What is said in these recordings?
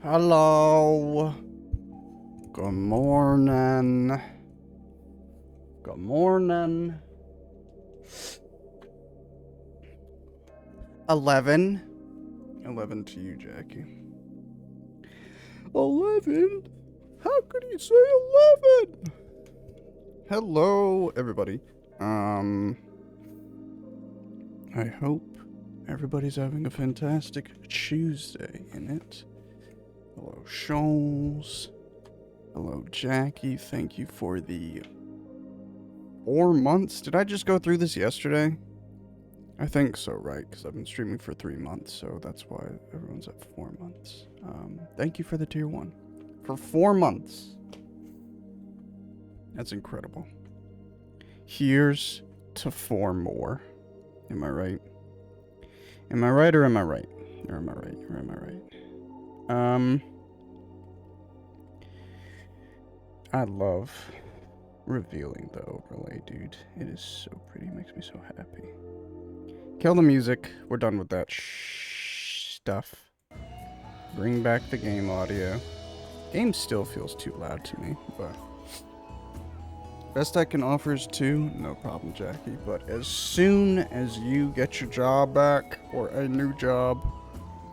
Hello. Good morning. Good morning. 11. 11 to you, Jackie. 11? How could he say 11? Hello, everybody. I hope everybody's having a fantastic Tuesday in it. Hello, Shoals. Hello, Jackie. Thank you for the 4 months. Did I just go through this yesterday? I think so, right? Because I've been streaming for 3 months, so that's why everyone's at 4 months. Thank you for the tier 1. For 4 months. That's incredible. Here's to 4 more. Am I right? Am I right or am I right? Or am I right? Or am I right? I love revealing the overlay, dude. It is so pretty. It makes me so happy. Kill the music. We're done with that stuff. Bring back the game audio. Game still feels too loud to me, but best I can offer is 2. No problem, Jackie. But as soon as you get your job back or a new job,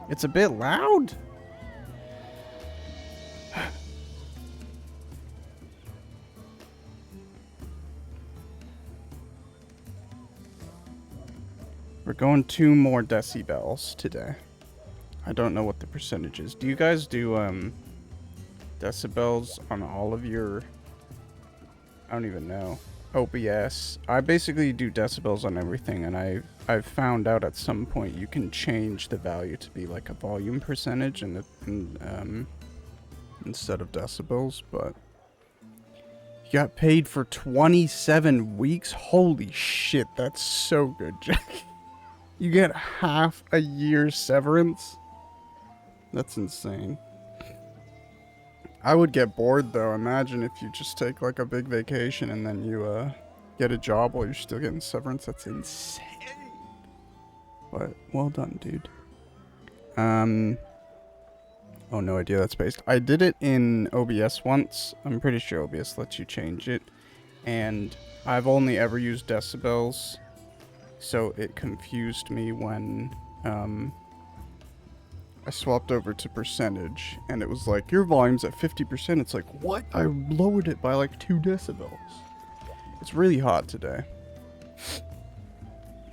it's a bit loud. We're going 2 more decibels today. I don't know what the percentage is. Do you guys do decibels on all of your... I don't even know. OBS. I basically do decibels on everything, and I've found out at some point you can change the value to be like a volume percentage and instead of decibels, but you got paid for 27 weeks? Holy shit, that's so good, Jack. You get half a year severance? That's insane. I would get bored though. Imagine if you just take like a big vacation and then you get a job while you're still getting severance. That's insane. But well done, dude. Oh, no idea that's based. I did it in OBS once. I'm pretty sure OBS lets you change it. And I've only ever used decibels, so it confused me when I swapped over to percentage, and it was like, your volume's at 50%. It's like, what? I lowered it by like 2 decibels. It's really hot today.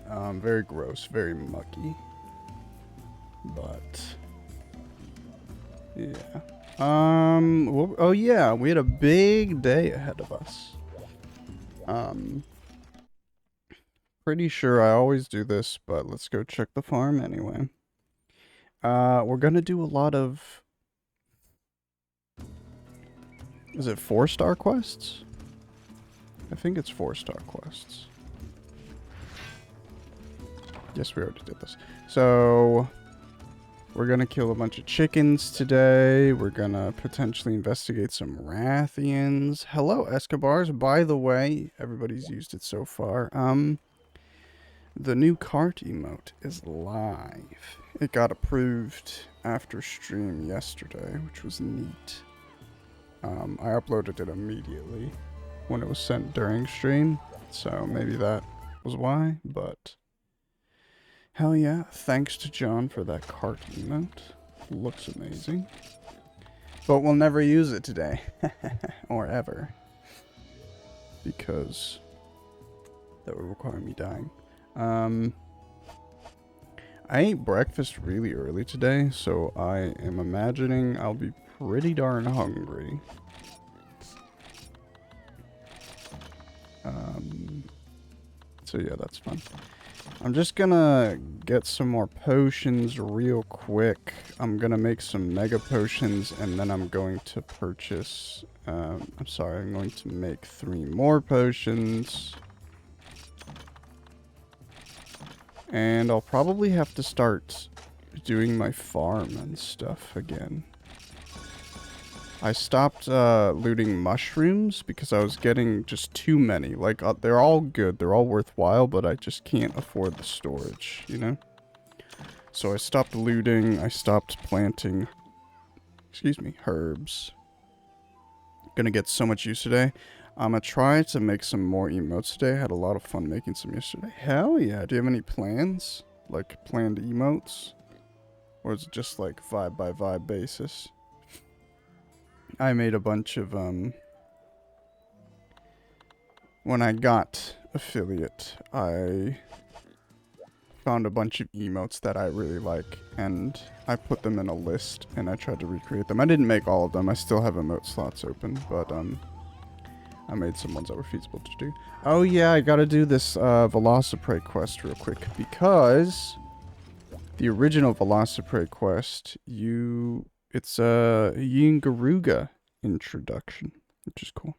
Very gross, very mucky. But yeah. Oh yeah, we had a big day ahead of us. Pretty sure I always do this, but let's go check the farm anyway. We're gonna do a lot of... Is it 4-star quests? I think it's 4-star quests. Yes, we already did this. So, we're gonna kill a bunch of chickens today. We're gonna potentially investigate some Rathians. Hello, Escobars. By the way, everybody's used it so far. The new cart emote is live. It got approved after stream yesterday, which was neat. I uploaded it immediately when it was sent during stream, so maybe that was why, but hell yeah, thanks to John for that cart emote. Looks amazing. But we'll never use it today, or ever, because that would require me dying. I ate breakfast really early today, so I am imagining I'll be pretty darn hungry. So yeah, that's fun. I'm just gonna get some more potions real quick. I'm gonna make some mega potions, and then I'm going to purchase... I'm going to make 3 more potions. And I'll probably have to start doing my farm and stuff again. I stopped looting mushrooms because I was getting just too many. Like, they're all good, they're all worthwhile, but I just can't afford the storage, you know? So I stopped looting, I stopped planting excuse me, herbs. Gonna get so much use today. I'm gonna try to make some more emotes today. I had a lot of fun making some yesterday. Hell yeah. Do you have any plans? Like planned emotes? Or is it just like vibe by vibe basis? I made a bunch of, when I got affiliate, I found a bunch of emotes that I really like, and I put them in a list, and I tried to recreate them. I didn't make all of them. I still have emote slots open, but, I made some ones that were feasible to do. Oh yeah, I gotta do this, Velociprey quest real quick, because the original Velociprey quest, it's a Yingaruga introduction, which is cool.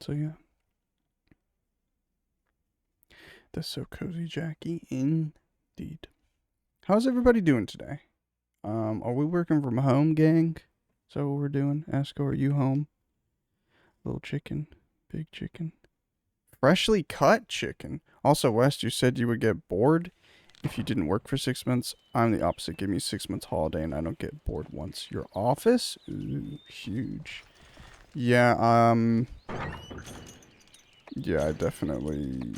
So yeah. That's so cozy, Jackie. Indeed. How's everybody doing today? Are we working from home, gang? Is that what we're doing? Asko, are you home? Little chicken. Big chicken. Freshly cut chicken. Also, West, you said you would get bored if you didn't work for 6 months. I'm the opposite. Give me 6 months holiday and I don't get bored once. Your office? Ooh, huge. Yeah, yeah, I definitely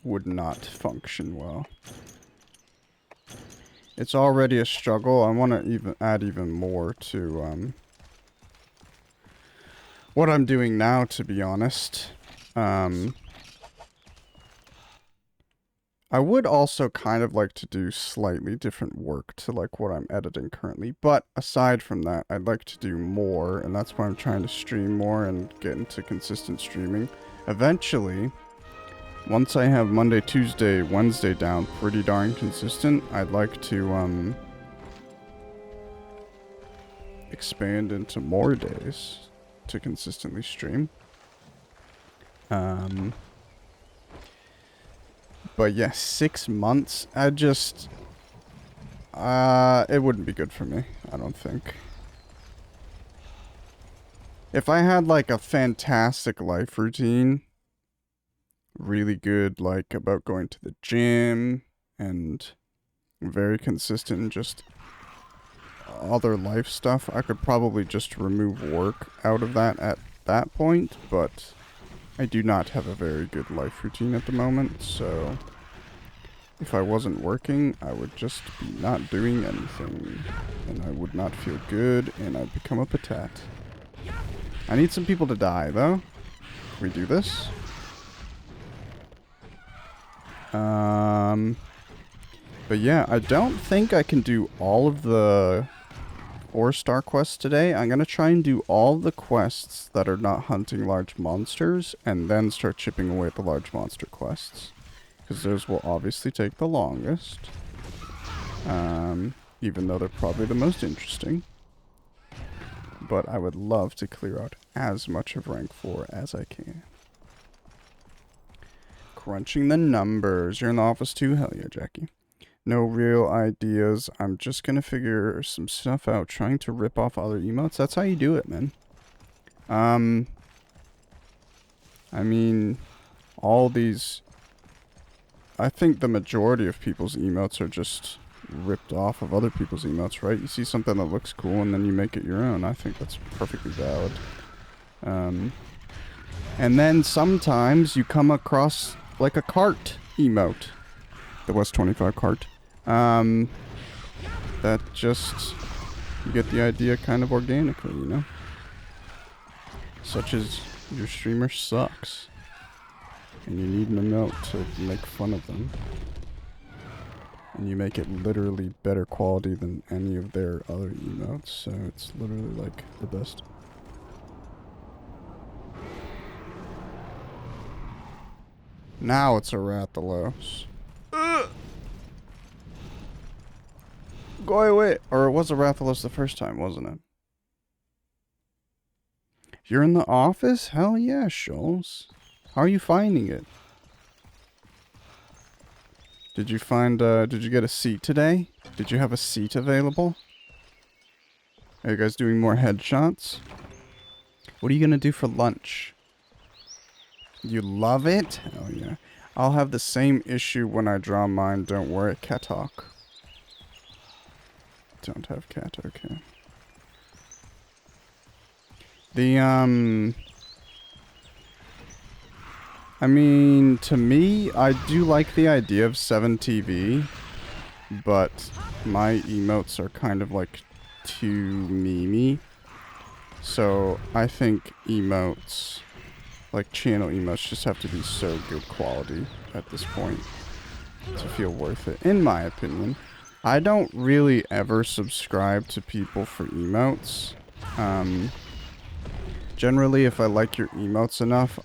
would not function well. It's already a struggle. I want to add even more to what I'm doing now, to be honest. I would also kind of like to do slightly different work to like what I'm editing currently, but aside from that, I'd like to do more, and that's why I'm trying to stream more and get into consistent streaming. Eventually, once I have Monday, Tuesday, Wednesday down pretty darn consistent, I'd like to expand into more days to consistently stream. But yeah, 6 months, it wouldn't be good for me, I don't think. If I had like a fantastic life routine, really good, like about going to the gym and very consistent in just other life stuff, I could probably just remove work out of that at that point, but I do not have a very good life routine at the moment, so if I wasn't working, I would just be not doing anything, and I would not feel good, and I'd become a patat. I need some people to die, though. Can we do this? But yeah, I don't think I can do all of the 4-star quests today. I'm gonna try and do all the quests that are not hunting large monsters, and then start chipping away at the large monster quests. Because those will obviously take the longest. Even though they're probably the most interesting. But I would love to clear out as much of rank 4 as I can. Crunching the numbers. You're in the office too? Hell yeah, Jackie. No real ideas. I'm just gonna figure some stuff out. Trying to rip off other emotes. That's how you do it, man. I mean, all these... I think the majority of people's emotes are just ripped off of other people's emotes, right? You see something that looks cool and then you make it your own. I think that's perfectly valid. And then sometimes you come across like a cart emote. The West 25 cart. That just... you get the idea kind of organically, you know? Such as your streamer sucks. And you need an emote to make fun of them. And you make it literally better quality than any of their other emotes, so it's literally like the best. Now it's a Rathalos. Go away! Or it was a Rathalos the first time, wasn't it? You're in the office? Hell yeah, Shoals. How are you finding it? Did you get a seat today? Did you have a seat available? Are you guys doing more headshots? What are you gonna do for lunch? You love it? Hell yeah. I'll have the same issue when I draw mine, don't worry, Katok. Don't have cat, okay. The, I mean, to me, I do like the idea of 7TV, but my emotes are kind of like too memey. So I think emotes, like channel emotes, just have to be so good quality at this point to feel worth it, in my opinion. I don't really ever subscribe to people for emotes. Generally, if I like your emotes enough,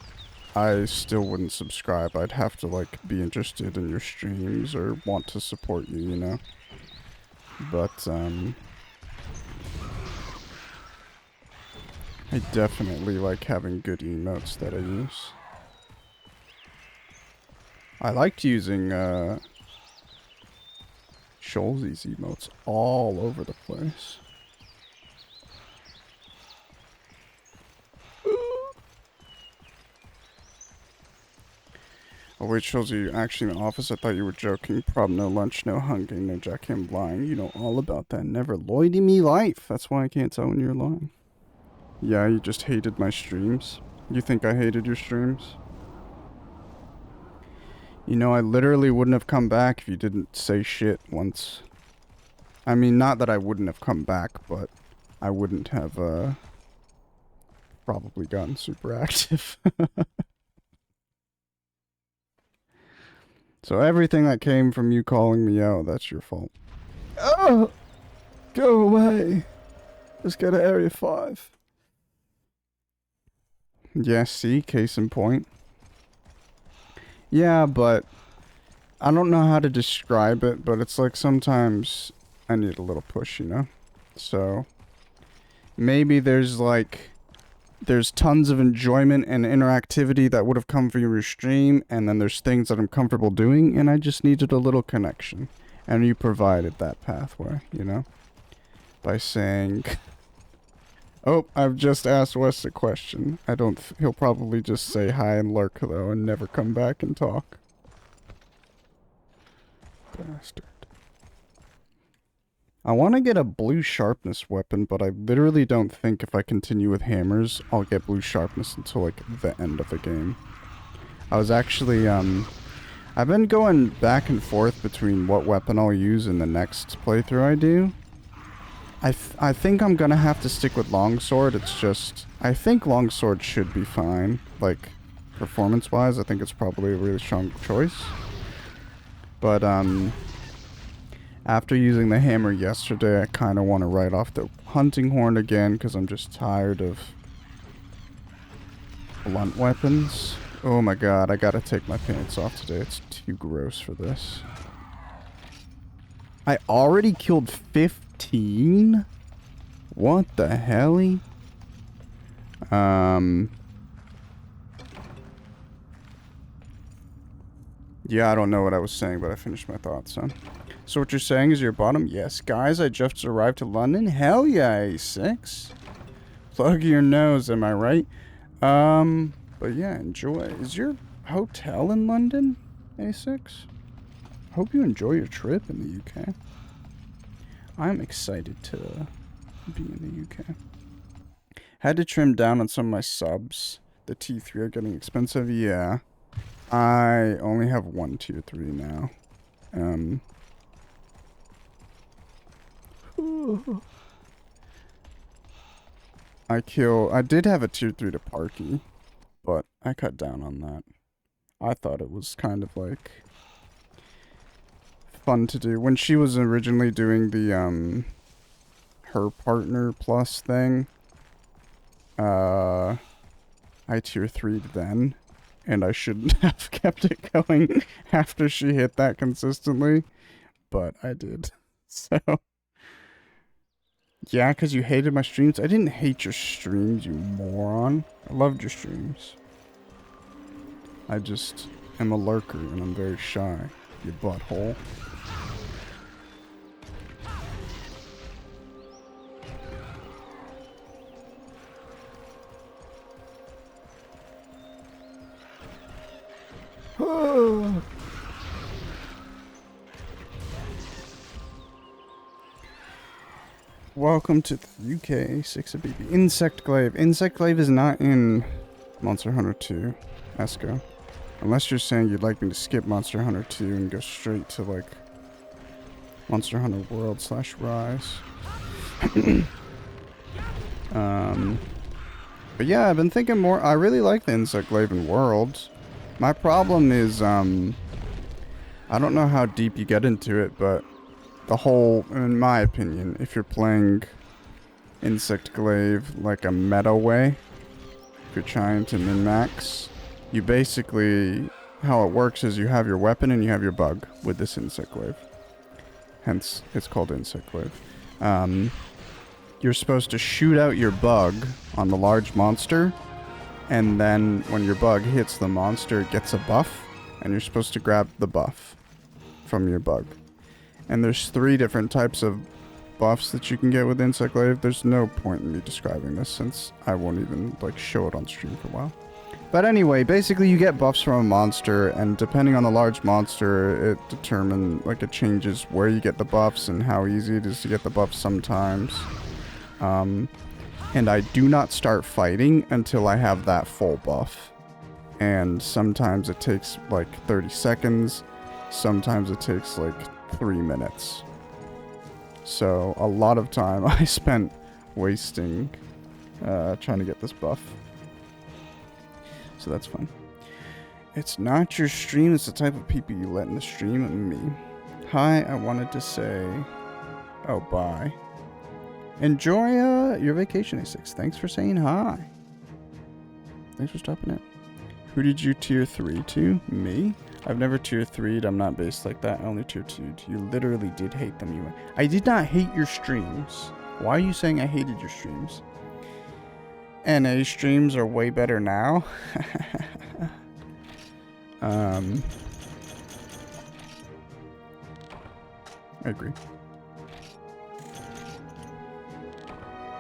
I still wouldn't subscribe. I'd have to, like, be interested in your streams or want to support you, you know? But, I definitely like having good emotes that I use. I liked using, Scholzy's emotes all over the place. Oh wait, Scholzy, you actually in the office? I thought you were joking. Prob no lunch, no hunger, no Jack, I'm lying. You know all about that. Never lied to me life. That's why I can't tell when you're lying. Yeah, you just hated my streams. You think I hated your streams? You know, I literally wouldn't have come back if you didn't say shit once. I mean, not that I wouldn't have come back, but I wouldn't have, probably gotten super active. So everything that came from you calling me out, that's your fault. Oh! Go away! Let's go to Area 5. Yeah, see? Case in point. Yeah, but I don't know how to describe it, but it's like sometimes I need a little push, you know? So maybe there's like there's tons of enjoyment and interactivity that would have come from your stream, and then there's things that I'm comfortable doing, and I just needed a little connection. And you provided that pathway, you know? By saying... Oh, I've just asked Wes a question. He'll probably just say hi and lurk, though, and never come back and talk. Bastard. I want to get a blue sharpness weapon, but I literally don't think if I continue with hammers, I'll get blue sharpness until, like, the end of the game. I was actually, I've been going back and forth between what weapon I'll use in the next playthrough I do. I think I'm gonna have to stick with longsword. It's just... I think longsword should be fine. Like, performance-wise, I think it's probably a really strong choice. But, after using the hammer yesterday, I kind of want to write off the hunting horn again, because I'm just tired of blunt weapons. Oh my god, I gotta take my pants off today. It's too gross for this. I already killed 15? What the helly? Yeah, I don't know what I was saying, but I finished my thoughts, son. So what you're saying is you're bottom? Yes. Guys, I just arrived to London. Hell yeah, A6. Plug your nose, am I right? But yeah, enjoy. Is your hotel in London, A6? Hope you enjoy your trip in the UK. I'm excited to be in the UK. Had to trim down on some of my subs. The T3 are getting expensive. Yeah. I only have one tier 3 now. I did have a tier 3 to Parky, but I cut down on that. I thought it was kind of like fun to do. When she was originally doing the, her partner plus thing, I tier 3'd then, and I shouldn't have kept it going after she hit that consistently, but I did. So, yeah, because you hated my streams. I didn't hate your streams, you moron. I loved your streams. I just am a lurker, and I'm very shy, you butthole. welcome to the UK 6 a BB. Insect Glaive. Insect Glaive is not in Monster Hunter 2, Esco. Unless you're saying you'd like me to skip Monster Hunter 2 and go straight to, like, Monster Hunter World / Rise. But yeah, I've been thinking more. I really like the Insect Glaive in Worlds. My problem is, I don't know how deep you get into it, but the whole, in my opinion, if you're playing Insect Glaive like a meta way, if you're trying to min-max, you basically, how it works is you have your weapon and you have your bug with this Insect Glaive. Hence, it's called Insect Glaive. You're supposed to shoot out your bug on the large monster, and then when your bug hits the monster, it gets a buff, and you're supposed to grab the buff from your bug. And there's 3 different types of buffs that you can get with Insect Glaive. There's no point in me describing this since I won't even like show it on stream for a while. But anyway, basically you get buffs from a monster, and depending on the large monster, it it changes where you get the buffs and how easy it is to get the buffs sometimes. And I do not start fighting until I have that full buff. And sometimes it takes like 30 seconds, sometimes it takes like 3 minutes. So a lot of time I spent wasting trying to get this buff. So that's fun. It's not your stream, it's the type of people you let in the stream. Me. Hi, I wanted to say... Oh, bye. Enjoy your vacation, A6. Thanks for saying hi. Thanks for stopping in. Who did you tier 3 to? Me? I've never tier 3'd. I'm not based like that. I only tier 2'd. You literally did hate them. I did not hate your streams. Why are you saying I hated your streams? NA streams are way better now. I agree.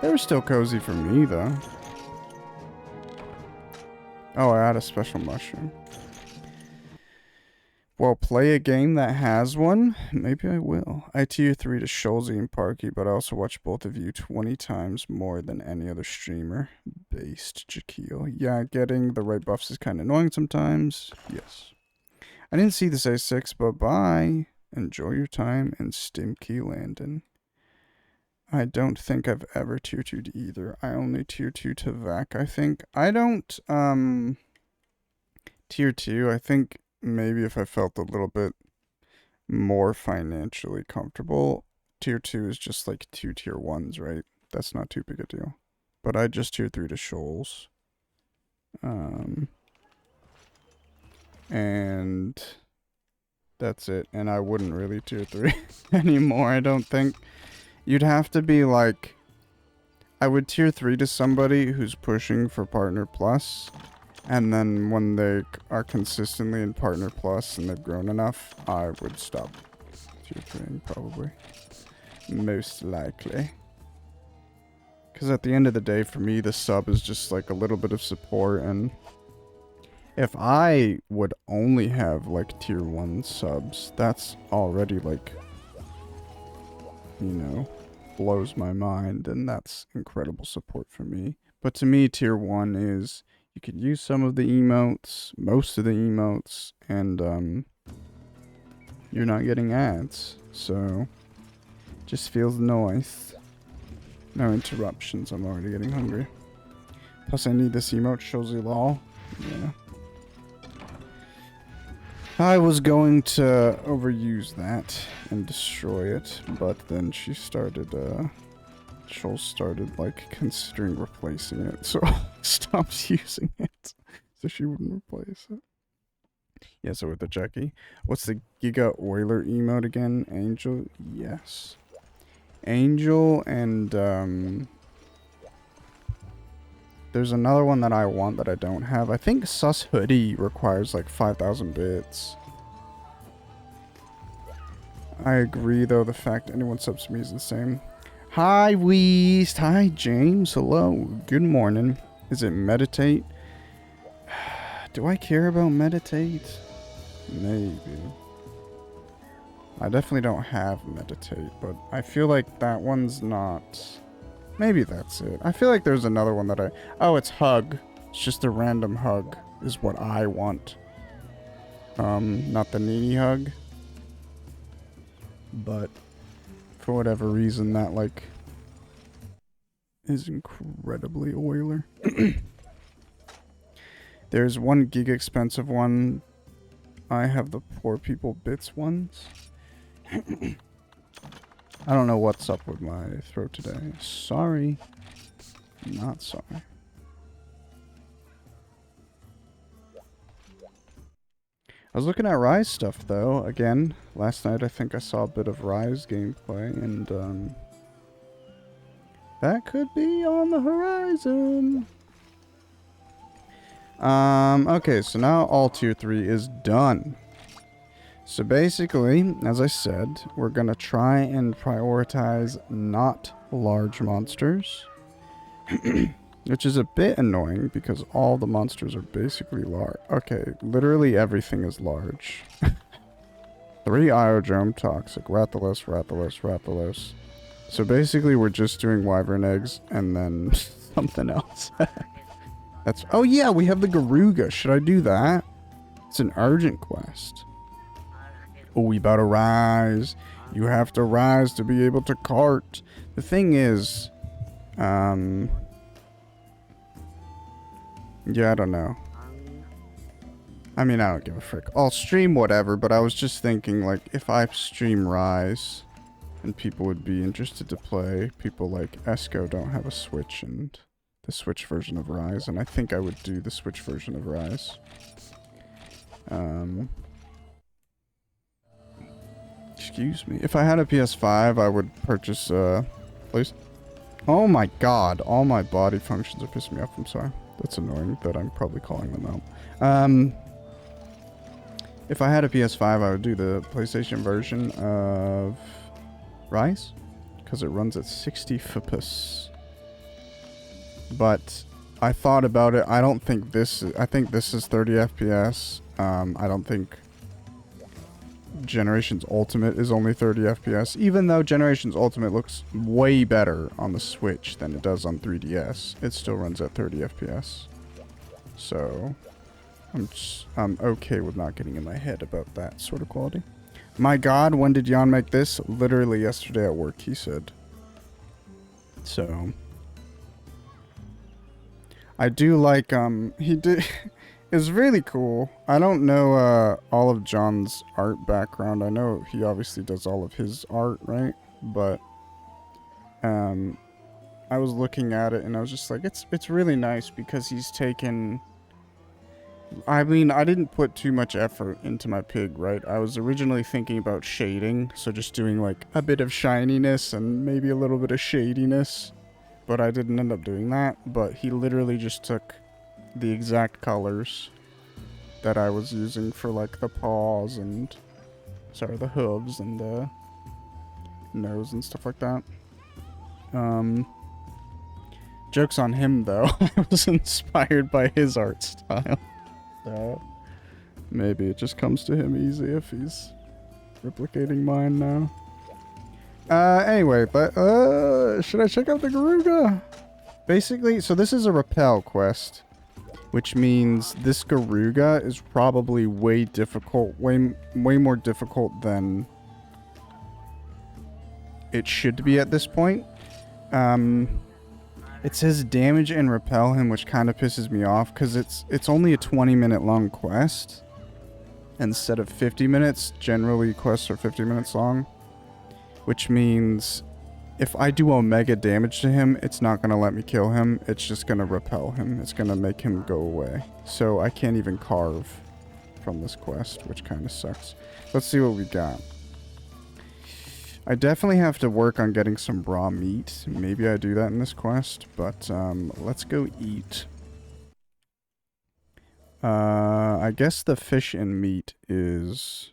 They were still cozy for me, though. Oh, I had a special mushroom. Well, play a game that has one? Maybe I will. I tier 3 to Scholzy and Parky, but I also watch both of you 20 times more than any other streamer. Based Jaquil. Yeah, getting the right buffs is kind of annoying sometimes. Yes. I didn't see this A6, but bye. Enjoy your time in Stimkey Landon. I don't think I've ever tier 2'd either. I only tier 2 to Vac, I think. I don't, tier 2, I think maybe if I felt a little bit more financially comfortable. Tier 2 is just like 2 tier 1s, right? That's not too big a deal. But I just tier 3 to Shoals. And that's it. And I wouldn't really tier 3 anymore, I don't think. You'd have to be like... I would tier 3 to somebody who's pushing for Partner Plus. And then when they are consistently in Partner Plus and they've grown enough, I would stop tier 3ing probably. Most likely. Because at the end of the day, for me, the sub is just like a little bit of support. And if I would only have like tier 1 subs, that's already like, you know, blows my mind. And that's incredible support for me. But to me, tier 1 is... You can use some of the emotes, most of the emotes, and you're not getting ads, so just feels nice. No interruptions, I'm already getting hungry. Plus I need this emote, Shozy Law. Yeah. I was going to overuse that and destroy it, but then she started, Shoals started, like, considering replacing it, so I stopped using it, so she wouldn't replace it. Yeah, so with the Jackie. What's the Giga Oiler emote again? Angel? Yes. Angel and, there's another one that I want that I don't have. I think Sus Hoodie requires, like, 5,000 bits. I agree, though, the fact anyone subs to me is the same. Hi, Weast. Hi, James. Hello. Good morning. Is it Meditate? Do I care about Meditate? Maybe. I definitely don't have meditate, but I feel like that one's not... Maybe that's it. I feel like there's another one that I... Oh, it's hug. It's just a random hug is what I want. Not the needy hug. But for whatever reason, that, like, is incredibly oiler. There's one gig expensive one. I have the poor people bits ones. I don't know what's up with my throat today. Sorry. Not sorry. I was looking at Rise stuff, though. Again, last night I think I saw a bit of Rise gameplay, and that could be on the horizon. Okay, so now all tier 3 is done. So basically, as I said, we're gonna try and prioritize not large monsters. Which is a bit annoying because all the monsters are basically large. Okay, literally everything is large. 3 Iodrome, Toxic, Rathalos, Rathalos, Rathalos. So basically we're just doing Wyvern eggs and then something else. That's... Oh yeah, we have the Garuga. Should I do that? It's an urgent quest. Oh, we about to rise. You have to rise to be able to cart. The thing is... Yeah, I don't know. I mean, I don't give a frick. I'll stream whatever, but I was just thinking, like, if I stream Rise and people would be interested to play, people like Esco don't have a Switch and the Switch version of Rise, and I think I would do the Switch version of Rise. Excuse me. If I had a PS5, I would purchase, please. Oh my god, all my body functions are pissing me off, I'm sorry. That's annoying that I'm probably calling them out. If I had a PS5, I would do the PlayStation version of Rise, because it runs at 60 FPS. But I thought about it. I don't think this... I think this is 30 FPS. I don't think Generations Ultimate is only 30 FPS, even though Generations Ultimate looks way better on the Switch than it does on 3DS. It still runs at 30 FPS. So, I'm okay with not getting in my head about that sort of quality. My god, when did Jan make this? Literally yesterday at work, he said. So, I do like, he did... It's really cool. I don't know all of John's art background. I know he obviously does all of his art, right? But I was looking at it and I was just like, it's really nice because he's taken... I mean, I didn't put too much effort into my pig, right? I was originally thinking about shading, so just doing like a bit of shininess and maybe a little bit of shadiness. But I didn't end up doing that. But he literally just took the exact colors that I was using for like the paws and the hooves and the nose and stuff like that. Joke's on him though. I was inspired by his art style. So maybe it just comes to him easy if he's replicating mine now. Anyway, but should I check out the Garuga? Basically, so this is a repel quest, which means this Garuga is probably way more difficult than it should be at this point. It says damage and repel him, which kind of pisses me off because it's only a 20-minute long quest instead of 50 minutes. Generally, quests are 50 minutes long, which means if I do omega damage to him, it's not going to let me kill him. It's just going to repel him. It's going to make him go away. So I can't even carve from this quest, which kind of sucks. Let's see what we got. I definitely have to work on getting some raw meat. Maybe I do that in this quest, but let's go eat. I guess the fish and meat is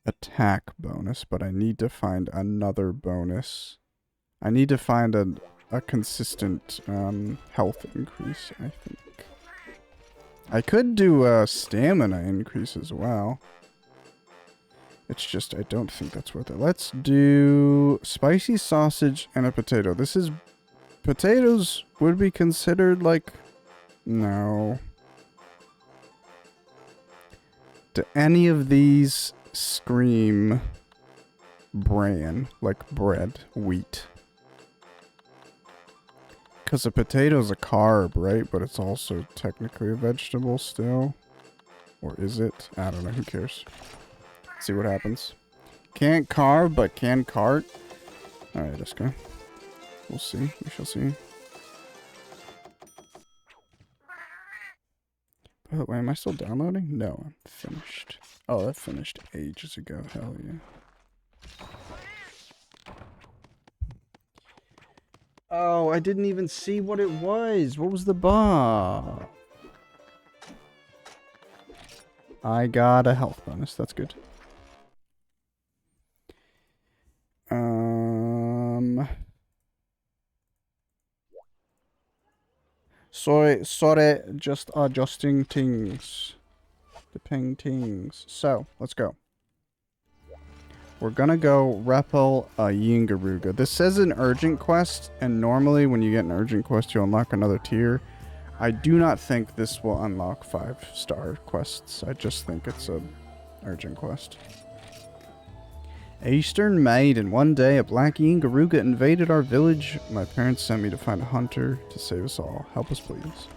attack bonus, but I need to find another bonus. I need to find a consistent health increase, I think. I could do a stamina increase as well. It's just, I don't think that's worth it. Let's do spicy sausage and a potato. This is... Potatoes would be considered like... No. Do any of these scream bran? Like bread, wheat? Because a potato is a carb, right? But it's also technically a vegetable still. Or is it? I don't know. Who cares? Let's see what happens. Can't carve, but can cart. Alright, let's go. We'll see. We shall see. By the way, am I still downloading? No, I'm finished. Oh, that finished ages ago. Hell yeah. Oh, I didn't even see what it was. What was the bar? I got a health bonus. That's good. Sorry, just adjusting things. The ping things. So, let's go. We're gonna go repel a Yingaruga. This says an urgent quest, and normally when you get an urgent quest, you unlock another tier. I do not think this will unlock 5-star quests. I just think it's a urgent quest. Eastern Maiden. One day, a black Yingaruga invaded our village. My parents sent me to find a hunter to save us all. Help us, please.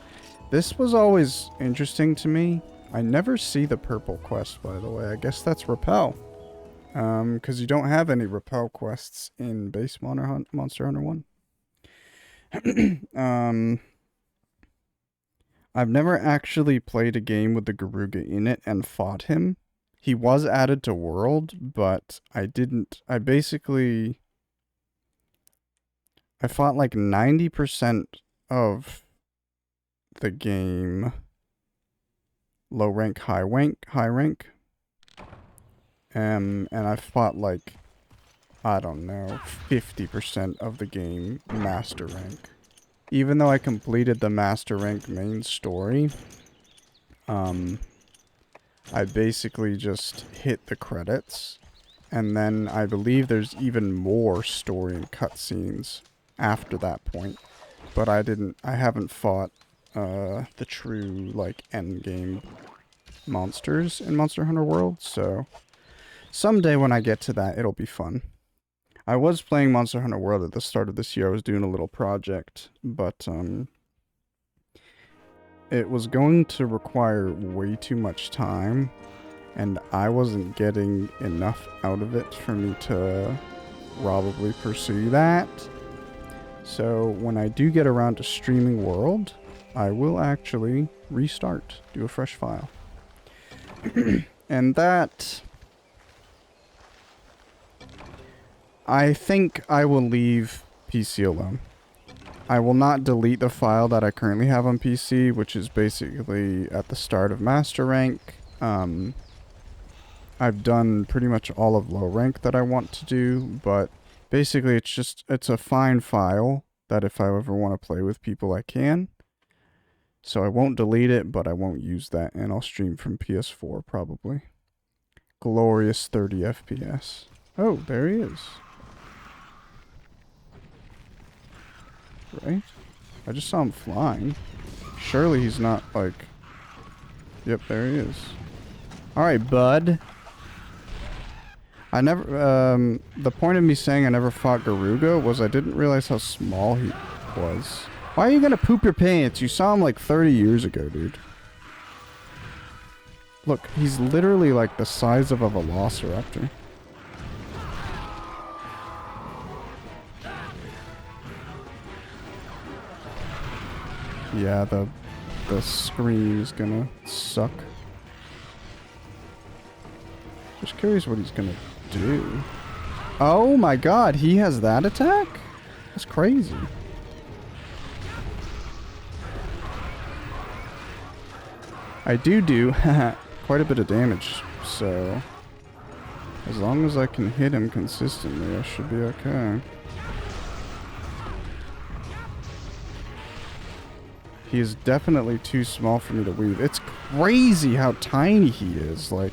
This was always interesting to me. I never see the purple quest, by the way. I guess that's repel. Because you don't have any repel quests in base Monster Hunter 1. I've never actually played a game with the Garuga in it and fought him. He was added to World, but I didn't... I fought like 90% of the game low rank, high rank. And I fought like, I don't know, 50% of the game master rank. Even though I completed the master rank main story, I basically just hit the credits. And then I believe there's even more story and cutscenes after that point. But I haven't fought the true, like, endgame monsters in Monster Hunter World, so someday when I get to that, it'll be fun. I was playing Monster Hunter World at the start of this year. I was doing a little project, but it was going to require way too much time, and I wasn't getting enough out of it for me to probably pursue that. So when I do get around to streaming World, I will actually restart, do a fresh file. And that... I think I will leave PC alone. I will not delete the file that I currently have on PC, which is basically at the start of Master Rank. I've done pretty much all of low rank that I want to do, but basically it's a fine file that if I ever want to play with people, I can. So I won't delete it, but I won't use that, and I'll stream from PS4 probably. Glorious 30 FPS. Oh, there he is. Right? I just saw him flying. Surely he's not, like... Yep, there he is. Alright, bud. I never... the point of me saying I never fought Garuga was I didn't realize how small he was. Why are you gonna poop your pants? You saw him like 30 years ago, dude. Look, he's literally like the size of a velociraptor. Yeah, the screen is gonna suck. Just curious what he's gonna do. Oh my god, he has that attack? That's crazy. I do quite a bit of damage, so as long as I can hit him consistently, I should be okay. He is definitely too small for me to weave. It's crazy how tiny he is, like...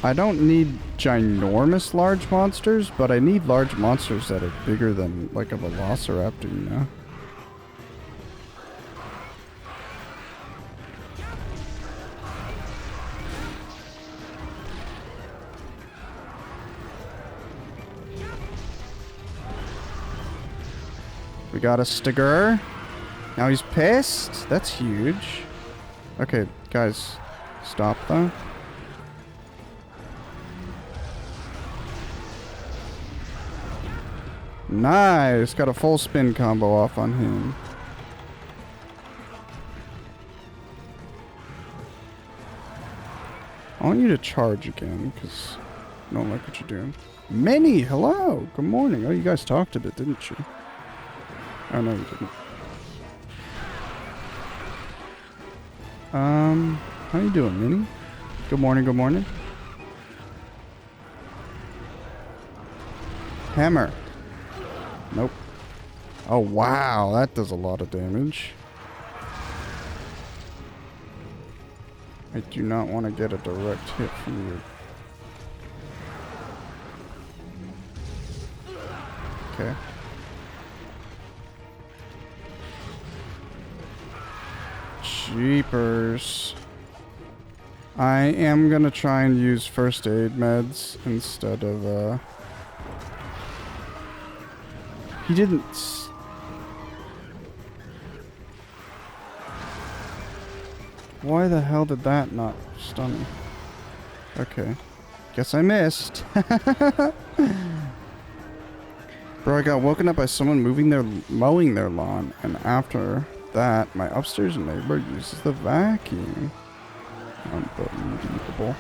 I don't need ginormous large monsters, but I need large monsters that are bigger than, like, a velociraptor, you know? We got a Stiger. Now he's pissed. That's huge. Okay, guys. Stop though. Nice. Got a full spin combo off on him. I want you to charge again, because I don't like what you're doing. Minnie, hello. Good morning. Oh, you guys talked a bit, didn't you? Oh, no, you didn't. How you doing, Minnie? Good morning, good morning. Hammer. Nope. Oh, wow. That does a lot of damage. I do not want to get a direct hit from you. Okay. Jeepers. I am gonna try and use first aid meds instead of, He didn't... Why the hell did that not stun me? Okay. Guess I missed. Bro, I got woken up by someone mowing their lawn, and after that, my upstairs neighbor uses the vacuum. Unbelievable.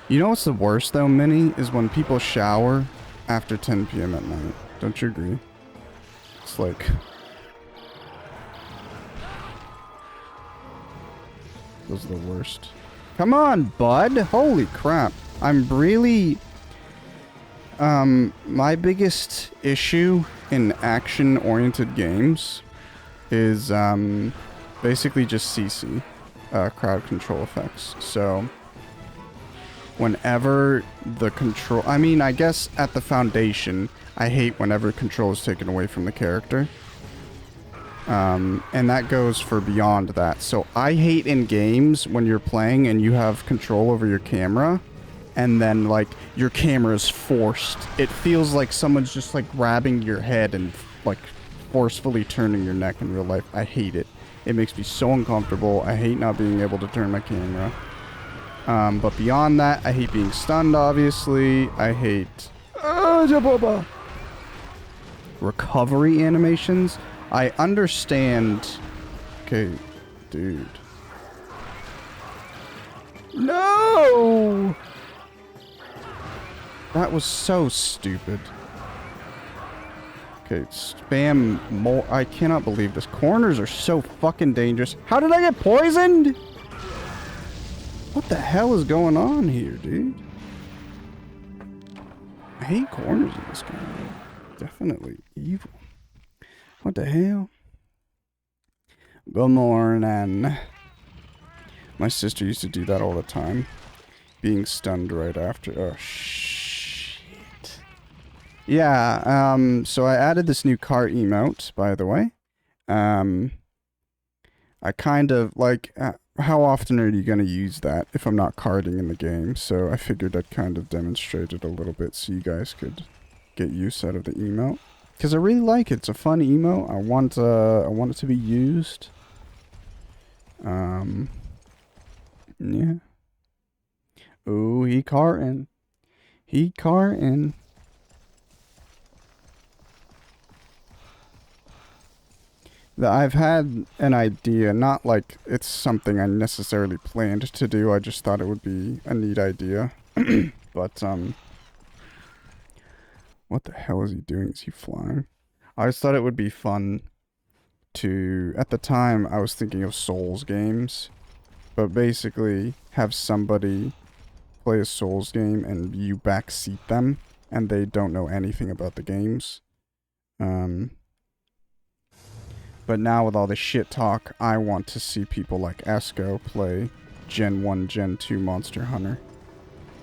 You know what's the worst though, Minnie? Is when people shower after 10 p.m. at night. Don't you agree? It's like... Those are the worst. Come on, bud! Holy crap. I'm really... my biggest issue in action-oriented games is, basically just CC, crowd control effects. So, whenever the control... I mean, I guess at the foundation, I hate whenever control is taken away from the character. And that goes for beyond that. So, I hate in games when you're playing and you have control over your camera, and then, like, your camera is forced. It feels like someone's just, like, grabbing your head and, like, forcefully turning your neck in real life. I hate it. It makes me so uncomfortable. I hate not being able to turn my camera. But beyond that, I hate being stunned, obviously. I hate... recovery animations. I understand... Okay, dude. No! That was so stupid. Okay, spam more. I cannot believe this. Corners are so fucking dangerous. How did I get poisoned? What the hell is going on here, dude? I hate corners in this game. Definitely evil. What the hell? Good morning. My sister used to do that all the time. Being stunned right after. Oh, shit. Yeah, so I added this new car emote, by the way. I kind of, like, how often are you going to use that if I'm not carding in the game? So I figured I'd kind of demonstrate it a little bit so you guys could get use out of the emote. Because I really like it. It's a fun emote. I want it to be used. Yeah. Ooh, he carting. He carting. I've had an idea, not like it's something I necessarily planned to do. I just thought it would be a neat idea. But, what the hell is he doing? Is he flying? I just thought it would be fun to... At the time, I was thinking of Souls games. But basically, have somebody play a Souls game and you backseat them. And they don't know anything about the games. But now with all the shit talk, I want to see people like Esco play Gen 1, Gen 2 Monster Hunter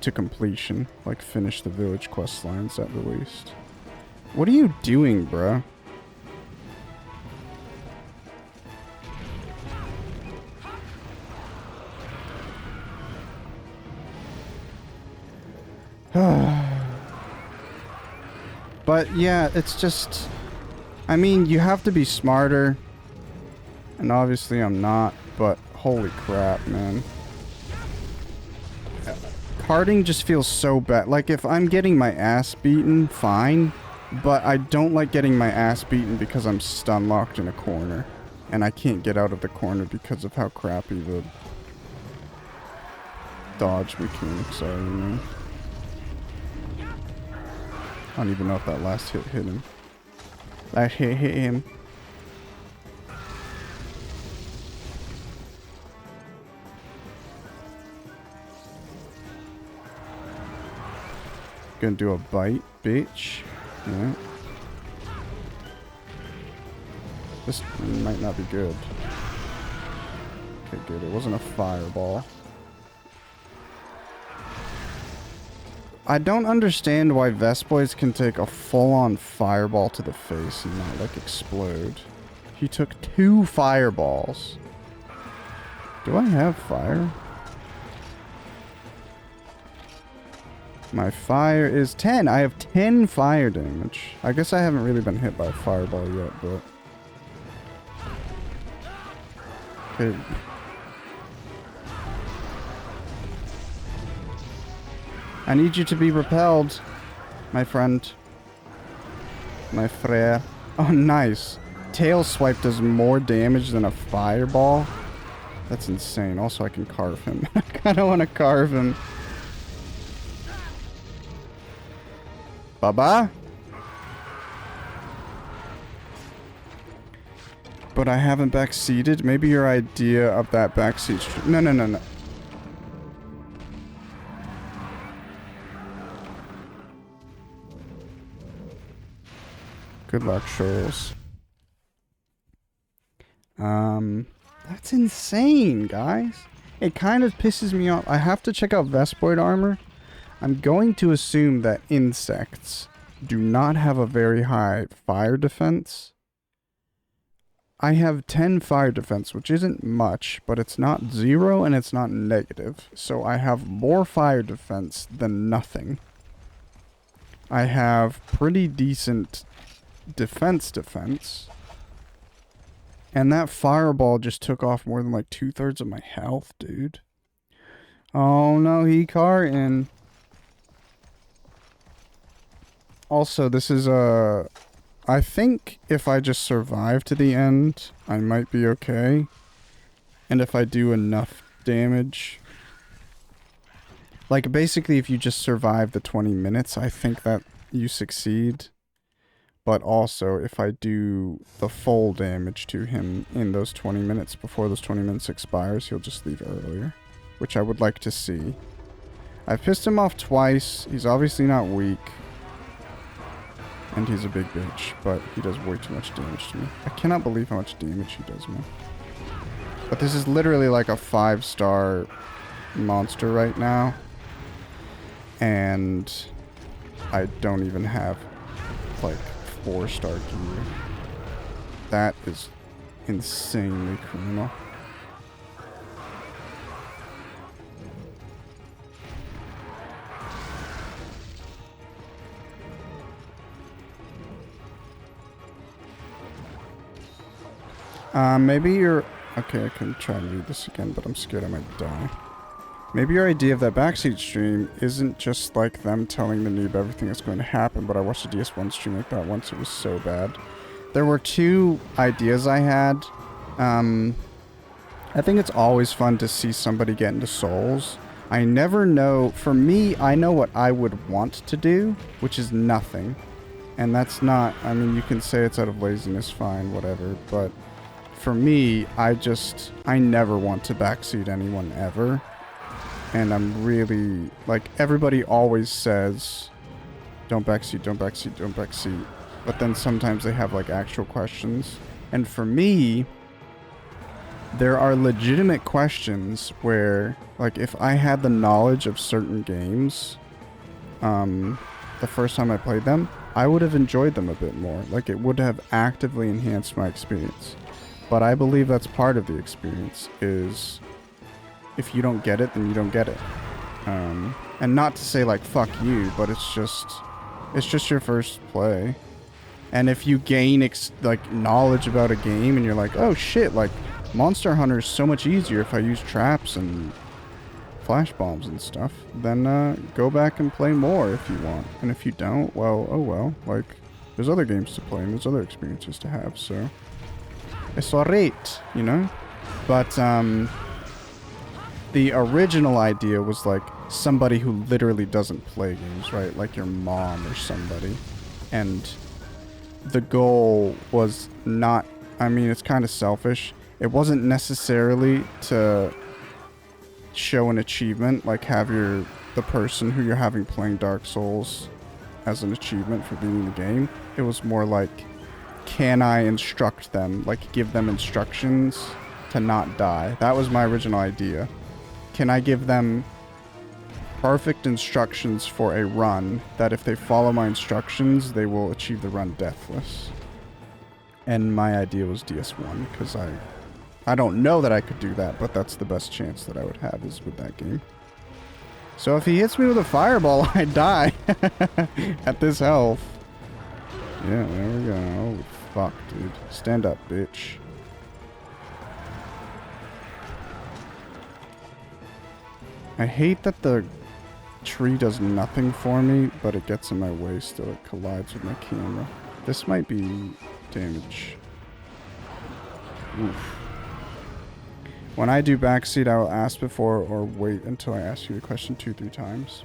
to completion. Like, finish the village quest lines at the least. What are you doing, bruh? But yeah, it's just... I mean, you have to be smarter. And obviously I'm not, but holy crap, man. Karting just feels so bad. Like, if I'm getting my ass beaten, fine. But I don't like getting my ass beaten because I'm stun locked in a corner. And I can't get out of the corner because of how crappy the dodge mechanics are, you know? I don't even know if that last hit hit him. Last hit hit him. Gonna do a bite, bitch. Yeah. This might not be good. Okay, good. It wasn't a fireball. I don't understand why Vespoids can take a full-on fireball to the face and not, like, explode. He took 2 fireballs. Do I have fire? My fire is 10. I have 10 fire damage. I guess I haven't really been hit by a fireball yet, but... Okay. I need you to be repelled, my friend. My frere. Oh, nice. Tail swipe does more damage than a fireball? That's insane. Also, I can carve him. I kind of want to carve him. Baba? But I haven't backseated? Maybe your idea of that backseat... No, no, no, no. Good luck, Shoals. That's insane, guys. It kind of pisses me off. I have to check out Vespoid armor. I'm going to assume that insects do not have a very high fire defense. I have 10 fire defense, which isn't much, but it's not 0 and it's not negative. So I have more fire defense than nothing. I have pretty decent defense. And that fireball just took off more than like 2/3 of my health, dude. Oh no, he carting. Also, this is I think if I just survive to the end, I might be okay. And if I do enough damage... Like, basically, if you just survive the 20 minutes, I think that you succeed. But also, if I do the full damage to him in those 20 minutes, before those 20 minutes expires, he'll just leave earlier. Which I would like to see. I've pissed him off twice. He's obviously not weak. And he's a big bitch, but he does way too much damage to me. I cannot believe how much damage he does, man. But this is literally like a 5-star monster right now. And I don't even have, like, 4-star gear. That is insanely criminal. Maybe you're... Okay, I can try and read this again, but I'm scared I might die. Maybe your idea of that backseat stream isn't just like them telling the noob everything that's going to happen, but I watched a DS1 stream like that once. It was so bad. There were 2 ideas I had. I think it's always fun to see somebody get into Souls. I never know... For me, I know what I would want to do, which is nothing. And that's not... I mean, you can say it's out of laziness, fine, whatever, but... For me, I never want to backseat anyone ever. And I'm really, like, everybody always says, don't backseat, don't backseat, don't backseat. But then sometimes they have, like, actual questions. And for me, there are legitimate questions where, like, if I had the knowledge of certain games, the first time I played them, I would have enjoyed them a bit more. Like, it would have actively enhanced my experience. But I believe that's part of the experience, is if you don't get it, then you don't get it. And not to say, like, fuck you, but it's just your first play. And if you gain, like, knowledge about a game and you're like, oh shit, like, Monster Hunter is so much easier if I use traps and flash bombs and stuff, then go back and play more if you want. And if you don't, well, oh well. Like, there's other games to play and there's other experiences to have, so it's alright, you know? But the original idea was like somebody who literally doesn't play games, right? Like your mom or somebody. And the goal was not, I mean, it's kind of selfish. It wasn't necessarily to show an achievement, like have the person who you're having playing Dark Souls as an achievement for beating the game. It was more like, can I instruct them, like give them instructions to not die? That was my original idea. Can I give them perfect instructions for a run that if they follow my instructions, they will achieve the run deathless? And my idea was DS1, because I don't know that I could do that, but that's the best chance that I would have is with that game. So if he hits me with a fireball, I die at this health. Yeah, there we go. Holy fuck, dude. Stand up, bitch. I hate that the tree does nothing for me, but it gets in my way still. It collides with my camera. This might be damage. Oof. When I do backseat, I will ask before or wait until I ask you the question 2-3 times.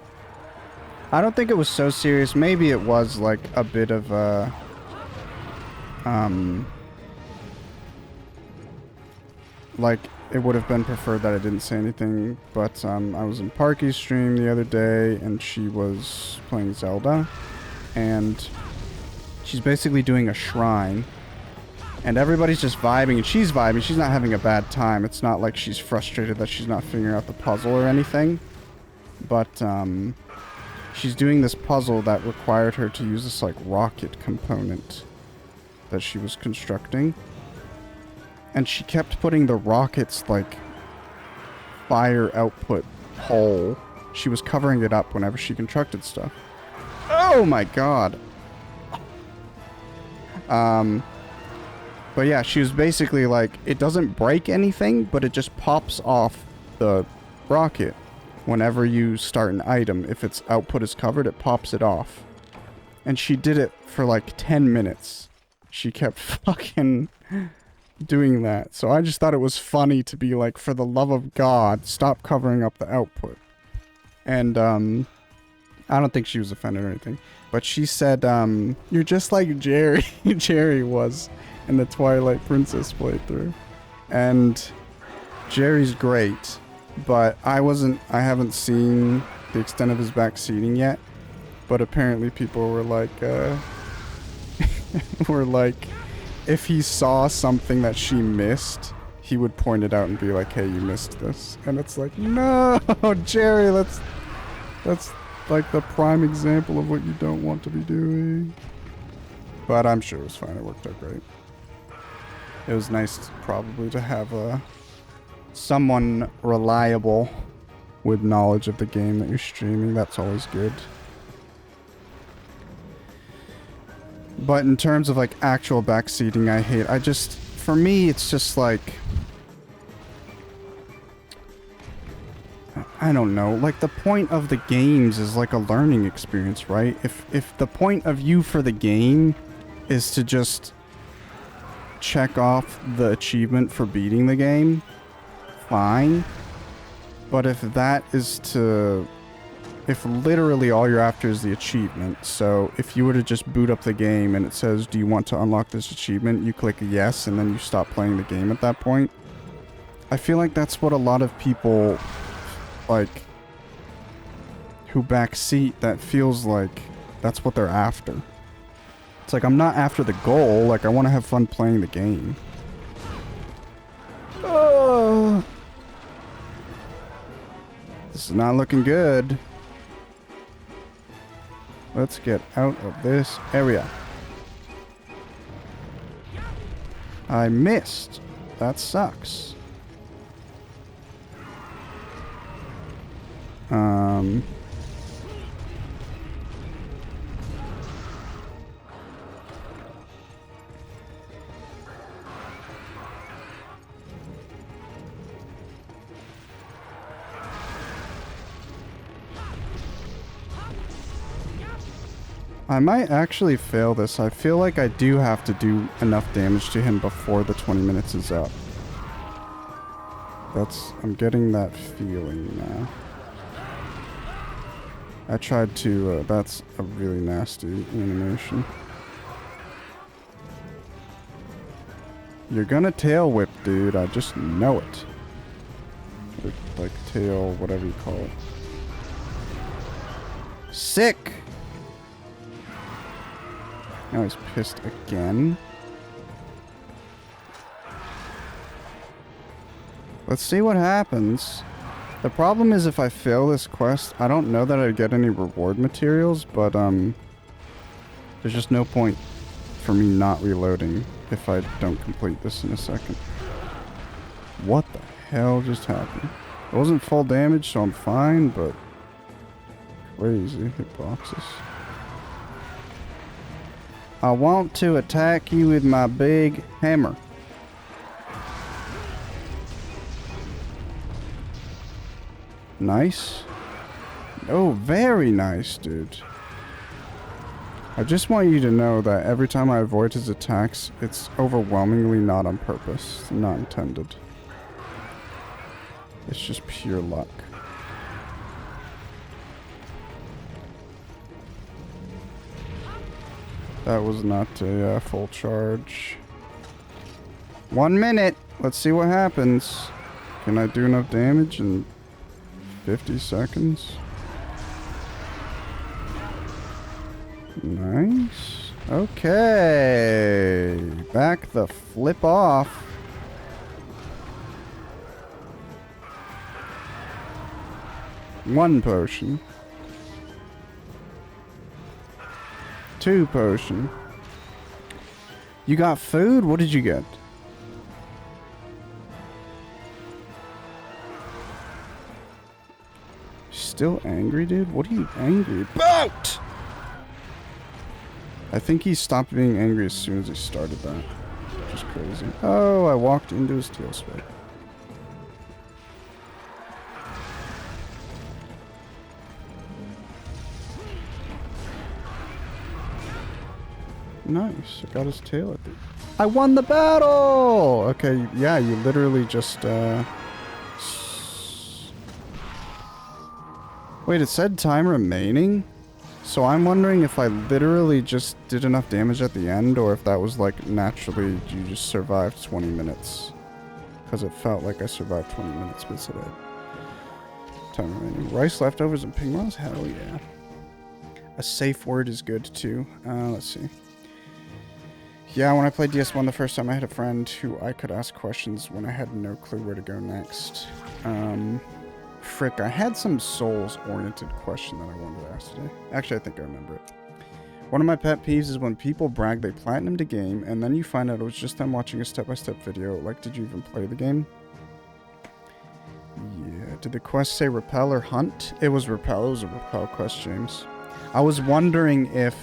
I don't think it was so serious. Maybe it was like a bit of a... like, it would have been preferred that I didn't say anything, but I was in Parky's stream the other day, and she was playing Zelda, and she's basically doing a shrine, and everybody's just vibing, and she's vibing. She's not having a bad time. It's not like she's frustrated that she's not figuring out the puzzle or anything, but she's doing this puzzle that required her to use this, like, rocket component that she was constructing. And she kept putting the rocket's, like, fire output hole. She was covering it up whenever she constructed stuff. Oh my god! But yeah, she was basically like, it doesn't break anything, but it just pops off the rocket. Whenever you start an item, if its output is covered, it pops it off. And she did it for like 10 minutes. She kept fucking... doing that. So I just thought it was funny to be like, for the love of God, stop covering up the output. And I don't think she was offended or anything, but she said, you're just like Jerry. Jerry was in the Twilight Princess playthrough. And Jerry's great, but I haven't seen the extent of his backseating yet, but apparently people were like if he saw something that she missed, he would point it out and be like, hey, you missed this. And it's like, no, Jerry, that's like the prime example of what you don't want to be doing. But I'm sure it was fine. It worked out great. It was nice probably to have someone reliable with knowledge of the game that you're streaming. That's always good. But in terms of, like, actual backseating, for me, it's just, like, I don't know, like, the point of the games is, like, a learning experience, right? If the point of you for the game is to just check off the achievement for beating the game, fine. But if that is to... if literally all you're after is the achievement, so if you were to just boot up the game and it says, do you want to unlock this achievement, you click yes, and then you stop playing the game at that point. I feel like that's what a lot of people, like, who backseat, that feels like that's what they're after. It's like, I'm not after the goal, like, I want to have fun playing the game. Oh, this is not looking good. Let's get out of this area. I missed. That sucks. I might actually fail this. I feel like I do have to do enough damage to him before the 20 minutes is up. I'm getting that feeling now. I tried to, that's a really nasty animation. You're gonna tail whip, dude. I just know it. Like tail, whatever you call it. Sick! Now he's pissed again. Let's see what happens. The problem is if I fail this quest, I don't know that I'd get any reward materials, but there's just no point for me not reloading if I don't complete this in a second. What the hell just happened? It wasn't full damage, so I'm fine, but crazy hitboxes. I want to attack you with my big hammer. Nice. Oh, very nice, dude. I just want you to know that every time I avoid his attacks, it's overwhelmingly not on purpose. Not intended. It's just pure luck. That was not a full charge. 1 minute! Let's see what happens. Can I do enough damage in 50 seconds? Nice. Okay. Back the flip off. One potion. 2 potion. You got food? What did you get? Still angry, dude? What are you angry about? I think he stopped being angry as soon as he started that. Which is crazy. Oh, I walked into his tail swipe. Nice. I got his tail at the... I won the battle! Okay, yeah, you literally just, Wait, it said time remaining? So I'm wondering if I literally just did enough damage at the end, or if that was like naturally you just survived 20 minutes. Because it felt like I survived 20 minutes, but it said time remaining. Rice leftovers and ping rolls? Hell yeah. A safe word is good too. Let's see. Yeah, when I played DS1 the first time, I had a friend who I could ask questions when I had no clue where to go next. Frick, I had some Souls-oriented question that I wanted to ask today. Actually, I think I remember it. One of my pet peeves is when people brag they platinumed a game, and then you find out it was just them watching a step-by-step video. Like, did you even play the game? Yeah, did the quest say repel or hunt? It was repel. It was a repel quest, James. I was wondering if...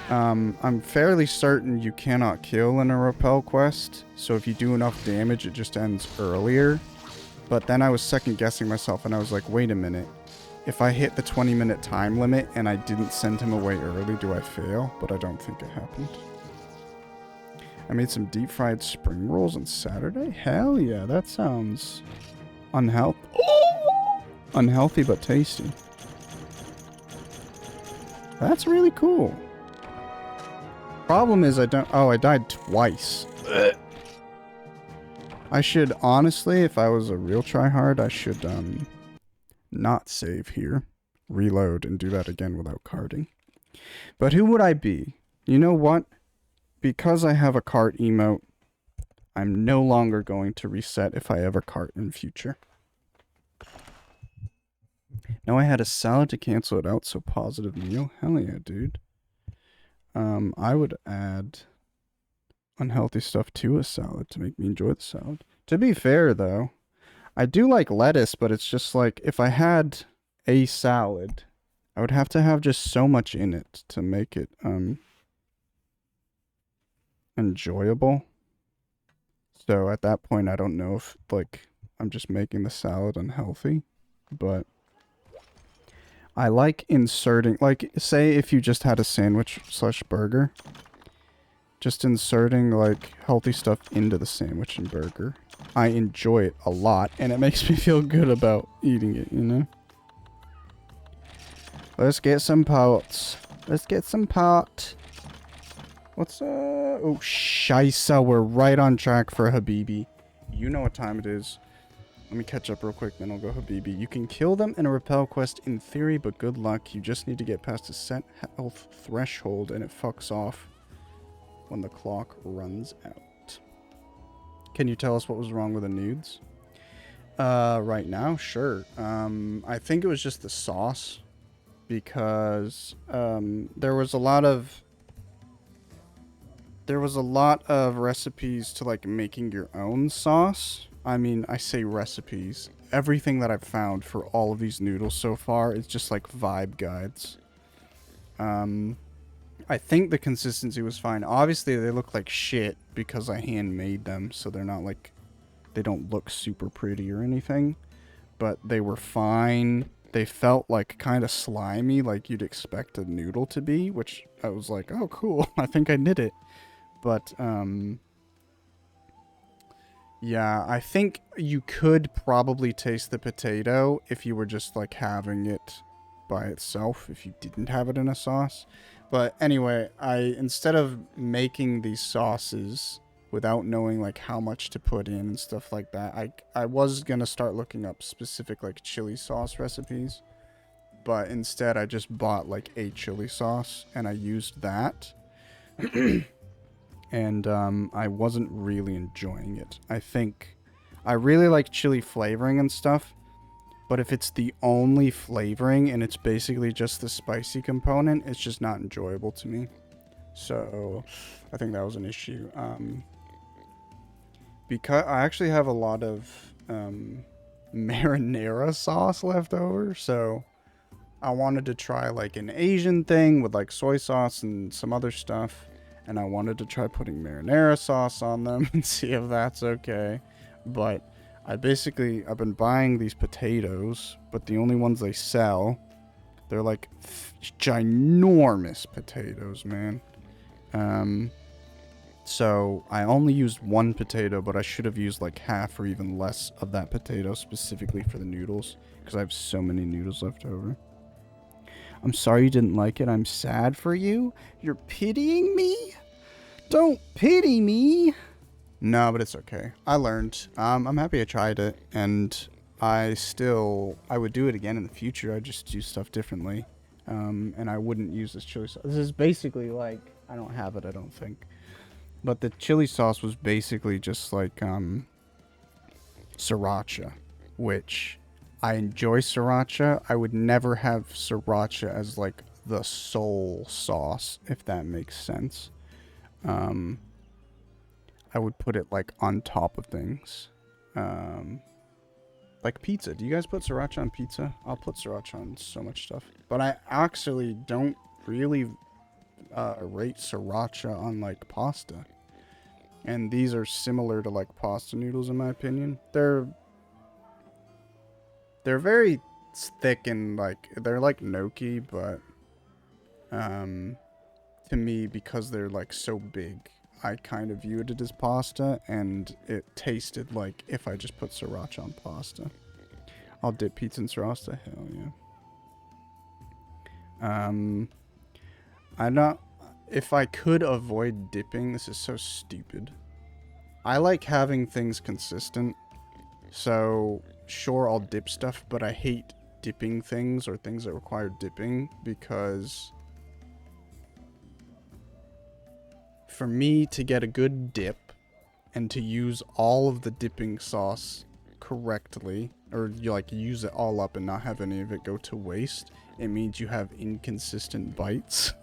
I'm fairly certain you cannot kill in a repel quest, so if you do enough damage, it just ends earlier. But then I was second guessing myself, and I was like, wait a minute. If I hit the 20-minute time limit and I didn't send him away early, do I fail? But I don't think it happened. I made some deep-fried spring rolls on Saturday? Hell yeah, that sounds unhealthy. Unhealthy but tasty. That's really cool. Problem is I died twice. I should, honestly, if I was a real tryhard, I should, not save here, reload, and do that again without carding. But who would I be? You know what? Because I have a cart emote, I'm no longer going to reset if I ever cart in future. Now I had a salad to cancel it out, so positive meal. Hell yeah, dude. I would add unhealthy stuff to a salad to make me enjoy the salad. To be fair, though, I do like lettuce, but it's just like if I had a salad, I would have to have just so much in it to make it enjoyable. So at that point, I don't know if like I'm just making the salad unhealthy, but I like inserting, like, say if you just had a sandwich slash burger, just inserting like healthy stuff into the sandwich and burger. I enjoy it a lot, and it makes me feel good about eating it, you know? Let's get some pots. Let's get some pot. What's oh shisa, we're right on track for Habibi. You know what time it is. Let me catch up real quick, then I'll go Habibi. You can kill them in a repel quest in theory, but good luck. You just need to get past a set health threshold, and it fucks off when the clock runs out. Can you tell us what was wrong with the nudes? Right now, sure. I think it was just the sauce, because there was a lot of recipes to like making your own sauce. I mean, I say recipes. Everything that I've found for all of these noodles so far is just like vibe guides. I think the consistency was fine. Obviously, they look like shit because I handmade them, so they're not like, they don't look super pretty or anything. But they were fine. They felt like kind of slimy, like you'd expect a noodle to be, which I was like, oh, cool. I think I did it. But, yeah, I think you could probably taste the potato if you were just like having it by itself, if you didn't have it in a sauce. But anyway, instead of making these sauces without knowing like how much to put in and stuff like that, I was gonna start looking up specific like chili sauce recipes, but instead I just bought like a chili sauce and I used that. And I wasn't really enjoying it. I think I really like chili flavoring and stuff, but if it's the only flavoring and it's basically just the spicy component, it's just not enjoyable to me. So I think that was an issue. Because I actually have a lot of marinara sauce left over, so I wanted to try like an Asian thing with like soy sauce and some other stuff. And I wanted to try putting marinara sauce on them and see if that's okay. But I've been buying these potatoes, but the only ones they sell, they're like ginormous potatoes, man. So I only used one potato, but I should have used like half or even less of that potato specifically for the noodles, because I have so many noodles left over. I'm sorry you didn't like it. I'm sad for you. You're pitying me? Don't pity me. No, but it's okay. I learned. I'm happy I tried it, and I would do it again in the future. I'd just do stuff differently. And I wouldn't use this chili sauce. This is basically like, I don't have it, I don't think. But the chili sauce was basically just like sriracha, which I enjoy sriracha. I would never have sriracha as like the sole sauce, if that makes sense. I would put it like on top of things. Like pizza. Do you guys put sriracha on pizza? I'll put sriracha on so much stuff. But I actually don't really rate sriracha on like pasta. And these are similar to like pasta noodles in my opinion. They're very thick and like, they're like gnocchi, but to me, because they're like so big, I kind of viewed it as pasta, and it tasted like if I just put sriracha on pasta. I'll dip pizza in sriracha, hell yeah. If I could avoid dipping, this is so stupid. I like having things consistent, so sure I'll dip stuff, but I hate dipping things or things that require dipping, because for me to get a good dip and to use all of the dipping sauce correctly, or you like use it all up and not have any of it go to waste, it means you have inconsistent bites.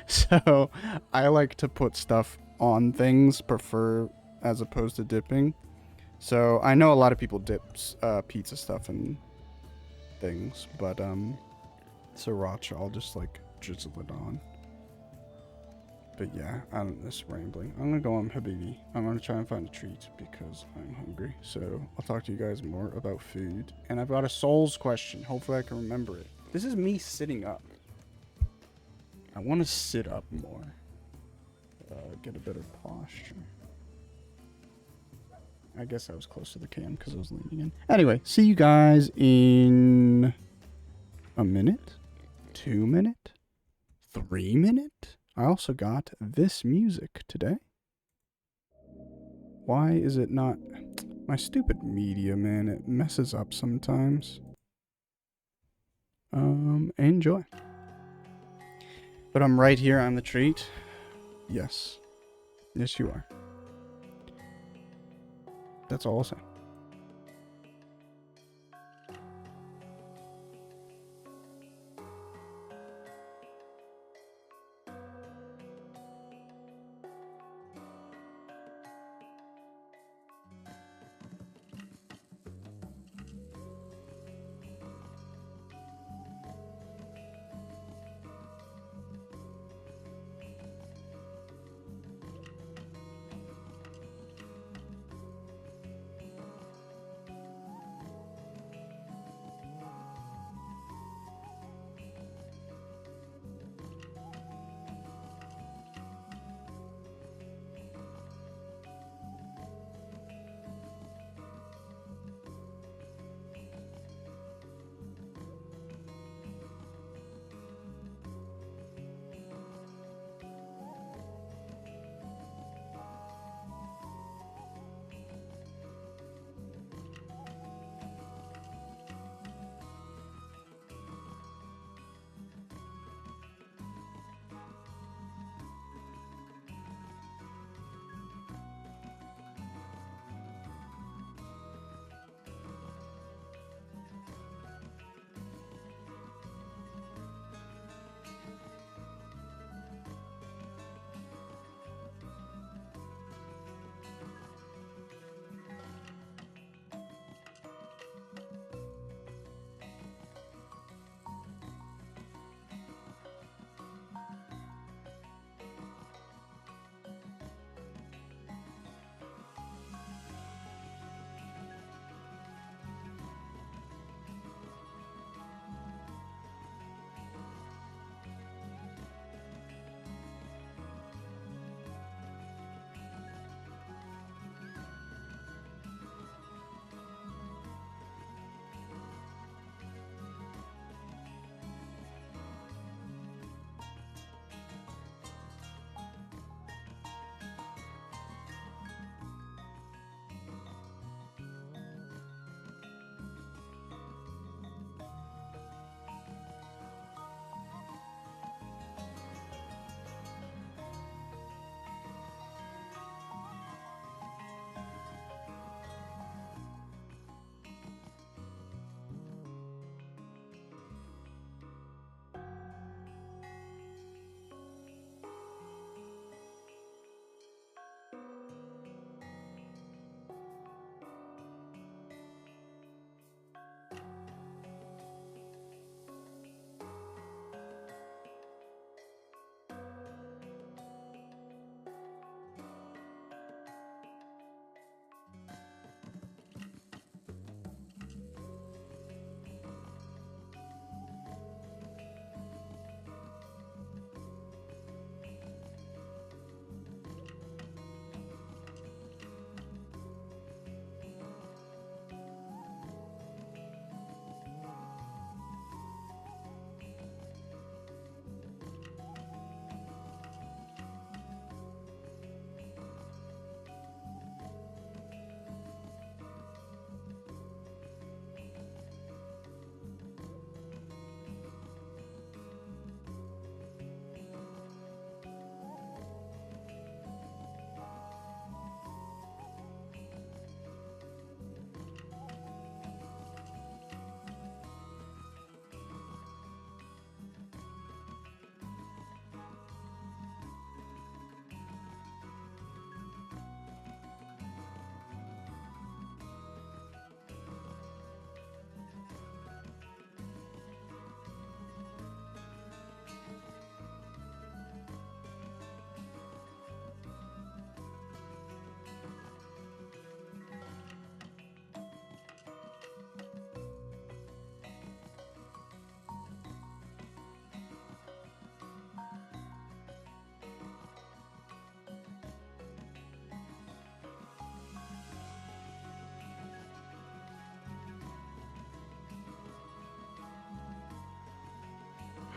So I like to put stuff on things, prefer as opposed to dipping. So I know a lot of people dip pizza stuff and things, but sriracha, I'll just like drizzle it on. But yeah, I'm just rambling. I'm gonna go on Habibi. I'm gonna try and find a treat because I'm hungry. So I'll talk to you guys more about food. And I've got a Souls question. Hopefully I can remember it. This is me sitting up. I want to sit up more. Get a better posture. I guess I was close to the cam because I was leaning in. Anyway, see you guys in a minute, 2 minute, 3 minute. I also got this music today. Why is it not... My stupid media, man, it messes up sometimes. Enjoy. But I'm right here on the treat. Yes. Yes, you are. That's all I'll say.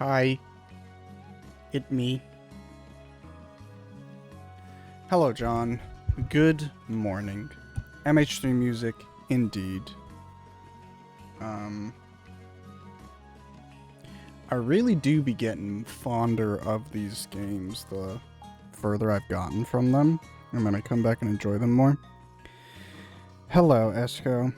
Hi. It me. Hello, John. Good morning. MH3 music, indeed. I really do be getting fonder of these games the further I've gotten from them, and then I come back and enjoy them more. Hello, Esco.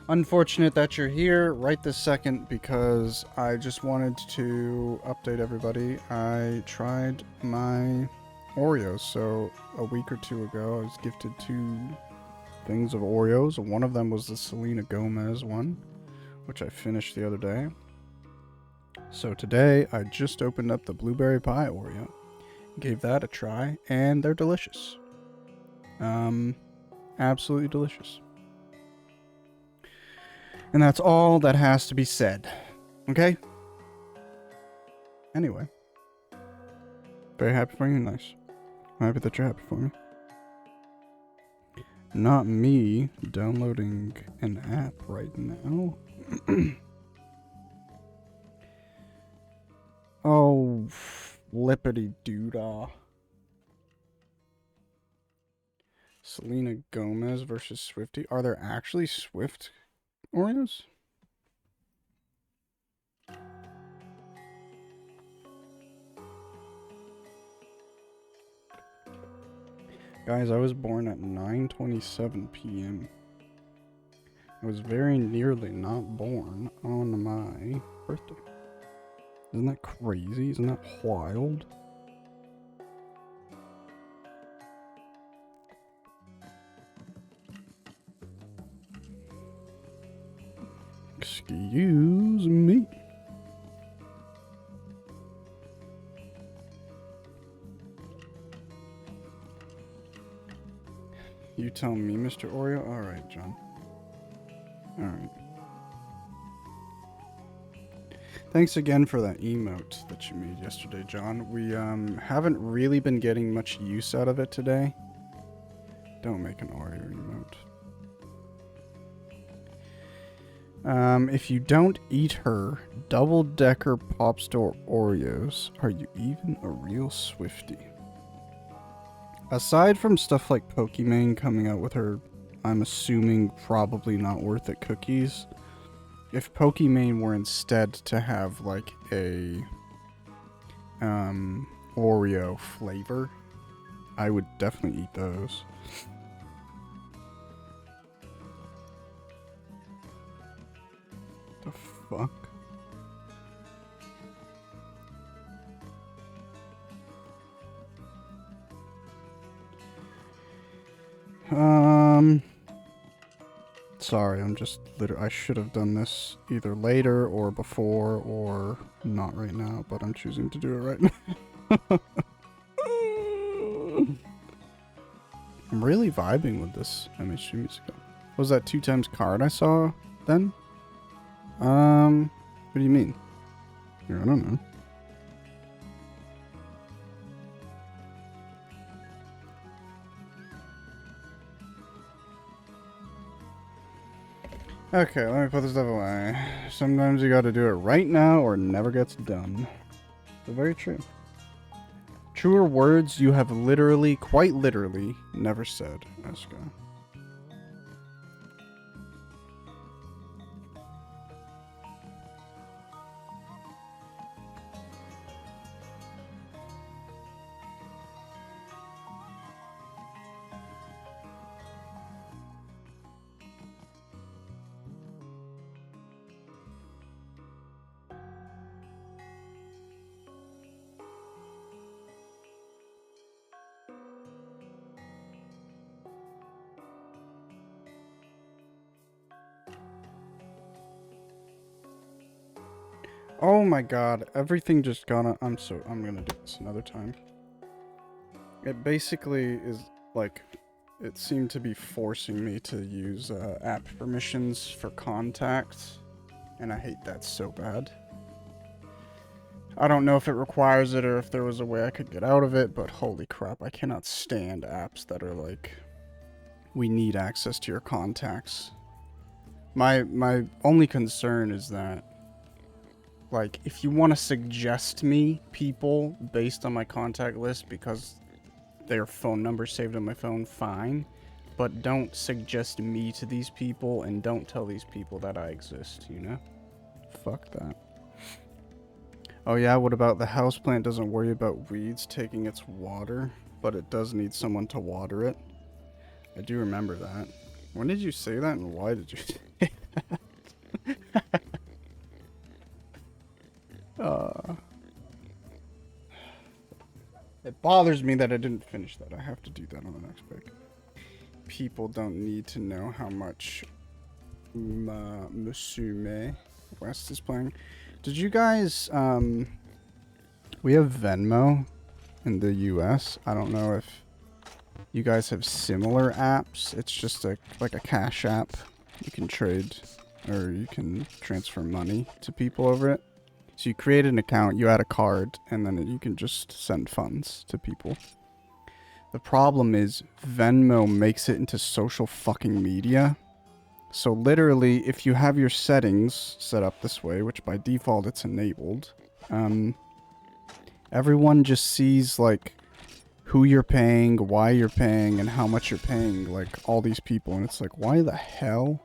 Unfortunate that you're here right this second because I just wanted to update everybody. I tried my Oreos, so a week or two ago I was gifted 2 things of Oreos. One of them was the Selena Gomez one, which I finished the other day. So today I just opened up the blueberry pie Oreo, gave that a try, and they're delicious. Absolutely delicious. And that's all that has to be said. Okay? Anyway. Very happy for you. Nice. I'm happy that you're happy for me. Not me downloading an app right now. Oh, flippity doodah. Selena Gomez versus Swiftie. Are there actually Swift Oreos? Guys, I was born at 9:27 p.m. I was very nearly not born on my birthday. Isn't that crazy? Isn't that wild? Excuse me. You tell me, Mr. Oreo? Alright, John. Alright. Thanks again for that emote that you made yesterday, John. We haven't really been getting much use out of it today. Don't make an Oreo emote. If you don't eat her double-decker Pop Store Oreos, are you even a real Swiftie? Aside from stuff like Pokimane coming out with her, I'm assuming probably not worth it cookies, if Pokimane were instead to have like a Oreo flavor, I would definitely eat those. The fuck? Sorry, I'm just literally, I should have done this either later or before or not right now, but I'm choosing to do it right now. I'm really vibing with this MH2 music. What was that 2 times card I saw then? What do you mean? Yeah, I don't know. Okay, let me put this stuff away. Sometimes you gotta do it right now or it never gets done. So very true. Truer words you have literally, quite literally, never said, Eska. Oh my god, everything just got I'm gonna do this another time. It basically is like, it seemed to be forcing me to use app permissions for contacts, and I hate that so bad. I don't know if it requires it or if there was a way I could get out of it, but holy crap, I cannot stand apps that are like, we need access to your contacts. My only concern is that Like, if you want to suggest me people based on my contact list because their phone number saved on my phone, fine. But don't suggest me to these people, and don't tell these people that I exist, you know? Fuck that. Oh yeah, what about the houseplant doesn't worry about weeds taking its water, but it does need someone to water it? I do remember that. When did you say that, and why did you say that? It bothers me that I didn't finish that. I have to do that on the next pick. People don't need to know how much Musume West is playing. Did you guys, we have Venmo in the US. I don't know if you guys have similar apps. It's just like a cash app. You can trade, or you can transfer money to people over it. So you create an account, you add a card, and then you can just send funds to people. The problem is Venmo makes it into social fucking media. So literally, if you have your settings set up this way, which by default it's enabled, everyone just sees like who you're paying, why you're paying, and how much you're paying, like all these people. And it's like, why the hell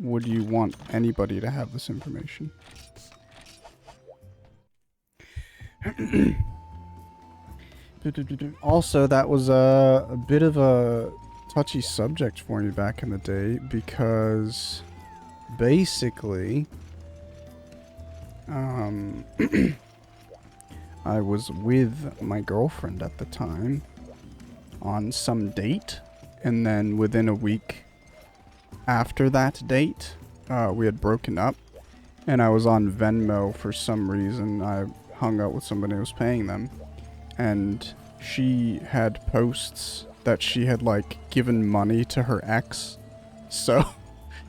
would you want anybody to have this information? Also, that was a bit of a touchy subject for me back in the day, because basically I was with my girlfriend at the time on some date, and then within a week after that date, we had broken up, and I was on Venmo for some reason. I hung out with somebody who was paying them, and she had posts that she had like given money to her ex. So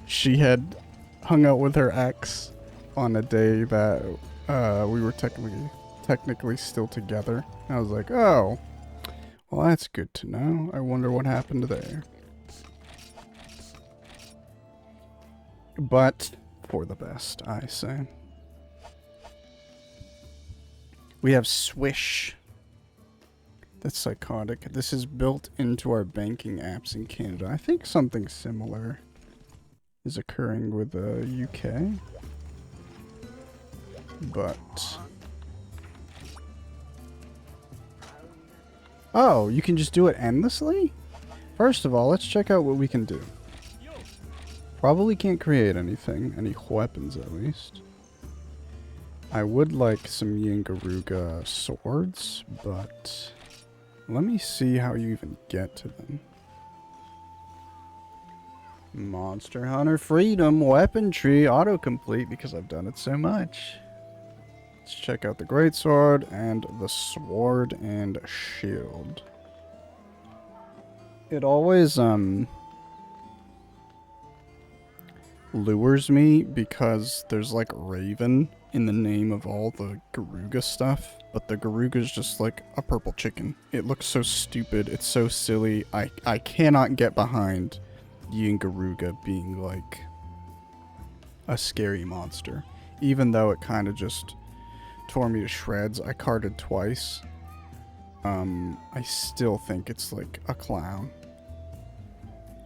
she had hung out with her ex on a day that we were technically still together. I was like, oh, well, that's good to know. I wonder what happened there. But for the best, I say. We have Swish. That's psychotic. This is built into our banking apps in Canada. I think something similar is occurring with the UK. But... oh, you can just do it endlessly? First of all, let's check out what we can do. Probably can't create anything. Any weapons, at least. I would like some Yingaruga swords, but let me see how you even get to them. Monster Hunter Freedom, Weapon Tree, autocomplete, because I've done it so much. Let's check out the Greatsword and the Sword and Shield. It always, lures me because there's like Raven in the name of all the Garuga stuff, but the Garuga's just like a purple chicken. It looks so stupid, it's so silly. I cannot get behind Yingaruga being like a scary monster, even though it kind of just tore me to shreds. I carded twice. I still think it's like a clown.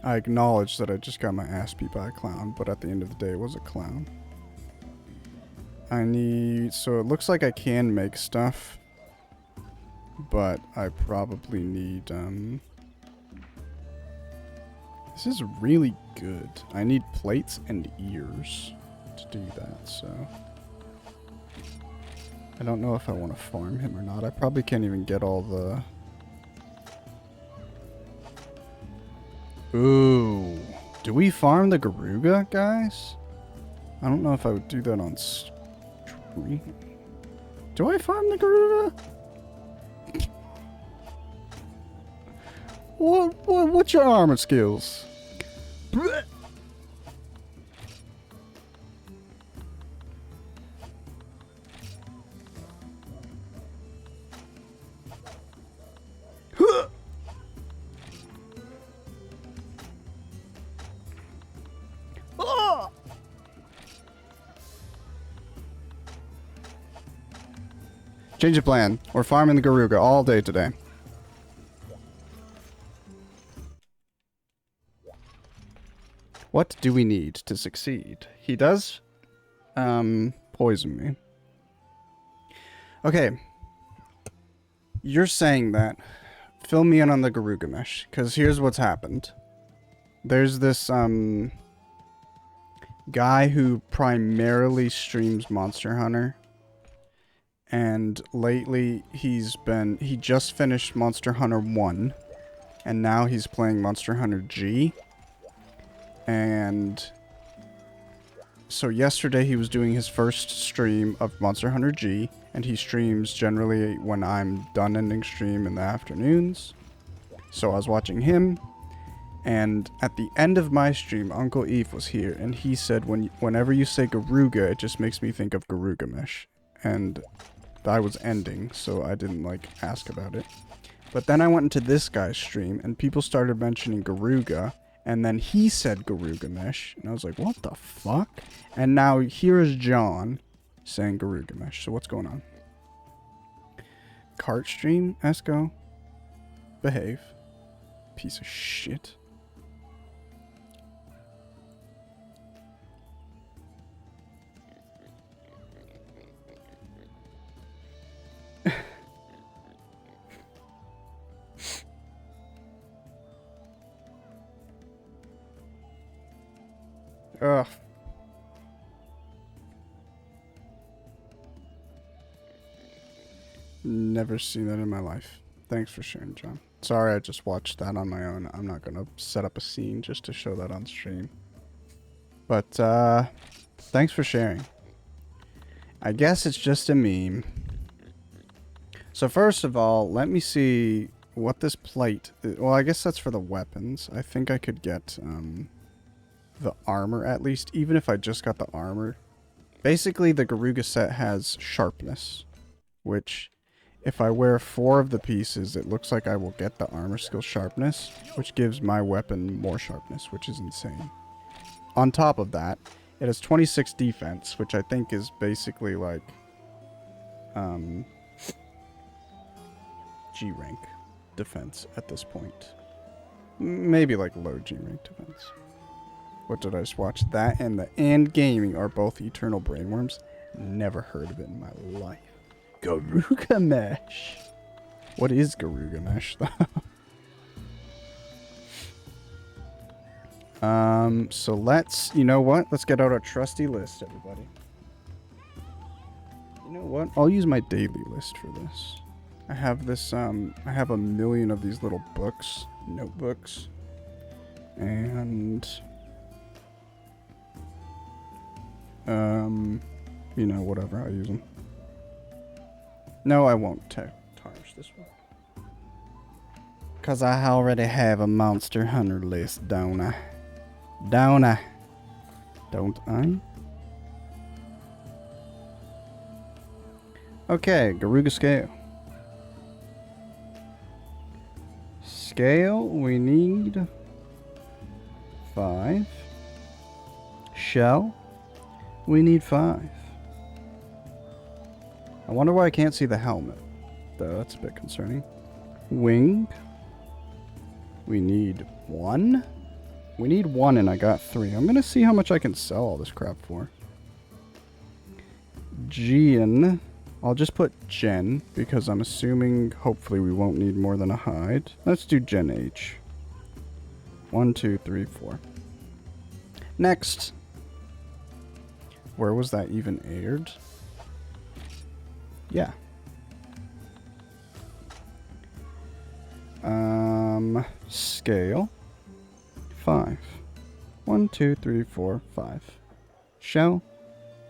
I acknowledge that I just got my ass beat by a clown, but at the end of the day, it was a clown. I need... so it looks like I can make stuff, but I probably need, this is really good. I need plates and ears to do that, so... I don't know if I want to farm him or not. I probably can't even get all the... ooh. Do we farm the Garuga, guys? I don't know if I would do that on stream. Do I farm the Garuga? What's your armor skills? Change of plan. We're farming the Garuga all day today. What do we need to succeed? He does, poison me. Okay. You're saying that. Fill me in on the Garuga mesh, because here's what's happened. There's this, guy who primarily streams Monster Hunter. And lately, he just finished Monster Hunter 1. And now he's playing Monster Hunter G. And so yesterday he was doing his first stream of Monster Hunter G. And he streams generally when I'm done ending stream in the afternoons. So I was watching him. And at the end of my stream, Uncle Eve was here. And he said, whenever you say Garuga, it just makes me think of Garuga Mesh. And I was ending, so I didn't, like, ask about it. But then I went into this guy's stream, and people started mentioning Garuga, and then he said Garuga Mesh, and I was like, what the fuck? And now here is John saying Garuga Mesh, so what's going on? Cart stream, Esco? Behave. Piece of shit. Ugh. Never seen that in my life. Thanks for sharing, John. Sorry, I just watched that on my own. I'm not gonna set up a scene just to show that on stream. But, thanks for sharing. I guess it's just a meme. So first of all, let me see what this plate... Well, I guess that's for the weapons. I think I could get, the armor at least, even if I just got the armor. Basically, the Garuga set has sharpness, which if I wear 4 of the pieces, it looks like I will get the armor skill sharpness, which gives my weapon more sharpness, which is insane. On top of that, it has 26 defense, which I think is basically like G rank defense at this point. Maybe like low G rank defense. What did I just watch? That and gaming are both eternal brainworms. Never heard of it in my life. Garuga Mesh. What is Garuga Mesh, though? So let's, you know what? Let's get out our trusty list, everybody. You know what? I'll use my daily list for this. I have this, I have a million of these little books, notebooks, and... you know, whatever, I'll use them. No, I won't tarnish this one. Because I already have a Monster Hunter list, don't I? Don't I? Don't I? Okay, Garuga scale. Scale, we need 5. Shell, we need 5. I wonder why I can't see the helmet, though. That's a bit concerning. Wing, we need 1. We need 1 and I got 3. I'm gonna see how much I can sell all this crap for. Gen, I'll just put Gen, because I'm assuming hopefully we won't need more than a hide. Let's do Gen H. 1, 2, 3, 4. Next. Where was that even aired? Yeah. Scale. 5. 1, 2, 3, 4, 5. Shell.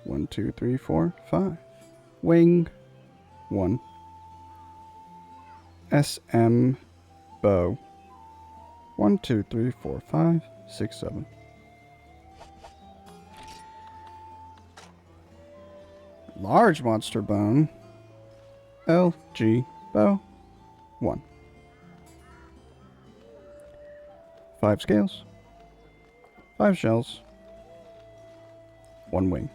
1, 2, 3, 4, 5. Wing. 1. SM. Bow. 1, 2, 3, 4, 5, 6, 7. Large monster bone. LG bow. 1. 5 scales. 5 shells. 1 wing.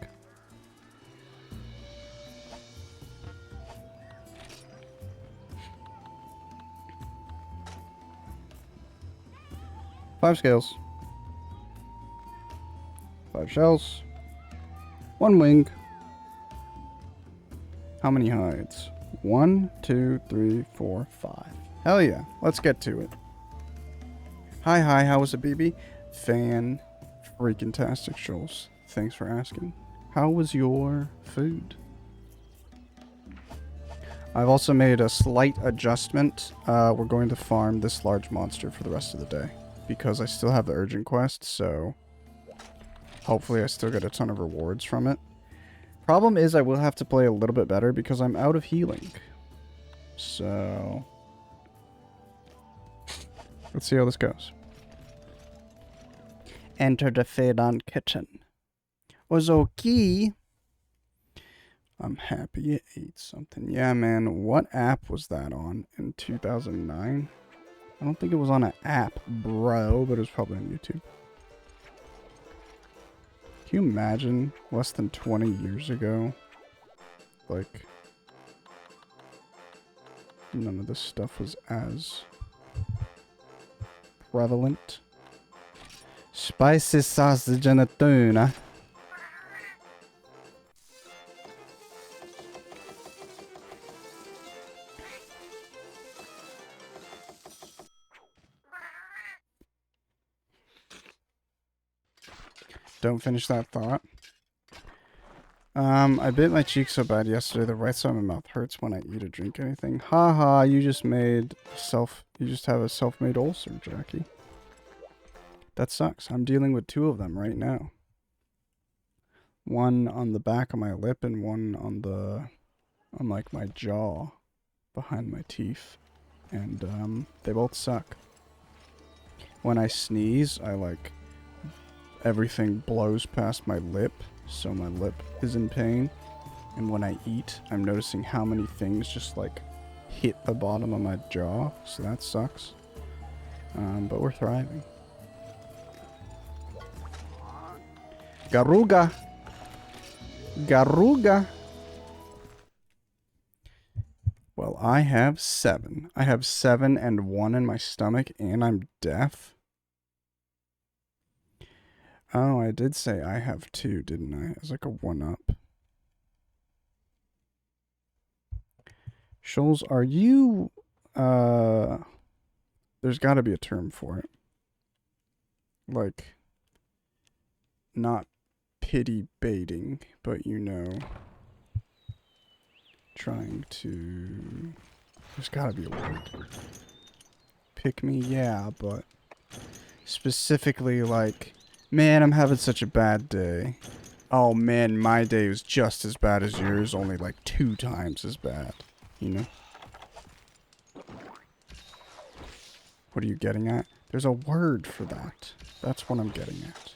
5 scales. 5 shells. 1 wing. How many hides? 1, 2, 3, 4, 5. Hell yeah. Let's get to it. Hi, how was it, BB? Fan freaking tastic, Shoals. Thanks for asking. How was your food? I've also made a slight adjustment. We're going to farm this large monster for the rest of the day because I still have the urgent quest, so hopefully I still get a ton of rewards from it. Problem is I will have to play a little bit better because I'm out of healing. So let's see how this goes. Enter the Phaedon kitchen. Ozoki. I'm happy you ate something. Yeah, man. What app was that on in 2009? I don't think it was on an app, bro, but it was probably on YouTube. Can you imagine less than 20 years ago? Like, none of this stuff was as prevalent. Spicy sausage and a tuna. Don't finish that thought. I bit my cheek so bad yesterday the right side of my mouth hurts when I eat or drink anything. Haha, you just have a self-made ulcer, Jackie. That sucks. I'm dealing with 2 of them right now. One on the back of my lip and one on like my jaw behind my teeth. And they both suck. When I sneeze, everything blows past my lip, so my lip is in pain. And when I eat, I'm noticing how many things just like hit the bottom of my jaw, so that sucks. But we're thriving. Garuga! Garuga! Well, I have 7. I have 7 and 1 in my stomach, and I'm deaf. Oh, I did say I have 2, didn't I? As like a 1-up. Shoals, are you... There's gotta be a term for it. Like, not pity baiting, but you know... Trying to... There's gotta be a word. Pick me, yeah, but... Specifically, like... Man, I'm having such a bad day. Oh man, my day was just as bad as yours, only like 2 times as bad. You know? What are you getting at? There's a word for that. That's what I'm getting at.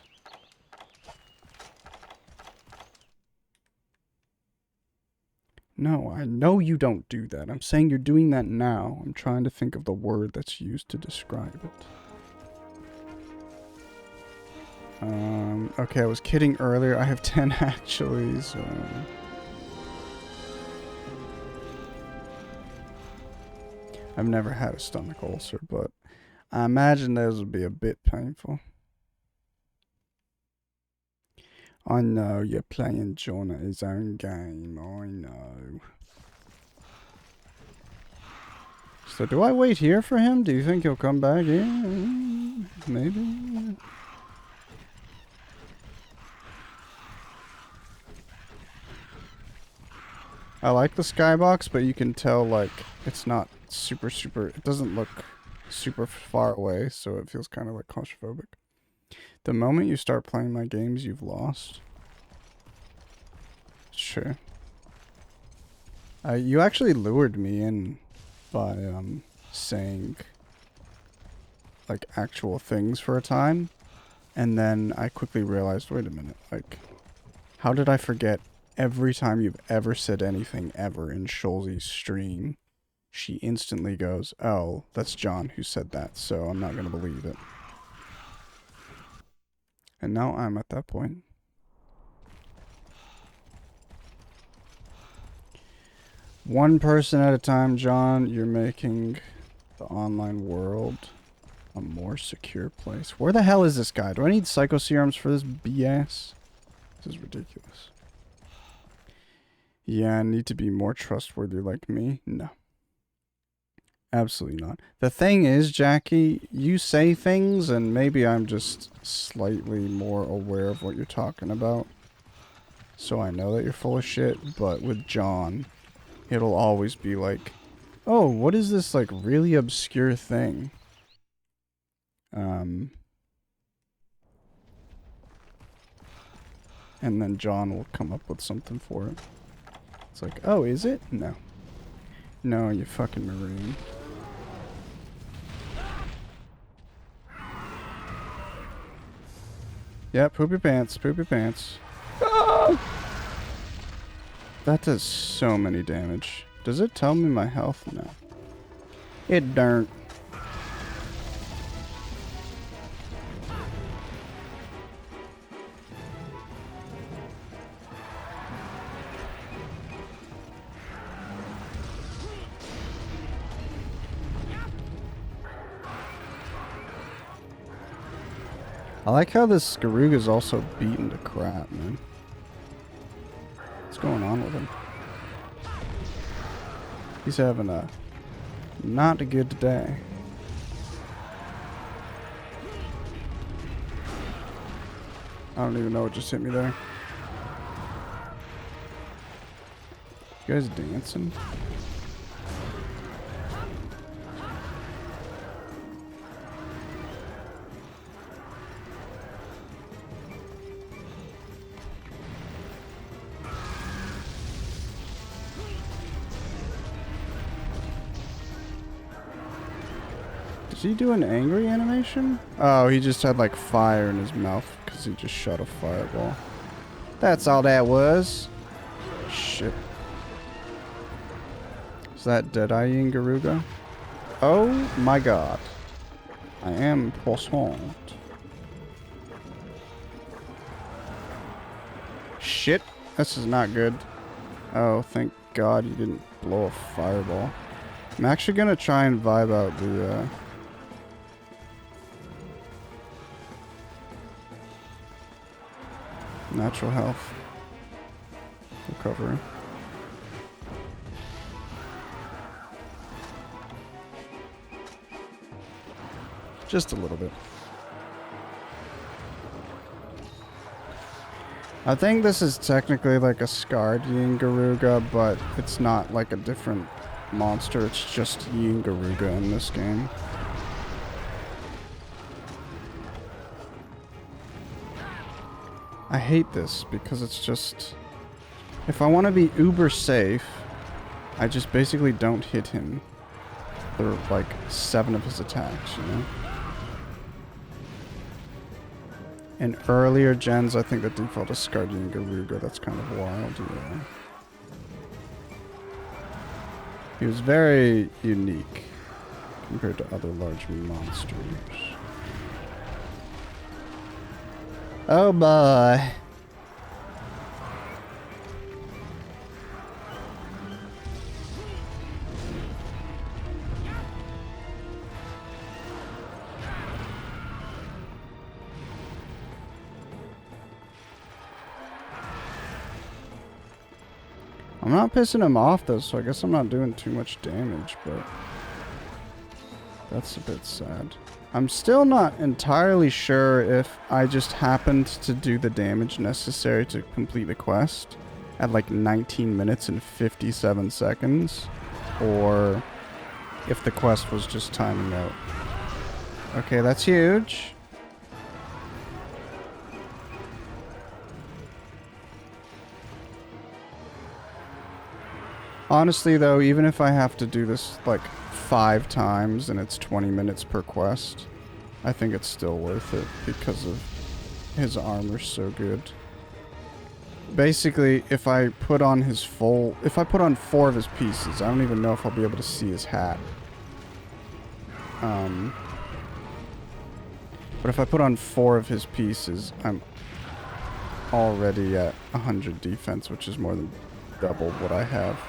No, I know you don't do that. I'm saying you're doing that now. I'm trying to think of the word that's used to describe it. Okay, I was kidding earlier. I have 10 actually, so... I've never had a stomach ulcer, but I imagine those would be a bit painful. I know you're playing John at his own game, I know. So do I wait here for him? Do you think he'll come back here? Maybe? I like the skybox, but you can tell, like, it's not super, it doesn't look super far away, so it feels kind of, like, claustrophobic. The moment you start playing my games, you've lost. It's true. You actually lured me in by, saying, like, actual things for a time, and then I quickly realized, wait a minute, like, how did I forget every time you've ever said anything ever in Shoalsy's stream, she instantly goes, oh, that's John who said that, so I'm not gonna believe it. And now I'm at that point. One person at a time, John. You're making the online world a more secure place. Where the hell is this guy? Do I need psycho serums for this BS? This is ridiculous. Yeah, I need to be more trustworthy like me. No. Absolutely not. The thing is, Jackie, you say things and maybe I'm just slightly more aware of what you're talking about. So I know that you're full of shit, but with John, it'll always be like, oh, what is this like really obscure thing? And then John will come up with something for it. It's like, oh, is it? No. No, you fucking Marine. Yeah, poop your pants, poop your pants. Ah! That does so many damage. Does it tell me my health? No. It don't. I like how this Garuga's also beaten to crap, man. What's going on with him? He's having a not a good day. I don't even know what just hit me there. You guys dancing? Did he do an angry animation? Oh, he just had like fire in his mouth because he just shot a fireball. That's all that was. Shit. Is that Deadeyeing Garuga? Oh my god. I am poisson. Shit. This is not good. Oh, thank god you didn't blow a fireball. I'm actually gonna try and vibe out the, natural health. Recovery. Just a little bit. I think this is technically like a scarred Yin Garuga, but it's not like a different monster. It's just Yin Garuga in this game. I hate this because it's just... If I want to be uber safe, I just basically don't hit him for like 7 of his attacks, you know? In earlier gens, I think the default is Scardian Garuga. That's kind of wild, yeah. He was very unique compared to other large monsters. Oh boy. I'm not pissing him off though, so I guess I'm not doing too much damage, but that's a bit sad. I'm still not entirely sure if I just happened to do the damage necessary to complete the quest at like 19 minutes and 57 seconds, or if the quest was just timing out. Okay, that's huge. Honestly though, even if I have to do this like 5 times and it's 20 minutes per quest, I think it's still worth it because of his armor so good. Basically, if I put on 4 of his pieces, I don't even know if I'll be able to see his hat. But if I put on 4 of his pieces, I'm already at 100 defense, which is more than double what I have.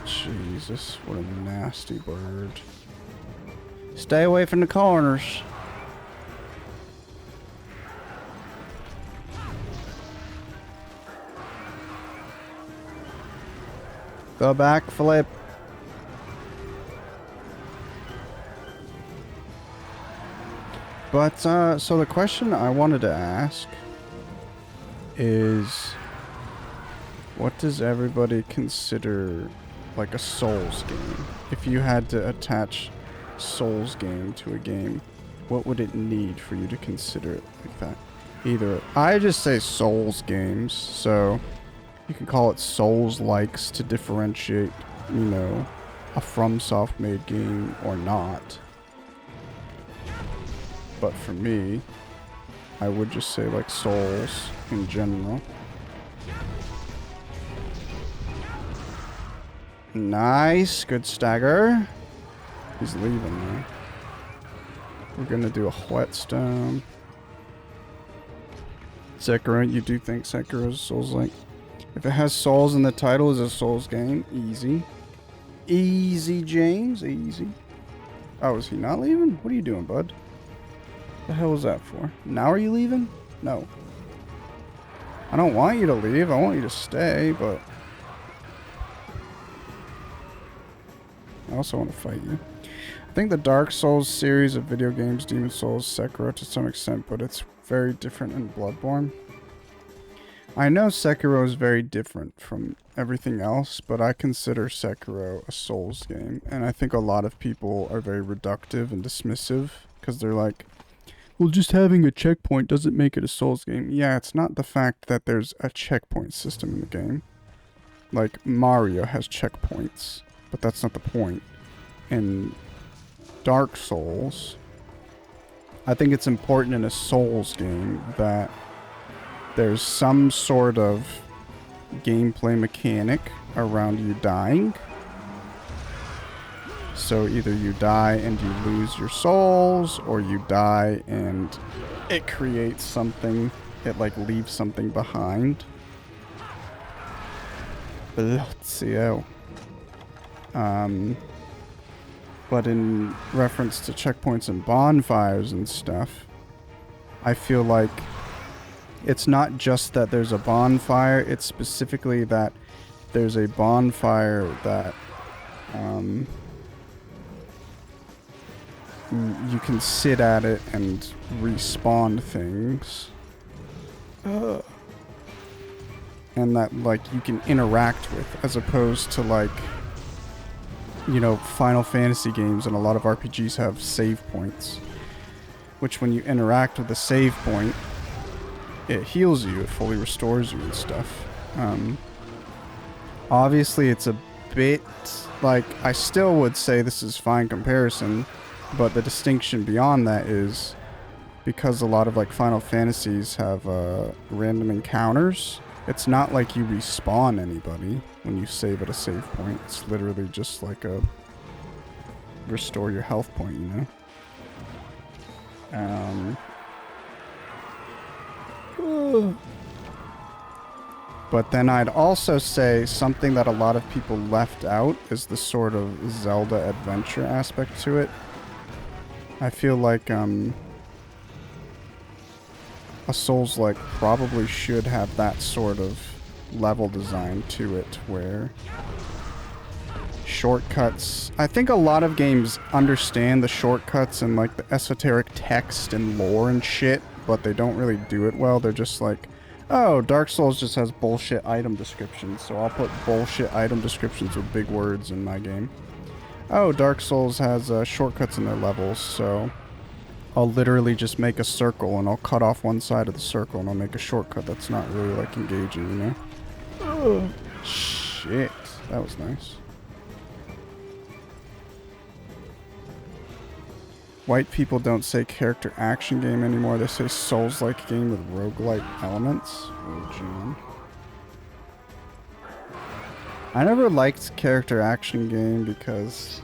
Jesus, what a nasty bird. Stay away from the corners. Go back, flip. But, so the question I wanted to ask is, what does everybody consider like a Souls game? If you had to attach Souls game to a game, what would it need for you to consider it like that? Either, I just say Souls games, so you can call it Souls-likes to differentiate, you know, a FromSoft made game or not. But for me, I would just say like Souls in general. Nice, good stagger. He's leaving now. We're gonna do a whetstone. Sekiro, you do think Sekiro's Souls-like? If it has Souls in the title, is a Souls game. Easy. Easy, James, easy. Oh, is he not leaving? What are you doing, bud? The hell was that for? Now are you leaving? No. I don't want you to leave. I want you to stay, but I also want to fight you. I think the Dark Souls series of video games, Demon Souls, Sekiro to some extent, but it's very different in Bloodborne. I know Sekiro is very different from everything else, but I consider Sekiro a Souls game, and I think a lot of people are very reductive and dismissive because they're like, well, just having a checkpoint doesn't make it a Souls game. Yeah, it's not the fact that there's a checkpoint system in the game. Like, Mario has checkpoints, but that's not the point. In Dark Souls, I think it's important in a Souls game that there's some sort of gameplay mechanic around you dying. So either you die and you lose your souls, or you die and it creates something, it like leaves something behind. Let's see. But in reference to checkpoints and bonfires and stuff, I feel like it's not just that there's a bonfire, it's specifically that there's a bonfire that you can sit at it and respawn things. And that, like, you can interact with, as opposed to, like, you know, Final Fantasy games and a lot of RPGs have save points, which when you interact with a save point, it heals you, it fully restores you and stuff. Obviously it's a bit, like, I still would say this is fine comparison, but the distinction beyond that is because a lot of, like, Final Fantasies have random encounters, it's not like you respawn anybody when you save at a save point. It's literally just like a restore your health point, you know? But then I'd also say something that a lot of people left out is the sort of Zelda adventure aspect to it. I feel like a Souls-like probably should have that sort of level design to it where shortcuts, I think a lot of games understand the shortcuts and like the esoteric text and lore and shit, but they don't really do it well. They're just like, oh, Dark Souls just has bullshit item descriptions, so I'll put bullshit item descriptions with big words in my game. Oh, Dark Souls has shortcuts in their levels, so I'll literally just make a circle and I'll cut off one side of the circle and I'll make a shortcut that's not really like engaging, you know? Oh, shit. That was nice. White people don't say character action game anymore. They say Souls-like game with roguelike elements. Oh, John. I never liked character action game because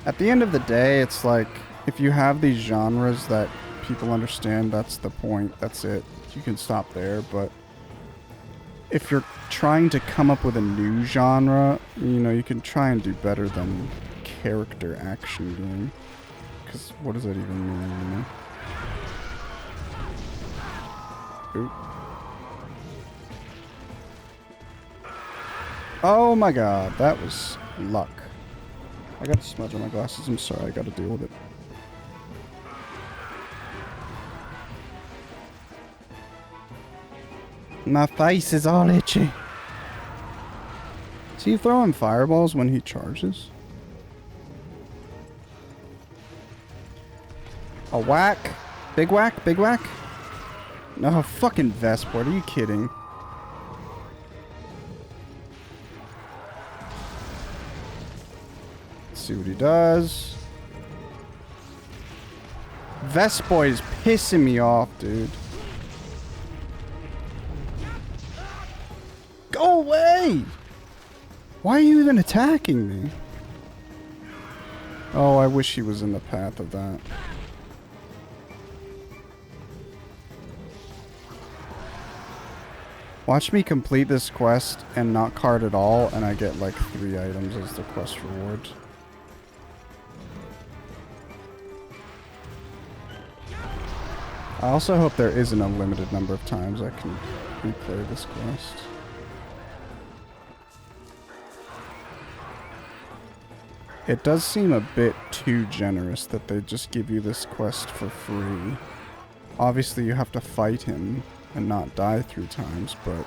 at the end of the day, it's like, if you have these genres that people understand, that's the point. That's it. You can stop there. But if you're trying to come up with a new genre, you know, you can try and do better than character action game. because what does that even mean, you know? Oop. Oh my god, that was luck. I got a smudge on my glasses. I'm sorry, I gotta deal with it. My face is all itchy. Is he throwing fireballs when he charges? A whack? Big whack? Big whack? No, fucking Vestport. Are you kidding? Let's see what he does. Vestboy is pissing me off, dude. Go away! Why are you even attacking me? Oh, I wish he was in the path of that. Watch me complete this quest and not card at all, and I get like 3 items as the quest reward. I also hope there isn't a limited number of times I can replay this quest. It does seem a bit too generous that they just give you this quest for free. Obviously you have to fight him and not die 3 times, but...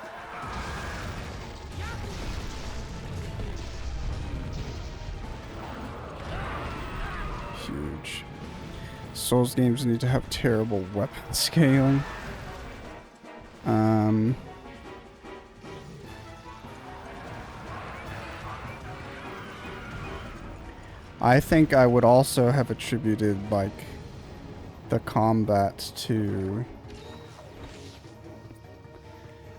Huge. Souls games need to have terrible weapon scaling. I think I would also have attributed, like, the combat to...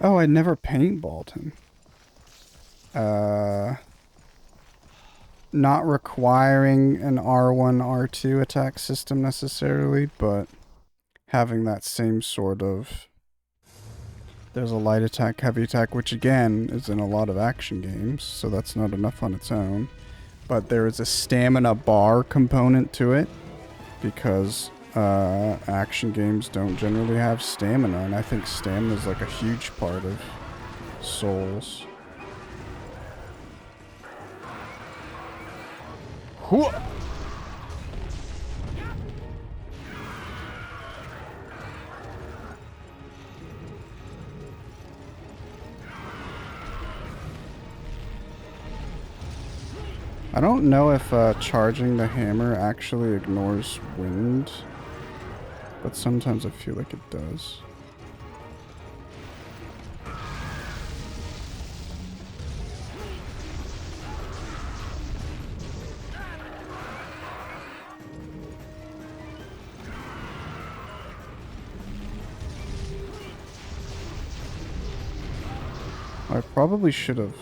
Oh, I never paintballed him. Not requiring an R1, R2 attack system necessarily, but having that same sort of... There's a light attack, heavy attack, which again is in a lot of action games, so that's not enough on its own. But there is a stamina bar component to it, because action games don't generally have stamina, and I think stamina is like a huge part of Souls. Whoa! I don't know if charging the hammer actually ignores wind, but sometimes I feel like it does. I probably should have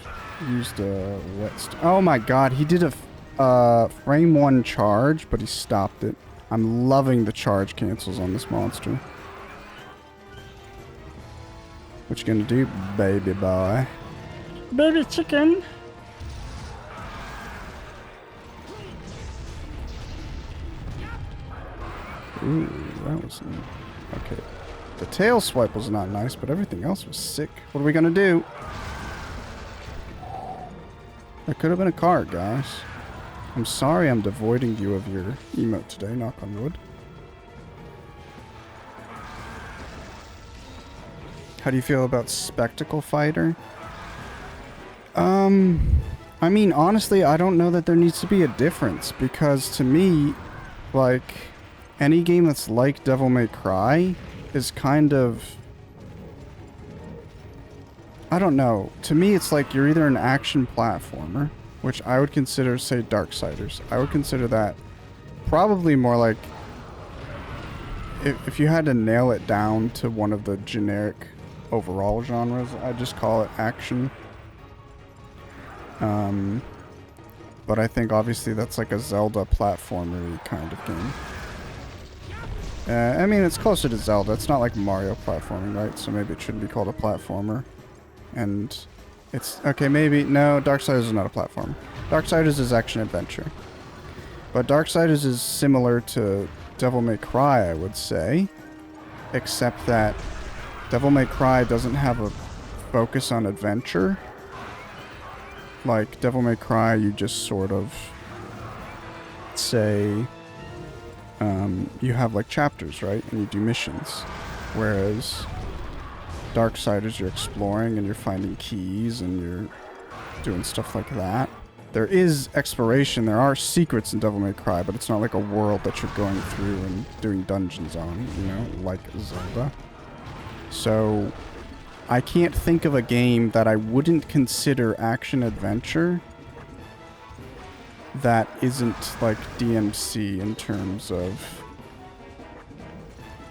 used a wet oh my god, he did a frame 1 charge, but he stopped it. I'm loving the charge cancels on this monster. What you gonna do, baby boy? Baby chicken! Ooh, that was... Okay. The tail swipe was not nice, but everything else was sick. What are we gonna do? That could have been a card, guys. I'm sorry I'm devoiding you of your emote today, knock on wood. How do you feel about Spectacle Fighter? I mean, honestly, I don't know that there needs to be a difference, because to me, like, any game that's like Devil May Cry is kind of... I don't know. To me, it's like you're either an action platformer, which I would consider, say, Darksiders. I would consider that probably more like... If you had to nail it down to one of the generic overall genres, I'd just call it action. But I think obviously that's like a Zelda platformer kind of game. I mean, it's closer to Zelda. It's not like Mario platforming, right? So maybe it shouldn't be called a platformer. And it's... Okay, maybe... No, Darksiders is not a platform. Darksiders is action-adventure. But Darksiders is similar to Devil May Cry, I would say. Except that Devil May Cry doesn't have a focus on adventure. Like, Devil May Cry, you just sort of say, you have like chapters, right? And you do missions. Whereas Darksiders, you're exploring and you're finding keys and you're doing stuff like that. There is exploration, there are secrets in Devil May Cry, but it's not like a world that you're going through and doing dungeons on, you know, like Zelda. So, I can't think of a game that I wouldn't consider action-adventure that isn't like DMC in terms of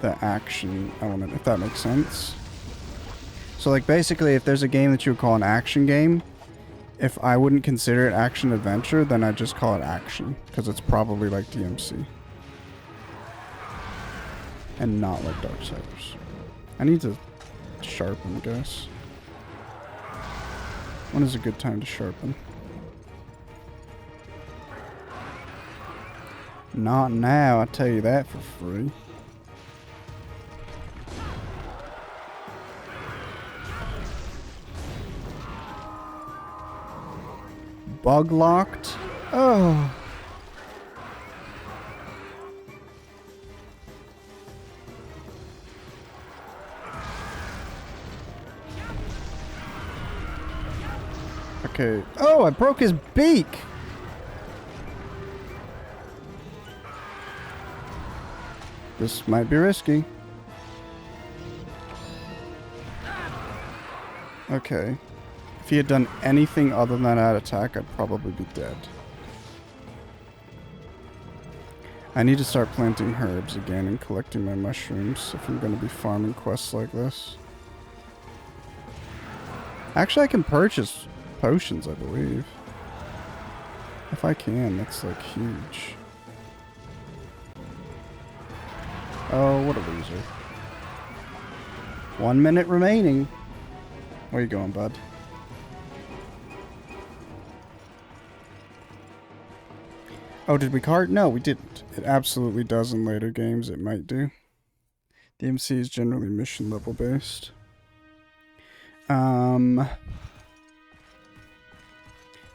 the action element, if that makes sense. So like basically if there's a game that you would call an action game, if I wouldn't consider it action-adventure, then I'd just call it action, because it's probably like DMC. And not like Darksiders. I need to sharpen, guys. When is a good time to sharpen? Not now, I'll tell you that for free. Bug locked? Oh. Okay. Oh, I broke his beak! This might be risky. Okay. If he had done anything other than that attack, I'd probably be dead. I need to start planting herbs again and collecting my mushrooms if I'm going to be farming quests like this. Actually, I can purchase potions, I believe. If I can, that's like huge. Oh, what a loser. 1 minute remaining. Where you going, bud? Oh, did we card? No, we didn't. It absolutely does in later games. It might do. DMC is generally mission level based. But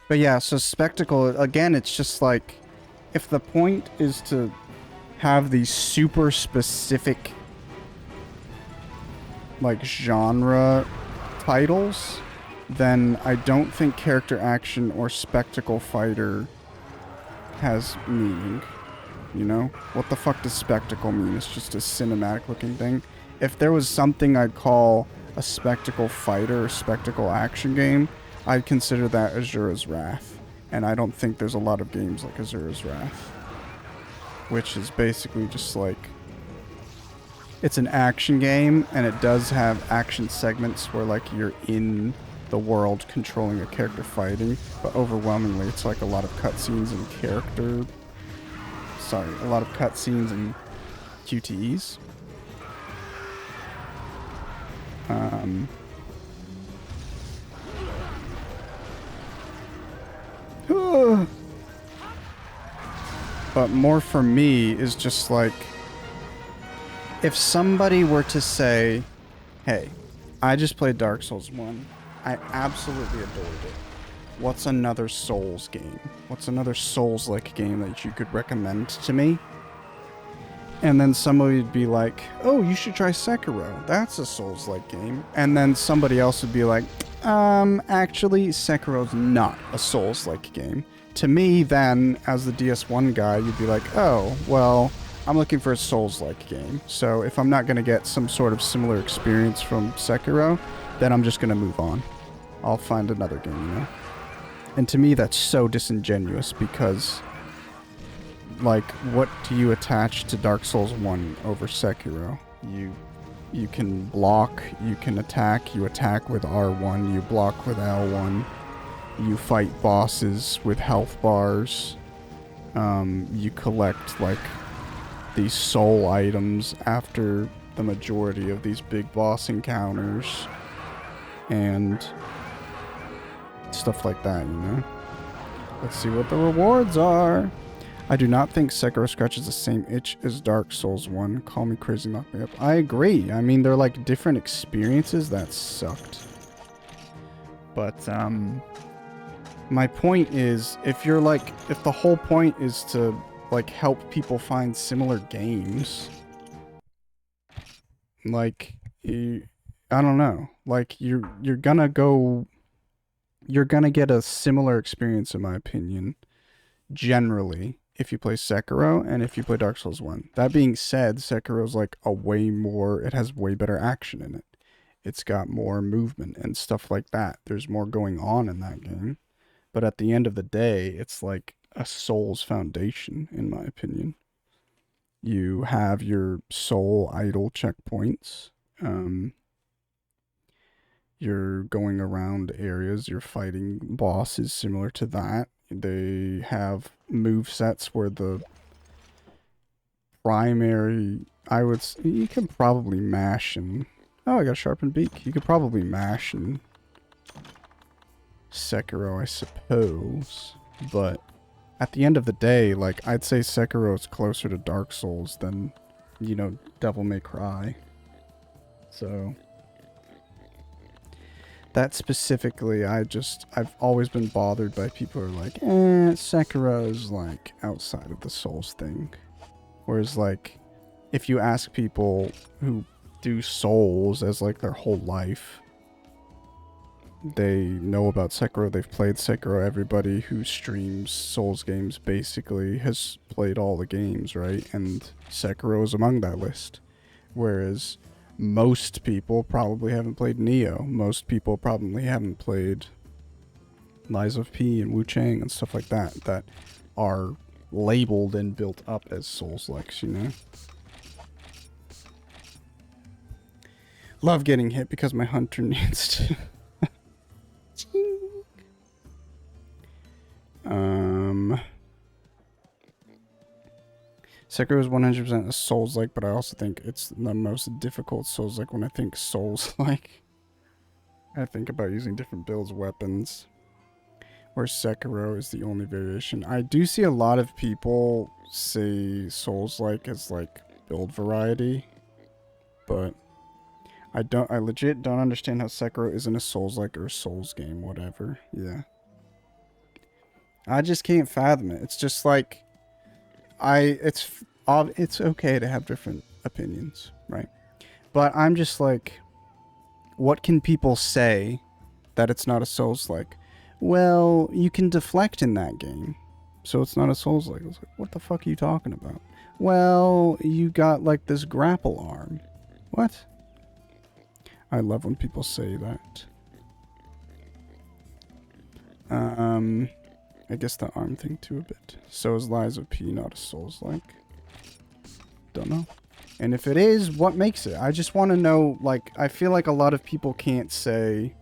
yeah, so Spectacle, again, it's just like, if the point is to have these super specific, like, genre titles, then I don't think character action or spectacle fighter has meaning, you know? What the fuck does spectacle mean? It's just a cinematic looking thing. If there was something I'd call a spectacle fighter or spectacle action game, I'd consider that Azura's Wrath. And I don't think there's a lot of games like Azura's Wrath. Which is basically just like, it's an action game, and it does have action segments where like you're in the world controlling a character fighting, but overwhelmingly it's like a lot of cutscenes and a lot of cutscenes and QTEs. But more for me is just like, if somebody were to say, hey, I just played Dark Souls 1. I absolutely adored it. What's another Souls game? What's another Souls-like game that you could recommend to me? And then somebody would be like, oh, you should try Sekiro. That's a Souls-like game. And then somebody else would be like, actually, Sekiro's not a Souls-like game. To me, then, as the DS1 guy, you'd be like, oh, well, I'm looking for a Souls-like game. So if I'm not going to get some sort of similar experience from Sekiro, then I'm just going to move on. I'll find another game, you know? And to me, that's so disingenuous because, like, what do you attach to Dark Souls 1 over Sekiro? You can block, you can attack, you attack with R1, you block with L1, you fight bosses with health bars, you collect, like, these soul items after the majority of these big boss encounters, and stuff like that, you know? Let's see what the rewards are. I do not think Sekiro scratches the same itch as Dark Souls 1. Call me crazy, knock me up. I agree. I mean, they're like different experiences that sucked. But, my point is, if you're like, if the whole point is to like help people find similar games, like, I don't know, like you're gonna get a similar experience in my opinion, generally, if you play Sekiro and if you play Dark Souls 1. That being said, Sekiro's like it has way better action in it. It's got more movement and stuff like that. There's more going on in that game. But at the end of the day, it's like a Souls foundation, in my opinion. You have your soul idol checkpoints. You're going around areas, you're fighting bosses similar to that. They have move sets where the primary, you can probably mash and, oh, I got a sharpened beak. You could probably mash and Sekiro, I suppose. But at the end of the day, like, I'd say Sekiro is closer to Dark Souls than, you know, Devil May Cry. So that specifically, I've always been bothered by people who are like, Sekiro is like outside of the Souls thing. Whereas like, if you ask people who do Souls as like their whole life, they know about Sekiro, they've played Sekiro. Everybody who streams Souls games basically has played all the games, right? And Sekiro is among that list. Whereas most people probably haven't played Neo. Most people probably haven't played Lies of P and Wu Chang and stuff like that, that are labeled and built up as Souls-likes, you know? Love getting hit because my hunter needs to. Sekiro is 100% a Souls-like, but I also think it's the most difficult Souls-like. When I think Souls-like, I think about using different builds, weapons, where Sekiro is the only variation. I do see a lot of people say Souls-like as like build variety, but I legit don't understand how Sekiro isn't a Souls-like or a Souls game, whatever. Yeah. I just can't fathom it. It's just like, it's okay to have different opinions, right? But I'm just like, what can people say that it's not a Souls-like? Well, you can deflect in that game, so it's not a Souls-like. I was like, what the fuck are you talking about? Well, you got like this grapple arm. What? I love when people say that. I guess the arm thing too a bit. So is Lies of P not a Souls-like? Don't know. And if it is, what makes it? I just want to know, like, I feel like a lot of people can't say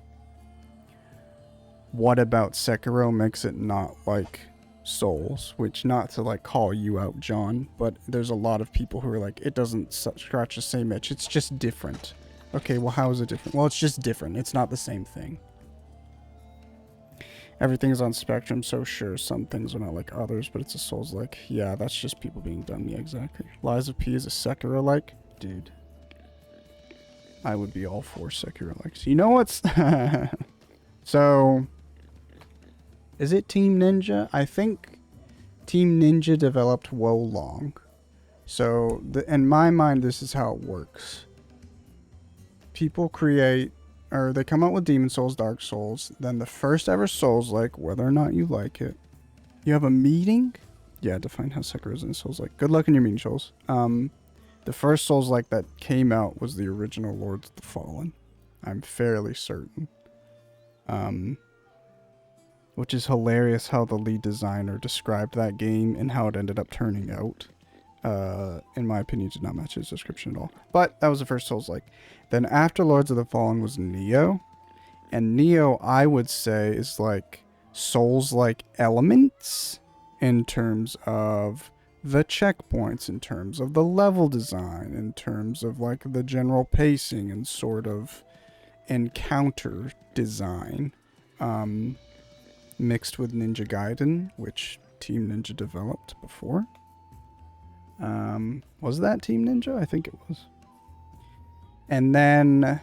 what about Sekiro makes it not like Souls, which, not to like call you out, John, but there's a lot of people who are like, it doesn't scratch the same itch, it's just different. Okay, well, how is it different? Well, it's just different. It's not the same thing. Everything's on Spectrum, so sure, some things are not like others, but it's a Souls-like. Yeah, that's just people being dumb. Yeah, exactly. Lies of P is a Sekiro-like? Dude. I would be all for Sekiro-likes. You know what's... So... Is it Team Ninja? I think Team Ninja developed Wolong. So, in my mind, this is how it works. People create... or they come out with Demon Souls, Dark Souls, then the first ever Souls-like, whether or not you like it. You have a meeting? Yeah, define how Sekiro is in Souls-like. Good luck in your meeting, Souls. The first Souls-like that came out was the original Lords of the Fallen. I'm fairly certain. Which is hilarious how the lead designer described that game and how it ended up turning out. In my opinion, did not match his description at all. But that was the first Souls-like. Then after Lords of the Fallen was Neo. And Neo, I would say, is like Souls-like elements in terms of the checkpoints, in terms of the level design, in terms of like the general pacing and sort of encounter design. Mixed with Ninja Gaiden, which Team Ninja developed before. Was that Team Ninja? I think it was. And then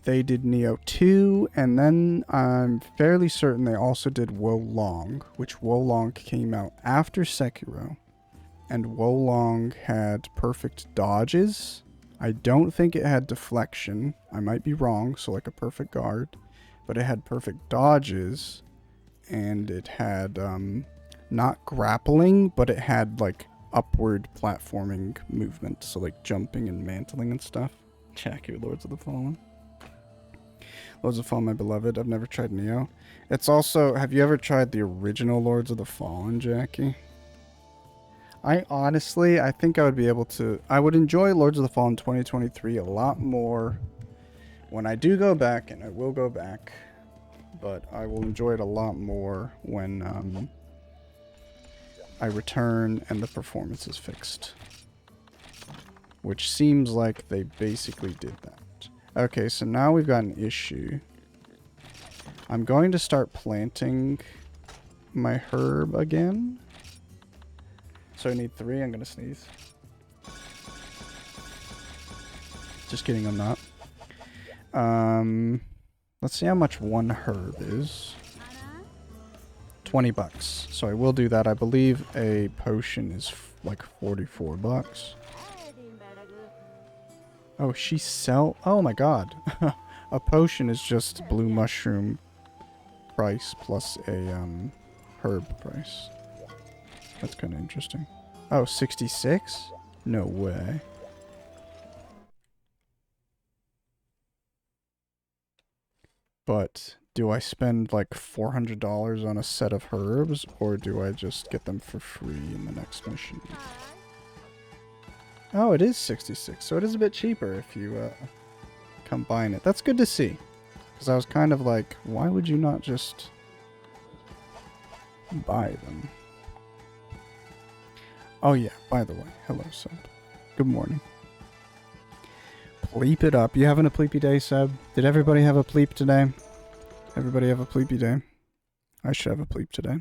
they did Neo 2, and then I'm fairly certain they also did Wolong, which Wolong came out after Sekiro. And Wolong had perfect dodges. I don't think it had deflection. I might be wrong, so like a perfect guard. But it had perfect dodges, and it had not grappling, but it had like upward platforming movement, so like jumping and mantling and stuff. Check your Lords of the Fallen. Lords of the Fallen, my beloved. I've never tried Neo. It's also, have you ever tried the original Lords of the Fallen, Jackie? I think I would be able to, I would enjoy Lords of the Fallen 2023 a lot more when I do go back, and I will go back, but I will enjoy it a lot more when I return and the performance is fixed. Which seems like they basically did that. Okay, so now we've got an issue. I'm going to start planting my herb again. So I need 3. I'm going to sneeze. Just kidding, I'm not. Let's see how much one herb is. 20 bucks. So I will do that. I believe a potion is like 44 bucks. Oh, she sell... Oh my god. A potion is just blue mushroom price plus a herb price. That's kind of interesting. Oh, 66? No way. But do I spend like $400 on a set of herbs, or do I just get them for free in the next mission? Oh, it is 66, so it is a bit cheaper if you combine it. That's good to see. Because I was kind of like, why would you not just buy them? Oh yeah, by the way, hello Seb. Good morning. Pleep it up. You having a pleepy day, Seb? Did everybody have a pleep today? Everybody have a pleepy day? I should have a pleep today.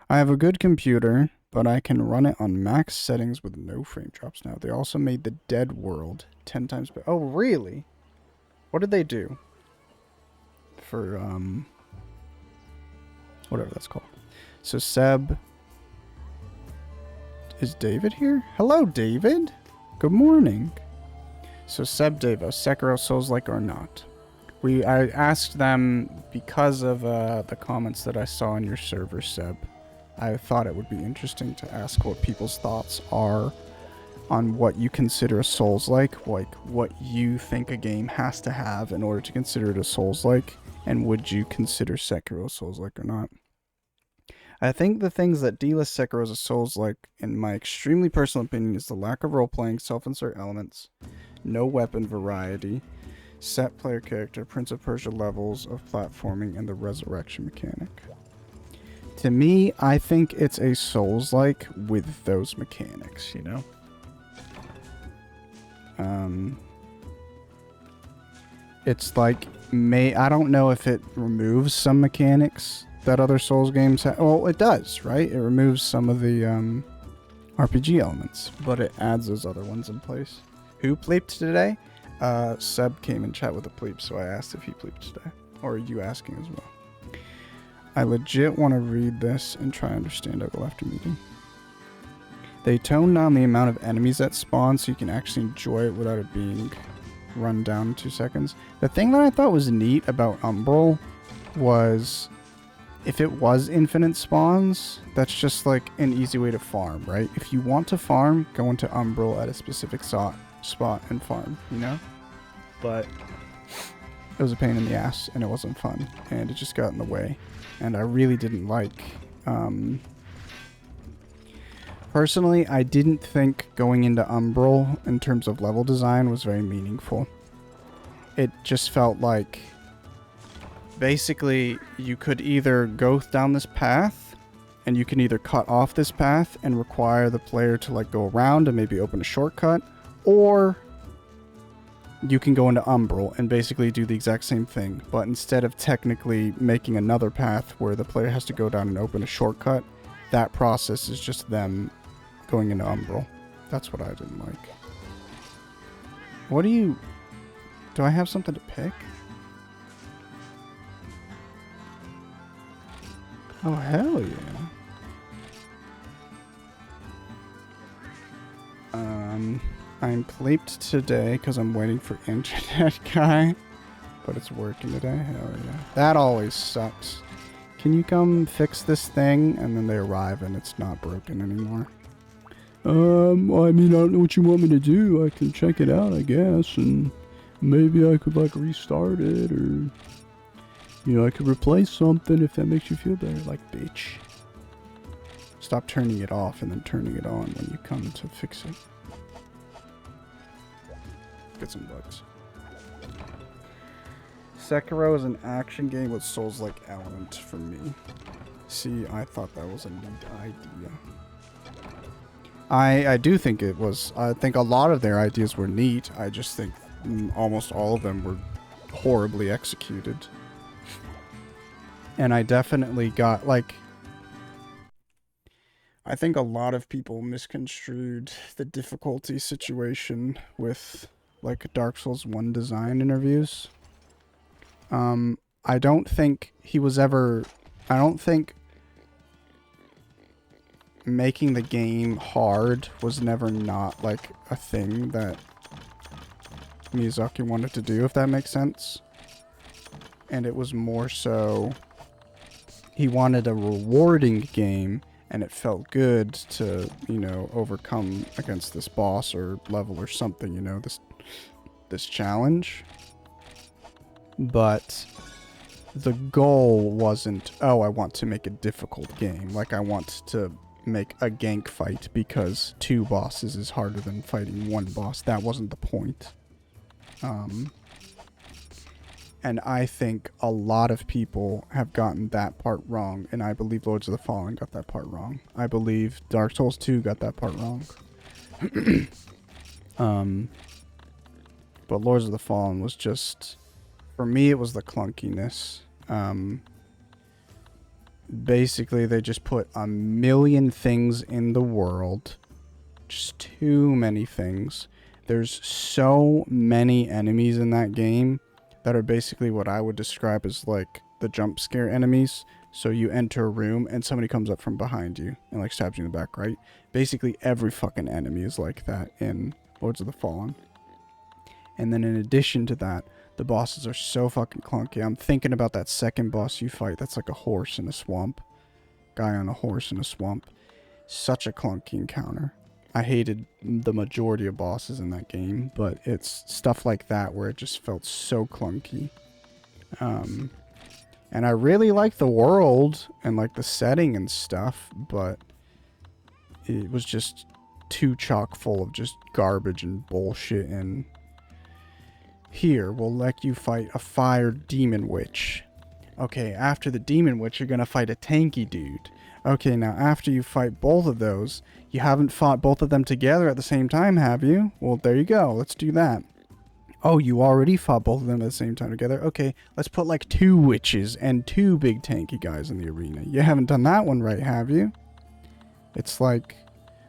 I have a good computer, but I can run it on max settings with no frame drops now. They also made the Dead World 10 times better. Oh, really? What did they do? For, whatever that's called. So, Seb... Is David here? Hello, David! Good morning. So, Seb Devo, Sekiro Souls-like or not? I asked them because of the comments that I saw on your server, Seb. I thought it would be interesting to ask what people's thoughts are on what you consider a Souls-like, what you think a game has to have in order to consider it a Souls-like, and would you consider Sekiro Souls-like or not? I think the things that delist Sekiro as a Souls-like, in my extremely personal opinion, is the lack of role-playing, self-insert elements, no weapon variety, set player character, Prince of Persia levels of platforming, and the resurrection mechanic. To me, I think it's a Souls-like with those mechanics, you know? It's like, I don't know if it removes some mechanics that other Souls games have. Well, it does, right? It removes some of the RPG elements, but it adds those other ones in place. Who pleeped today? Seb came in chat with a pleep, so I asked if he pleeped today. Or are you asking as well? I legit want to read this and try to understand it after meeting. They toned down the amount of enemies that spawn so you can actually enjoy it without it being run down in 2 seconds. The thing that I thought was neat about Umbral was if it was infinite spawns, that's just like an easy way to farm, right? If you want to farm, go into Umbral at a specific spot and farm, you know? But it was a pain in the ass and it wasn't fun and it just got in the way. And I really didn't like... Personally, I didn't think going into Umbral in terms of level design was very meaningful. It just felt like basically you could either go down this path and you can either cut off this path and require the player to like go around and maybe open a shortcut, or you can go into Umbral and basically do the exact same thing, but instead of technically making another path where the player has to go down and open a shortcut, that process is just them going into Umbral. That's what I didn't like. What do you... Do I have something to pick? Oh, hell yeah. I'm pleeped today because I'm waiting for internet guy. But it's working today. Hell yeah. That always sucks. Can you come fix this thing? And then they arrive and it's not broken anymore. I mean, I don't know what you want me to do. I can check it out, I guess, and maybe I could, like, restart it, or, you know, I could replace something if that makes you feel better. Like, bitch. Stop turning it off and then turning it on when you come to fix it. Get some bugs. Sekiro is an action game with Souls-like element for me. See, I thought that was a neat idea. I do think it was. I think a lot of their ideas were neat. I just think almost all of them were horribly executed. And I definitely got, like... I think a lot of people misconstrued the difficulty situation with, like, Dark Souls 1 design interviews. I don't think he was ever... I don't think making the game hard was never not, like, a thing that Miyazaki wanted to do, if that makes sense. And it was more so he wanted a rewarding game, and it felt good to, you know, overcome against this boss or level or something, you know, this challenge. But the goal wasn't, oh, I want to make a difficult game. Like, I want to make a gank fight because 2 bosses is harder than fighting 1 boss. That wasn't the point. And I think a lot of people have gotten that part wrong, and I believe Lords of the Fallen got that part wrong. I believe Dark Souls 2 got that part wrong. But Lords of the Fallen was just... For me, it was the clunkiness. Basically, they just put a million things in the world. Just too many things. There's so many enemies in that game that are basically what I would describe as, like, the jump scare enemies. So you enter a room and somebody comes up from behind you and, like, stabs you in the back, right? Basically, every fucking enemy is like that in Lords of the Fallen. And then in addition to that, the bosses are so fucking clunky. I'm thinking about that second boss you fight. That's like a horse in a swamp. Guy on a horse in a swamp. Such a clunky encounter. I hated the majority of bosses in that game, but it's stuff like that where it just felt so clunky. And I really like the world and like the setting and stuff, but it was just too chock full of just garbage and bullshit. And here, we'll let you fight a fire demon witch. Okay, after the demon witch, you're gonna fight a tanky dude. Okay, now after you fight both of those, you haven't fought both of them together at the same time, have you? Well, there you go. Let's do that. Oh, you already fought both of them at the same time together? Okay, let's put like 2 witches and 2 big tanky guys in the arena. You haven't done that one right, have you? It's like...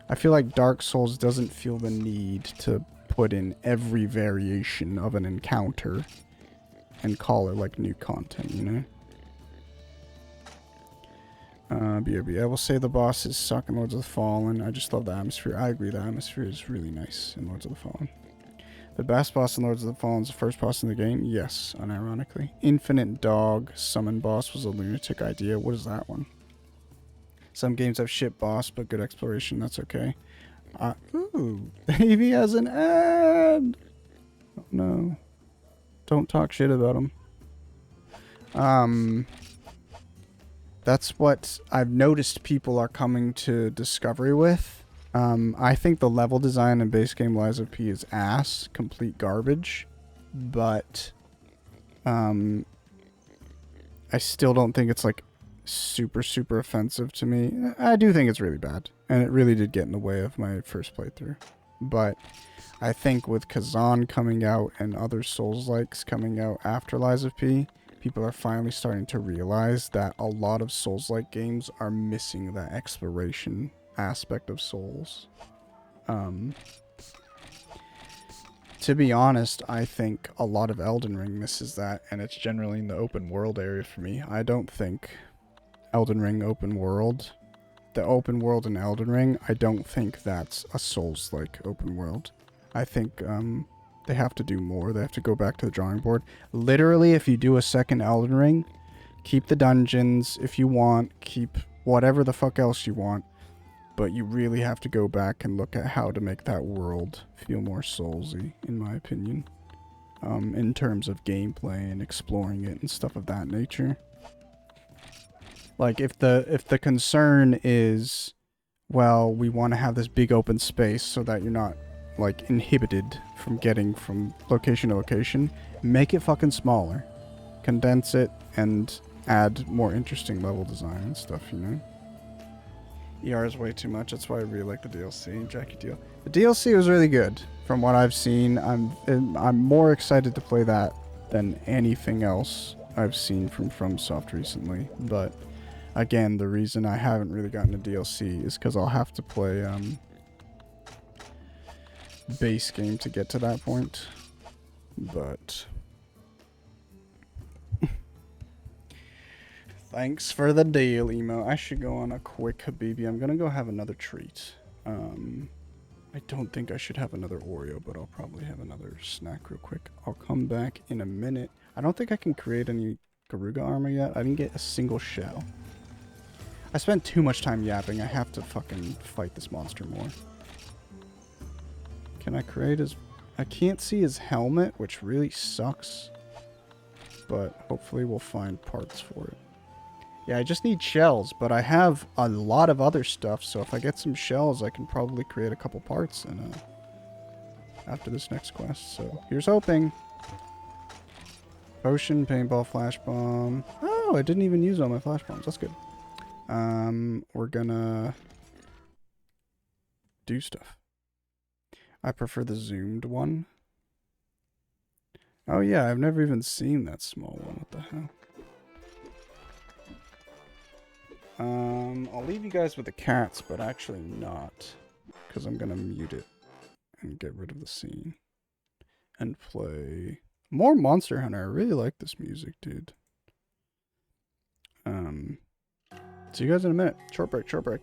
I feel like Dark Souls doesn't feel the need to put in every variation of an encounter and call it like new content, you know? BRB. I will say the bosses suck in Lords of the Fallen. I just love the atmosphere. I agree, the atmosphere is really nice in Lords of the Fallen. The best boss in Lords of the Fallen is the first boss in the game? Yes, unironically. Infinite Dog Summon boss was a lunatic idea. What is that one? Some games have shit boss, but good exploration. That's okay. Ooh, Davey has an ad! Oh, no. Don't talk shit about him. That's what I've noticed people are coming to Discovery with. I think the level design in base game Lies of P is ass. Complete garbage. But, I still don't think it's, like, super offensive to me. I do think it's really bad, and it really did get in the way of my first playthrough. But I think with Kazan coming out and other Souls-likes coming out after Lies of P, people are finally starting to realize that a lot of Souls-like games are missing that exploration aspect of Souls. To be honest, I think a lot of Elden Ring misses that, and it's generally in the open world area for me. I don't think Elden Ring open world, the open world in Elden Ring, I don't think that's a Souls-like open world. I think they have to do more. They have to go back to the drawing board. Literally, if you do a second Elden Ring, keep the dungeons if you want, keep whatever the fuck else you want, but you really have to go back and look at how to make that world feel more Soulsy, in my opinion, in terms of gameplay and exploring it and stuff of that nature. Like, if the concern is, well, we want to have this big open space so that you're not, like, inhibited from getting from location to location, make it fucking smaller. Condense it and add more interesting level design and stuff, you know? ER is way too much. That's why I really like the DLC. Jackie Deal. The DLC was really good. From what I've seen, I'm more excited to play that than anything else I've seen from FromSoft recently. But again, the reason I haven't really gotten a DLC is because I'll have to play base game to get to that point. But thanks for the deal, Emo. I should go on a quick Habibi. I'm gonna go have another treat. I don't think I should have another Oreo, but I'll probably have another snack real quick. I'll come back in a minute. I don't think I can create any Garuga armor yet. I didn't get a single shell. I spent too much time yapping. I have to fucking fight this monster more. Can I create his... I can't see his helmet, which really sucks. But hopefully we'll find parts for it. Yeah, I just need shells, but I have a lot of other stuff, so if I get some shells, I can probably create a couple parts and, after this next quest. So here's hoping. Potion, paintball, flash bomb. Oh, I didn't even use all my flash bombs. That's good. We're gonna do stuff. I prefer the zoomed one. Oh yeah, I've never even seen that small one. What the hell? I'll leave you guys with the cats, but actually not. Because I'm gonna mute it and get rid of the scene. And play more Monster Hunter. I really like this music, dude. See you guys in a minute. Short break, short break.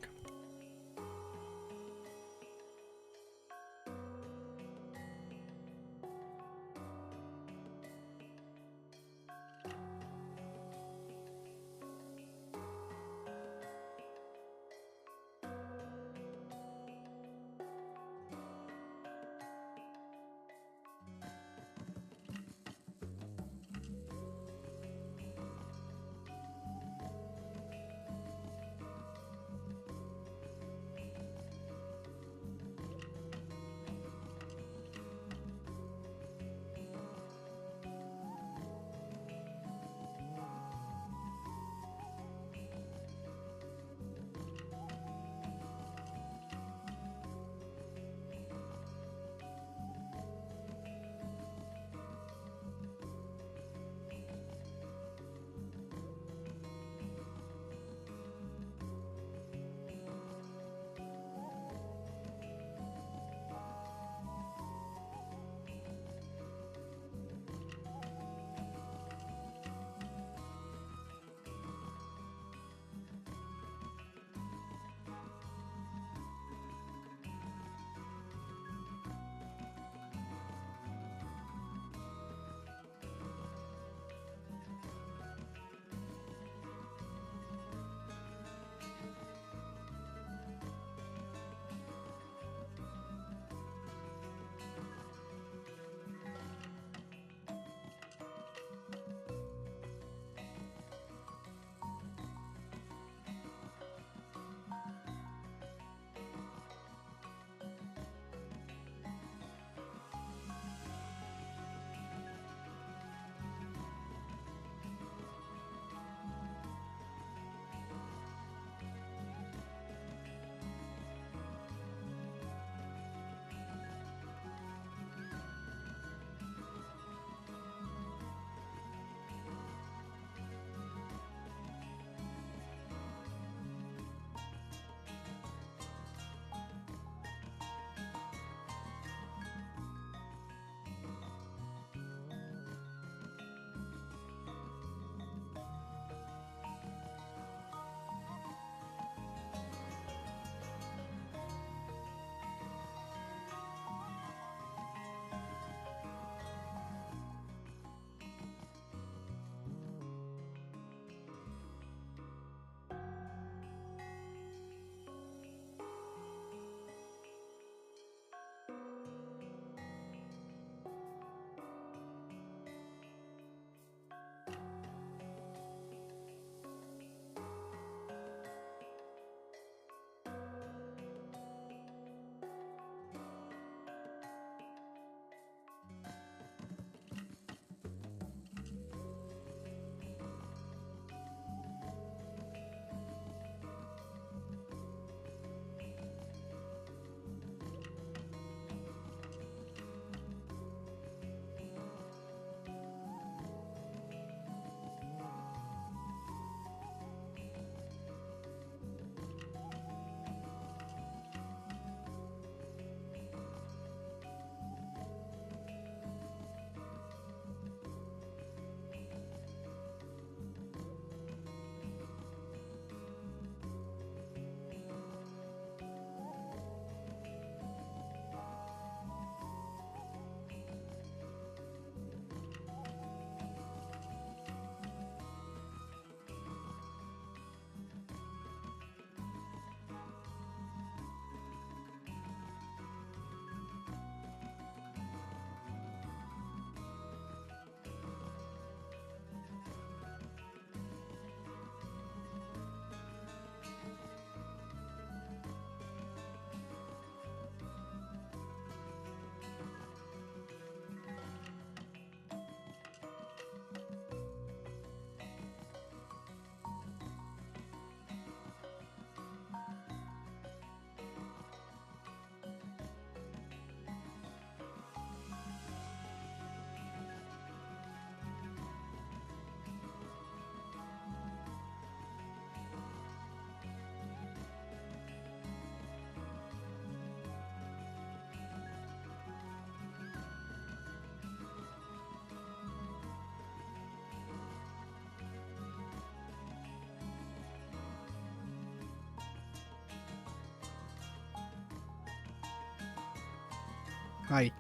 Hi.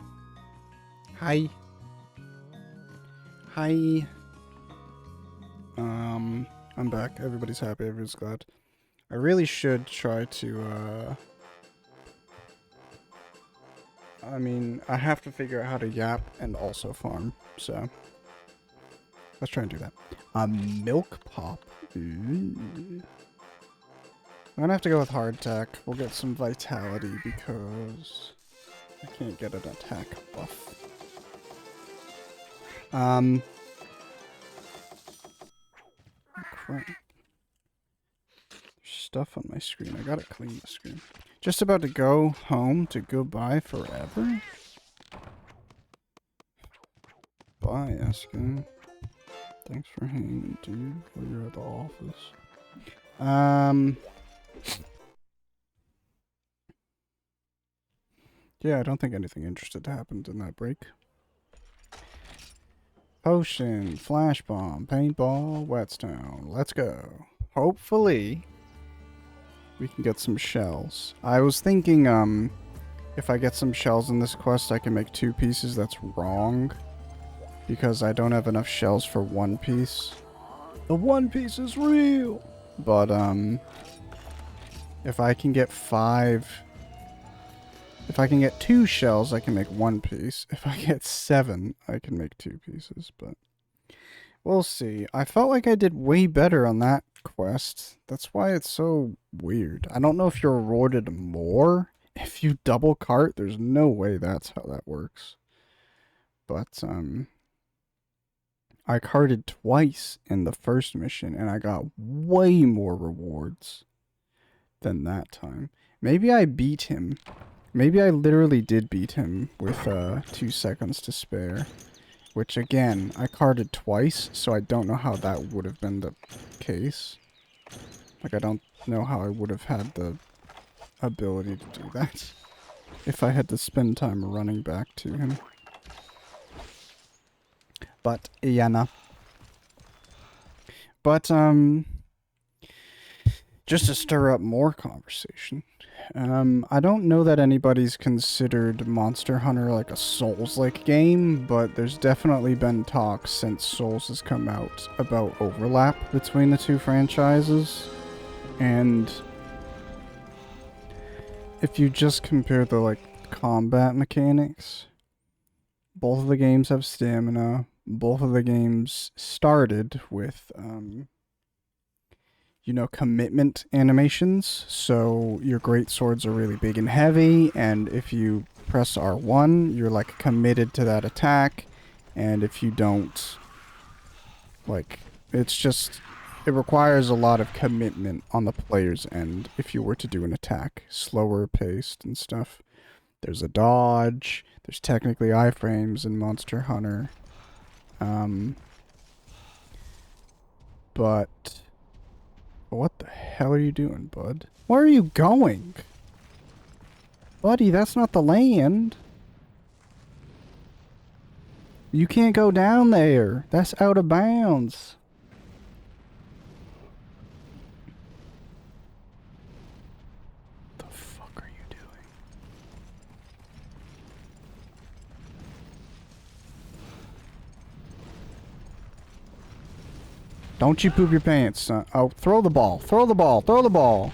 Hi. Hi. I'm back. Everybody's happy. Everybody's glad. I really should try to, I mean, I have to figure out how to yap and also farm, so let's try and do that. Milk pop. Ooh. I'm gonna have to go with hardtack. We'll get some vitality because I can't get an attack buff. Crap. Stuff on my screen. I gotta clean the screen. Just about to go home to goodbye forever? Bye, Eska. Thanks for hanging, dude, while you're at the office. Yeah, I don't think anything interesting happened in that break. Potion, flash bomb, paintball, whetstone. Let's go. Hopefully, we can get some shells. I was thinking, if I get some shells in this quest, I can make 2 pieces. That's wrong. Because I don't have enough shells for 1 piece. The 1 piece is real! But, if I can get 5... If I can get 2 shells, I can make 1 piece. If I get 7, I can make 2 pieces, but... We'll see. I felt like I did way better on that quest. That's why it's so weird. I don't know if you're rewarded more if you double cart. There's no way that's how that works. But, I carted twice in the first mission, and I got way more rewards than that time. Maybe I beat him. Maybe I literally did beat him with 2 seconds to spare. Which, again, I carted twice, so I don't know how that would have been the case. Like, I don't know how I would have had the ability to do that if I had to spend time running back to him. But, yeah, nah. But, just to stir up more conversation, I don't know that anybody's considered Monster Hunter like a Souls-like game, but there's definitely been talk since Souls has come out about overlap between the 2 franchises. And if you just compare the, like, combat mechanics, both of the games have stamina. Both of the games started with, you know, commitment animations. So your great swords are really big and heavy, and if you press R1, you're like committed to that attack, and if you don't, like, it's just, it requires a lot of commitment on the player's end if you were to do an attack. Slower paced and stuff. There's a dodge, there's technically iframes in Monster Hunter. But what the hell are you doing, bud? Where are you going? Buddy, that's not the land. You can't go down there. That's out of bounds. The fuck are you doing? Don't you poop your pants, son. Oh, throw the ball. Throw the ball. Throw the ball.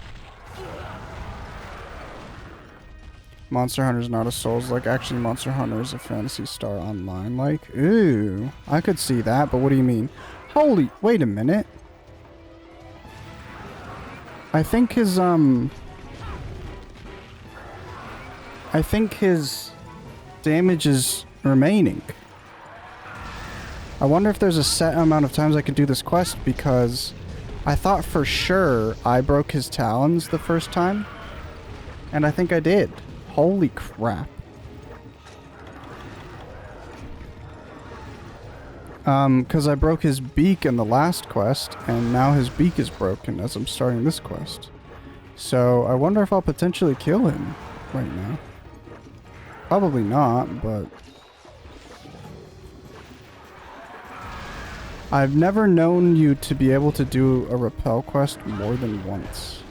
Monster Hunter is not a Souls-like. Actually, Monster Hunter is a Phantasy Star Online-like. Ooh, I could see that, but what do you mean? Holy, wait a minute. I think his damage is remaining. I wonder if there's a set amount of times I can do this quest, because I thought for sure I broke his talons the first time, and I think I did. Holy crap. Because I broke his beak in the last quest, and now his beak is broken as I'm starting this quest. So I wonder if I'll potentially kill him right now. Probably not, but... I've never known you to be able to do a rappel quest more than once.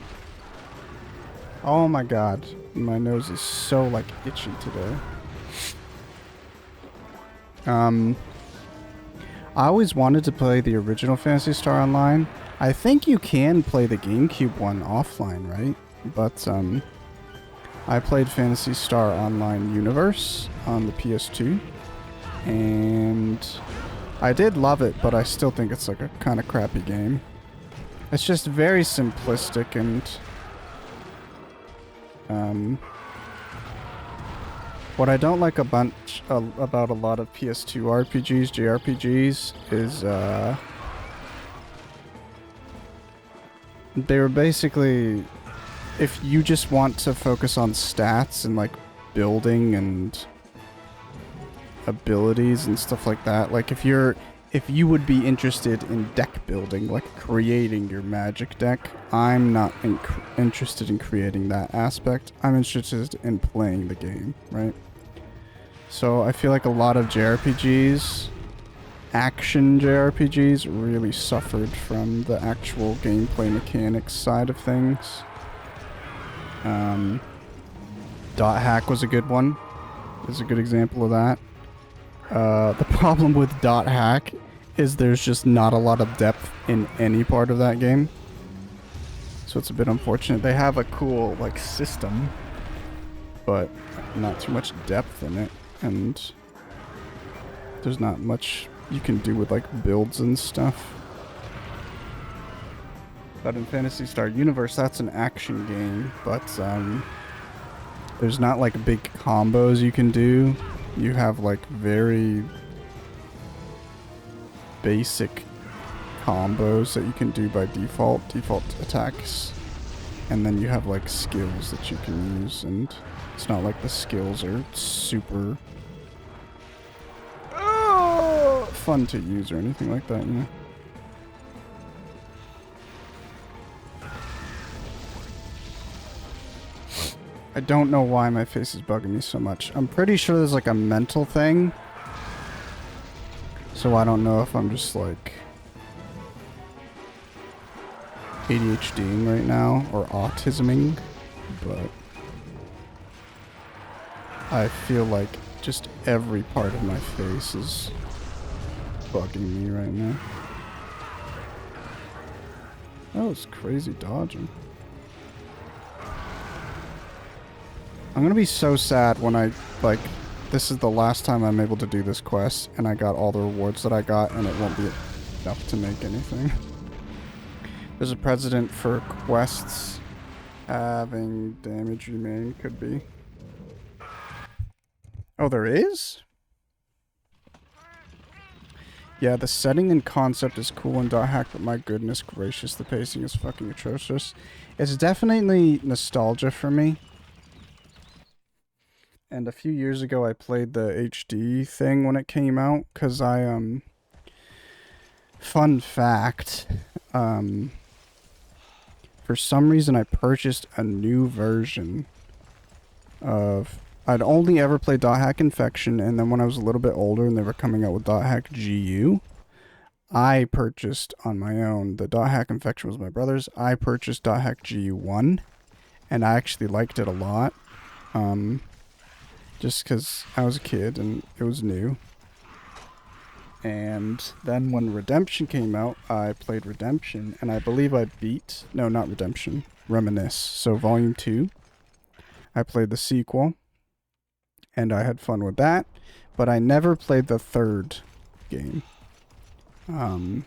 Oh my god. My nose is so, like, itchy today. Um, I always wanted to play the original Phantasy Star Online. I think you can play the GameCube one offline, right? But, I played Phantasy Star Online Universe on the PS2, and I did love it, but I still think it's like a kind of crappy game. It's just very simplistic and, what I don't like about a lot of PS2 RPGs, JRPGs, is, they were basically, if you just want to focus on stats and like building and abilities and stuff like that, like if you would be interested in deck building, like creating your magic deck, I'm not interested in creating that aspect. I'm interested in playing the game, right? So I feel like a lot of JRPGs, action JRPGs, really suffered from the actual gameplay mechanics side of things. Dot Hack was a good one. Is a good example of that. The problem with Dot Hack is there's just not a lot of depth in any part of that game. So it's a bit unfortunate. They have a cool, like, system, but not too much depth in it. And there's not much you can do with, like, builds and stuff. But in Phantasy Star Universe, that's an action game, but, there's not, like, big combos you can do. You have, like, very basic combos that you can do by default attacks. And then you have, like, skills that you can use, and it's not like the skills are super fun to use or anything like that, you know? I don't know why my face is bugging me so much. I'm pretty sure there's like a mental thing. So I don't know if I'm just like ADHDing right now or autisming, but I feel like just every part of my face is bugging me right now. That was crazy dodging. I'm gonna be so sad when I, like, this is the last time I'm able to do this quest, and I got all the rewards that I got, and it won't be enough to make anything. There's a precedent for quests having damage remain, could be. Oh, there is? Yeah, the setting and concept is cool in Dot Hack, but my goodness gracious, the pacing is fucking atrocious. It's definitely nostalgia for me. And a few years ago, I played the HD thing when it came out, because I, fun fact, for some reason I purchased a new version of, I'd only ever played Dot Hack Infection, and then when I was a little bit older and they were coming out with Dot Hack GU, I purchased on my own, the Dot Hack Infection was my brother's, I purchased Dot Hack GU 1, and I actually liked it a lot. Just because I was a kid and it was new. And then when Redemption came out, I played Redemption, and I believe I beat... No, not Redemption. Reminisce. So Volume 2. I played the sequel, and I had fun with that, but I never played the third game. At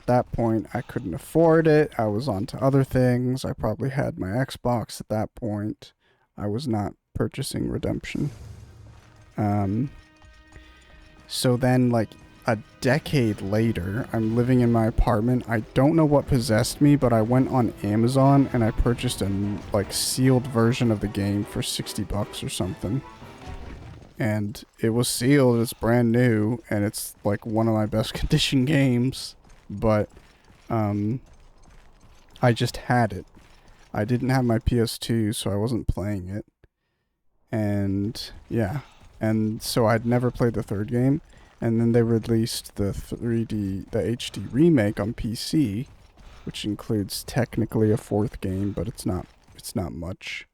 that point, I couldn't afford it. I was on to other things. I probably had my Xbox at that point. I was not purchasing Redemption. So then, like, a decade later, I'm living in my apartment. I don't know what possessed me, but I went on Amazon and I purchased a, like, sealed version of the game for $60 or something. And it was sealed, it's brand new, and it's, like, one of my best condition games. But, I just had it. I didn't have my PS2, so I wasn't playing it. And, yeah. And so I'd never played the third game. And then they released the the HD remake on PC, which includes technically a fourth game, but it's not much.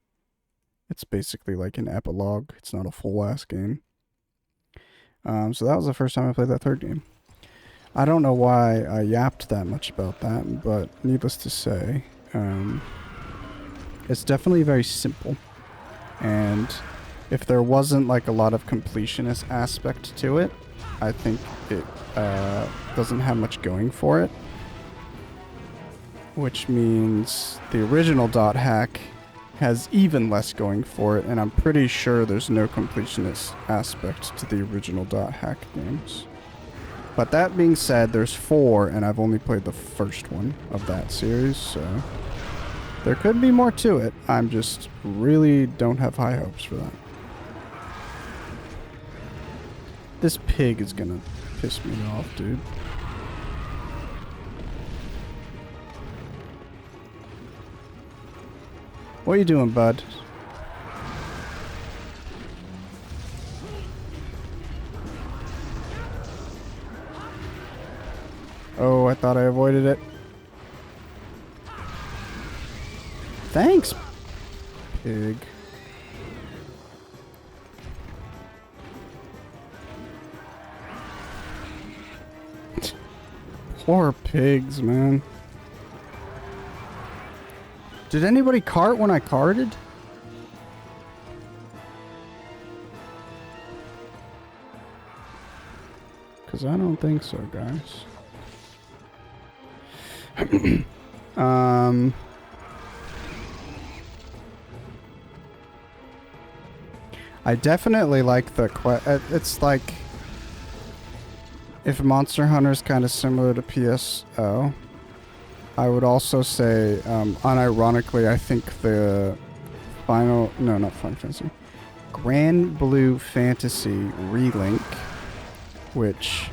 It's basically like an epilogue. It's not a full-ass game. So that was the first time I played that third game. I don't know why I yapped that much about that, but needless to say, it's definitely very simple. And if there wasn't like a lot of completionist aspect to it, I think it doesn't have much going for it. Which means the original dot hack has even less going for it, and I'm pretty sure there's no completionist aspect to the original dot hack games. But that being said, there's 4, and I've only played the first one of that series, so there could be more to it. I'm just really don't have high hopes for that. This pig is gonna piss me off, dude. What are you doing, bud? Oh, I thought I avoided it. Thanks, pig. Poor pigs, man. Did anybody cart when I carted? Because I don't think so, guys. I definitely like the it's like if Monster Hunter's kind of similar to PSO, I would also say, unironically, I think the final, no, not Final Fantasy, Grand Blue Fantasy Relink, which,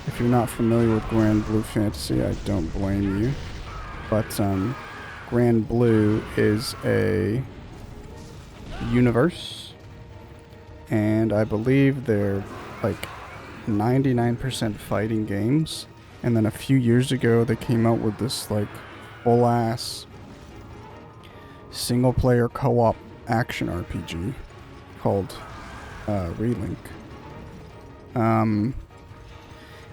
if you're not familiar with Grand Blue Fantasy, I don't blame you, but Grand Blue is a universe, and I believe they're like 99% fighting games. And then a few years ago, they came out with this like full-ass single-player co-op action RPG called Relink.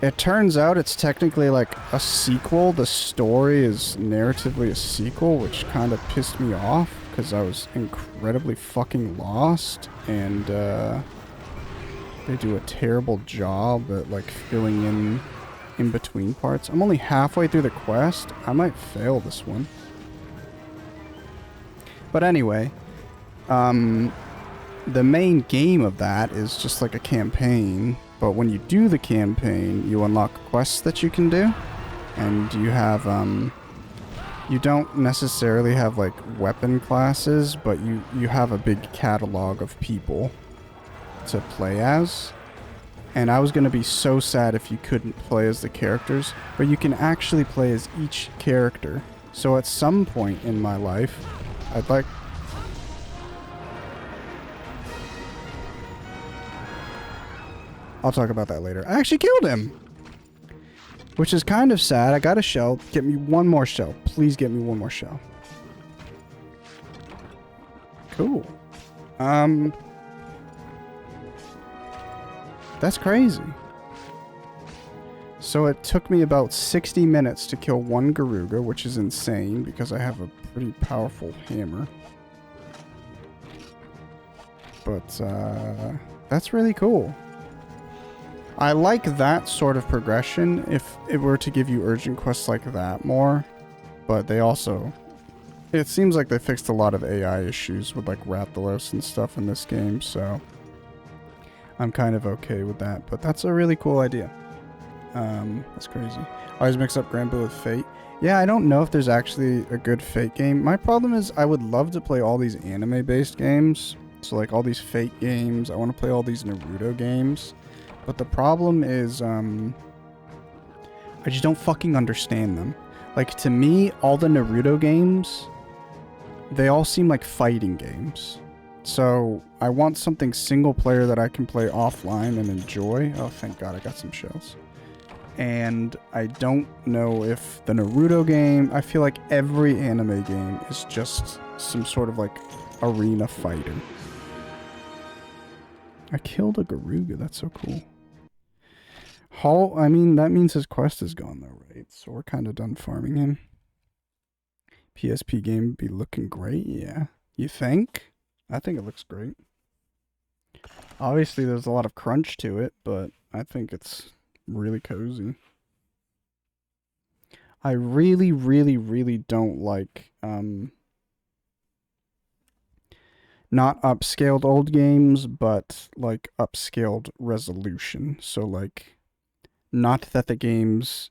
It turns out it's technically like a sequel. The story is narratively a sequel, which kind of pissed me off because I was incredibly fucking lost, and they do a terrible job at like filling in between parts. I'm only halfway through the quest. I might fail this one. But anyway, the main game of that is just like a campaign, but when you do the campaign, you unlock quests that you can do, and you have, you don't necessarily have like weapon classes, but you have a big catalog of people to play as. And I was going to be so sad if you couldn't play as the characters, but you can actually play as each character. So at some point in my life, I'd like... I'll talk about that later. I actually killed him! Which is kind of sad. I got a shell. Get me one more shell. Please get me one more shell. Cool. That's crazy. So it took me about 60 minutes to kill one Garuga, which is insane because I have a pretty powerful hammer. But that's really cool. I like that sort of progression if it were to give you urgent quests like that more. But they also... It seems like they fixed a lot of AI issues with like Rathalos and stuff in this game, so... I'm kind of okay with that, but that's a really cool idea. That's crazy. I always mix up Grand Blue with Fate. Yeah, I don't know if there's actually a good Fate game. My problem is I would love to play all these anime-based games. So like all these Fate games. I want to play all these Naruto games. But the problem is, I just don't fucking understand them. Like, to me, all the Naruto games, they all seem like fighting games. So, I want something single player that I can play offline and enjoy. Oh, thank God, I got some shells. And I don't know if the Naruto game... I feel like every anime game is just some sort of, like, arena fighter. I killed a Garuga, that's so cool. I mean, that means his quest is gone though, right? So we're kind of done farming him. PSP game be looking great, yeah. You think? I think it looks great. Obviously, there's a lot of crunch to it, but I think it's really cozy. I really, really, really don't like not upscaled old games, but like upscaled resolution. So like, not that the games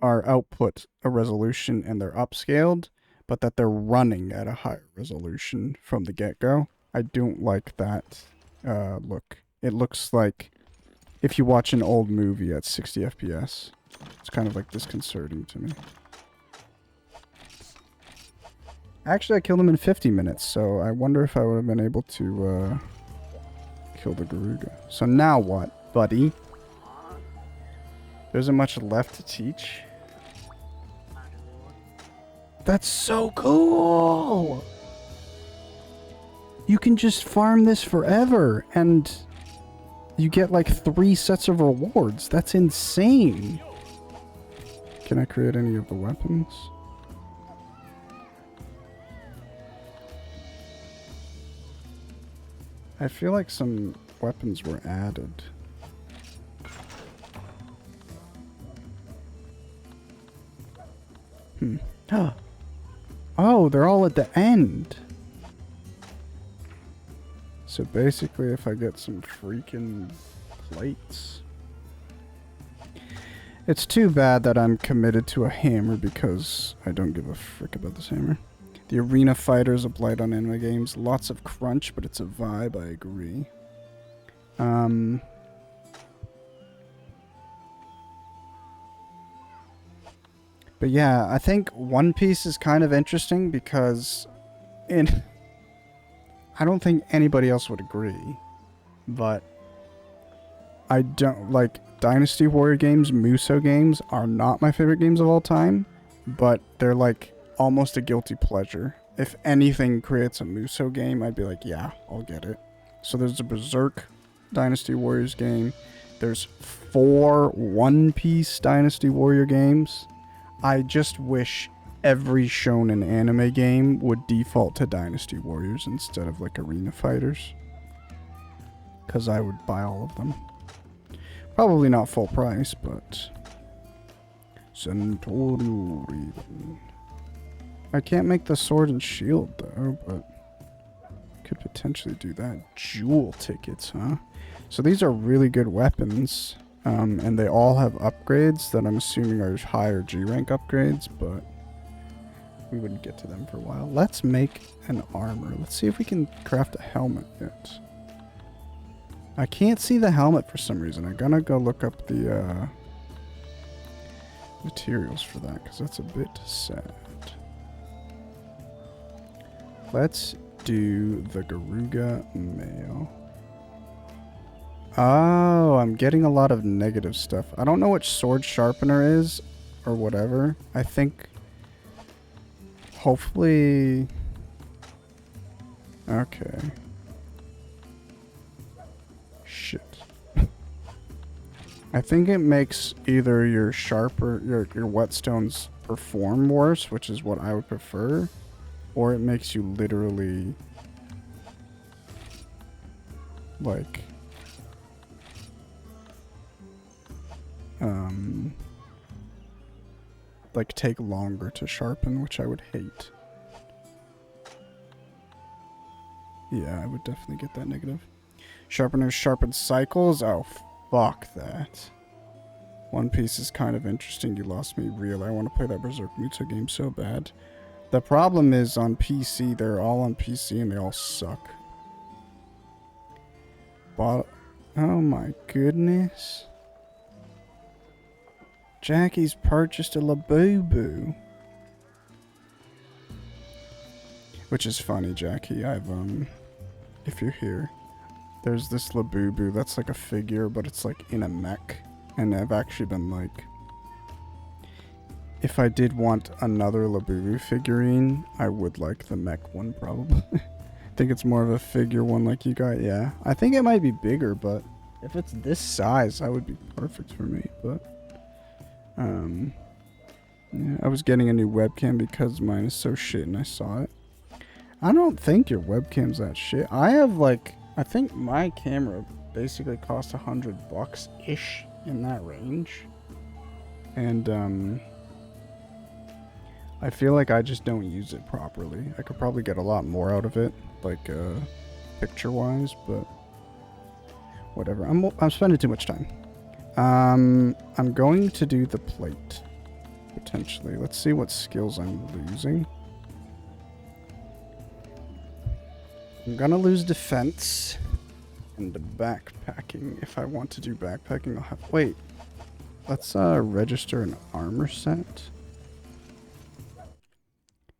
are output a resolution and they're upscaled, but that they're running at a higher resolution from the get-go. I don't like that look. It looks like if you watch an old movie at 60 FPS. It's kind of like disconcerting to me. Actually, I killed him in 50 minutes, so I wonder if I would have been able to kill the Garuga. So now what, buddy? There isn't much left to teach. That's so cool! You can just farm this forever, and you get like 3 sets of rewards. That's insane. Can I create any of the weapons? I feel like some weapons were added. Oh, they're all at the end. So basically, if I get some freaking plates... It's too bad that I'm committed to a hammer because I don't give a frick about this hammer. The arena fighter is a blight on anime games. Lots of crunch, but it's a vibe, I agree. But yeah, I think One Piece is kind of interesting because I don't think anybody else would agree, but I don't like Dynasty Warrior games, Musou games are not my favorite games of all time, but they're like almost a guilty pleasure. If anything creates a Musou game, I'd be like, yeah, I'll get it. So there's a Berserk Dynasty Warriors game. There's 4 One Piece Dynasty Warrior games. I just wish every shonen anime game would default to Dynasty Warriors instead of like arena fighters. Because I would buy all of them. Probably not full price, but... Centauro Raven. I can't make the sword and shield though, but... Could potentially do that. Jewel tickets, huh? So these are really good weapons. And they all have upgrades that I'm assuming are higher G rank upgrades, but we wouldn't get to them for a while. Let's make an armor. Let's see if we can craft a helmet yet. I can't see the helmet for some reason. I'm gonna go look up the materials for that because that's a bit sad. Let's do the Garuga mail. Oh, I'm getting a lot of negative stuff. I don't know what sword sharpener is or whatever. I think hopefully... Okay. Shit. I think it makes either your your whetstones perform worse, which is what I would prefer, or it makes you literally like take longer to sharpen, which I would hate. Yeah, I would definitely get that negative. Sharpeners sharpen cycles? Oh, fuck that. One Piece is kind of interesting. You lost me real. I want to play that Berserk Musou game so bad. The problem is on PC, they're all on PC and they all suck. But, oh my goodness. Jackie's purchased a Labubu. Which is funny, Jackie. I've, if you're here, there's this Labubu that's like a figure, but it's like in a mech. And I've actually been like, if I did want another Labubu figurine, I would like the mech one probably. I think it's more of a figure one like you got, yeah. I think it might be bigger, but If it's this size, that would be perfect for me, but... yeah, I was getting a new webcam because mine is so shit and I saw it. I don't think your webcam's that shit. I have, like... I think my camera basically cost $100-ish in that range. And, I feel like I just don't use it properly. I could probably get a lot more out of it, like, picture-wise, but whatever. I'm spending too much time. I'm going to do the plate, potentially. Let's see what skills I'm losing. I'm gonna lose defense and backpacking. If I want to do backpacking, I'll have... Wait. Let's, register an armor set.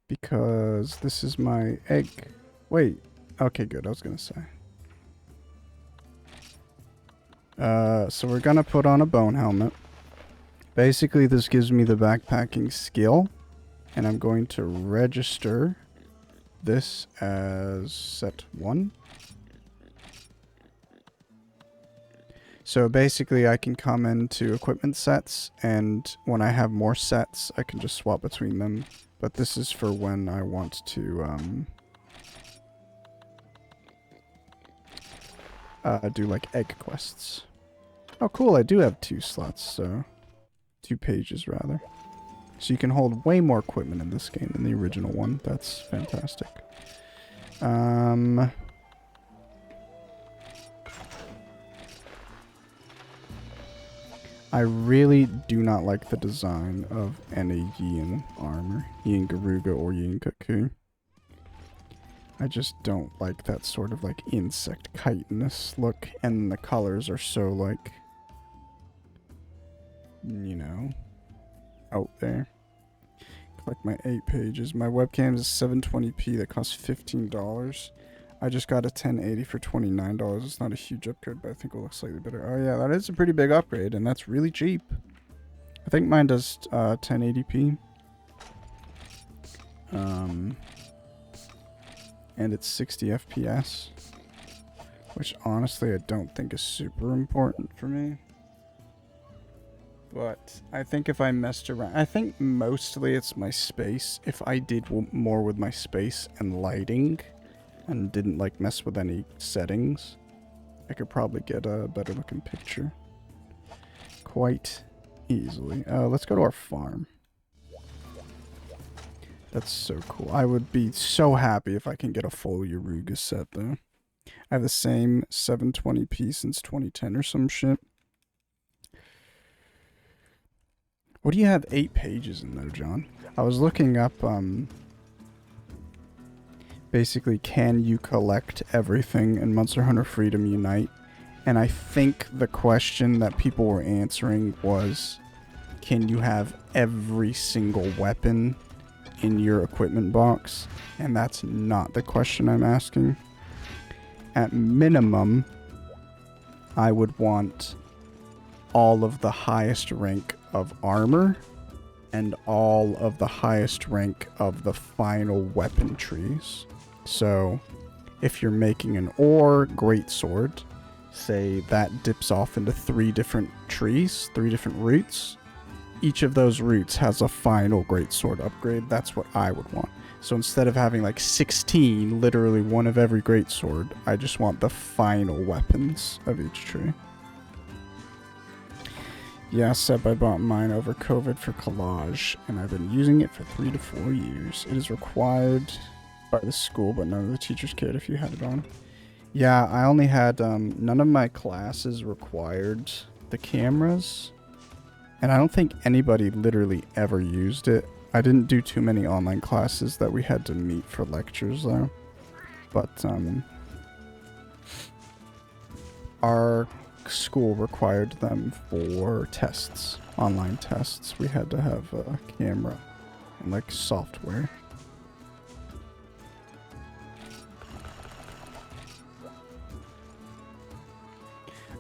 Because this is my egg. Wait. Okay, good. I was gonna say. So we're gonna put on a bone helmet. Basically, this gives me the backpacking skill. And I'm going to register this as set 1. So basically, I can come into equipment sets, and when I have more sets, I can just swap between them. But this is for when I want to do like egg quests. Oh, cool! I do have 2 slots, so 2 pages rather. So you can hold way more equipment in this game than the original one. That's fantastic. I really do not like the design of any Yin armor. Yin Garuga or Yin Kaku. I just don't like that sort of like insect chitinous look. And the colors are so like, you know, out there. Collect my 8 pages. My webcam is 720p that costs $15. I just got a 1080 for $29. It's not a huge upgrade, but I think it looks slightly better. Oh yeah, that is a pretty big upgrade, and that's really cheap. I think mine does 1080p. And it's 60 FPS. Which honestly I don't think is super important for me. But I think if I messed around... I think mostly it's my space. If I did more with my space and lighting... and didn't like mess with any settings, I could probably get a better looking picture quite easily. Let's go to our farm. That's so cool. I would be so happy if I can get a full Yaruga set though. I have the same 720p since 2010 or some shit. What do you have 8 pages in there, John? I was looking up basically, can you collect everything in Monster Hunter Freedom Unite? And I think the question that people were answering was, can you have every single weapon in your equipment box? And that's not the question I'm asking. At minimum, I would want all of the highest rank of armor and all of the highest rank of the final weapon trees. So, if you're making an ore greatsword, say that dips off into 3 different trees, 3 different roots. Each of those roots has a final greatsword upgrade. That's what I would want. So instead of having like 16, literally one of every greatsword, I just want the final weapons of each tree. Yeah, Seb, I bought mine over COVID for collage, and I've been using it for 3 to 4 years. It is required by the school, but none of the teachers cared if you had it on. Yeah, I only had, none of my classes required the cameras, and I don't think anybody literally ever used it. I didn't do too many online classes that we had to meet for lectures, though. But, our school required them for tests, online tests. We had to have a camera and, like, software.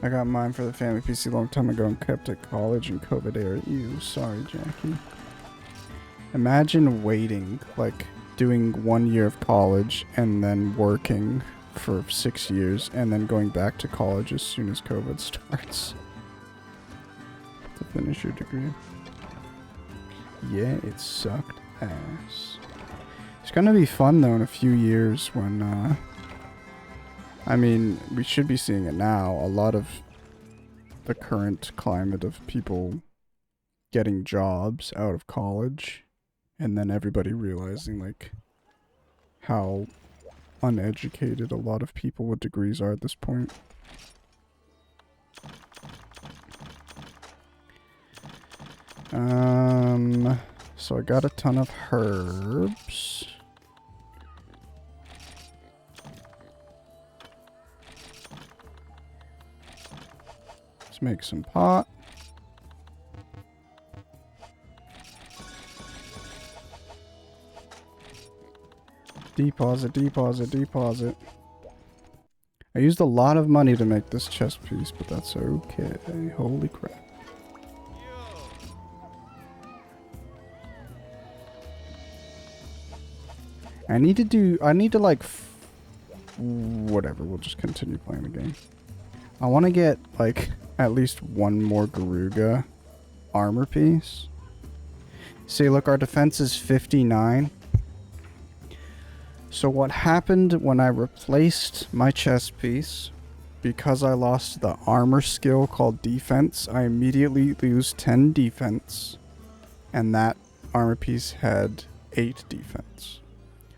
I got mine for the family PC a long time ago and kept it college in COVID era. Ew, sorry, Jackie. Imagine waiting, like, doing 1 year of college and then working for 6 years and then going back to college as soon as COVID starts to finish your degree. Yeah, it sucked ass. It's gonna be fun though in a few years when, I mean, we should be seeing it now. A lot of the current climate of people getting jobs out of college and then everybody realizing like how uneducated a lot of people with degrees are at this point. So I got a ton of herbs. Let's make some pot. Deposit, deposit, deposit. I used a lot of money to make this chest piece, but that's okay. Holy crap. I need to like, whatever, we'll just continue playing the game. I want to get, like, at least one more Garuga armor piece. See, look, our defense is 59. So what happened when I replaced my chest piece, because I lost the armor skill called defense, I immediately lose 10 defense, and that armor piece had 8 defense.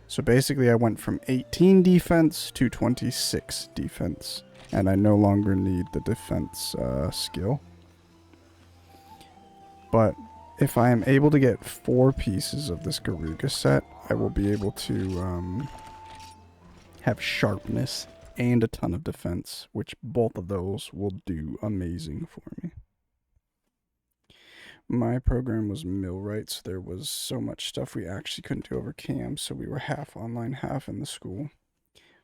So basically I went from 18 defense to 26 defense, and I no longer need the defense skill. But if I am able to get 4 pieces of this Garuga set, I will be able to have sharpness and a ton of defense, which both of those will do amazing for me. My program was millwright, so there was so much stuff we actually couldn't do over cam, so we were half online, half in the school.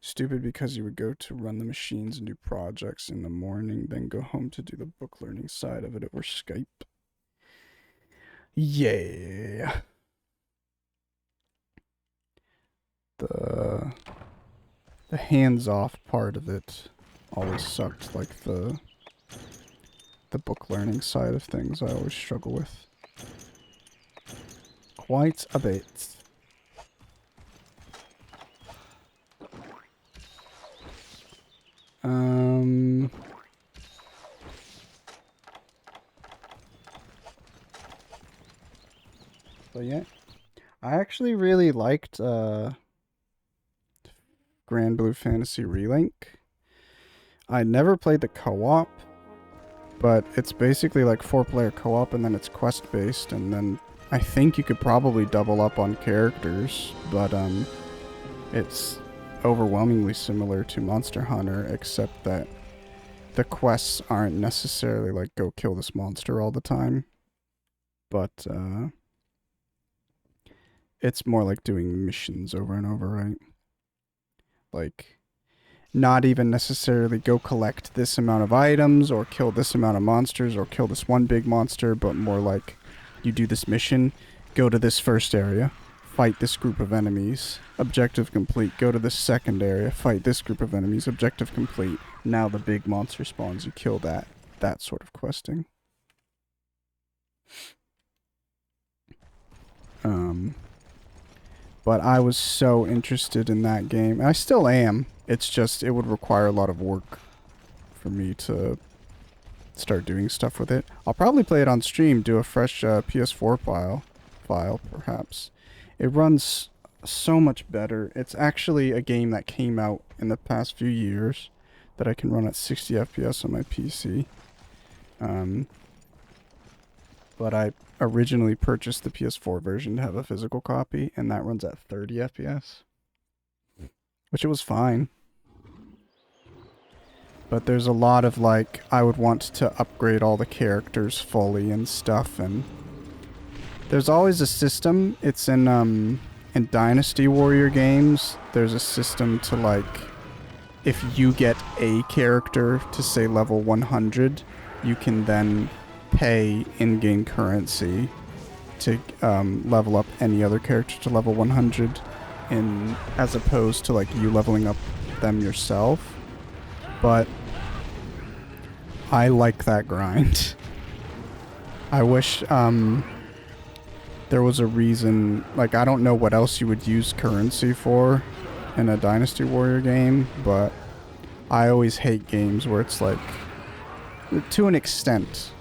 Stupid because you would go to run the machines and do projects in the morning, then go home to do the book learning side of it over Skype. Yeah. The hands-off part of it always sucked, like the book learning side of things I always struggle with. Quite a bit. But yeah, I actually really liked Grand Blue Fantasy Relink. I never played the co-op, but it's basically like 4-player co-op, and then it's quest-based, and then I think you could probably double up on characters, but it's overwhelmingly similar to Monster Hunter, except that the quests aren't necessarily like go kill this monster all the time, but it's more like doing missions over and over, right? Like, not even necessarily go collect this amount of items or kill this amount of monsters or kill this one big monster, but more like you do this mission, go to this first area, fight this group of enemies, objective complete, go to this second area, fight this group of enemies, objective complete. Now the big monster spawns, you kill that. That sort of questing. But I was so interested in that game. I still am. It's just, it would require a lot of work for me to start doing stuff with it. I'll probably play it on stream, do a fresh PS4 file, perhaps. It runs so much better. It's actually a game that came out in the past few years that I can run at 60 FPS on my PC. But I originally purchased the PS4 version to have a physical copy, and that runs at 30 FPS. Which it was fine. But there's a lot of, like, I would want to upgrade all the characters fully and stuff, and there's always a system. It's in Dynasty Warrior games, there's a system to, like, if you get a character to, say, level 100, you can then pay in-game currency to level up any other character to level 100, as opposed to, like, you leveling up them yourself, but I like that grind. I wish there was a reason, like I don't know what else you would use currency for in a Dynasty Warrior game, but I always hate games where it's like, to an extent,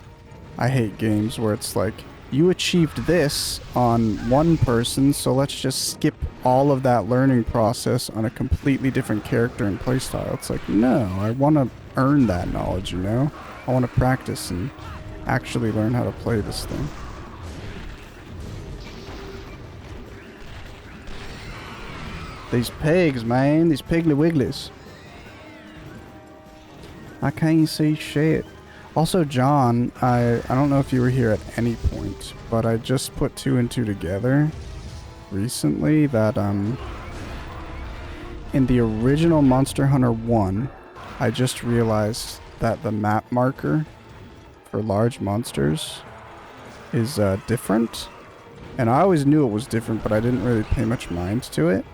I hate games where it's like, you achieved this on one person, so let's just skip all of that learning process on a completely different character and playstyle. It's like, no, I want to earn that knowledge, you know? I want to practice and actually learn how to play this thing. These pigs, man. These piggly wigglies. I can't see shit. Also, John, I don't know if you were here at any point, but I just put 2 and 2 together recently that, in the original Monster Hunter 1, I just realized that the map marker for large monsters is, different. And I always knew it was different, but I didn't really pay much mind to it.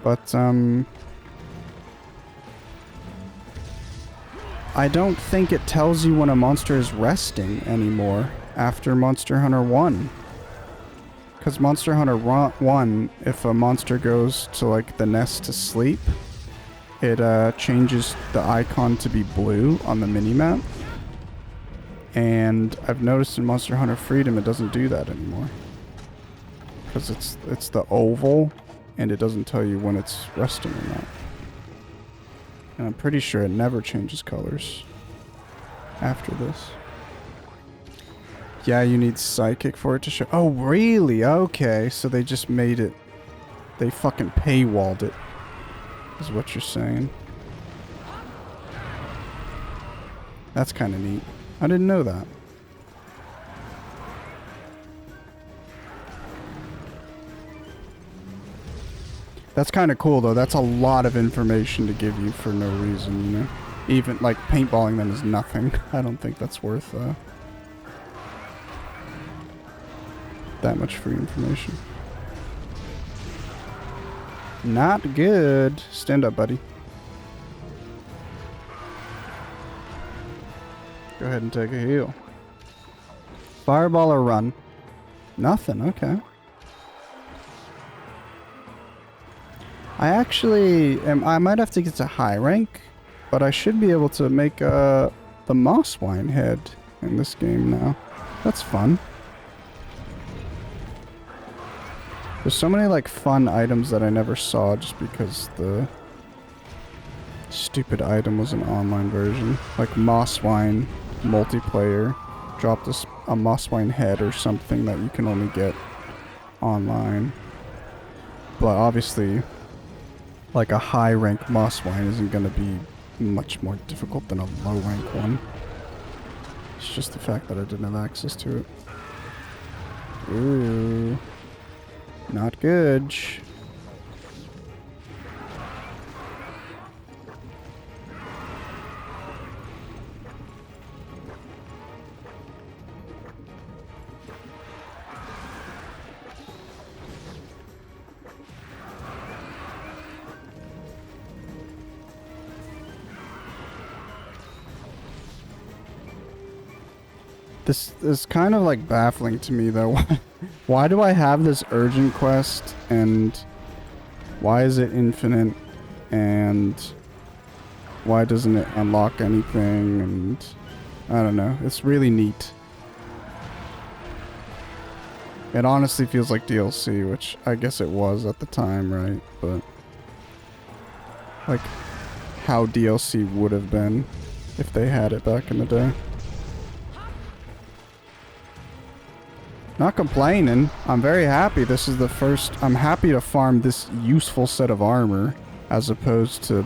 But, I don't think it tells you when a monster is resting anymore after Monster Hunter 1. Because Monster Hunter 1, if a monster goes to, like, the nest to sleep, it, changes the icon to be blue on the minimap. And I've noticed in Monster Hunter Freedom it doesn't do that anymore. Because it's the oval, and it doesn't tell you when it's resting or not. And I'm pretty sure it never changes colors after this. Yeah, you need Psychic for it to show. Oh, really? Okay, so they just made it. They fucking paywalled it, is what you're saying. That's kind of neat. I didn't know that. That's kind of cool, though. That's a lot of information to give you for no reason, you know? Even, like, paintballing them is nothing. I don't think that's worth, that much free information. Not good. Stand up, buddy. Go ahead and take a heal. Fireball or run? Nothing, okay. I actually I might have to get to high rank, but I should be able to make the Mosswine head in this game now. That's fun. There's so many like fun items that I never saw just because the stupid item was an online version. Like Mosswine multiplayer dropped a Mosswine head or something that you can only get online. But obviously, like a high rank Mosswine isn't going to be much more difficult than a low rank one. It's just the fact that I didn't have access to it. Ooh. Not good. This is kind of like baffling to me though. Why do I have this urgent quest and why is it infinite and why doesn't it unlock anything? And I don't know. It's really neat. It honestly feels like DLC, which I guess it was at the time, right? But like how DLC would have been if they had it back in the day. Not complaining. I'm very happy. This is the first... I'm happy to farm this useful set of armor as opposed to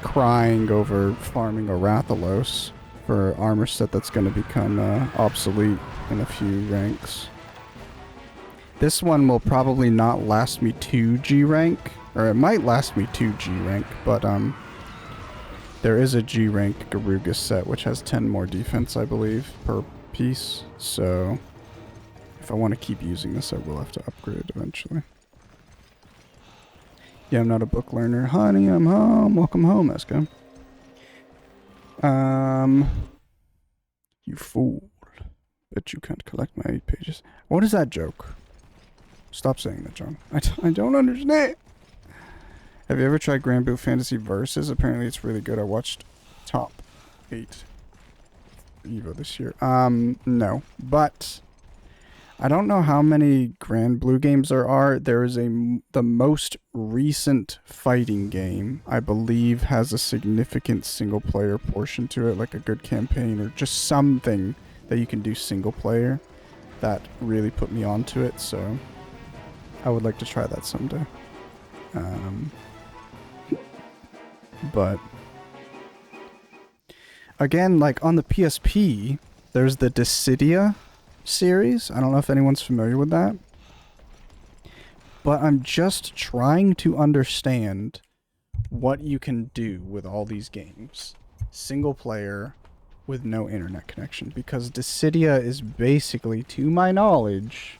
crying over farming a Rathalos for armor set that's going to become obsolete in a few ranks. This one will probably not last me 2 G rank, or it might last me 2 G rank, but there is a G rank Garuga set which has 10 more defense, I believe, per piece, so... If I want to keep using this, I will have to upgrade eventually. Yeah, I'm not a book learner. Honey, I'm home. Welcome home, Eska. You fool. Bet you can't collect my 8 pages. What is that joke? Stop saying that, John. I don't understand. Have you ever tried Grand Blue Fantasy Versus? Apparently it's really good. I watched top 8 Evo this year. No. But I don't know how many Grand Blue games there are. There is the most recent fighting game, I believe, has a significant single player portion to it, like a good campaign or just something that you can do single player that really put me onto it, so I would like to try that someday. But again, like on the PSP, there's the Dissidia series. I don't know if anyone's familiar with that. But I'm just trying to understand what you can do with all these games. Single player with no internet connection. Because Dissidia is basically, to my knowledge,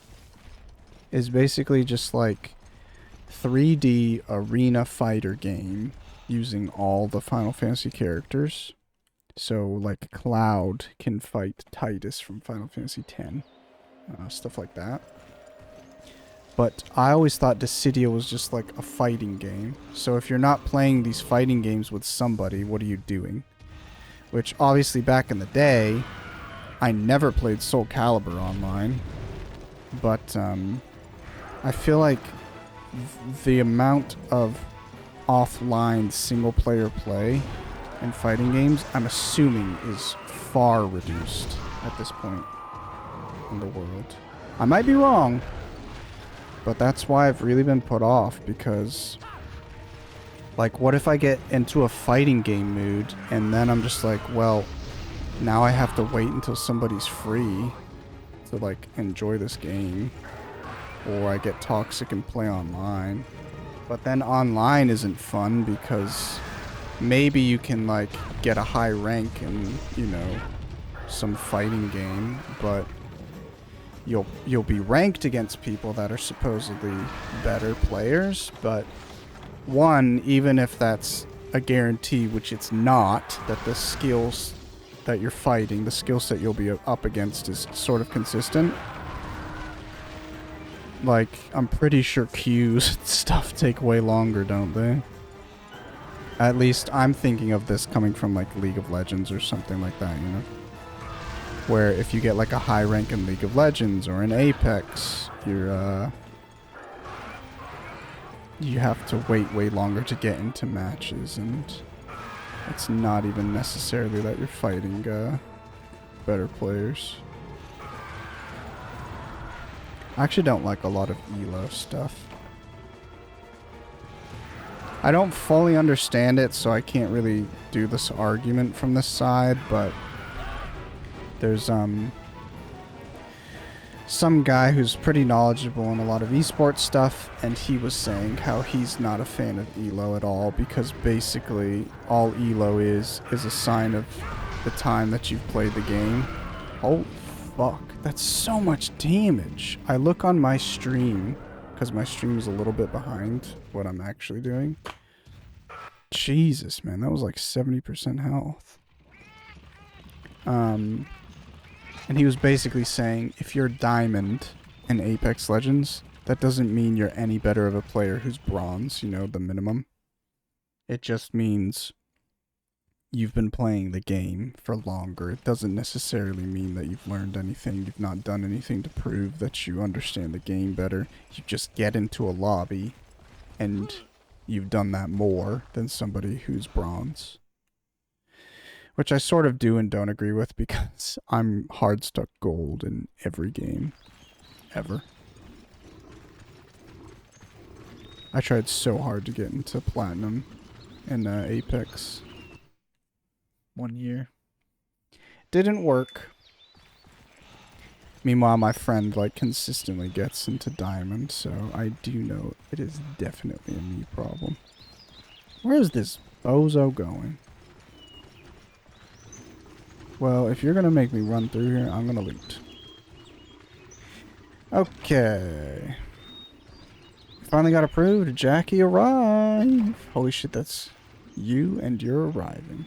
is basically just like 3D arena fighter game using all the Final Fantasy characters. So, like, Cloud can fight Titus from Final Fantasy X. Stuff like that. But I always thought Dissidia was just like a fighting game. So if you're not playing these fighting games with somebody, what are you doing? Which, obviously, back in the day, I never played Soul Calibur online. But, I feel like the amount of offline single-player play in fighting games, I'm assuming, is far reduced at this point in the world. I might be wrong, but that's why I've really been put off, because, like, what if I get into a fighting game mood, and then I'm just like, well, now I have to wait until somebody's free to, like, enjoy this game, or I get toxic and play online. But then online isn't fun, because maybe you can, like, get a high rank in, you know, some fighting game, but you'll be ranked against people that are supposedly better players, but one, even if that's a guarantee, which it's not, that the skills that you're fighting, the skill set you'll be up against is sort of consistent. Like, I'm pretty sure queues and stuff take way longer, don't they? At least I'm thinking of this coming from, like, League of Legends or something like that, you know? Where if you get, like, a high rank in League of Legends or in Apex, you have to wait way longer to get into matches, and it's not even necessarily that you're fighting better players. I actually don't like a lot of ELO stuff. I don't fully understand it, so I can't really do this argument from this side, but there's some guy who's pretty knowledgeable in a lot of esports stuff, and he was saying how he's not a fan of ELO at all, because basically all ELO is a sign of the time that you've played the game. Holy fuck, that's so much damage. I look on my stream, because my stream is a little bit behind what I'm actually doing. Jesus, man, that was like 70% health. And he was basically saying, if you're Diamond in Apex Legends, that doesn't mean you're any better of a player who's Bronze, you know, the minimum. It just means you've been playing the game for longer. It doesn't necessarily mean that you've learned anything. You've not done anything to prove that you understand the game better. You just get into a lobby, and you've done that more than somebody who's Bronze. Which I sort of do and don't agree with, because I'm hard stuck gold in every game. Ever. I tried so hard to get into Platinum in Apex. 1 year. Didn't work. Meanwhile, my friend, like, consistently gets into Diamond, so I do know it is definitely a me problem. Where is this bozo going? Well, if you're gonna make me run through here, I'm gonna loot. Okay. Finally got approved. Jackie, arrive. Holy shit, that's you and you're arriving.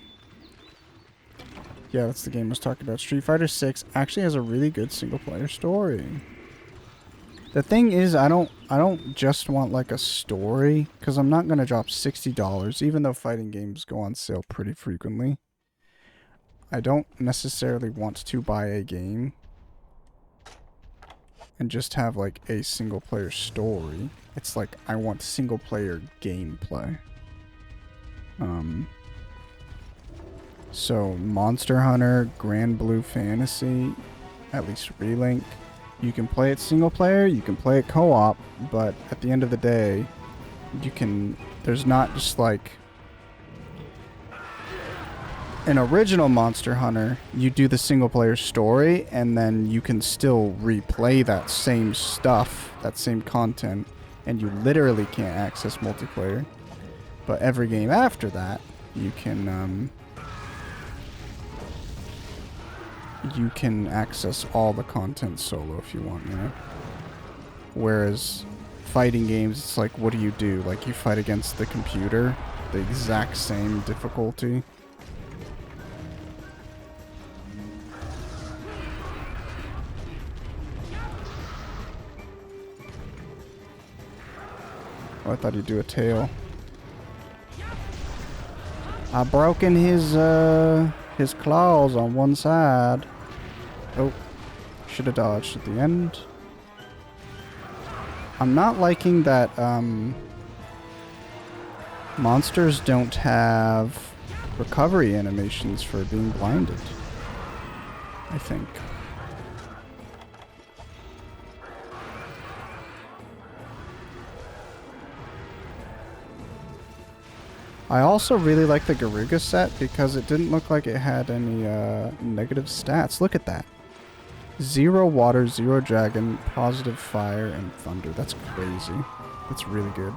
Yeah, that's the game I was talking about. Street Fighter 6 actually has a really good single player story. The thing is, I don't just want like a story, because I'm not gonna drop $60, even though fighting games go on sale pretty frequently. I don't necessarily want to buy a game and just have like a single player story. It's like I want single player gameplay. So Monster Hunter, Grand Blue Fantasy, at least Relink. You can play it single player, you can play it co-op, but at the end of the day, there's not just like an original Monster Hunter. You do the single player story, and then you can still replay that same stuff, that same content, and you literally can't access multiplayer. But every game after that, you can access all the content solo if you want, you know? Whereas fighting games, it's like, what do? Like, you fight against the computer, the exact same difficulty. Oh, I thought he'd do a tail. I broken his claws on one side. Oh, should have dodged at the end. I'm not liking that monsters don't have recovery animations for being blinded, I think. I also really like the Garuga set because it didn't look like it had any negative stats. Look at that. 0 water, 0 dragon, positive fire, and thunder. That's crazy. That's really good.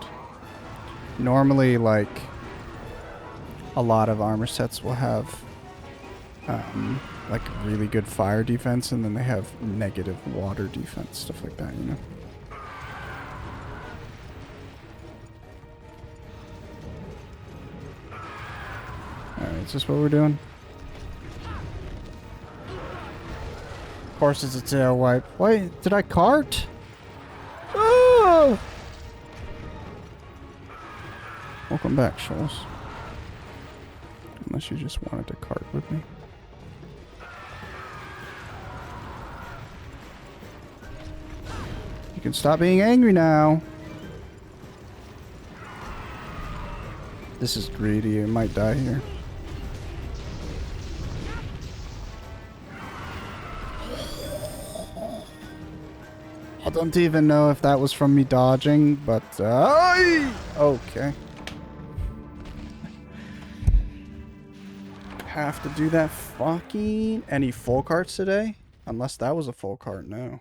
Normally, like, a lot of armor sets will have like really good fire defense, and then they have negative water defense, stuff like that, you know? Alright, is this what we're doing? Of course it's a tail wipe. Wait, did I cart? Oh! Welcome back, Shoals. Unless you just wanted to cart with me. You can stop being angry now. This is greedy. It might die here. I don't even know if that was from me dodging, but okay. Have to do that fucking... Any full carts today? Unless that was a full cart, no.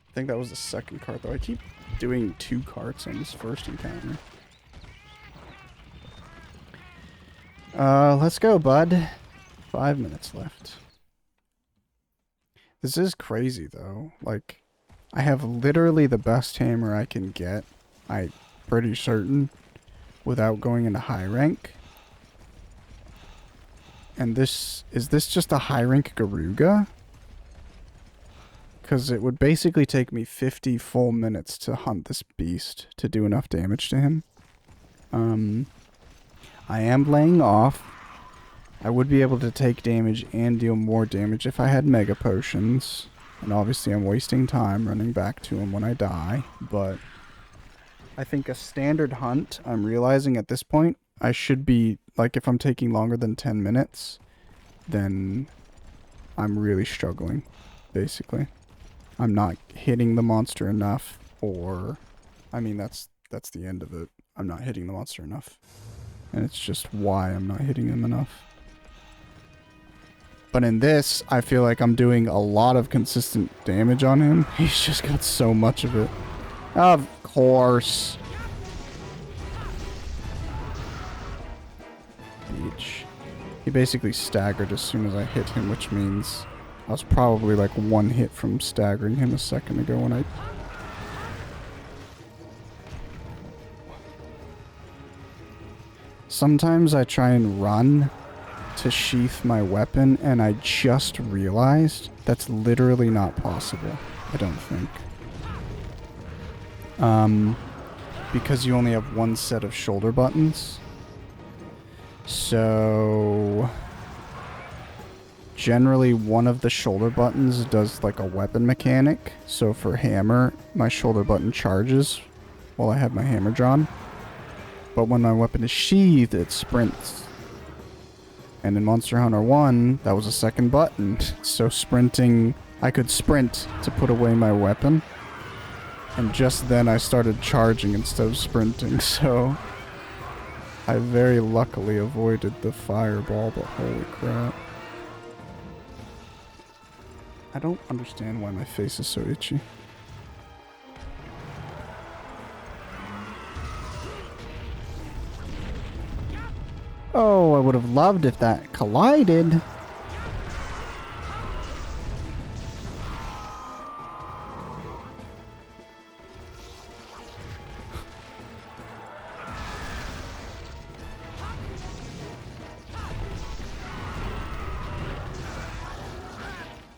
I think that was the second cart, though. I keep doing 2 carts on this first encounter. Let's go, bud. 5 minutes left. This is crazy, though. Like, I have literally the best hammer I can get, I'm pretty certain, without going into high rank. And is this just a high rank Garuga? Because it would basically take me 50 full minutes to hunt this beast to do enough damage to him. I am laying off. I would be able to take damage and deal more damage if I had mega potions. And obviously I'm wasting time running back to him when I die. But I think a standard hunt, I'm realizing at this point, I should be, like, if I'm taking longer than 10 minutes, then I'm really struggling, basically. I'm not hitting the monster enough, or, I mean, that's the end of it. I'm not hitting the monster enough. And it's just why I'm not hitting him enough. But in this, I feel like I'm doing a lot of consistent damage on him. He's just got so much of it. Of course. Beach. He basically staggered as soon as I hit him, which means I was probably like 1 hit from staggering him a second ago when I Sometimes I try and run to sheath my weapon, and I just realized that's literally not possible, I don't think. Because you only have one set of shoulder buttons. So generally one of the shoulder buttons does like a weapon mechanic. So for hammer, my shoulder button charges while I have my hammer drawn. But when my weapon is sheathed, it sprints. And in Monster Hunter 1, that was a second button. So sprinting, I could sprint to put away my weapon. And just then I started charging instead of sprinting, so I very luckily avoided the fireball, but holy crap. I don't understand why my face is so itchy. Oh, I would have loved if that collided.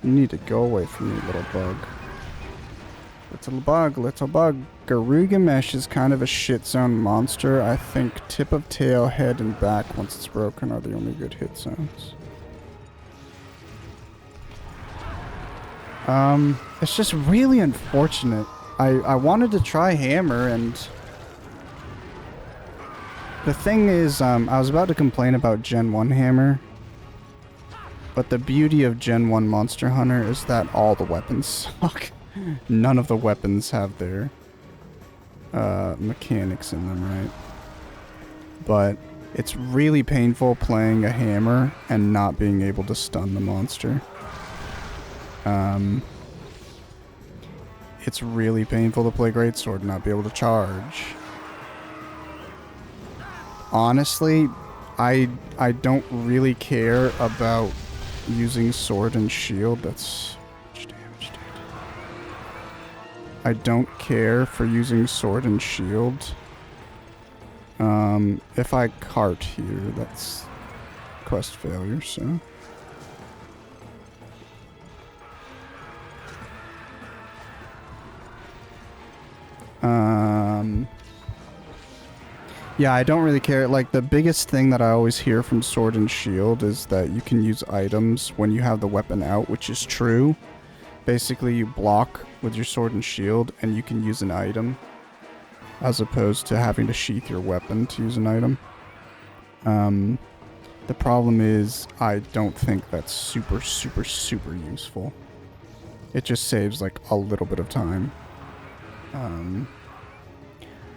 You need to go away from me, little bug. Little bug, little bug. Garugamesh is kind of a shit zone monster. I think tip of tail, head, and back once it's broken are the only good hit zones. It's just really unfortunate. I wanted to try hammer, and the thing is, I was about to complain about Gen 1 hammer. But the beauty of Gen 1 Monster Hunter is that all the weapons suck. None of the weapons have their mechanics in them, right? But it's really painful playing a hammer and not being able to stun the monster. It's really painful to play Greatsword and not be able to charge. Honestly, I don't really care about using sword and shield. That's much damage, dude. I don't care for using sword and shield. If I cart here, that's quest failure, so. Yeah, I don't really care. Like, the biggest thing that I always hear from Sword and Shield is that you can use items when you have the weapon out, which is true. Basically, you block with your Sword and Shield, and you can use an item, as opposed to having to sheath your weapon to use an item. The problem is, I don't think that's super, super, super useful. It just saves, like, a little bit of time.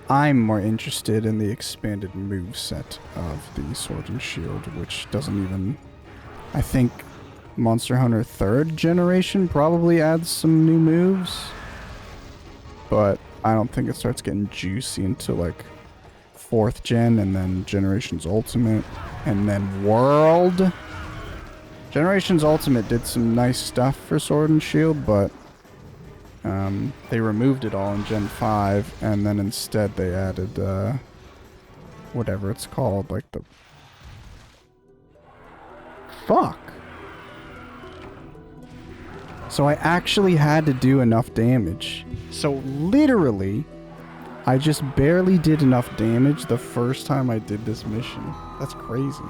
I'm more interested in the expanded moveset of the Sword and Shield, which doesn't even... I think Monster Hunter 3rd generation probably adds some new moves, but I don't think it starts getting juicy until, like, 4th gen, and then Generations Ultimate, and then World. Generations Ultimate did some nice stuff for Sword and Shield, but they removed it all in Gen 5, and then instead they added, whatever it's called, like the... Fuck! So I actually had to do enough damage. So literally, I just barely did enough damage the first time I did this mission. That's crazy.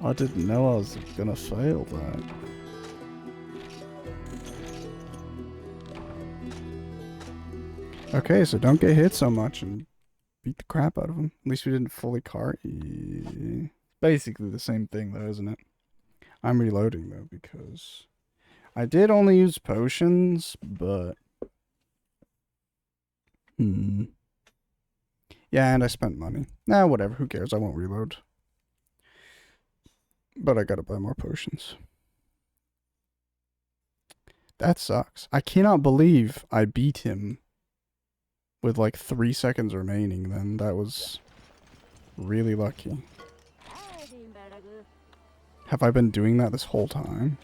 I didn't know I was gonna fail that. Okay, so don't get hit so much and beat the crap out of him. At least we didn't fully cart. Basically the same thing though, isn't it? I'm reloading though because I did only use potions, but... Yeah, and I spent money. Nah, whatever, who cares? I won't reload. But I gotta buy more potions. That sucks. I cannot believe I beat him with like 3 seconds remaining then. That was really lucky. Have I been doing that this whole time?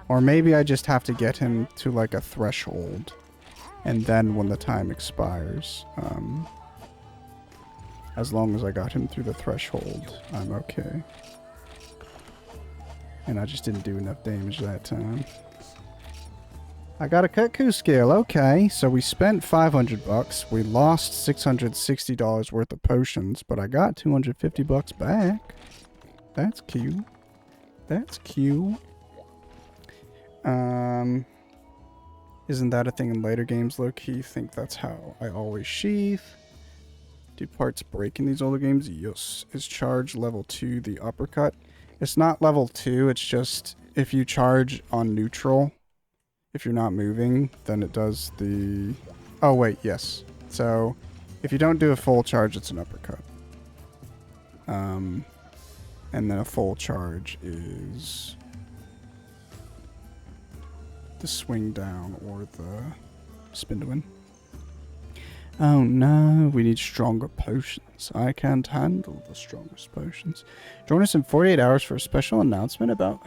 Or maybe I just have to get him to like a threshold, and then when the time expires, As long as I got him through the threshold, I'm okay. And I just didn't do enough damage that time. I got a Kutku scale. Okay, so we spent 500 bucks. We lost $660 worth of potions, but I got 250 bucks back. That's cute. That's cute. Isn't that a thing in later games, low-key? Think that's how I always sheath. Do parts break in these older games? Yes. Is charge level 2 the uppercut? It's not level 2, it's just if you charge on neutral, if you're not moving, then it does the... Oh, wait, yes. So, if you don't do a full charge, it's an uppercut. And then a full charge is the swing down or the spin to win. Oh no, we need stronger potions. I can't handle the strongest potions. Join us in 48 hours for a special announcement about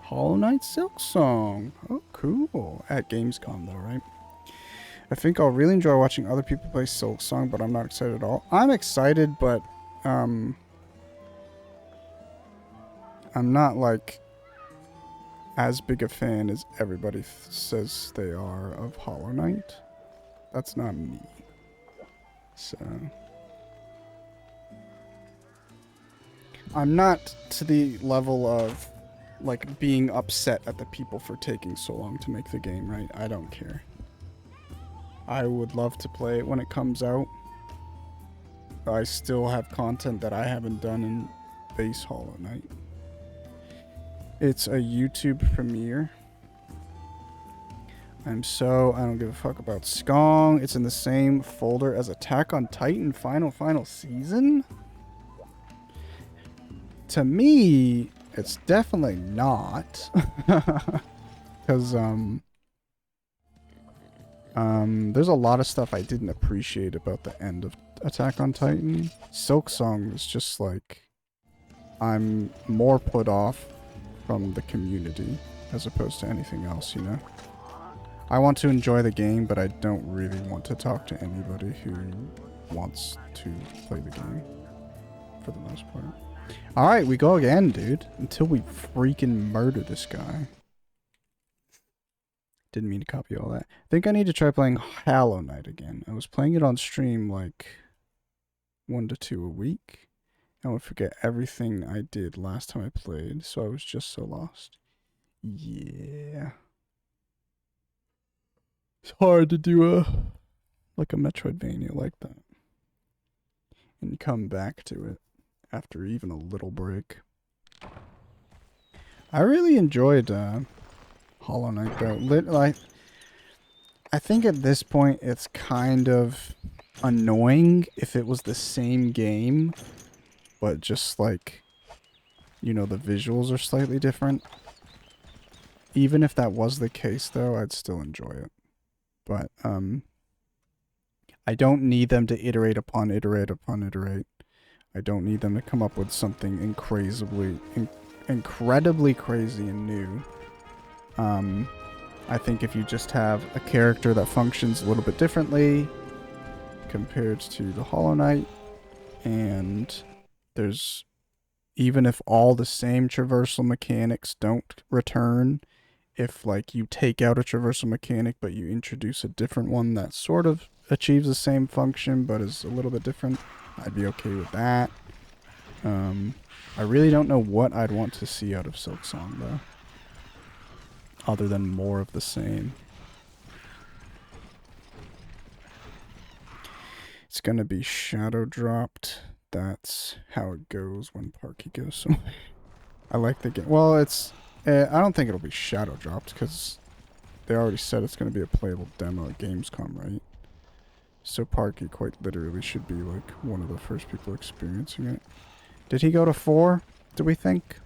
Hollow Knight Silksong. Oh, cool. At Gamescom though, right? I think I'll really enjoy watching other people play Silksong, but I'm not excited at all. I'm excited, but I'm not like as big a fan as everybody says they are of Hollow Knight. That's not me. So I'm not to the level of like being upset at the people for taking so long to make the game, right? I don't care. I would love to play it when it comes out. I still have content that I haven't done in base Hollow Knight. It's a YouTube premiere. I don't give a fuck about Skong. It's in the same folder as Attack on Titan Final Season? To me, it's definitely not. Because, there's a lot of stuff I didn't appreciate about the end of Attack on Titan. Silksong is just like, I'm more put off from the community as opposed to anything else, you know? I want to enjoy the game, but I don't really want to talk to anybody who wants to play the game, for the most part. Alright, we go again, dude. Until we freaking murder this guy. Didn't mean to copy all that. I think I need to try playing Hollow Knight again. I was playing it on stream like 1 to 2 a week. I would forget everything I did last time I played, so I was just so lost. Yeah. It's hard to do a Metroidvania like that. And come back to it after even a little break. I really enjoyed Hollow Knight though. I think at this point it's kind of annoying if it was the same game, but just like, you know, the visuals are slightly different. Even if that was the case though, I'd still enjoy it. But I don't need them to iterate upon iterate upon iterate. I don't need them to come up with something incredibly crazy and new. I think if you just have a character that functions a little bit differently compared to the Hollow Knight, and there's, even if all the same traversal mechanics don't return, if like you take out a traversal mechanic but you introduce a different one that sort of achieves the same function but is a little bit different, I'd be okay with that. I really don't know what I'd want to see out of Silksong though, other than more of the same. It's gonna be shadow dropped. That's how it goes when Parky goes somewhere. I like the game. Well, it's... I don't think it'll be shadow dropped because they already said it's going to be a playable demo at Gamescom, right? So Parky quite literally should be like one of the first people experiencing it. Did he go to 4, do we think?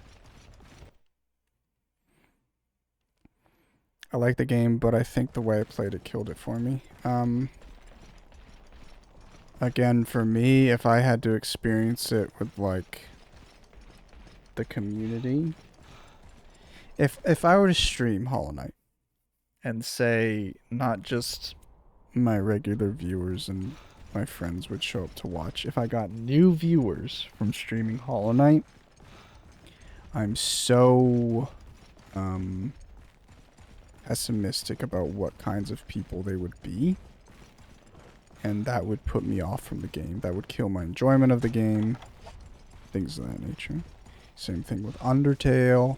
I like the game, but I think the way I played it killed it for me. Again, for me, if I had to experience it with like the community... If I were to stream Hollow Knight and say not just my regular viewers and my friends would show up to watch. If I got new viewers from streaming Hollow Knight, I'm so pessimistic about what kinds of people they would be. And that would put me off from the game. That would kill my enjoyment of the game. Things of that nature. Same thing with Undertale.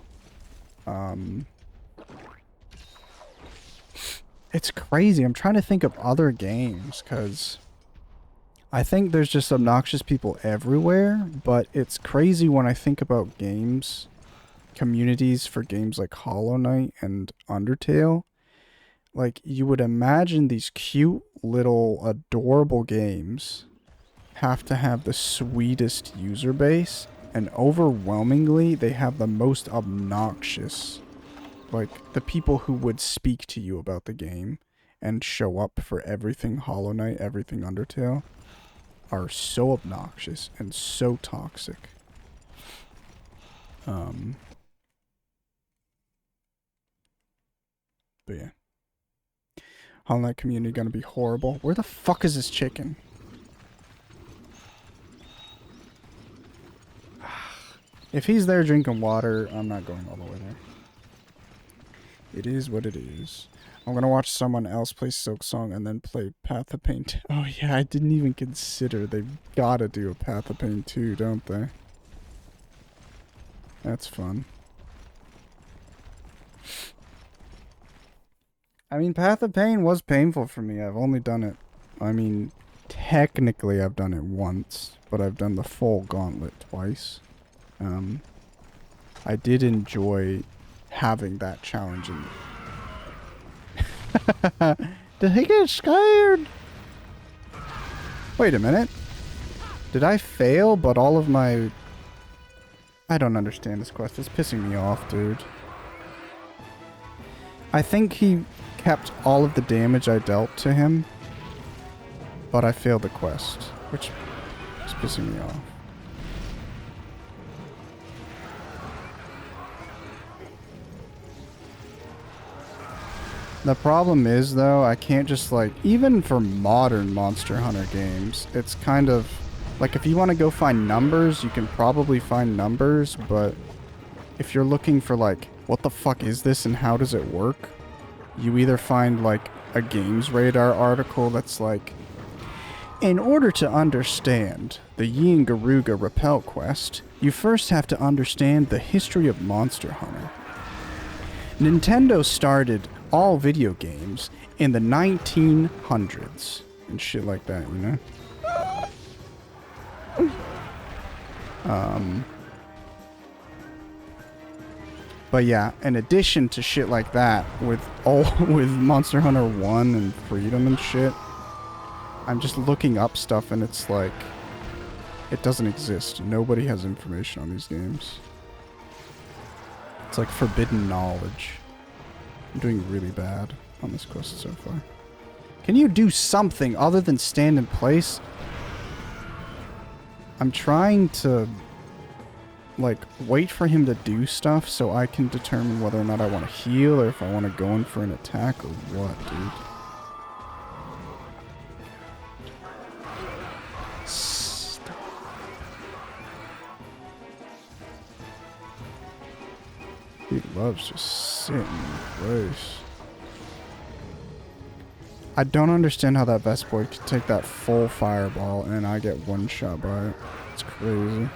It's crazy. I'm trying to think of other games, because I think there's just obnoxious people everywhere, but it's crazy when I think about games, communities for games like Hollow Knight and Undertale. Like, you would imagine these cute, little, adorable games have to have the sweetest user base, and overwhelmingly, they have the most obnoxious. Like, the people who would speak to you about the game and show up for everything Hollow Knight, everything Undertale, are so obnoxious and so toxic. But yeah. Hollow Knight community gonna be horrible. Where the fuck is this chicken? If he's there drinking water, I'm not going all the way there. It is what it is. I'm gonna watch someone else play Silk Song and then play Path of Pain 2. Oh yeah, I didn't even consider. They've gotta do a Path of Pain 2, don't they? That's fun. I mean, Path of Pain was painful for me. I've only done it... I mean, technically I've done it once, but I've done the full gauntlet twice. I did enjoy having that challenge. Did he get scared? Wait a minute. Did I fail, but all of my... I don't understand this quest. It's pissing me off, dude. I think he kept all of the damage I dealt to him, but I failed the quest, which is pissing me off. The problem is, though, I can't just, like, even for modern Monster Hunter games, it's kind of, like, if you want to go find numbers, you can probably find numbers, but if you're looking for, like, what the fuck is this and how does it work, you either find, like, a Games Radar article that's like, in order to understand the Yin Garuga Repel quest, you first have to understand the history of Monster Hunter. Nintendo started all video games in the 1900s and shit like that, you know? But yeah, in addition to shit like that, with Monster Hunter 1 and Freedom and shit, I'm just looking up stuff and it's like, it doesn't exist. Nobody has information on these games. It's like forbidden knowledge. I'm doing really bad on this quest so far. Can you do something other than stand in place? I'm trying to, like, wait for him to do stuff so I can determine whether or not I want to heal or if I want to go in for an attack or what, dude. Stop. He loves just sitting in place. I don't understand how that Vest Boy could take that full fireball and I get one shot by it. It's crazy.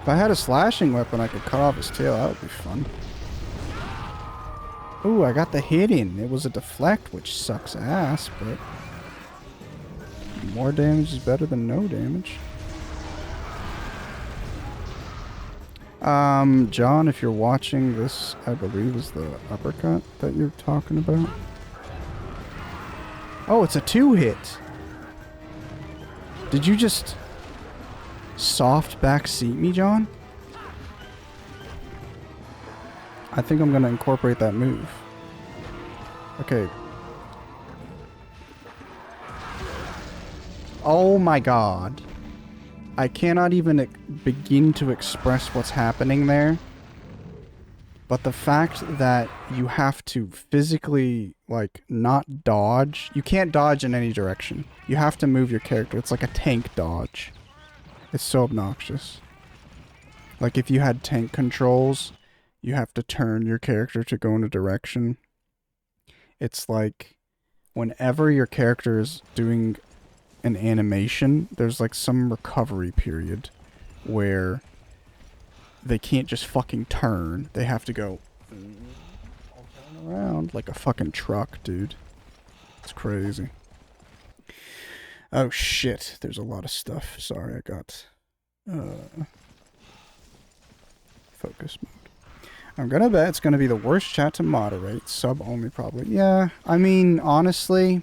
If I had a slashing weapon, I could cut off his tail. That would be fun. Ooh, I got the hit in. It was a deflect, which sucks ass, but more damage is better than no damage. John, if you're watching, this, I believe, is the uppercut that you're talking about. Oh, it's a 2-hit. Did you just soft backseat me, John? I think I'm gonna incorporate that move. Okay. Oh my god. I cannot even begin to express what's happening there. But the fact that you have to physically, like, not dodge. You can't dodge in any direction. You have to move your character. It's like a tank dodge. It's so obnoxious. Like, if you had tank controls, you have to turn your character to go in a direction. It's like, whenever your character is doing an animation, there's like some recovery period where they can't just fucking turn. They have to go all turn around like a fucking truck, dude. It's crazy. Oh shit, there's a lot of stuff. Sorry, I got focus mode. I'm gonna bet it's gonna be the worst chat to moderate. Sub only probably. Yeah, I mean, honestly,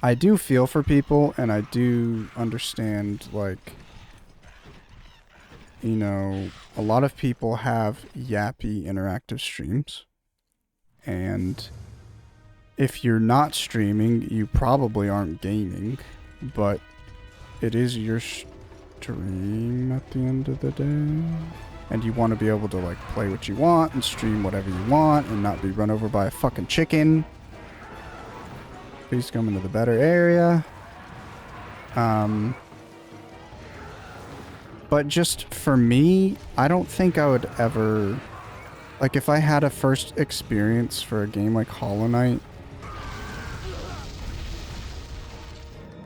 I do feel for people and I do understand, like, you know, a lot of people have yappy interactive streams. And if you're not streaming, you probably aren't gaming. But it is your stream at the end of the day. And you want to be able to, like, play what you want and stream whatever you want and not be run over by a fucking chicken. Please come into the better area. But just for me, I don't think I would ever... Like, if I had a first experience for a game like Hollow Knight...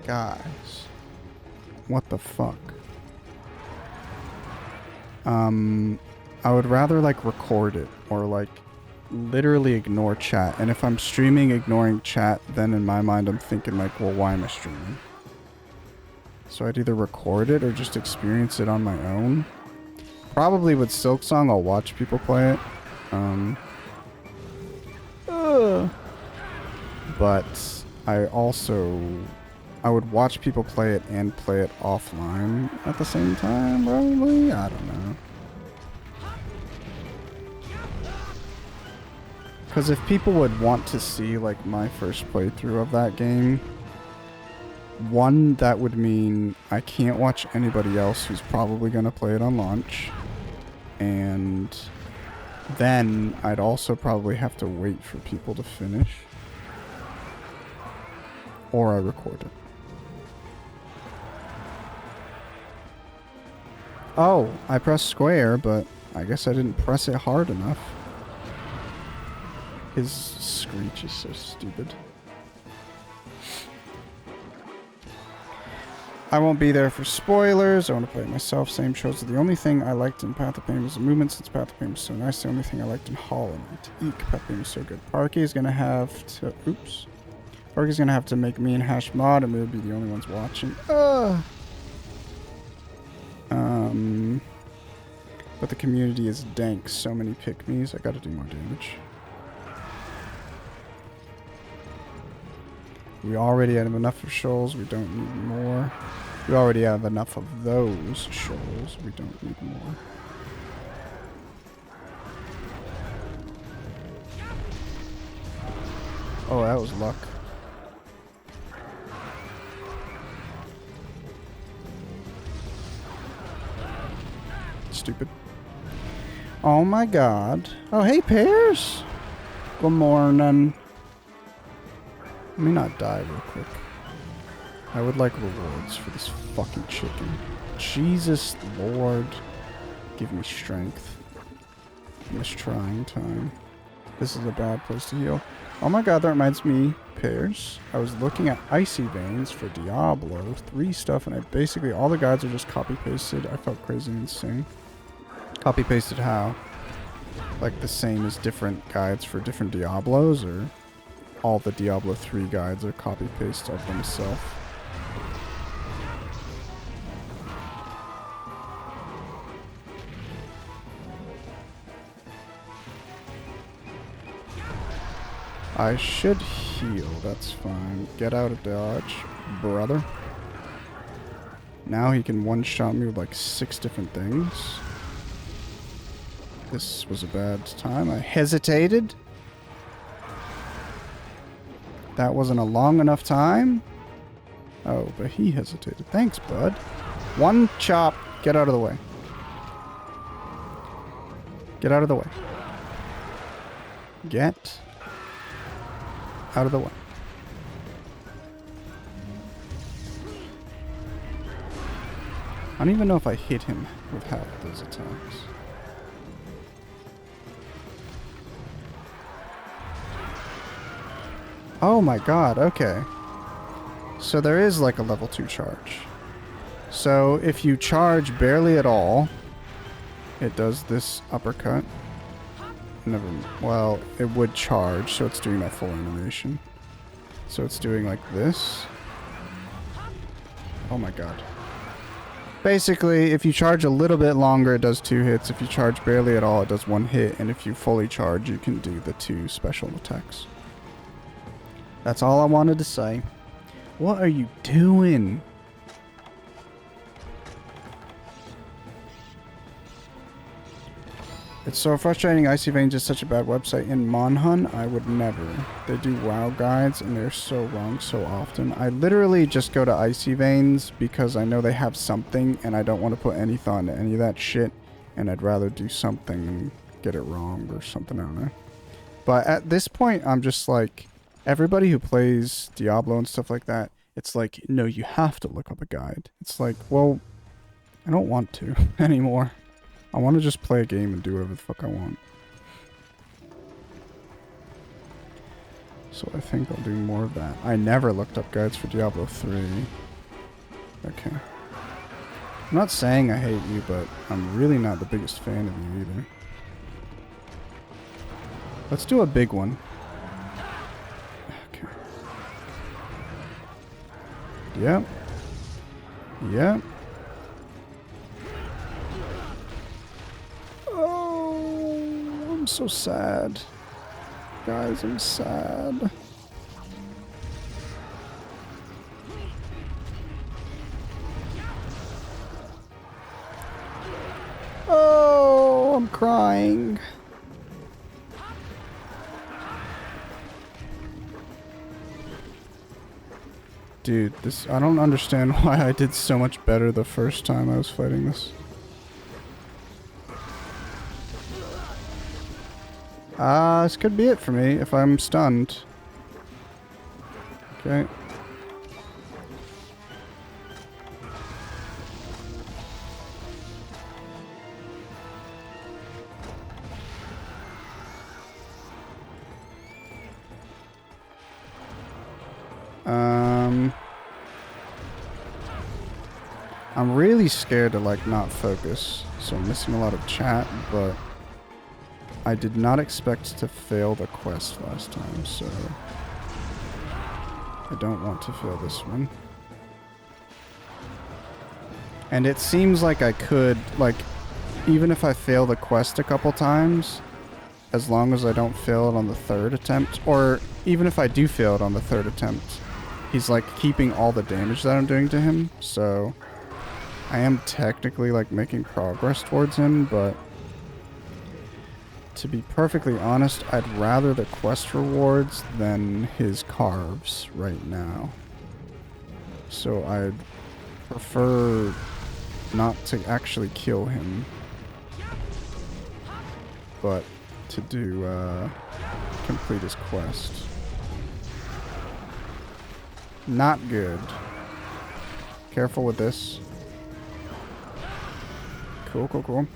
Guys. What the fuck? I would rather, like, record it. Or, like, literally ignore chat. And if I'm streaming ignoring chat, then in my mind I'm thinking, like, well, why am I streaming? So I'd either record it or just experience it on my own. Probably with Silksong, I'll watch people play it. But I would watch people play it and play it offline at the same time, probably? I don't know. Because if people would want to see, like, my first playthrough of that game... One, that would mean I can't watch anybody else who's probably going to play it on launch. And then I'd also probably have to wait for people to finish. Or I record it. Oh, I pressed square, but I guess I didn't press it hard enough. His screech is so stupid. I won't be there for spoilers. I want to play it myself. Same shows. The only thing I liked in Path of Pain was the movement, since Path of Pain was so nice. The only thing I liked in Hollow Knight. Eek, Path of Pain was so good. Parky is going to have to... Oops. Parky's going to have to make me and Hash mod, and we'll be the only ones watching. But the community is dank. So many pick-me's. I got to do more damage. We already have enough of shoals. We don't need more. We already have enough of those shoals. We don't need more. Oh, that was luck. Stupid. Oh my god. Oh, hey, Pears. Good morning. Let me not die real quick. I would like rewards for this fucking chicken. Jesus Lord. Give me strength. In this trying time. This is a bad place to heal. Oh my god, that reminds me, Pears. I was looking at Icy Veins for Diablo 3 stuff, and I basically, all the guides are just copy-pasted. I felt crazy and insane. Copy-pasted how? Like the same as different guides for different Diablos, or all the Diablo 3 guides are copy-paste of themselves? I should heal, that's fine. Get out of dodge, brother. Now he can one-shot me with like 6 different things. This was a bad time. I hesitated. That wasn't a long enough time. Oh, but he hesitated. Thanks, bud. One chop. Get out of the way. Get out of the way. Get out of the way. I don't even know if I hit him with half of those attacks. Oh my god, okay. So there is like a level 2 charge. So if you charge barely at all, it does this uppercut. Never, well, it would charge, so it's doing that full animation. So it's doing like this. Oh my god. Basically, if you charge a little bit longer, it does 2 hits. If you charge barely at all, it does 1 hit. And if you fully charge, you can do the 2 special attacks. That's all I wanted to say. What are you doing? It's so frustrating. Icy Veins is such a bad website. In Monhun, I would never. They do WoW guides, and they're so wrong so often. I literally just go to Icy Veins because I know they have something, and I don't want to put any thought into any of that shit, and I'd rather do something and get it wrong or something, I don't know. But at this point, I'm just like, everybody who plays Diablo and stuff like that, it's like, no, you have to look up a guide. It's like, well, I don't want to anymore. I want to just play a game and do whatever the fuck I want. So I think I'll do more of that. I never looked up guides for Diablo 3. Okay. I'm not saying I hate you, but I'm really not the biggest fan of you either. Let's do a big one. Okay. Yep. Yep. I'm so sad. Guys, I'm sad. Oh, I'm crying. Dude, this, I don't understand why I did so much better the first time I was fighting this. This could be it for me if I'm stunned. Okay. I'm really scared to like not focus, so I'm missing a lot of chat, but I did not expect to fail the quest last time, so I don't want to fail this one. And it seems like I could, like, even if I fail the quest a couple times, as long as I don't fail it on the 3rd attempt, or even if I do fail it on the 3rd attempt, he's like keeping all the damage that I'm doing to him, so I am technically like making progress towards him, but to be perfectly honest, I'd rather the quest rewards than his carves right now. So I'd prefer not to actually kill him, but to do, complete his quest. Not good. Careful with this. Cool, cool, cool.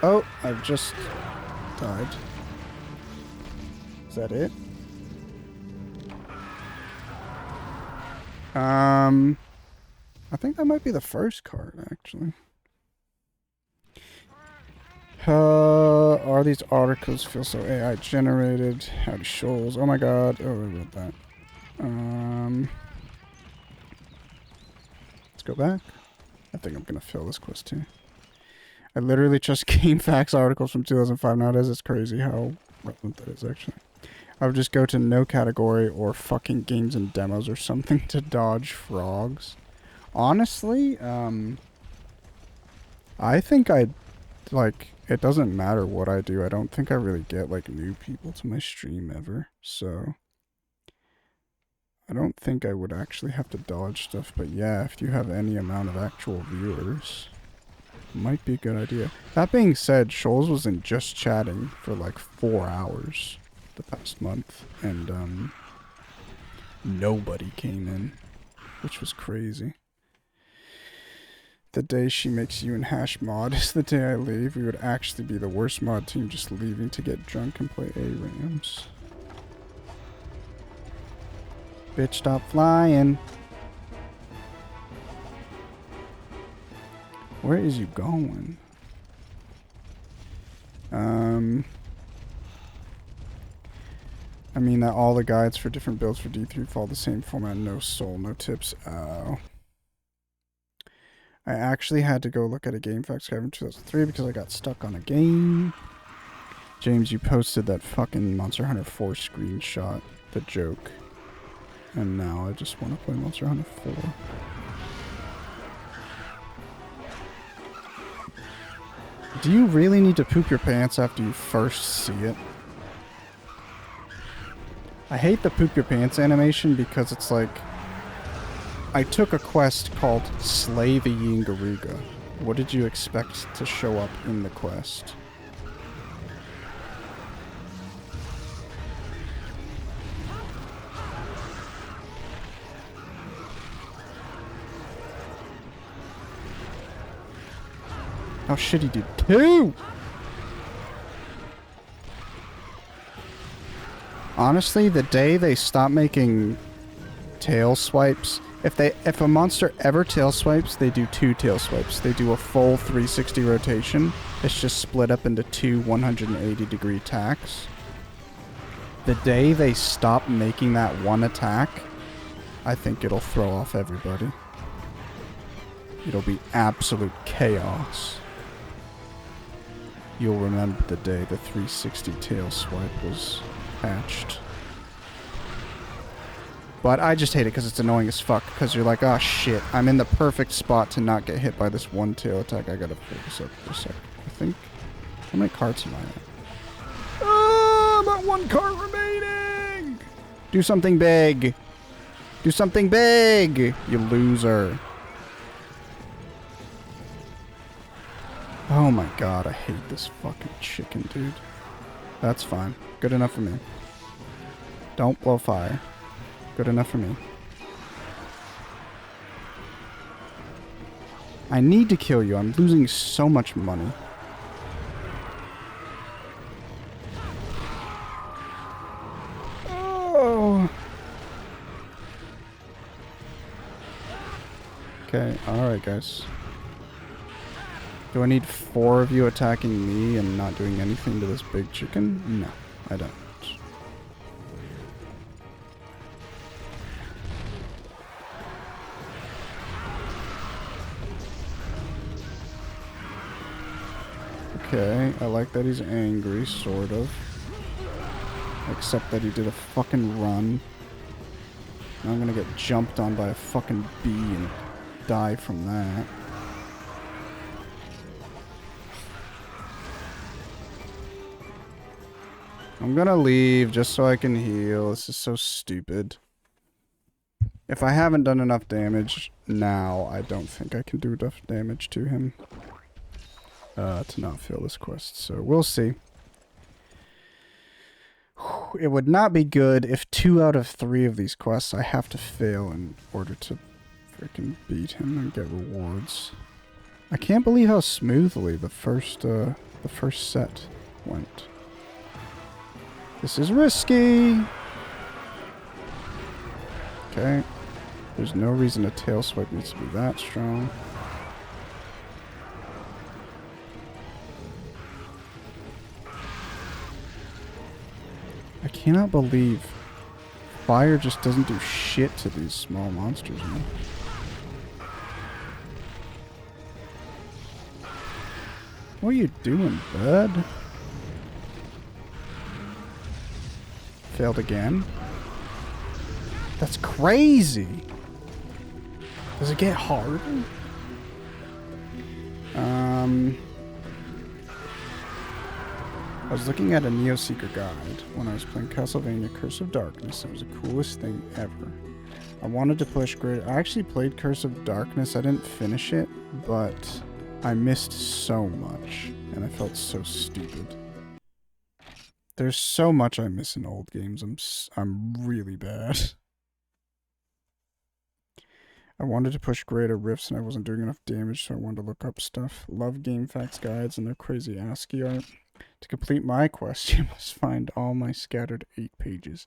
Oh, I've just died. Is that it? I think that might be the first card, actually. Are these articles feel so AI generated? Howdy shoals. Oh my god. Oh, I wrote that. Let's go back. I think I'm gonna fill this quest too. I literally just game facts articles from 2005 nowadays. It's crazy how relevant that is, actually. I would just go to no category or fucking games and demos or something to dodge frogs. Honestly, I think I'd, like, it doesn't matter what I do. I don't think I really get, like, new people to my stream ever. So, I don't think I would actually have to dodge stuff, but yeah, if you have any amount of actual viewers, might be a good idea. That being said, Shoals was in just chatting for like 4 hours the past month, and nobody came in, which was crazy. The day she makes you and Hash mod is the day I leave. We would actually be the worst mod team, just leaving to get drunk and play ARAMs. Bitch, stop flying. Where is you going? I mean that all the guides for different builds for D3 follow the same format, no soul, no tips. Oh. I actually had to go look at a GameFAQs guide from 2003 because I got stuck on a game. James, you posted that fucking Monster Hunter 4 screenshot, the joke. And now I just want to play Monster Hunter 4. Do you really need to poop your pants after you first see it? I hate the poop your pants animation because it's like... I took a quest called Slay the Yingaruga. What did you expect to show up in the quest? Oh shit, he did 2! Honestly, the day they stop making tail swipes, if a monster ever tail swipes, they do 2 tail swipes. They do a full 360 rotation. It's just split up into 2 180-degree attacks. The day they stop making that one attack, I think it'll throw off everybody. It'll be absolute chaos. You'll remember the day the 360 tail swipe was patched. But I just hate it because it's annoying as fuck. Because you're like, oh shit, I'm in the perfect spot to not get hit by this one tail attack. I gotta focus up for a sec. I think... How many carts am I at? Ah, I'm at 1 cart remaining! Do something big! Do something big! You loser. Oh my god, I hate this fucking chicken, dude. That's fine. Good enough for me. Don't blow fire. Good enough for me. I need to kill you. I'm losing so much money. Oh. Okay, alright guys. Do I need 4 of you attacking me and not doing anything to this big chicken? No, I don't. Okay, I like that he's angry, sort of. Except that he did a fucking run. Now I'm gonna get jumped on by a fucking bee and die from that. I'm gonna leave just so I can heal. This is so stupid. If I haven't done enough damage now, I don't think I can do enough damage to him. To not fail this quest, so we'll see. It would not be good if 2 out of 3 of these quests I have to fail in order to freaking beat him and get rewards. I can't believe how smoothly the first set went. This is risky! Okay. There's no reason a tail swipe needs to be that strong. I cannot believe fire just doesn't do shit to these small monsters, man. What are you doing, bud? Failed again? That's crazy! Does it get harder? I was looking at a Neo Seeker guide when I was playing Castlevania Curse of Darkness. It was the coolest thing ever. I wanted to push great. I actually played Curse of Darkness. I didn't finish it, but I missed so much, and I felt so stupid. There's so much I miss in old games. I'm really bad. I wanted to push greater rifts, and I wasn't doing enough damage, so I wanted to look up stuff. Love game facts guides and their crazy ASCII art. To complete my quest, you must find all my scattered 8 pages.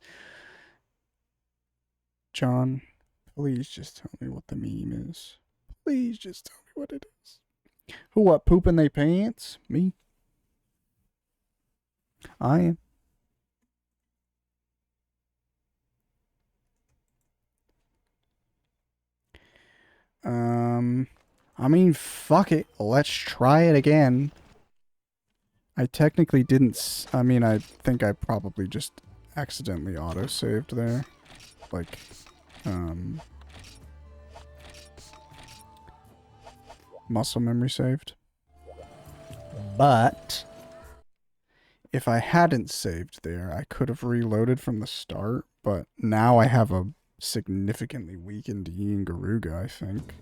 John, please just tell me what the meme is. Please just tell me what it is. Who what, pooping they pants? Me? I am. I mean, fuck it. Let's try it again. I technically didn't... I mean, I think I probably just accidentally auto-saved there. Like, muscle memory saved. But if I hadn't saved there, I could have reloaded from the start, but now I have a significantly weakened Ian Garuga, I think.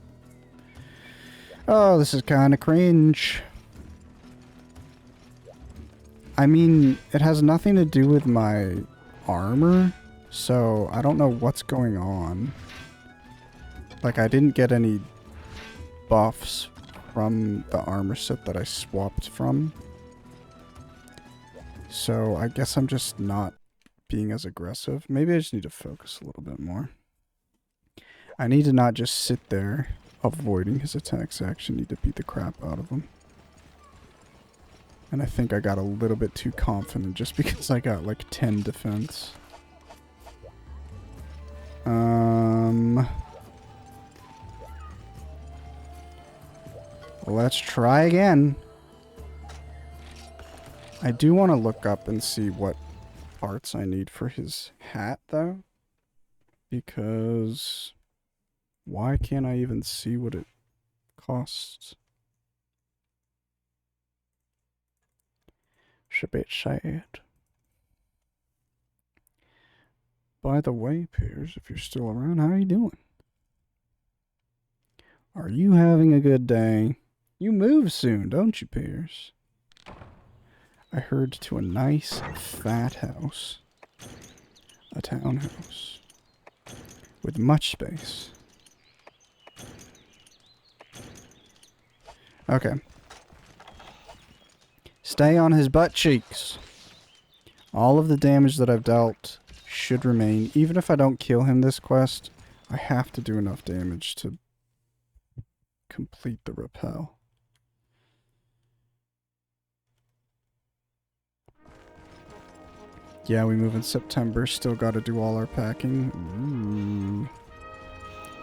Oh, this is kind of cringe. I mean, it has nothing to do with my armor, so I don't know what's going on. Like, I didn't get any buffs from the armor set that I swapped from. So I guess I'm just not being as aggressive. Maybe I just need to focus a little bit more. I need to not just sit there avoiding his attacks. I actually need to beat the crap out of him. And I think I got a little bit too confident just because I got like 10 defense. Let's try again. I do want to look up and see what parts I need for his hat, though. Because why can't I even see what it costs? It's a bit sad. By the way, Piers, if you're still around, how are you doing? Are you having a good day? You move soon, don't you, Piers? I heard to a nice, fat house. A townhouse. With much space. Okay. Stay on his butt cheeks. All of the damage that I've dealt should remain. Even if I don't kill him this quest, I have to do enough damage to complete the rappel. Yeah, we move in September. Still got to do all our packing. Ooh.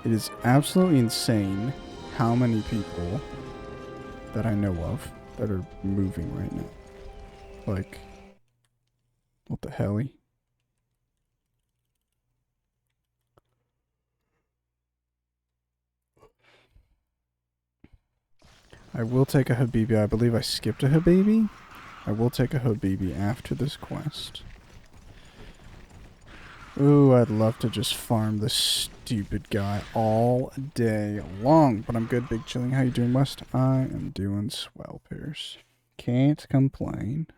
It is absolutely insane how many people that I know of that are moving right now. Like, what the hell? I will take a Habibi. I believe I skipped a Habibi. I will take a Habibi after this quest. Ooh, I'd love to just farm this stupid guy all day long. But I'm good, Big Chilling. How you doing, West? I am doing swell, Pierce. Can't complain.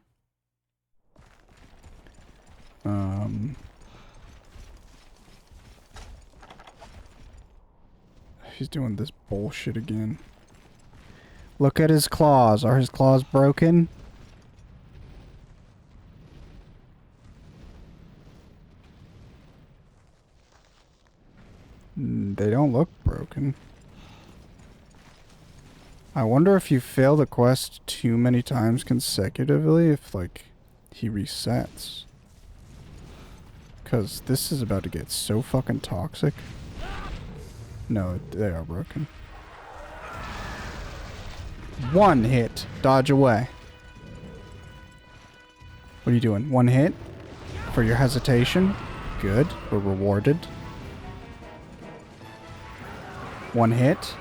He's doing this bullshit again. Look at his claws. Are his claws broken? They don't look broken. I wonder if you fail the quest too many times consecutively, if, like, he resets. Because this is about to get so fucking toxic. No, they are broken. One hit. Dodge away. What are you doing? One hit? For your hesitation? Good. We're rewarded. One hit.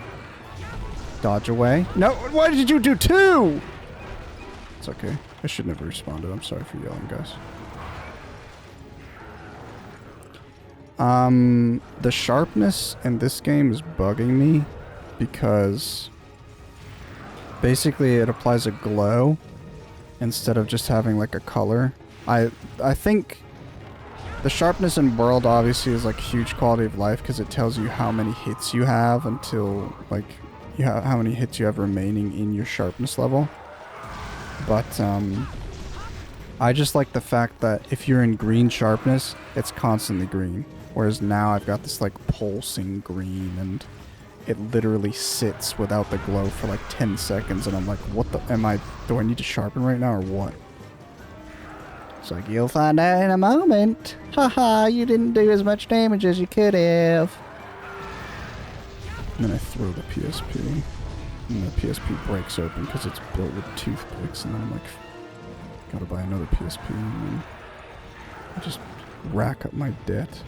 Dodge away. No, why did you do two? It's okay. I should never responded. I'm sorry for yelling, guys. The sharpness in this game is bugging me because basically it applies a glow instead of just having like a color. I think the sharpness in World obviously is like huge quality of life because it tells you how many hits you have until like how many hits you have remaining in your sharpness level. But I just like the fact that if you're in green sharpness, it's constantly green. Whereas now I've got this like pulsing green and it literally sits without the glow for like 10 seconds and I'm like, what the, do I need to sharpen right now or what? It's like, you'll find out in a moment. Haha, you didn't do as much damage as you could have. And then I throw the PSP. And the PSP breaks open because it's built with toothpicks and then I'm like, gotta buy another PSP and then I just rack up my debt.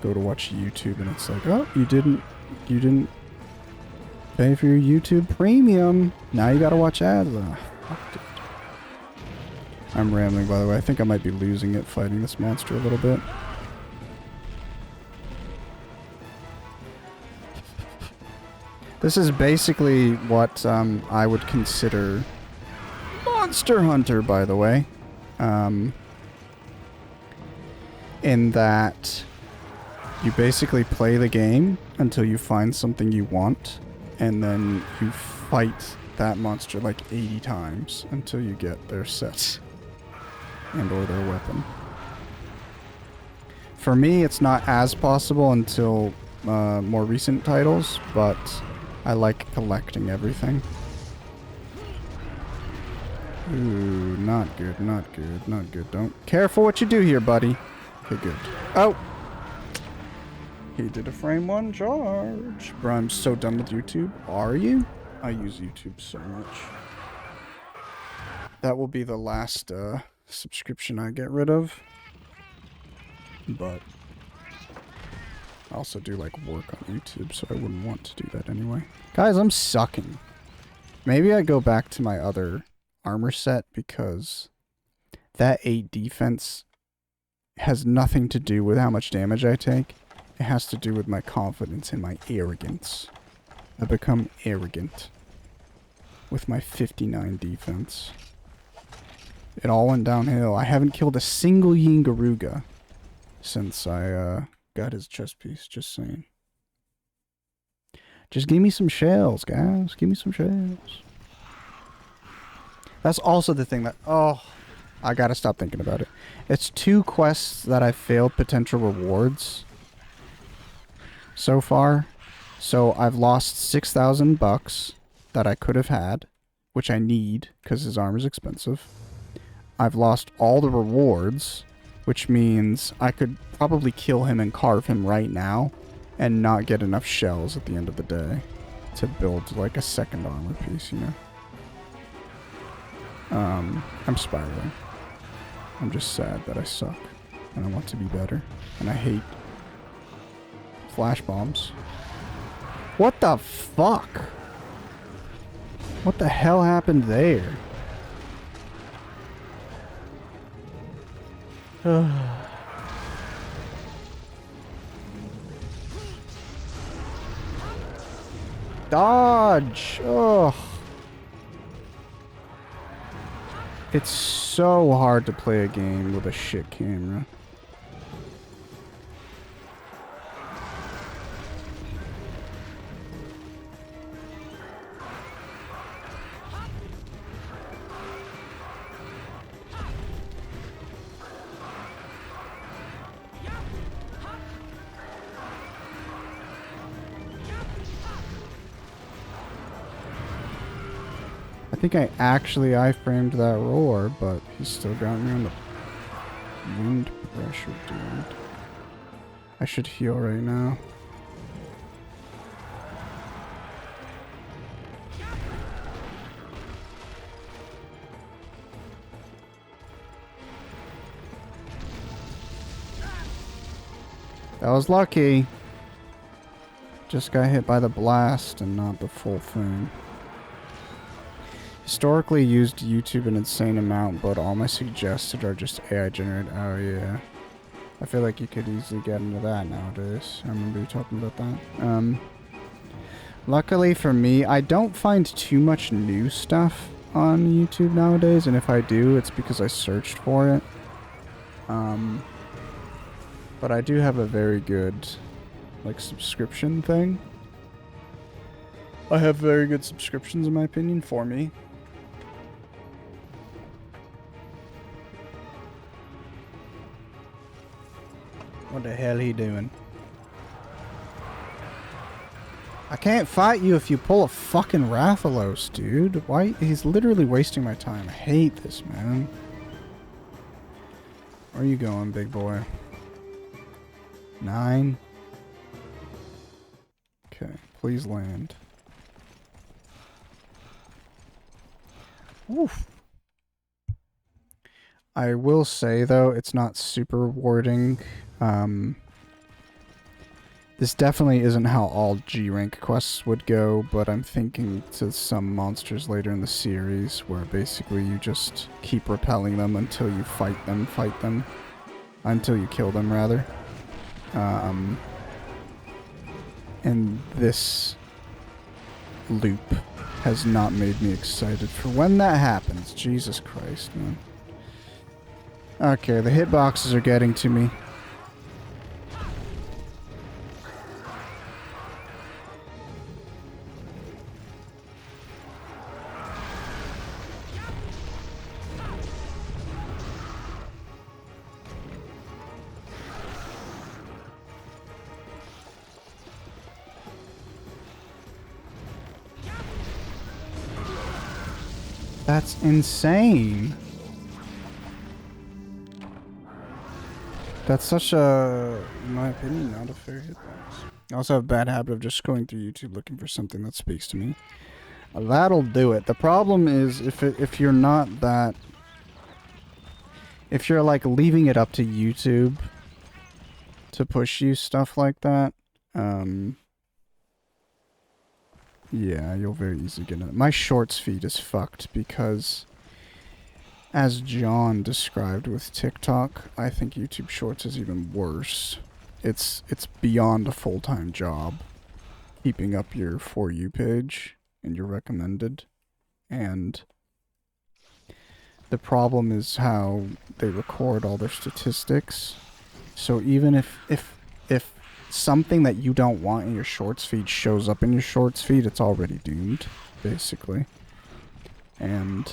Go to watch YouTube and it's like, oh, you didn't pay for your YouTube premium. Now you gotta watch ads. Fuck it. I'm rambling, by the way. I think I might be losing it fighting this monster a little bit. This is basically what I would consider Monster Hunter, by the way. In that you basically play the game until you find something you want, and then you fight that monster like 80 times until you get their set and or their weapon. For me, it's not as possible until more recent titles, but I like collecting everything. Ooh, not good, not good, not good. Don't. Careful what you do here, buddy. Okay, good. Oh! He did a frame one charge. Bro, I'm so done with YouTube. Are you? I use YouTube so much. That will be the last subscription I get rid of. But I also do like work on YouTube, so I wouldn't want to do that anyway. Guys, I'm sucking. Maybe I go back to my other armor set because that 8 defense has nothing to do with how much damage I take. It has to do with my confidence and my arrogance. I become arrogant with my 59 defense. It all went downhill. I haven't killed a single Yingaruga since I got his chest piece, just saying. Just give me some shells, guys. Give me some shells. That's also the thing that... Oh, I gotta stop thinking about it. It's 2 quests that I failed potential rewards so far. So I've lost 6,000 bucks that I could have had, which I need because his armor's expensive. I've lost all the rewards, which means I could probably kill him and carve him right now and not get enough shells at the end of the day to build like a second armor piece, you know? I'm spiraling. I'm just sad that I suck and I want to be better and I hate flash bombs. What the fuck? What the hell happened there? Dodge! Ugh. It's so hard to play a game with a shit camera. I think I actually iframed that roar, but he still got me on the wind pressure, dude. I should heal right now. That was lucky. Just got hit by the blast and not the full thing. Historically used YouTube an insane amount, but all my suggested are just AI generated. Oh yeah. I feel like you could easily get into that nowadays. I remember you talking about that. Luckily for me, I don't find too much new stuff on YouTube nowadays, and if I do, it's because I searched for it. But I do have a very good, like, subscription thing. I have very good subscriptions, in my opinion, for me. What the hell he doing? I can't fight you if you pull a fucking Rathalos, dude. Why? He's literally wasting my time. I hate this, man. Where are you going, big boy? 9. Okay, please land. Oof. I will say, though, it's not super rewarding. This definitely isn't how all G-rank quests would go, but I'm thinking to some monsters later in the series where basically you just keep repelling them until you fight them. Until you kill them, rather. And this loop has not made me excited for when that happens. Jesus Christ, man. Okay, the hitboxes are getting to me. That's insane. That's such a, in my opinion, not a fair hitbox. I also have a bad habit of just going through YouTube looking for something that speaks to me. That'll do it. The problem is if you're not that, if you're like leaving it up to YouTube to push you stuff like that, yeah, you'll very easily get it. My shorts feed is fucked because, as John described with TikTok, I think YouTube Shorts is even worse. It's beyond a full-time job, keeping up your For You page and your recommended. And the problem is how they record all their statistics. So even if something that you don't want in your shorts feed shows up in your shorts feed, it's already doomed, basically. And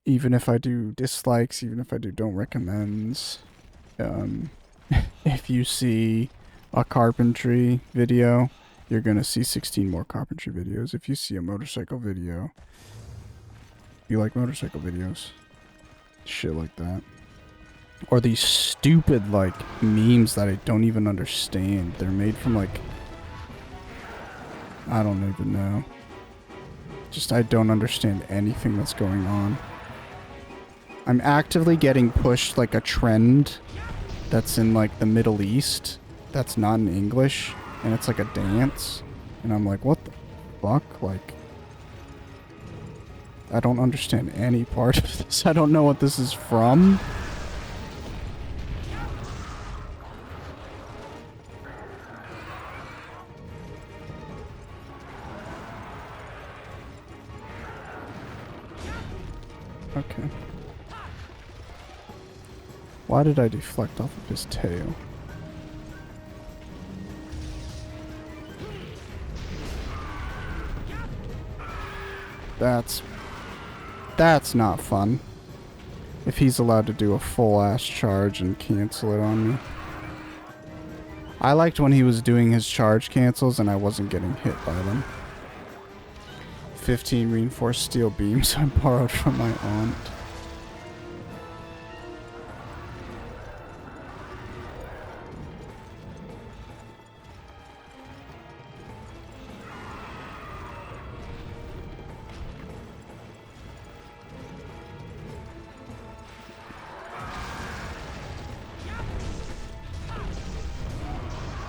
even if I do dislikes, even if I do don't recommends, if you see a carpentry video, you're gonna see 16 more carpentry videos. If you see a motorcycle video, you like motorcycle videos. Shit like that. Or these stupid, like, memes that I don't even understand. They're made from, like, I don't even know. Just, I don't understand anything that's going on. I'm actively getting pushed, like, a trend that's in, like, the Middle East that's not in English, and it's like a dance. And I'm like, what the fuck? Like, I don't understand any part of this. I don't know what this is from. Okay. Why did I deflect off of his tail? That's not fun. If he's allowed to do a full-ass charge and cancel it on me. I liked when he was doing his charge cancels and I wasn't getting hit by them. 15 reinforced steel beams I borrowed from my aunt.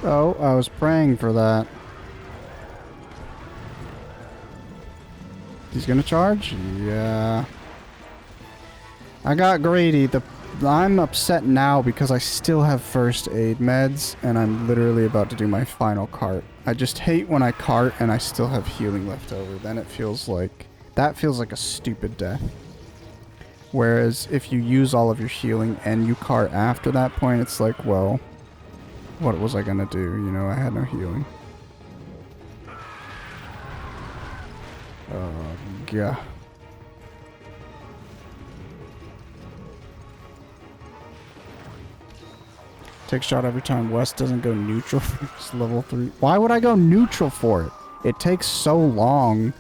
Oh, I was praying for that. He's gonna charge? Yeah. I got greedy. I'm upset now because I still have first aid meds, and I'm literally about to do my final cart. I just hate when I cart and I still have healing left over. Then it feels like... That feels like a stupid death. Whereas if you use all of your healing and you cart after that point, it's like, well, what was I gonna do? You know, I had no healing. Yeah. Take shot every time West doesn't go neutral for his level 3. Why would I go neutral for it? It takes so long.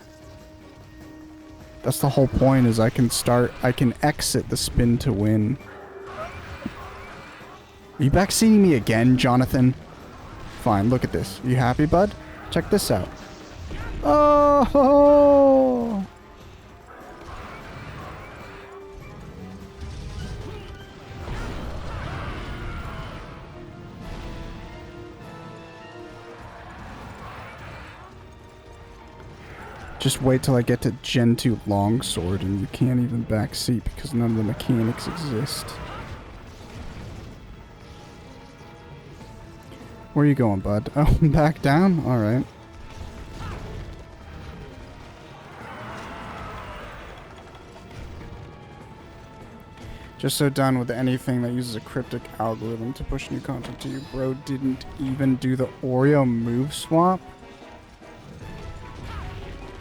That's the whole point, is I can exit the spin to win. Are you backseating me again, Jonathan? Fine, look at this. You happy, bud? Check this out. Oh! Just wait till I get to Gen 2 Longsword and you can't even backseat because none of the mechanics exist. Where are you going, bud? Oh, back down? Alright. Just so done with anything that uses a cryptic algorithm to push new content to you. Bro didn't even do the Oreo move swap.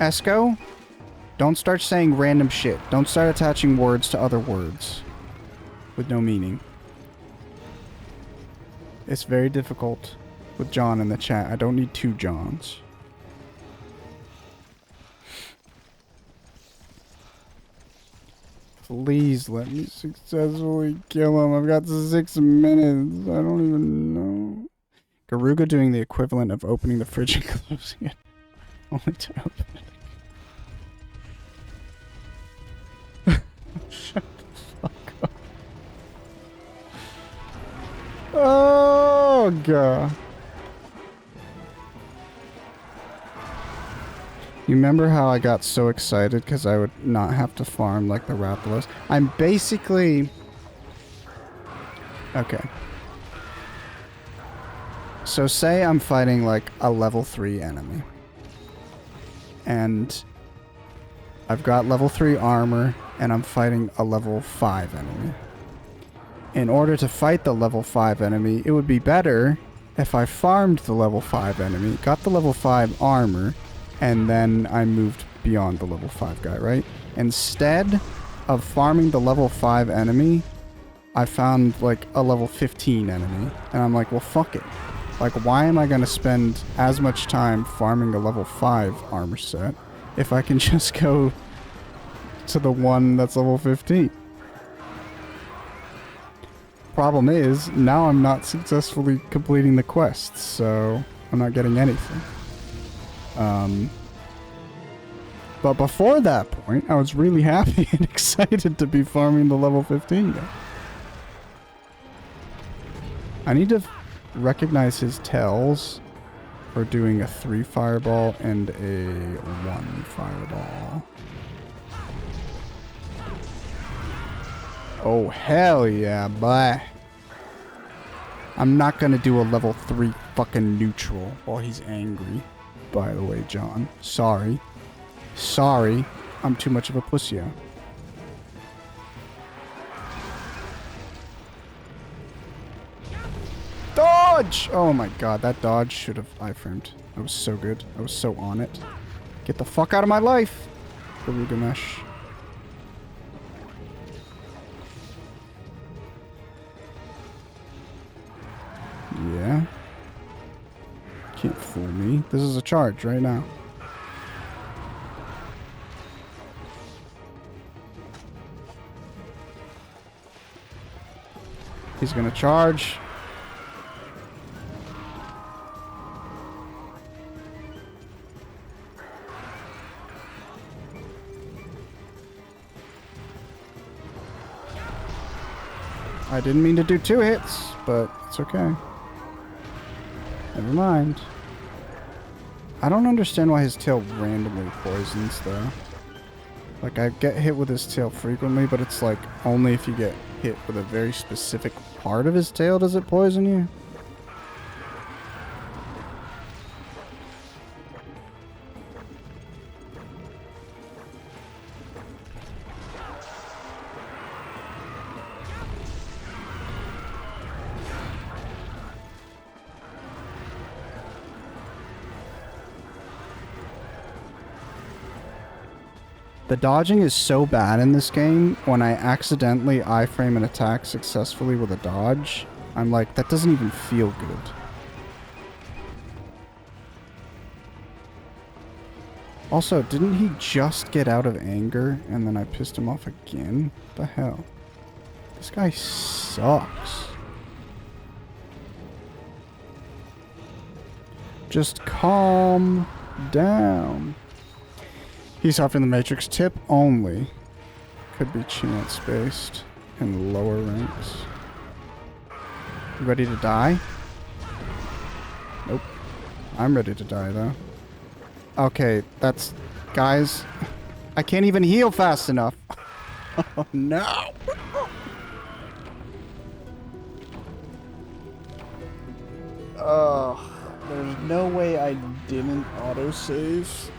Esco, don't start saying random shit. Don't start attaching words to other words with no meaning. It's very difficult with John in the chat. I don't need two Johns. Please let me successfully kill him. I've got 6 minutes. I don't even know. Garuga doing the equivalent of opening the fridge and closing it. Only to open it. Shut the fuck up. Oh, God. You remember how I got so excited because I would not have to farm like the Rathalos? I'm basically... Okay. So say I'm fighting like a level 3 enemy. And I've got level 3 armor, and I'm fighting a level 5 enemy. In order to fight the level 5 enemy, it would be better if I farmed the level 5 enemy, got the level 5 armor, and then I moved beyond the level 5 guy, right? Instead of farming the level 5 enemy, I found like a level 15 enemy. And I'm like, well, fuck it. Like, why am I going to spend as much time farming a level 5 armor set if I can just go to the one that's level 15? Problem is, now I'm not successfully completing the quests, so I'm not getting anything. But before that point, I was really happy and excited to be farming the level 15 guy. I need to recognize his tells for doing a 3 fireball and a 1 fireball. Oh, hell yeah, boy. I'm not gonna do a level 3 fucking neutral while he's angry. By the way, John. Sorry. Sorry. I'm too much of a pussy. Dodge! Oh my god, that dodge should have iframed. That was so good. I was so on it. Get the fuck out of my life! Garugamesh. Yeah. Can't fool me. This is a charge right now. He's gonna charge. I didn't mean to do 2 hits, but it's okay. Never mind. I don't understand why his tail randomly poisons, though. Like, I get hit with his tail frequently, but it's like only if you get hit with a very specific part of his tail does it poison you. The dodging is so bad in this game, when I accidentally iframe an attack successfully with a dodge, I'm like, that doesn't even feel good. Also, didn't he just get out of anger and then I pissed him off again? What the hell? This guy sucks. Just calm down. He's off in the Matrix. Tip only. Could be chance based in lower ranks. You ready to die? Nope. I'm ready to die though. Okay, that's... Guys, I can't even heal fast enough. Oh no! There's no way I didn't autosave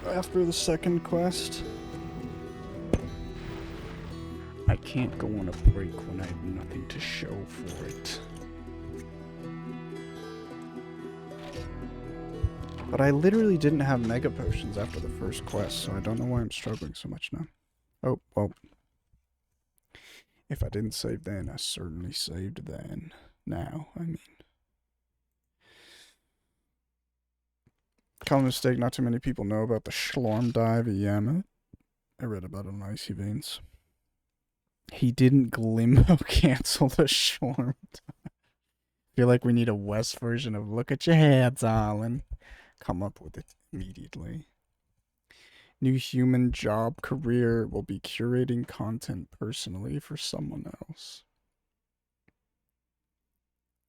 after the second quest. I can't go on a break when I have nothing to show for it. But I literally didn't have mega potions after the first quest, so I don't know why I'm struggling so much now. Oh, well. If I didn't save then, I certainly saved then. Now, I mean. Common mistake not too many people know about the Schlorm dive at Yama. I read about it on Icy Veins. He didn't Glimbo cancel the Schlorm dive. Feel like we need a West version of look at your head, darling. Come up with it immediately. New human job career will be curating content personally for someone else.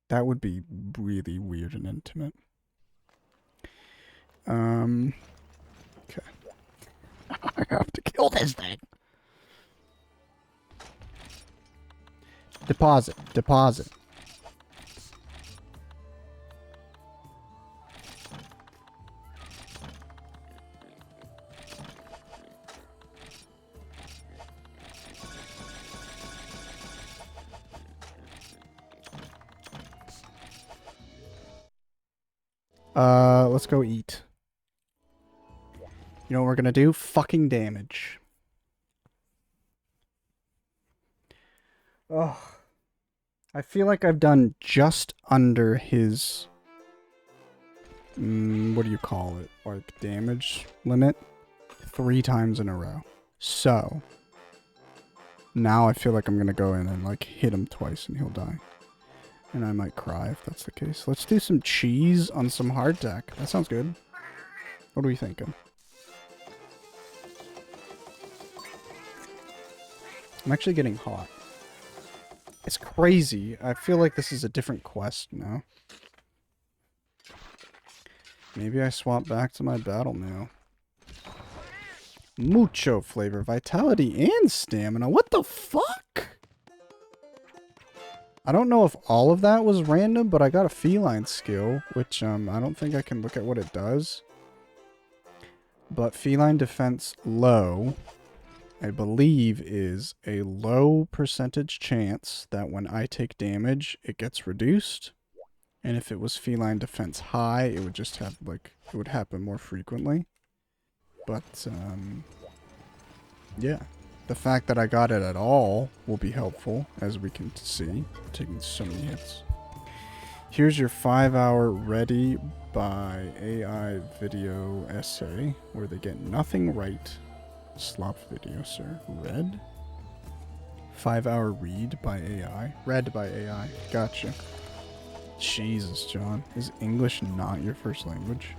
That would be really weird and intimate. Okay. I have to kill this thing. Deposit. Deposit. Let's go eat. You know what we're gonna do? Fucking damage. Oh. I feel like I've done just under his... what do you call it? Like, damage limit? 3 times in a row. So... now I feel like I'm gonna go in and, like, hit him twice and he'll die. And I might cry if that's the case. Let's do some cheese on some hardtack. That sounds good. What are we thinking? I'm actually getting hot. It's crazy. I feel like this is a different quest now. Maybe I swap back to my battle mail. Mucho flavor, vitality, and stamina. What the fuck? I don't know if all of that was random, but I got a feline skill, which I don't think I can look at what it does. But feline defense low, I believe, is a low percentage chance that when I take damage, it gets reduced. And if it was feline defense high, it would just have, like, it would happen more frequently. But, yeah. The fact that I got it at all will be helpful, as we can see. Taking so many hits. Here's your 5-hour ready by AI video essay, where they get nothing right. Slop video, sir. Read? 5-hour read by AI. Read by AI. Gotcha. Jesus, John. Is English not your first language?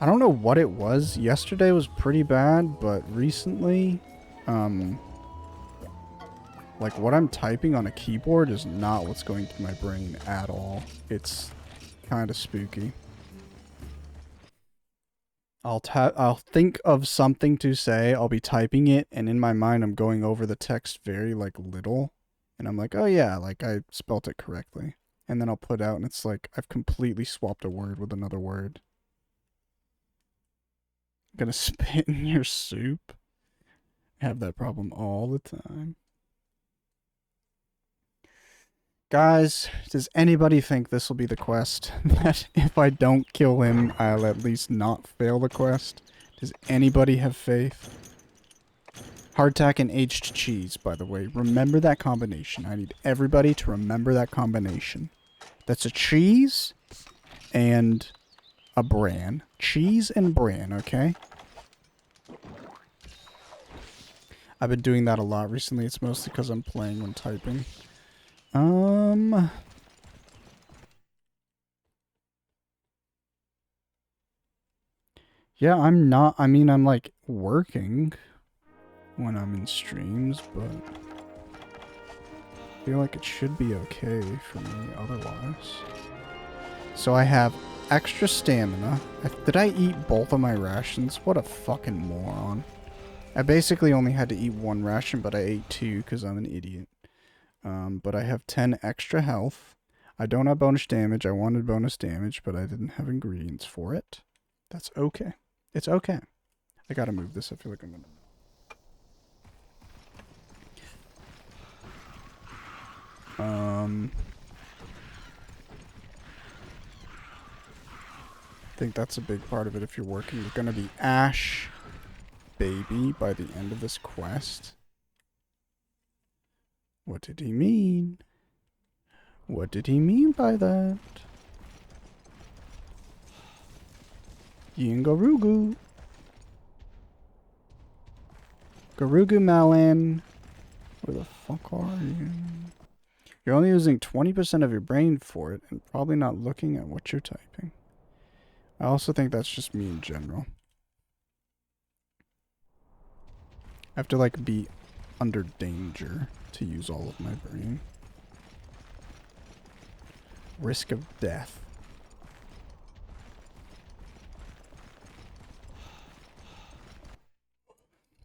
I don't know what it was. Yesterday was pretty bad, but recently, like, what I'm typing on a keyboard is not what's going through my brain at all. It's kind of spooky. I'll think of something to say. I'll be typing it, and in my mind, I'm going over the text very like little, and I'm like, oh yeah, like I spelt it correctly, and then I'll put out, and it's like I've completely swapped a word with another word. I'm gonna spit in your soup. I have that problem all the time. Guys, does anybody think this will be the quest? That if I don't kill him, I'll at least not fail the quest? Does anybody have faith? Hardtack and aged cheese, by the way. Remember that combination. I need everybody to remember that combination. That's a cheese and a bran. Cheese and bran, okay? I've been doing that a lot recently. It's mostly because I'm playing when typing. Yeah, I'm not... I mean, I'm, like, working when I'm in streams, but... I feel like it should be okay for me otherwise. So I have extra stamina. Did I eat both of my rations? What a fucking moron. I basically only had to eat one ration, but I ate two because I'm an idiot. But I have 10 extra health. I don't have bonus damage. I wanted bonus damage, but I didn't have ingredients for it. That's okay. It's okay. I gotta move this. I feel like I'm gonna... I think that's a big part of it. If you're working, you're gonna be Ash Baby by the end of this quest. What did he mean? What did he mean by that? Yingarugu. Garugu Malin. Where the fuck are you? You're only using 20% of your brain for it and probably not looking at what you're typing. I also think that's just me in general. I have to like be under danger to use all of my brain. Risk of death.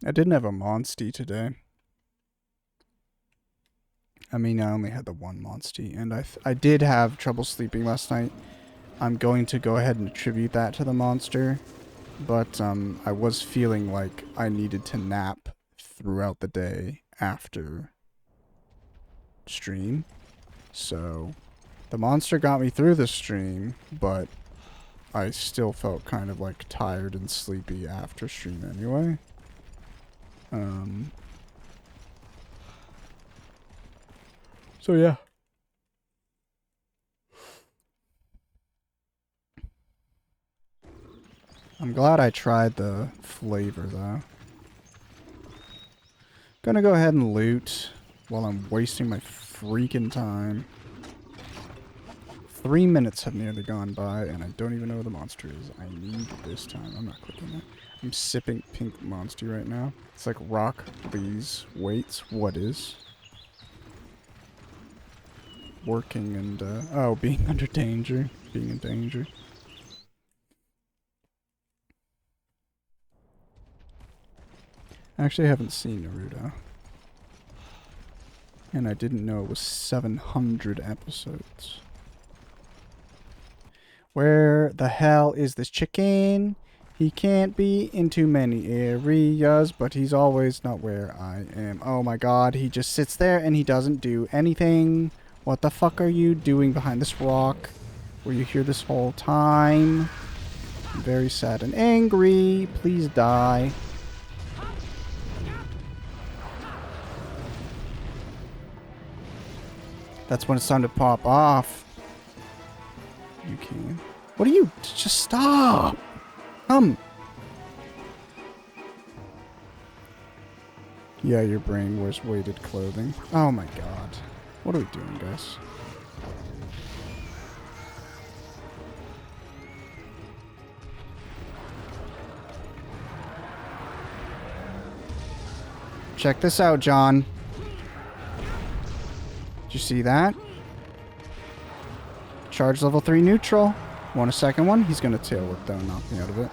I didn't have a Monstie today. I mean, I only had the one Monstie, and I did have trouble sleeping last night. I'm going to go ahead and attribute that to the monster, but I was feeling like I needed to nap throughout the day after stream. So the monster got me through the stream, but I still felt kind of like tired and sleepy after stream anyway. So yeah. I'm glad I tried the flavor though. Gonna go ahead and loot while I'm wasting my freaking time. 3 minutes have nearly gone by and I don't even know where the monster is. I need this time. I'm not clicking that. I'm sipping pink monster right now. It's like rock, please, wait, what is? Working and, oh, being under danger. Being in danger. Actually, I haven't seen Naruto. And I didn't know it was 700 episodes. Where the hell is this chicken? He can't be in too many areas, but he's always not where I am. Oh my god, he just sits there and he doesn't do anything. What the fuck are you doing behind this rock? Were you here this whole time? I'm very sad and angry. Please die. That's when it's time to pop off. You can. What are you? Just stop. Yeah, your brain wears weighted clothing. Oh my god. What are we doing, guys? Check this out, John. Did you see that? Charge level 3 neutral. Want a second one? He's gonna tail whip though, knock me out of it.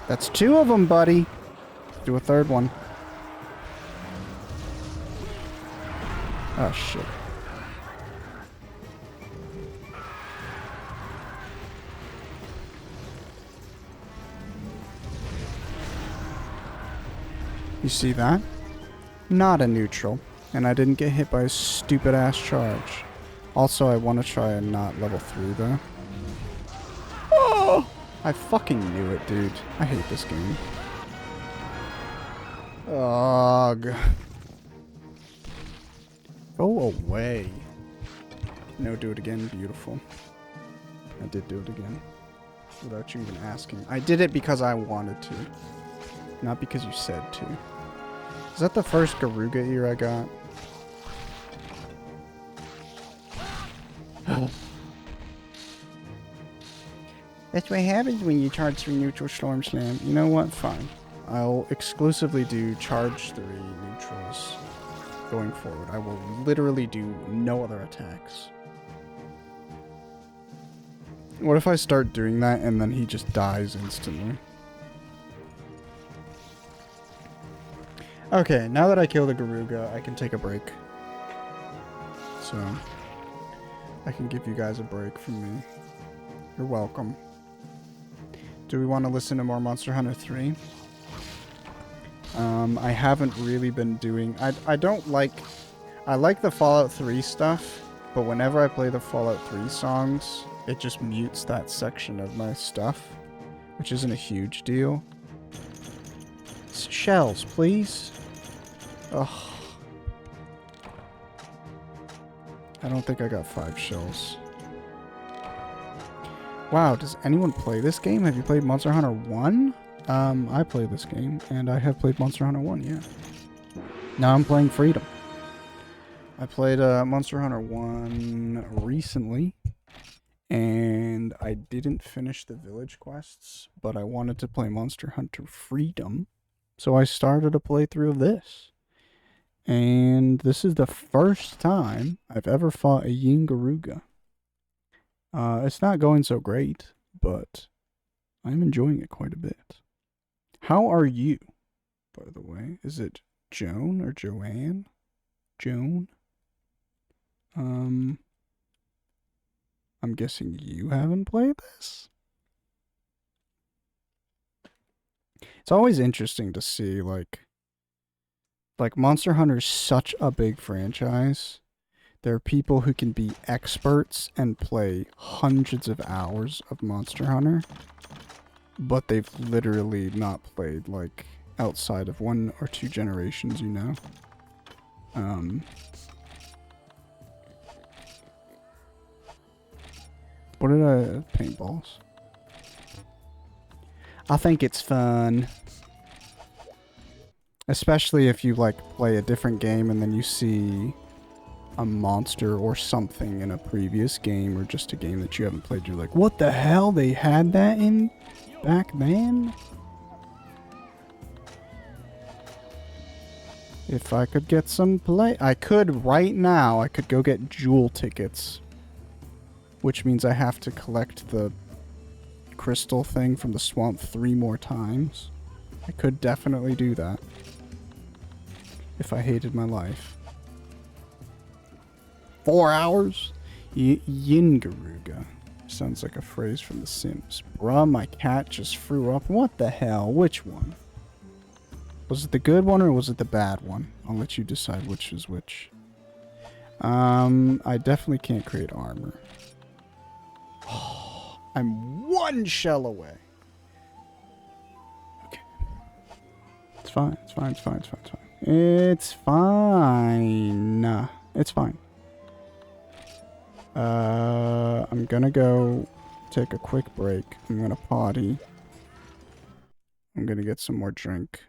That's 2 of them, buddy. Do a 3rd one. Oh, shit. You see that? Not a neutral. And I didn't get hit by a stupid ass charge. Also, I want to try and not level 3 though. Oh! I fucking knew it, dude. I hate this game. Ugh. Go away. No, do it again. Beautiful. I did do it again. Without you even asking. I did it because I wanted to. Not because you said to. Is that the first Garuga ear I got? That's what happens when you charge 3 neutral Storm Slam. You know what? Fine. I'll exclusively do charge 3 neutrals going forward. I will literally do no other attacks. What if I start doing that and then he just dies instantly? Okay, now that I killed the Garuga, I can take a break. So, I can give you guys a break from me. You're welcome. Do we want to listen to more Monster Hunter 3? I haven't really been doing... I don't like... I like the Fallout 3 stuff, but whenever I play the Fallout 3 songs, it just mutes that section of my stuff, which isn't a huge deal. Shells, please. Ugh. I don't think I got 5 shells. Wow, does anyone play this game? Have you played Monster Hunter 1? I played this game, and I have played Monster Hunter 1, yeah. Now I'm playing Freedom. I played Monster Hunter 1 recently, and I didn't finish the village quests, but I wanted to play Monster Hunter Freedom, so I started a playthrough of this. And this is the first time I've ever fought a Garuga. It's not going so great, but I'm enjoying it quite a bit. How are you, by the way? Is it Joan or Joanne? Joan? I'm guessing you haven't played this? It's always interesting to see, like Monster Hunter's such a big franchise. There are people who can be experts and play hundreds of hours of Monster Hunter, but they've literally not played, like, outside of 1 or 2 generations, you know? What did I... paintballs? I think it's fun. Especially if you, like, play a different game and then you see a monster or something in a previous game or just a game that you haven't played. You're like, what the hell? They had that in back then? If I could get some play... I could right now. I could go get jewel tickets. Which means I have to collect the crystal thing from the swamp 3 more times. I could definitely do that. If I hated my life. 4 hours? Garuga. Sounds like a phrase from The Sims. Bruh, my cat just threw up. What the hell? Which one? Was it the good one or was it the bad one? I'll let you decide which is which. I definitely can't create armor. I'm 1 shell away. Okay. It's fine. It's fine. It's fine. It's fine. It's fine. It's fine. It's fine. I'm gonna go take a quick break. I'm gonna potty. I'm gonna get some more drink.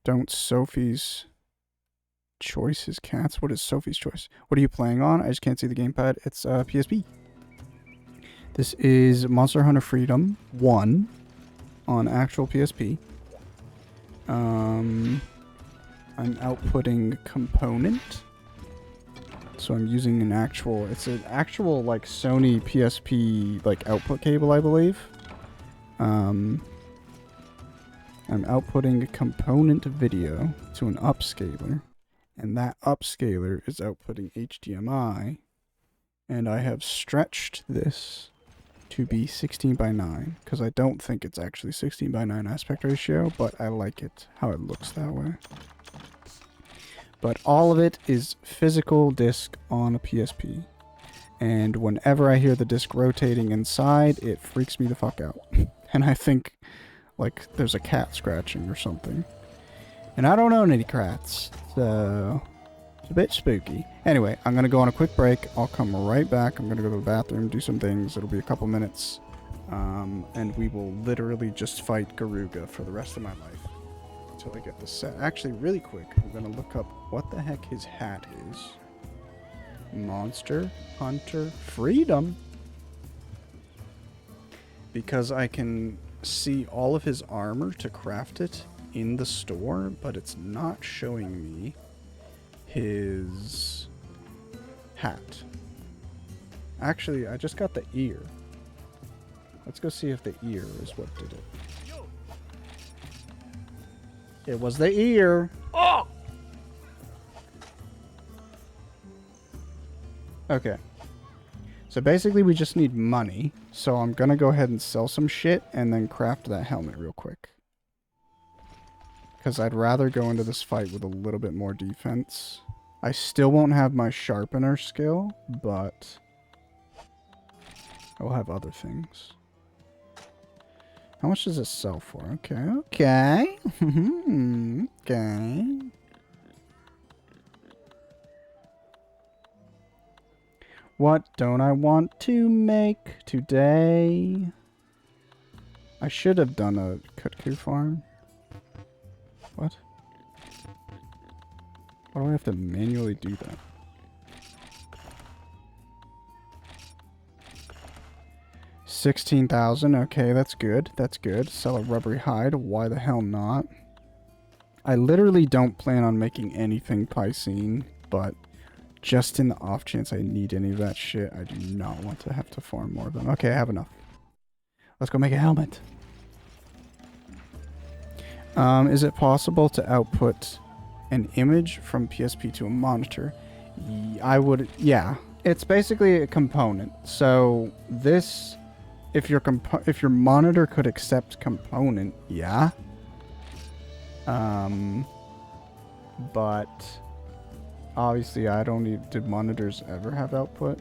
Don't Sophie's choice is cats? What is Sophie's choice? What are you playing on? I just can't see the gamepad. It's PSP. This is Monster Hunter Freedom 1 on actual PSP. I'm outputting component. So I'm using an actual, it's an actual like Sony PSP like output cable, I believe. I'm outputting a component video to an upscaler, and that upscaler is outputting HDMI, and I have stretched this to be 16 by 9, because I don't think it's actually 16 by 9 aspect ratio, but I like it how it looks that way. But all of it is physical disc on a PSP. And whenever I hear the disc rotating inside, it freaks me the fuck out. And I think, like, there's a cat scratching or something. And I don't own any cats, so it's a bit spooky. Anyway, I'm going to go on a quick break. I'll come right back. I'm going to go to the bathroom, do some things. It'll be a couple minutes. And we will literally just fight Garuga for the rest of my life. Until I get this set. Actually, really quick, I'm going to look up what the heck his hat is. Monster Hunter Freedom. Because I can see all of his armor to craft it in the store, but it's not showing me his hat. Actually, I just got the ear. Let's go see if the ear is what did it. It was the ear. Oh! Okay. So basically we just need money. So I'm gonna go ahead and sell some shit and then craft that helmet real quick. Because I'd rather go into this fight with a little bit more defense. I still won't have my sharpener skill, but I will have other things. How much does it sell for? Okay, okay. Okay. What don't I want to make today? I should have done a kutku farm. What? Why do I have to manually do that? $16,000. Okay, that's good. That's good. Sell a rubbery hide. Why the hell not? I literally don't plan on making anything Piscine, but just in the off chance I need any of that shit, I do not want to have to farm more of them. Okay, I have enough. Let's go make a helmet. Is it possible to output an image from PSP to a monitor? I would, yeah. It's basically a component. So this, if your monitor could accept component, yeah. But obviously I don't need, did monitors ever have output?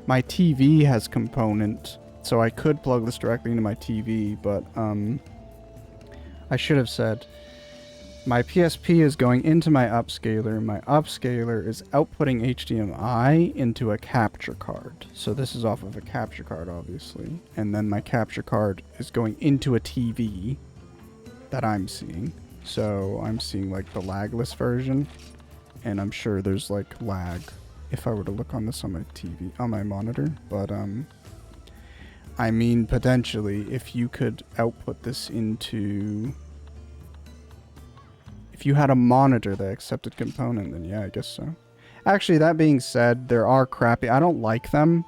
My TV has component, so I could plug this directly into my TV, but I should have said my PSP is going into my upscaler. My upscaler is outputting HDMI into a capture card. So this is off of a capture card, obviously. And then my capture card is going into a TV that I'm seeing. So I'm seeing like the lagless version. And I'm sure there's like lag if I were to look on this on my TV, on my monitor. But I mean, potentially, if you could output this into... If you had a monitor that accepted component, then yeah, I guess so. Actually, that being said, there are crappy... I don't like them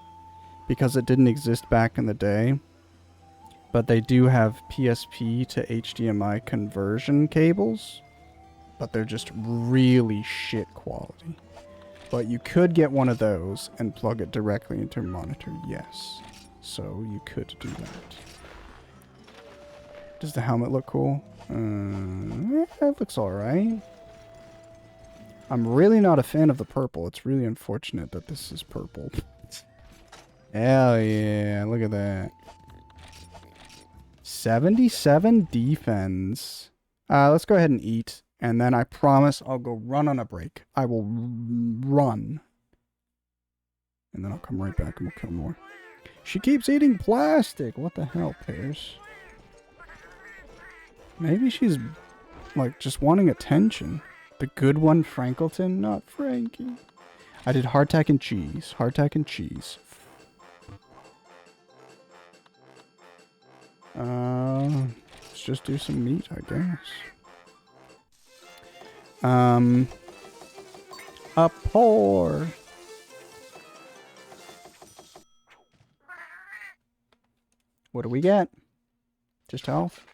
because it didn't exist back in the day. But they do have PSP to HDMI conversion cables. But they're just really shit quality. But you could get one of those and plug it directly into a monitor, yes. So you could do that. Does the helmet look cool? It looks alright. I'm really not a fan of the purple. It's really unfortunate that this is purple. Hell yeah, look at that. 77 defense. Let's go ahead and eat. And then I promise I'll go run on a break. I will run. And then I'll come right back and we'll kill more. She keeps eating plastic. What the hell, Pears? Maybe she's, like, just wanting attention. The good one, Frankleton, not Frankie. I did hardtack and cheese. Hardtack and cheese. Let's just do some meat, I guess. A pour. What do we get? Just health.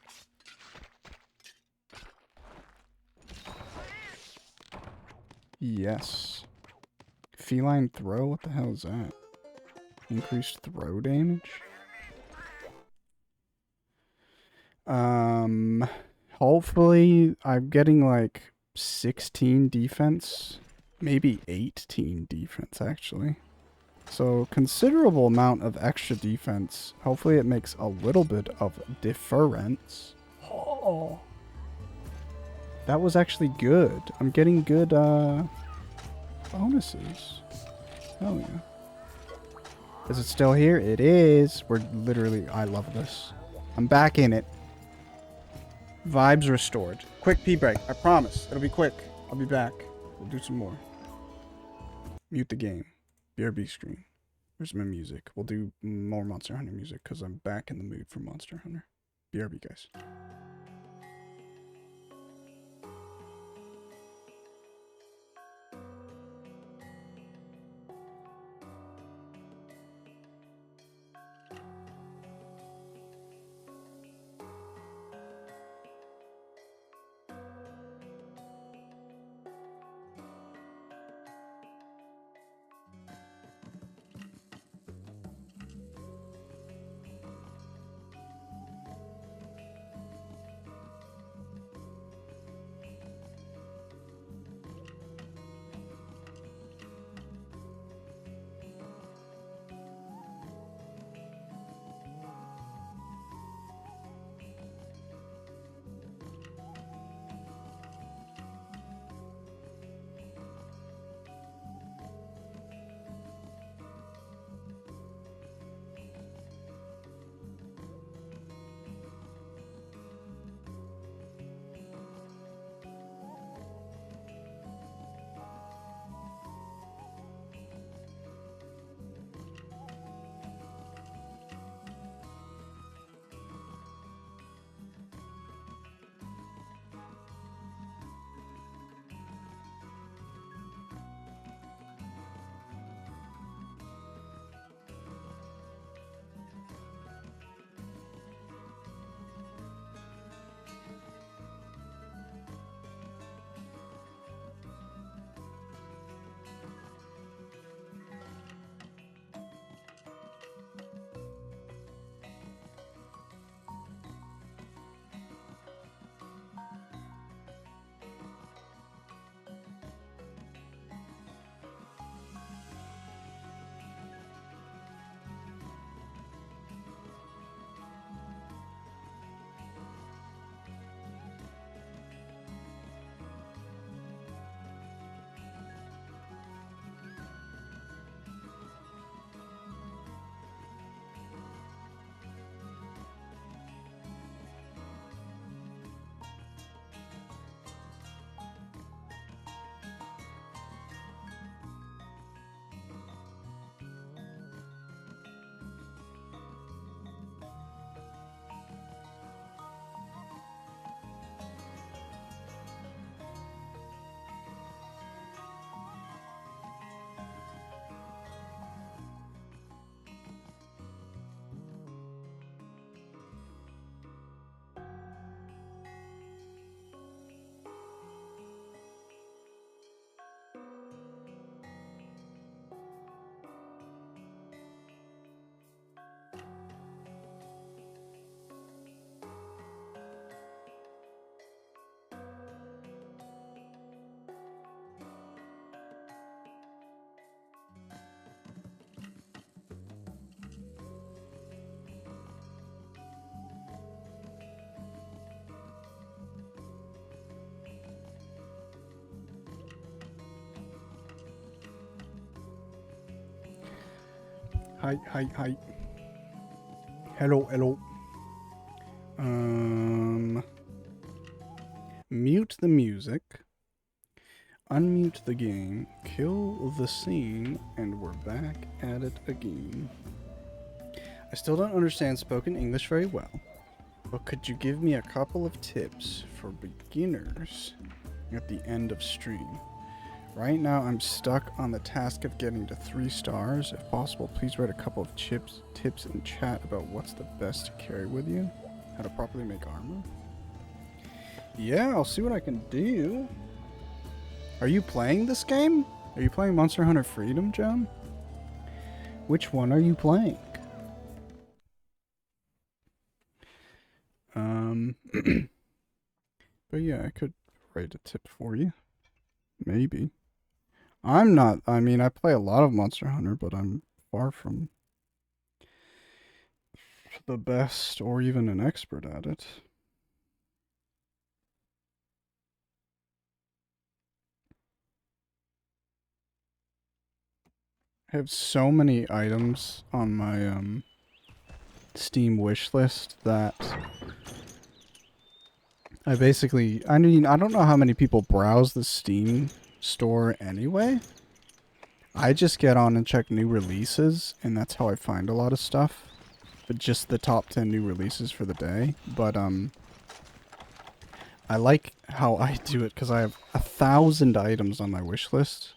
Yes. Feline throw? What the hell is that? Increased throw damage? Hopefully I'm getting like 16 defense. Maybe 18 defense, actually. So, considerable amount of extra defense. Hopefully it makes a little bit of difference. Oh. That was actually good. I'm getting good, bonuses. Hell yeah. Is it still here? It is. We're literally... I love this. I'm back in it. Vibes restored. Quick pee break. I promise. It'll be quick. I'll be back. We'll do some more. Mute the game. BRB screen. Where's my music? We'll do more Monster Hunter music because I'm back in the mood for Monster Hunter. BRB, guys. Hi, hi, hi. Hello, hello. Mute the music. Unmute the game. Kill the scene. And we're back at it again. I still don't understand spoken English very well. But could you give me a couple of tips for beginners at the end of stream? Right now, I'm stuck on the task of getting to 3 stars. If possible, please write a couple of tips in chat about what's the best to carry with you. How to properly make armor. Yeah, I'll see what I can do. Are you playing this game? Are you playing Monster Hunter Freedom, John? Which one are you playing? But yeah, I could write a tip for you. Maybe. I'm not, I mean, I play a lot of Monster Hunter, but I'm far from the best or even an expert at it. I have so many items on my Steam wish list that I mean, I don't know how many people browse the Steam store anyway. I just get on and check new releases, and that's how I find a lot of stuff. But just the top 10 new releases for the day. But, I like how I do it because I have 1,000 items on my wish list.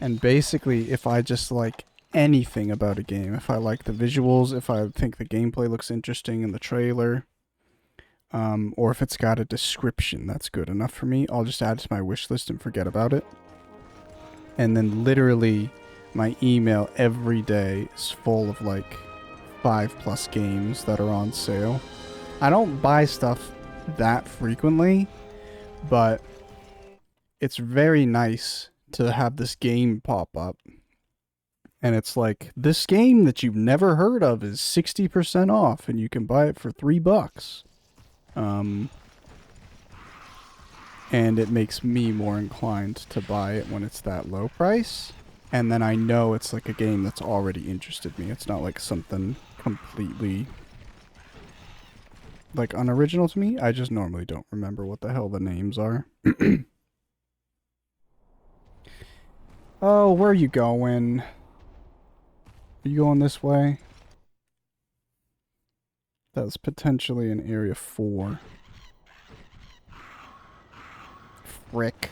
And basically, if I just like anything about a game, if I like the visuals, if I think the gameplay looks interesting in the trailer, or if it's got a description that's good enough for me, I'll just add it to my wish list and forget about it. And then literally my email every day is full of like 5+ games that are on sale. I don't buy stuff that frequently, but it's very nice to have this game pop up. And it's like, this game that you've never heard of is 60% off and you can buy it for $3. And it makes me more inclined to buy it when it's that low price. And then I know it's like a game that's already interested me. It's not like something completely like unoriginal to me. I just normally don't remember what the hell the names are. Oh, where are you going? Are you going this way? That's potentially an area 4. Frick.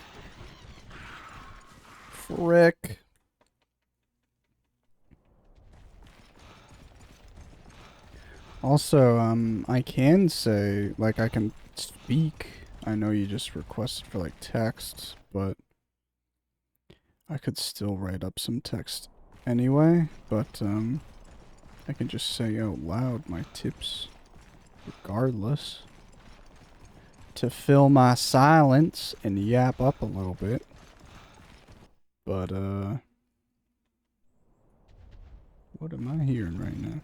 Frick. Also, I can say, like, I can speak. I know you just requested for, like, text, but I could still write up some text anyway, but, I can just say out loud my tips regardless. To fill my silence and yap up a little bit. But, what am I hearing right now?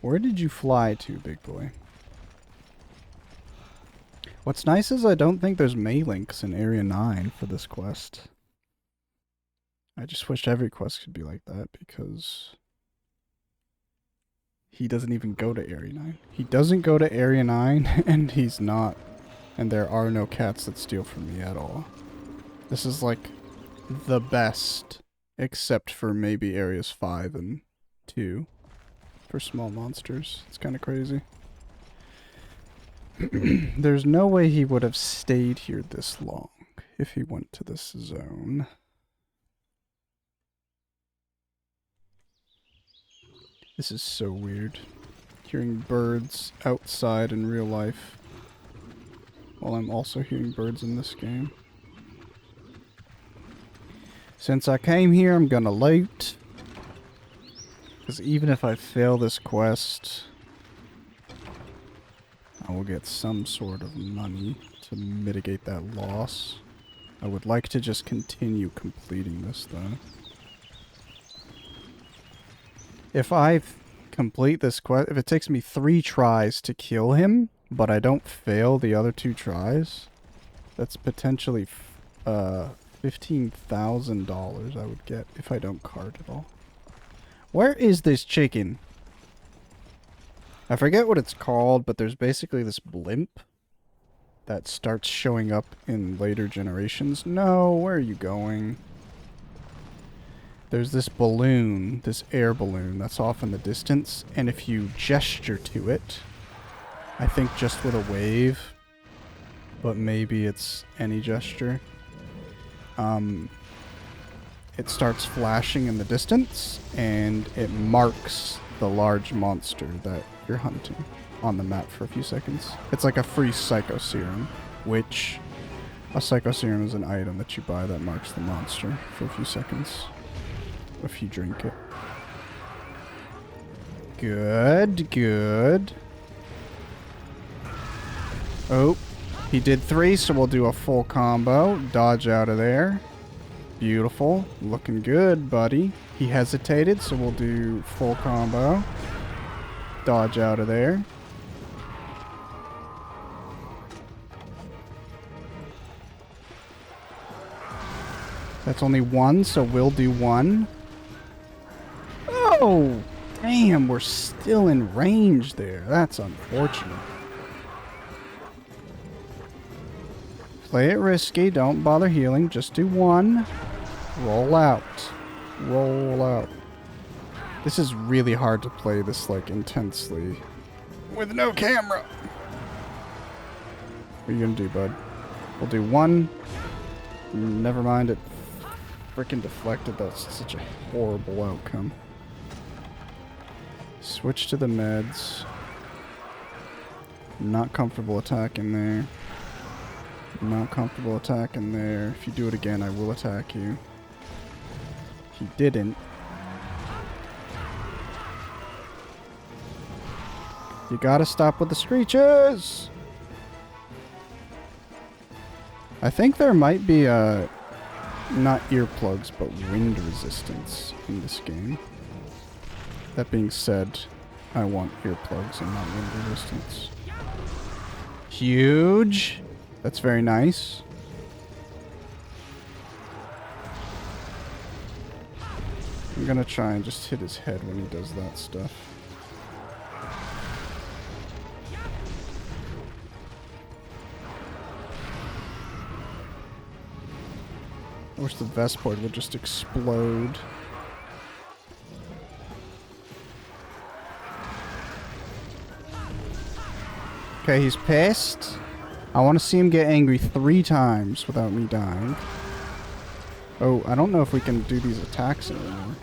Where did you fly to, big boy? What's nice is I don't think there's Maylinks in Area 9 for this quest. I just wish every quest could be like that, because he doesn't even go to Area 9. He doesn't go to Area 9, and he's not. And there are no cats that steal from me at all. This is like the best, except for maybe Areas 5 and 2 for small monsters. It's kind of crazy. There's no way he would have stayed here this long if he went to this zone. This is so weird. Hearing birds outside in real life, while I'm also hearing birds in this game. Since I came here, I'm gonna loot. Because even if I fail this quest, I will get some sort of money to mitigate that loss. I would like to just continue completing this, though. If I complete this quest, if it takes me 3 tries to kill him, but I don't fail the other 2 tries, that's potentially $15,000 I would get if I don't card it all. Where is this chicken? I forget what it's called, but there's basically this blimp that starts showing up in later generations. No, where are you going? There's this balloon, this air balloon that's off in the distance, and if you gesture to it, I think just with a wave, but maybe it's any gesture, it starts flashing in the distance, and it marks the large monster that you're hunting on the map for a few seconds. It's like a free psycho serum, which A Psycho Serum is an item that you buy that marks the monster for a few seconds if you drink it. Good, good. Oh, he did 3, so we'll do a full combo. Dodge out of there. Beautiful. Looking good, buddy. He hesitated, so we'll do full combo. Dodge out of there. That's only 1, so we'll do 1. Oh! Damn, we're still in range there. That's unfortunate. Play it risky. Don't bother healing. Just do 1. Roll out. Roll out. This is really hard to play this, like, intensely. With no camera. What are you gonna do, bud? We'll do 1. Never mind, it freaking deflected. That's such a horrible outcome. Switch to the meds. Not comfortable attacking there. Not comfortable attacking there. If you do it again, I will attack you. He didn't. You gotta stop with the screeches! I think there might be not earplugs, but wind resistance in this game. That being said, I want earplugs and not wind resistance. Huge! That's very nice. I'm gonna try and just hit his head when he does that stuff. I wish the Vestport would just explode. Okay, he's pissed. I want to see him get angry 3 times without me dying. Oh, I don't know if we can do these attacks anymore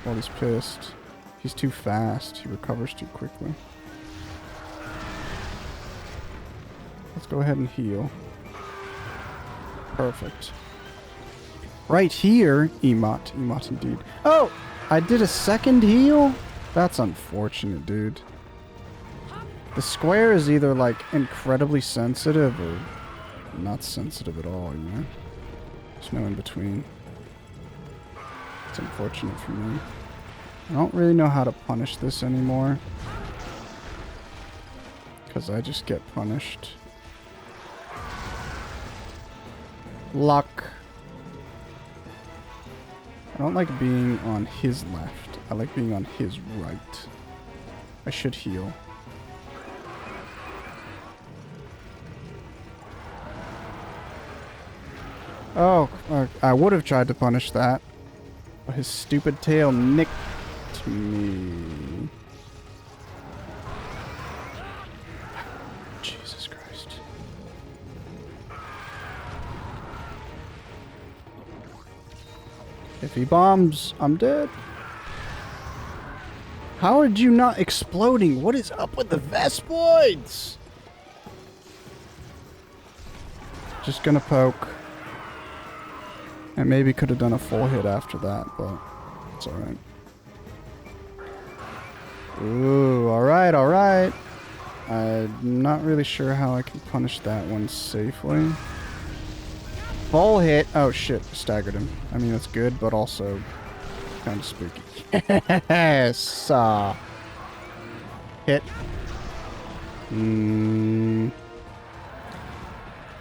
while he's pissed. He's too fast. He recovers too quickly. Let's go ahead and heal. Perfect. Right here, Emot. Emot indeed. Oh! I did a second heal? That's unfortunate, dude. The square is either, like, incredibly sensitive or not sensitive at all, you know? There's no in between. It's unfortunate for me. I don't really know how to punish this anymore. Because I just get punished. Luck. I don't like being on his left. I like being on his right. I should heal. Oh, I would have tried to punish that. But his stupid tail nicked me. Jesus Christ. If he bombs, I'm dead. How are you not exploding? What is up with the Vespoids? Just gonna poke. And maybe could have done a full hit after that, but it's alright. Ooh, alright, alright. I'm not really sure how I can punish that one safely. Full hit. Oh shit, staggered him. I mean, that's good, but also kind of spooky. Yes! Hit.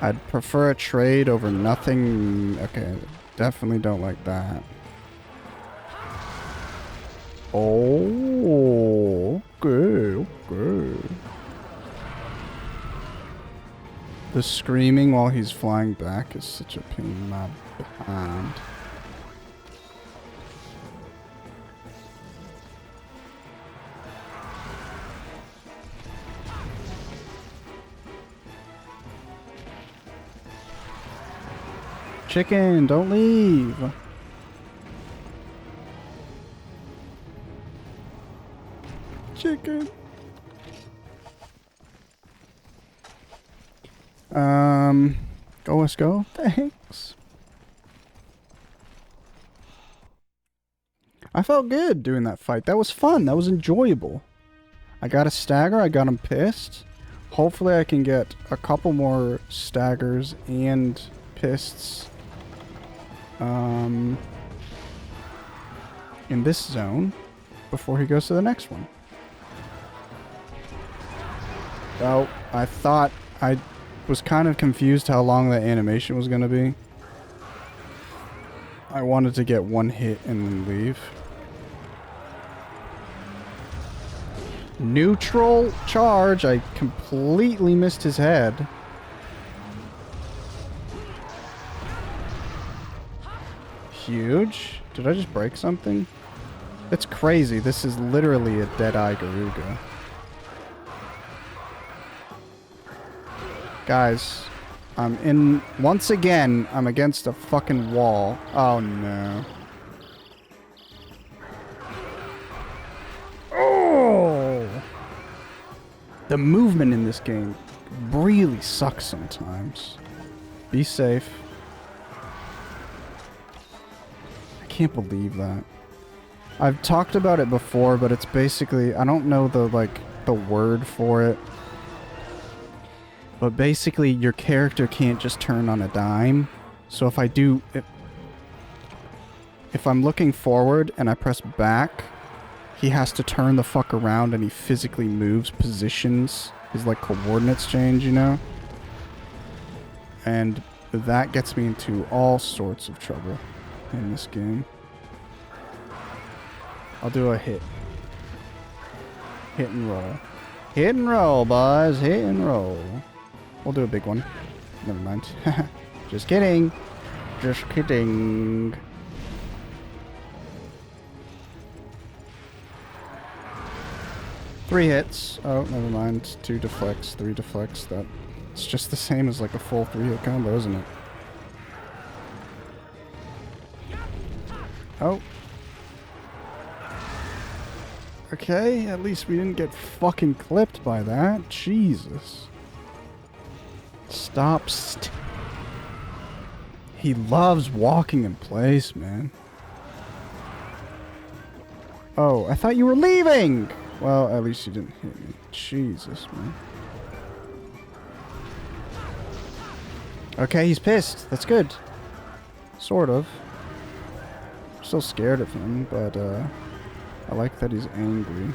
I'd prefer a trade over nothing. Okay, definitely don't like that. Oh, okay, okay. The screaming while he's flying back is such a pain in my behind. Chicken, don't leave. Chicken. go, let's go. Thanks. I felt good doing that fight. That was fun. That was enjoyable. I got a stagger. I got him pissed. Hopefully I can get a couple more staggers and pists in this zone before he goes to the next one. Oh, I thought I was kind of confused how long that animation was going to be. I wanted to get one hit and then leave. Neutral charge. I completely missed his head. Huge. Did I just break something? It's crazy. This is literally a Deadeye Garuga. Guys, once again, I'm against a fucking wall. Oh no. Oh! The movement in this game really sucks sometimes. Be safe. I can't believe that. I've talked about it before, but it's basically, I don't know the word for it. But basically, your character can't just turn on a dime. So if I do... If I'm looking forward and I press back, he has to turn the fuck around and he physically moves positions. His, coordinates change, you know? And that gets me into all sorts of trouble in this game. I'll do a hit. Hit and roll. Hit and roll, boys. Hit and roll. We'll do a big one. Never mind. Just kidding. Just kidding. Three hits. Oh, never mind. 2 deflects, 3 deflects. It's just the same as a full 3-hit combo, isn't it? Oh. Okay, at least we didn't get fucking clipped by that. Jesus. Stop. He loves walking in place, man. Oh, I thought you were leaving! Well, at least you didn't hit me. Jesus, man. Okay, he's pissed. That's good. Sort of. I'm still scared of him, but, I like that he's angry.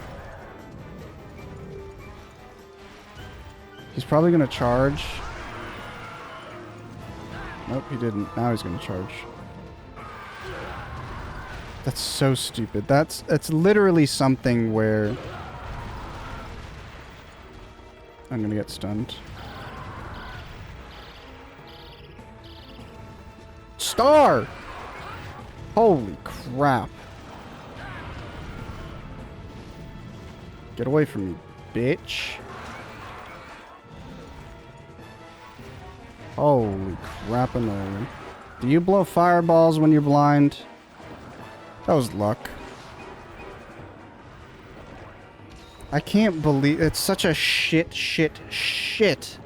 He's probably gonna charge. Nope, he didn't. Now he's gonna charge. That's so stupid. That's literally something where I'm gonna get stunned. Star! Holy crap. Get away from me, bitch. Holy crap and all. Do you blow fireballs when you're blind? That was luck. I can't believe... It's such a shit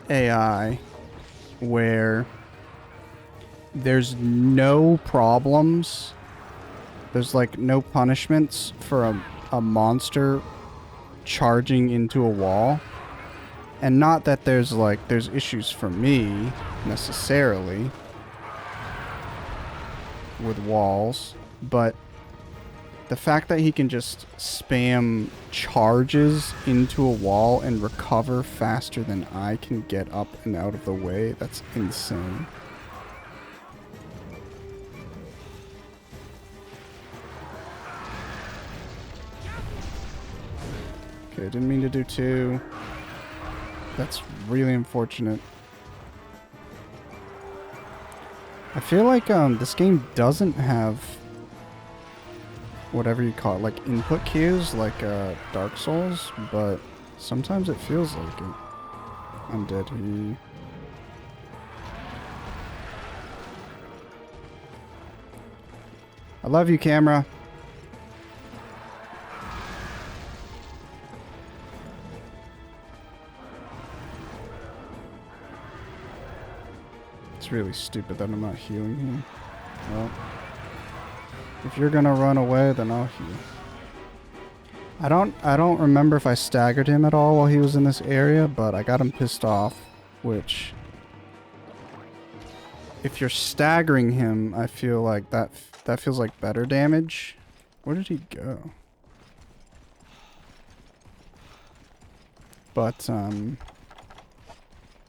AI where there's no problems. There's no punishments for a monster charging into a wall. And not that there's issues for me necessarily with walls, but the fact that he can just spam charges into a wall and recover faster than I can get up and out of the way, that's insane. Okay, didn't mean to do 2. That's really unfortunate. I feel like this game doesn't have whatever you call it, input cues like Dark Souls, but sometimes it feels like it. I'm dead. I love you, camera. It's really stupid that I'm not healing him. Well, if you're gonna run away, then I'll heal. I don't remember if I staggered him at all while he was in this area, but I got him pissed off, which if you're staggering him, I feel like that feels like better damage. Where did he go? But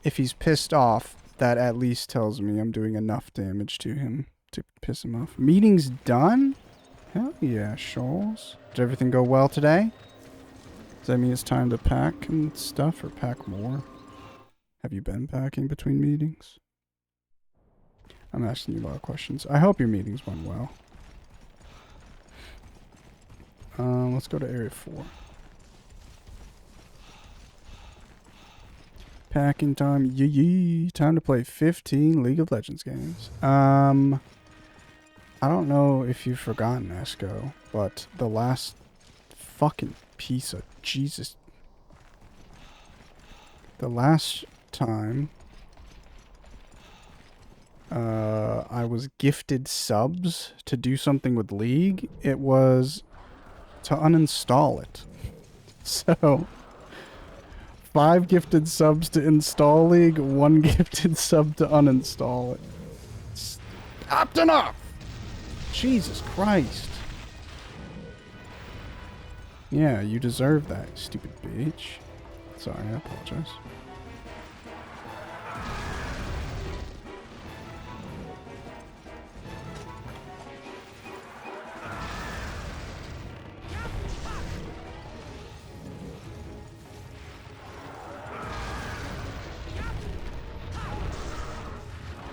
if he's pissed off, that at least tells me I'm doing enough damage to him to piss him off. Meeting's done? Hell yeah, Shoals. Did everything go well today? Does that mean it's time to pack and stuff, or pack more? Have you been packing between meetings? I'm asking you a lot of questions. I hope your meetings went well. Let's go to Area 4. Packing time. Yee. Time to play 15 League of Legends games. I don't know if you've forgotten, Esco, but the last fucking piece of Jesus. The last time I was gifted subs to do something with League, it was to uninstall it. So 5 gifted subs to install League, 1 gifted sub to uninstall it. Stopped enough! Jesus Christ. Yeah, you deserve that, stupid bitch. Sorry, I apologize.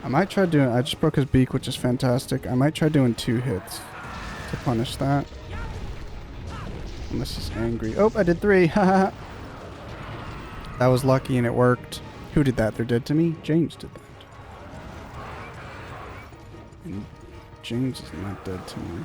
I might try doing... I just broke his beak, which is fantastic. I might try doing 2 hits to punish that. Unless he's angry. Oh, I did 3. Haha. That was lucky and it worked. Who did that? They're dead to me? James did that. And James is not dead to me.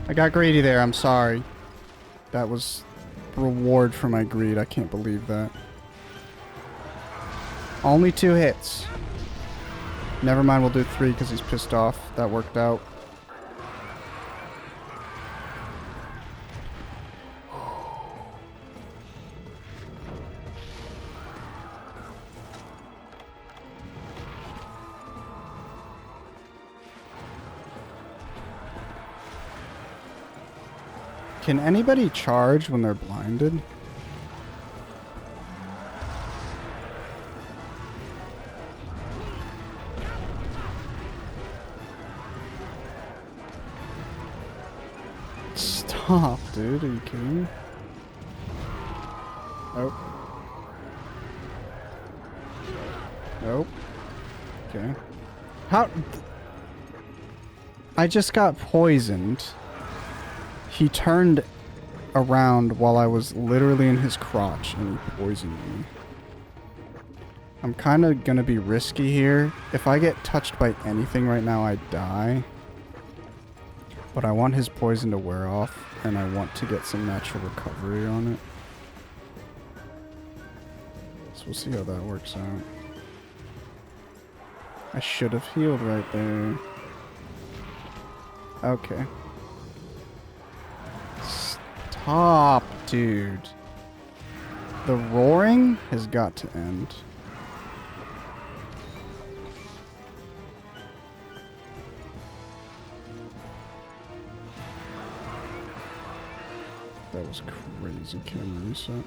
I got greedy there, I'm sorry. That was reward for my greed, I can't believe that. Only 2 hits. Never mind, we'll do 3 because he's pissed off. That worked out. Can anybody charge when they're blinded? Stop, dude. Are you kidding me? Nope. Nope. Okay. How? I just got poisoned. He turned around while I was literally in his crotch and he poisoned me. I'm kind of gonna be risky here. If I get touched by anything right now, I die. But I want his poison to wear off, and I want to get some natural recovery on it. So we'll see how that works out. I should have healed right there. Okay. Stop, dude. The roaring has got to end. That was crazy camera reset.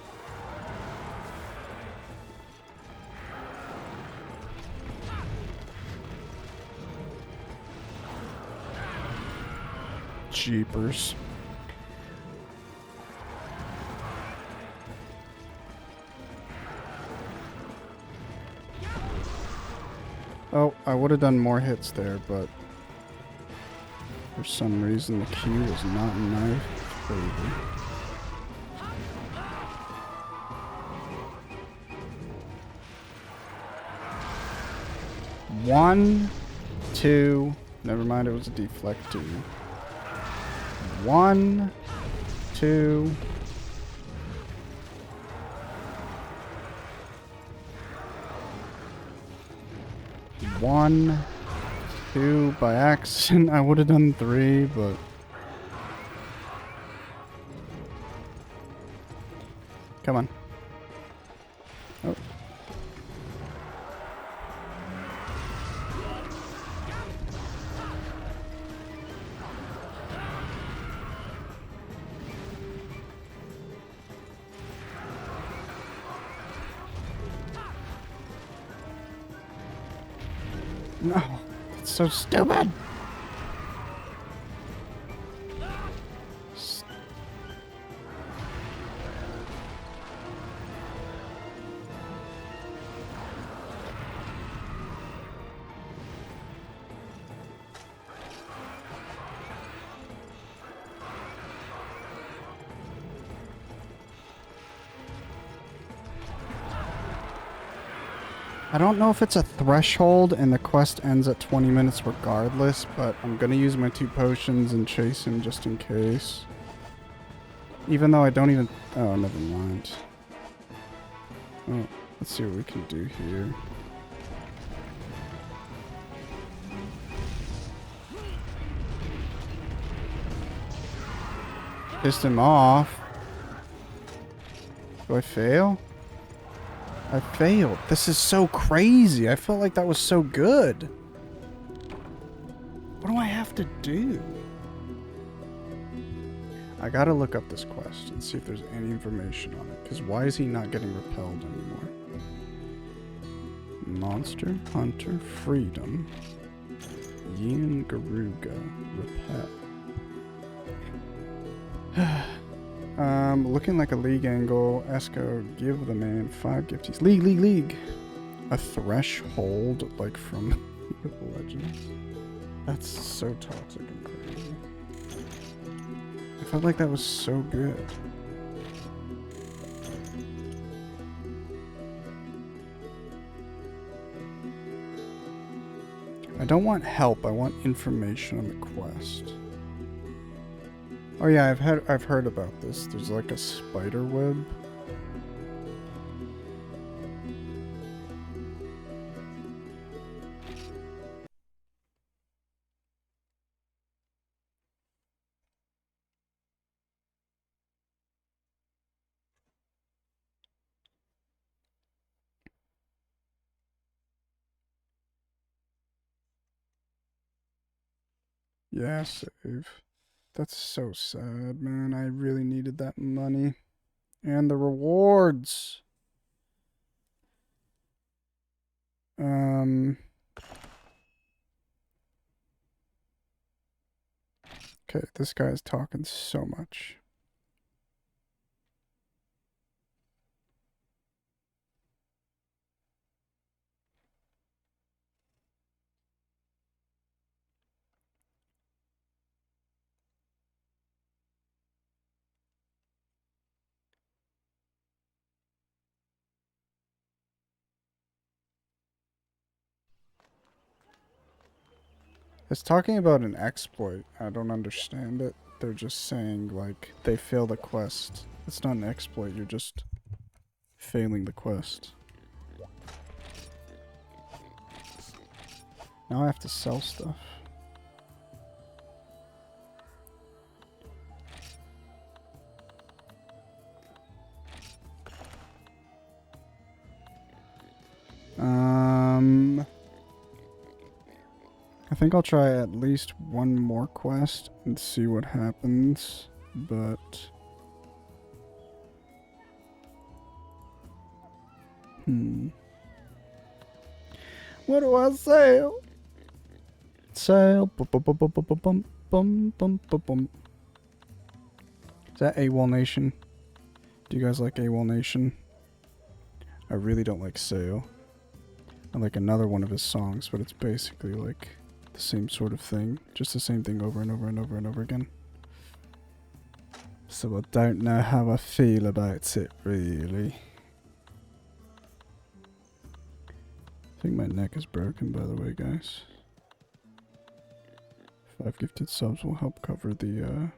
Jeepers. Oh, I would have done more hits there, but for some reason the Q was not in my favor. 1, 2. Never mind, it was a deflect 2. 1, 2. 1, 2 by accident. I would have done 3, but come on. Oh. No, it's so stupid. I don't know if it's a threshold and the quest ends at 20 minutes regardless, but I'm gonna use my 2 potions and chase him just in case. Even though I don't even... Oh, never mind. Oh, let's see what we can do here. Pissed him off. Do I fail? I failed. This is so crazy. I felt like that was so good. What do I have to do? I gotta look up this quest and see if there's any information on it. Because why is he not getting repelled anymore? Monster Hunter Freedom. Yin Garuga. Repel. Looking like a league angle. Esco, give the man 5 gifties. League. A threshold, like from League of Legends. That's so toxic and crazy. I felt like that was so good. I don't want help, I want information on the quest. Oh yeah, I've heard about this. There's like a spider web. Yeah, save. That's so sad, man. I really needed that money. And the rewards. Okay, this guy's talking so much. It's talking about an exploit. I don't understand it. They're just saying, like, they fail the quest. It's not an exploit, you're just failing the quest. Now I have to sell stuff. I think I'll try at least one more quest and see what happens, but... What do I sell? Sell. Bum, bum, bum, bum, bum, bum, bum, bum, bum, bum. Is that AWOL Nation? Do you guys like AWOL Nation? I really don't like Sale. I like another one of his songs, but it's basically like the same sort of thing. Just the same thing over and over and over and over again. So I don't know how I feel about it, really. think my neck is broken, by the way, guys. 5 gifted subs will help cover the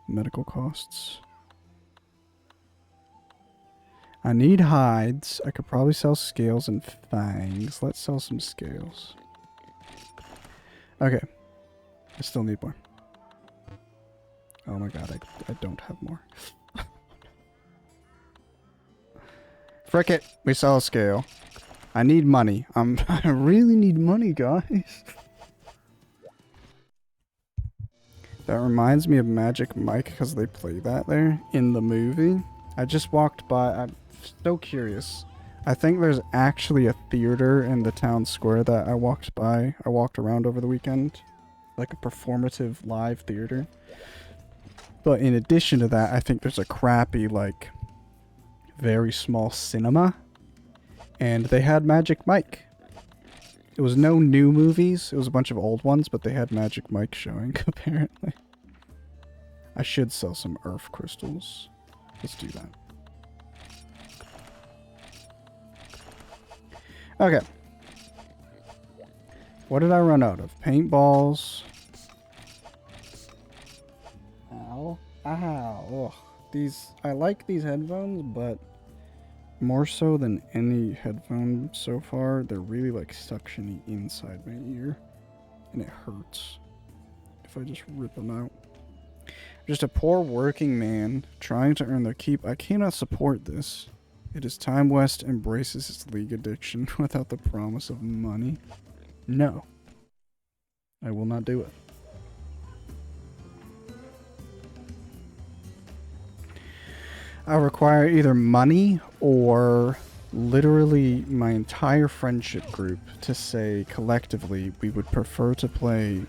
medical costs. I need hides. I could probably sell scales and fangs. Let's sell some scales. Okay. I still need more. Oh my god, I don't have more. Frick it. We sell a scale. I need money. I really need money, guys. That reminds me of Magic Mike because they play that there in the movie. I just walked by. I'm so curious. I think there's actually a theater in the town square that I walked by. I walked around over the weekend. Like a performative live theater. But in addition to that, I think there's a crappy, like, very small cinema. And they had Magic Mike. It was no new movies. It was a bunch of old ones, but they had Magic Mike showing, apparently. I should sell some earth crystals. Let's do that. Okay. What did I run out of? Paintballs. Ow. Ow. Ugh. I like these headphones, but more so than any headphone so far, they're really like suctiony inside my ear. And it hurts if I just rip them out. Just a poor working man trying to earn their keep. I cannot support this. It is time West embraces its league addiction without the promise of money. No. I will not do it. I require either money or literally my entire friendship group to say collectively we would prefer to play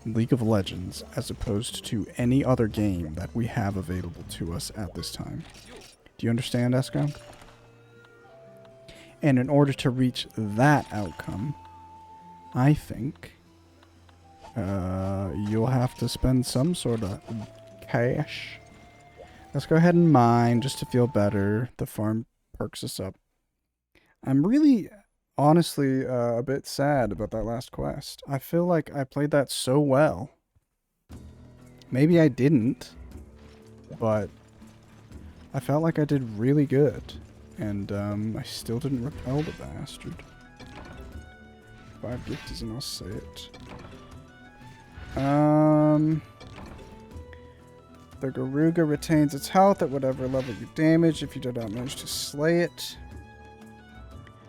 League of Legends as opposed to any other game that we have available to us at this time. Do you understand, Esco? And in order to reach that outcome, I think you'll have to spend some sort of cash. Let's go ahead and mine just to feel better. The farm perks us up. I'm really, honestly, a bit sad about that last quest. I feel like I played that so well. Maybe I didn't, but I felt like I did really good. And I still didn't repel the bastard. 5 gifties and I'll say it. The Garuga retains its health at whatever level you damage if you do not manage to slay it.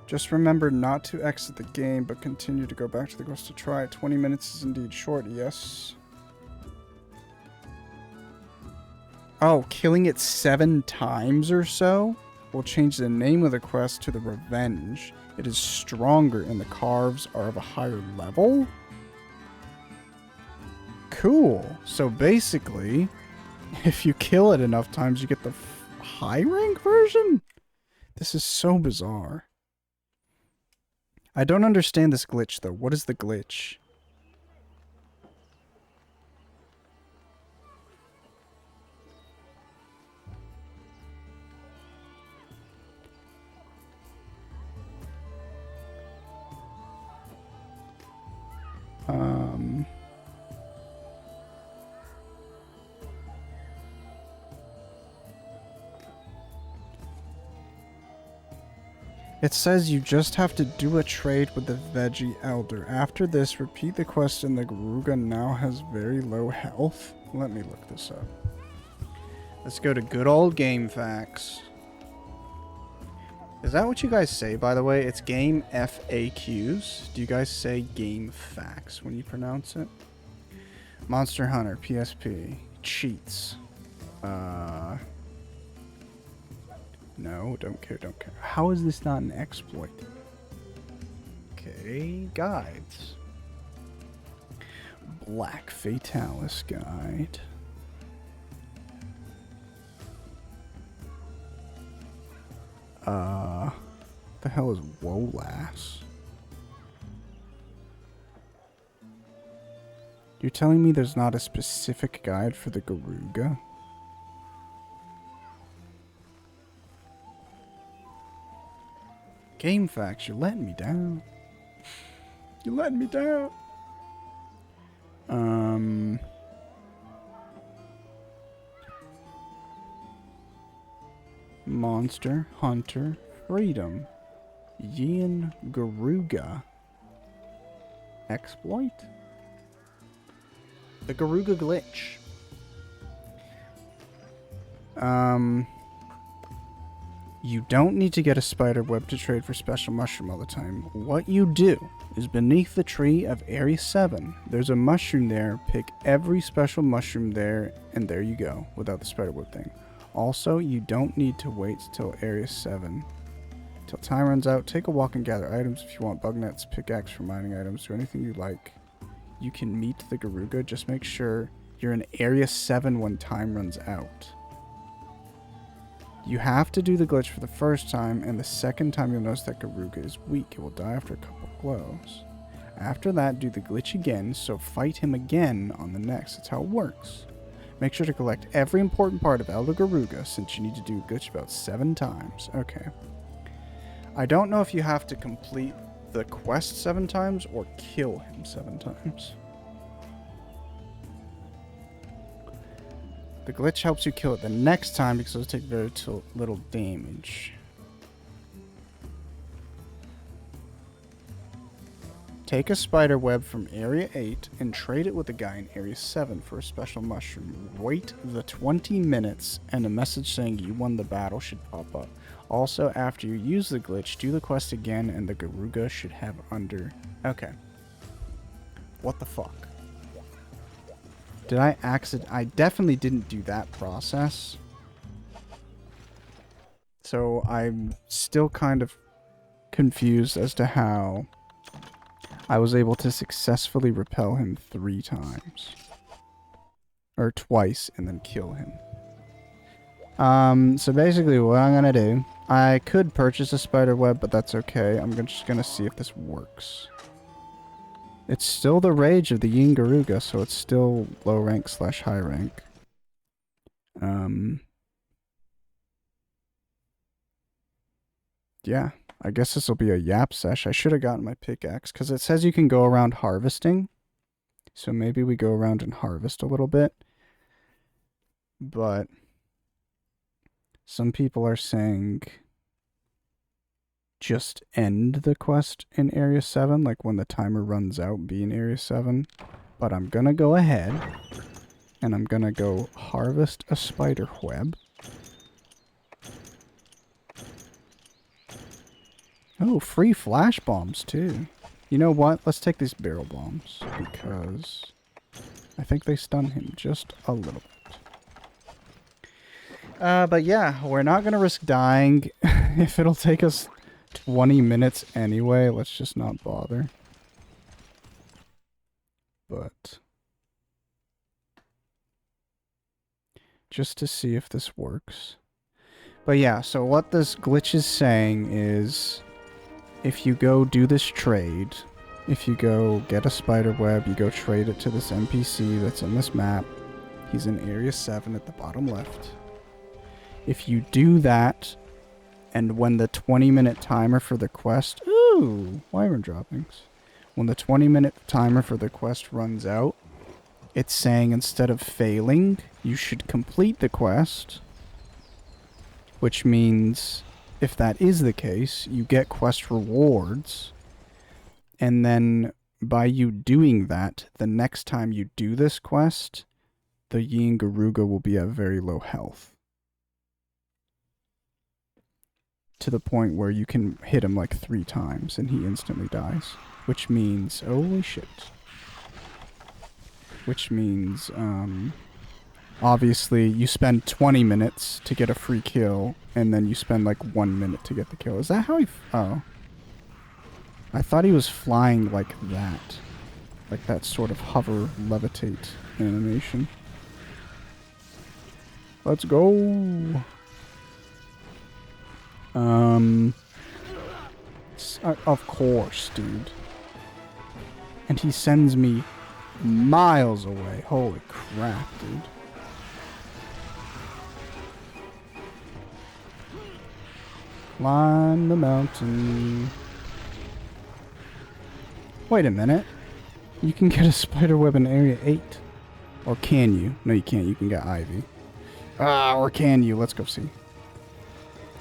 Just remember not to exit the game, but continue to go back to the quest to try it. 20 minutes is indeed short, yes. Oh, killing it 7 times or so will change the name of the quest to the Revenge. It is stronger and the carves are of a higher level? Cool. So basically, if you kill it enough times, you get the high rank version? This is so bizarre. I don't understand this glitch, though. What is the glitch? It says you just have to do a trade with the Veggie Elder. After this, repeat the quest and the Garuga now has very low health. Let me look this up. Let's go to good old Game Facts. Is that what you guys say, by the way? It's Game FAQs. Do you guys say Game Facts when you pronounce it? Monster Hunter, PSP. Cheats. No, don't care, don't care. How is this not an exploit? Okay, guides. Black Fatalis guide. The hell is Wolas? You're telling me there's not a specific guide for the Garuga? Game facts, you're letting me down. You're letting me down. Monster Hunter Freedom. Yin Garuga. Exploit? The Garuga glitch. You don't need to get a spider web to trade for special mushroom all the time. What you do is beneath the tree of Area 7, there's a mushroom there. Pick every special mushroom there, and there you go, without the spider web thing. Also, you don't need to wait till Area 7. Till time runs out, take a walk and gather items. If you want bug nets, pickaxe for mining items, do anything you like. You can meet the Garuga. Just make sure you're in Area 7 when time runs out. You have to do the glitch for the first time, and the second time you'll notice that Garuga is weak. It will die after a couple of glows. After that, do the glitch again, so fight him again on the next. That's how it works. Make sure to collect every important part of Elder Garuga, since you need to do the glitch about 7 times. Okay. I don't know if you have to complete the quest 7 times or kill him 7 times. The glitch helps you kill it the next time because it'll take very little damage. Take a spider web from Area 8 and trade it with the guy in Area 7 for a special mushroom. Wait the 20 minutes and a message saying you won the battle should pop up. Also, after you use the glitch, do the quest again and the Garuga should have under... Okay. What the fuck? Did I I definitely didn't do that process. So I'm still kind of confused as to how I was able to successfully repel him 3 times. Or twice and then kill him. So basically what I'm gonna do, I could purchase a spider web, but that's okay. I'm just gonna see if this works. It's still the rage of the Yin Garuga, so it's still low rank / high rank. Yeah, I guess this will be a yap sesh. I should have gotten my pickaxe, because it says you can go around harvesting. So maybe we go around and harvest a little bit. But some people are saying just end the quest in Area 7, like when the timer runs out, be in Area 7. But I'm gonna go ahead, and I'm gonna go harvest a spider web. Oh, free flash bombs, too. You know what? Let's take these barrel bombs, because I think they stun him just a little bit. But yeah, we're not gonna risk dying. If it'll take us 20 minutes anyway, let's just not bother. But just to see if this works. But yeah, so what this glitch is saying is if you go do this trade, if you go get a spider web, you go trade it to this NPC that's in this map. He's in Area 7 at the bottom left. If you do that, and when the 20-minute timer for the quest... Ooh! Wyvern droppings. When the 20-minute timer for the quest runs out, it's saying instead of failing, you should complete the quest. Which means, if that is the case, you get quest rewards. And then, by you doing that, the next time you do this quest, the Yin Garuga will be at very low health. To the point where you can hit him like 3 times and he instantly dies. Which means, holy shit. Which means, obviously you spend 20 minutes to get a free kill, and then you spend like 1 minute to get the kill. Is that how he... Oh. I thought he was flying like that. Like that sort of hover, levitate animation. Let's go! Of course, dude. And he sends me miles away. Holy crap, dude. Climb the mountain. Wait a minute. You can get a spider web in Area 8. Or can you? No, you can't. You can get Ivy. Or can you? Let's go see.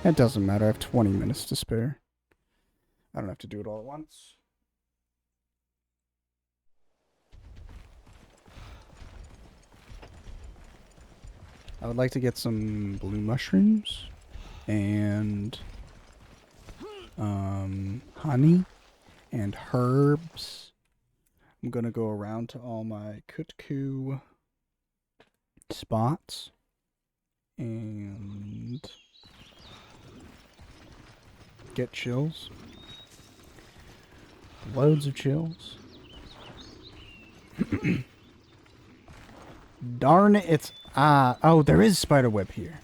It doesn't matter. I have 20 minutes to spare. I don't have to do it all at once. I would like to get some blue mushrooms and honey and herbs. I'm gonna go around to all my Kutku spots and get chills. Loads of chills. Darn it, it's... oh, there is spiderweb here.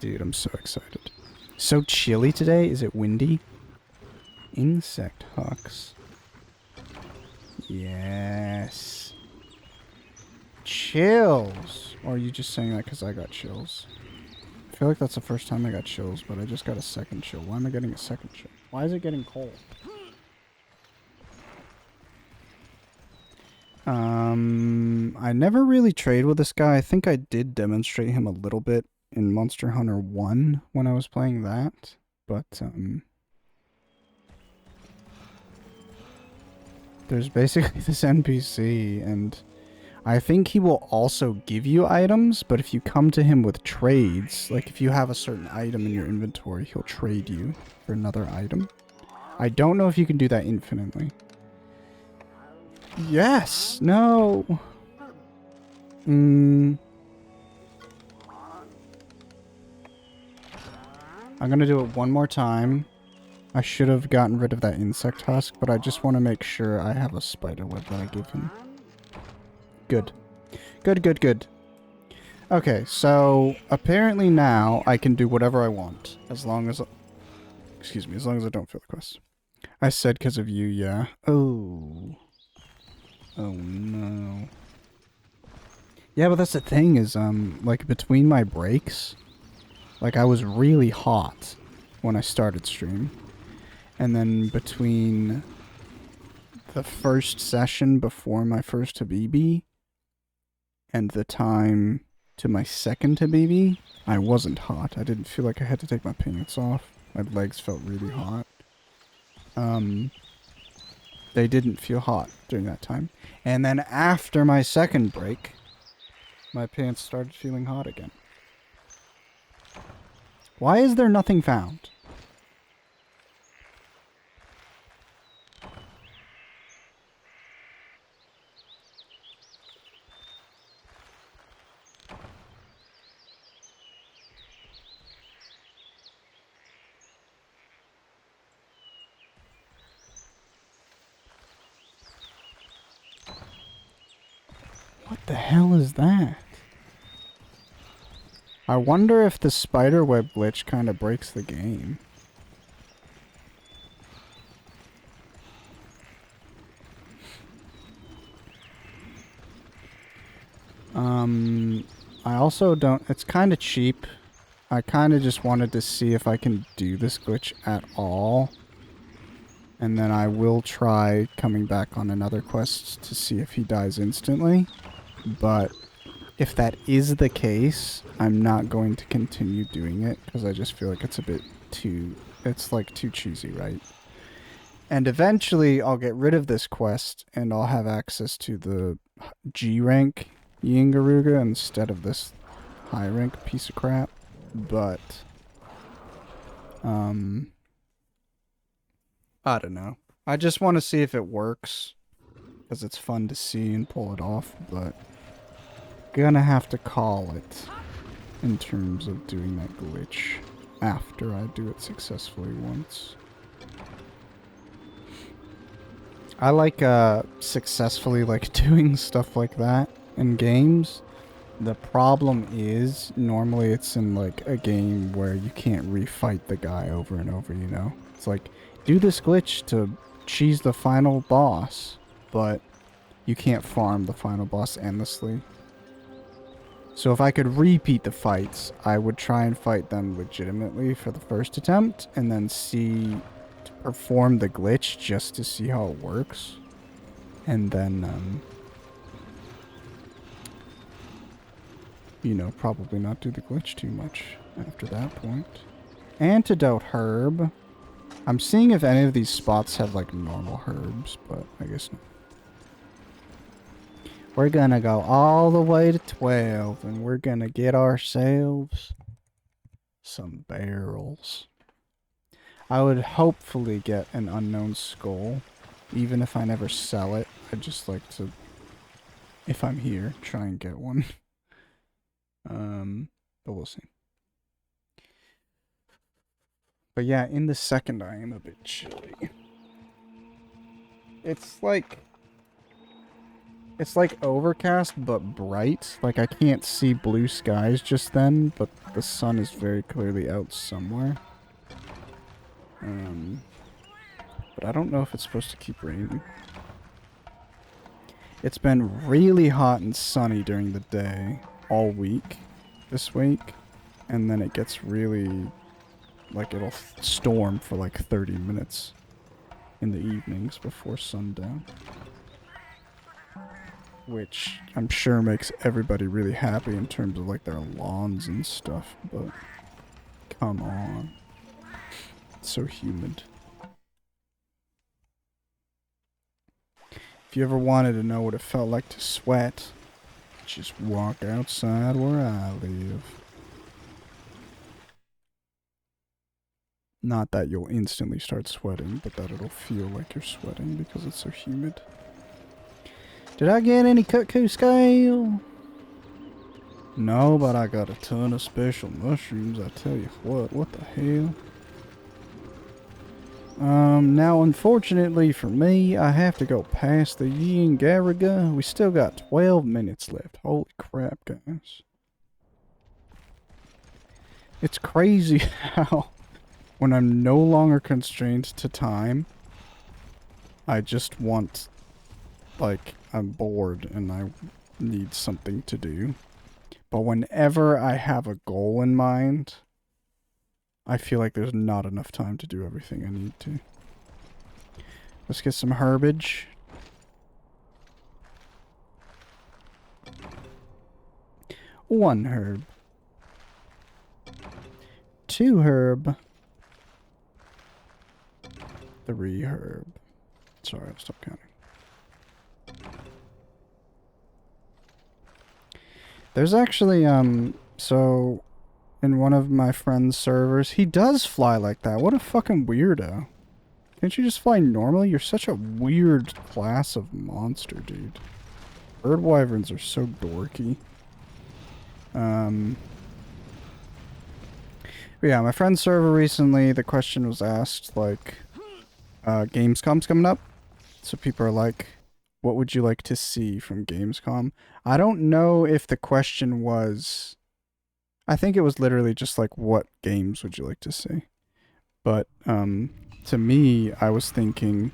Dude, I'm so excited. So chilly today. Is it windy? Insect hawks. Yes. Chills. Or are you just saying that because I got chills? I feel like that's the first time I got chills, but I just got a second chill. Why am I getting a second chill? Why is it getting cold? I never really trade with this guy. I think I did demonstrate him a little bit in Monster Hunter 1 when I was playing that, but there's basically this NPC, and I think he will also give you items, but if you come to him with trades, like if you have a certain item in your inventory, he'll trade you for another item. I don't know if you can do that infinitely. Yes! No! I'm gonna do it one more time. I should have gotten rid of that insect husk, but I just want to make sure I have a spider web that I give him. Good. Good, good, good. Okay, so apparently now I can do whatever I want. As long as... Excuse me, as long as I don't fail the quest. I said because of you, yeah. Oh. Oh no. Yeah, but that's the thing is, like between my breaks, like I was really hot when I started stream. And then between the first session before my first Habibi and the time to my second Habibi, I wasn't hot. I didn't feel like I had to take my pants off. My legs felt really hot. They didn't feel hot during that time. And then after my second break, my pants started feeling hot again. Why is there nothing found? What the hell is that? I wonder if the spiderweb glitch kind of breaks the game. I also don't... It's kind of cheap. I kind of just wanted to see if I can do this glitch at all. And then I will try coming back on another quest to see if he dies instantly. But if that is the case, I'm not going to continue doing it because I just feel like it's a bit too... It's like too cheesy, right? And eventually I'll get rid of this quest and I'll have access to the G rank Yingaruga instead of this high rank piece of crap. But I don't know. I just want to see if it works because it's fun to see and pull it off, but gonna have to call it in terms of doing that glitch after I do it successfully once. I like successfully like doing stuff like that in games. The problem is normally it's in like a game where you can't refight the guy over and over, you know? It's like, do this glitch to cheese the final boss, but you can't farm the final boss endlessly. So if I could repeat the fights, I would try and fight them legitimately for the first attempt, and then perform the glitch just to see how it works. And then, you know, probably not do the glitch too much after that point. Antidote herb. I'm seeing if any of these spots have, like, normal herbs, but I guess not. We're gonna go all the way to 12, and we're gonna get ourselves some barrels. I would hopefully get an unknown skull, even if I never sell it. I'd just like to, if I'm here, try and get one. But we'll see. But yeah, in the second I am a bit chilly. It's like overcast but bright. Like I can't see blue skies just then, but the sun is very clearly out somewhere. But I don't know if it's supposed to keep raining. It's been really hot and sunny during the day all week this week, and then it gets really, like, it'll storm for like 30 minutes in the evenings before sundown, which I'm sure makes everybody really happy in terms of like their lawns and stuff, but come on, it's so humid. If you ever wanted to know what it felt like to sweat, just walk outside where I live. Not that you'll instantly start sweating, but that it'll feel like you're sweating because it's so humid. Did I get any cuckoo scale? No, but I got a ton of special mushrooms, I tell you what the hell? Now unfortunately for me, I have to go past the Yin Garaga. We still got 12 minutes left. Holy crap, guys. It's crazy how, when I'm no longer constrained to time, I just want, like, I'm bored and I need something to do. But whenever I have a goal in mind, I feel like there's not enough time to do everything I need to. Let's get some herbage. One herb. 2 herb. 3 herb. Sorry, I'll stop counting. There's actually, so in one of my friend's servers, he does fly like that. What a fucking weirdo. Can't you just fly normally? You're such a weird class of monster, dude. Bird wyverns are so dorky. But yeah, my friend's server recently, the question was asked, like, Gamescom's coming up. So people are like, what would you like to see from Gamescom? I don't know if the question was... I think it was literally just like, what games would you like to see? But, to me, I was thinking,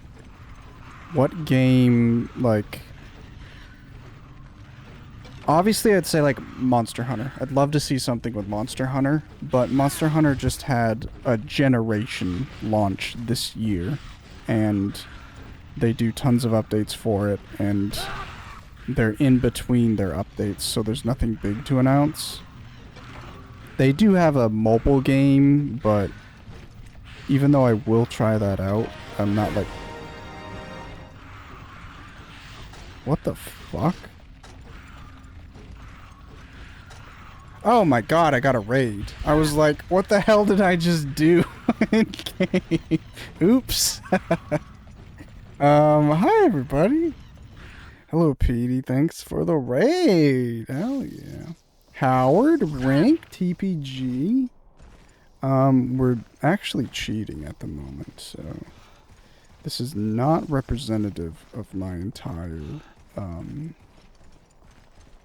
what game, like... Obviously, I'd say, like, Monster Hunter. I'd love to see something with Monster Hunter, but Monster Hunter just had a generation launch this year, and they do tons of updates for it, and they're in between their updates, so there's nothing big to announce. They do have a mobile game, but even though I will try that out, I'm not like... What the fuck? Oh my god, I got a raid. I was like, what the hell did I just do in game? Oops. Hi everybody. Hello Petey, thanks for the raid. Hell yeah. Howard, rank, TPG. We're actually cheating at the moment, so this is not representative of my entire,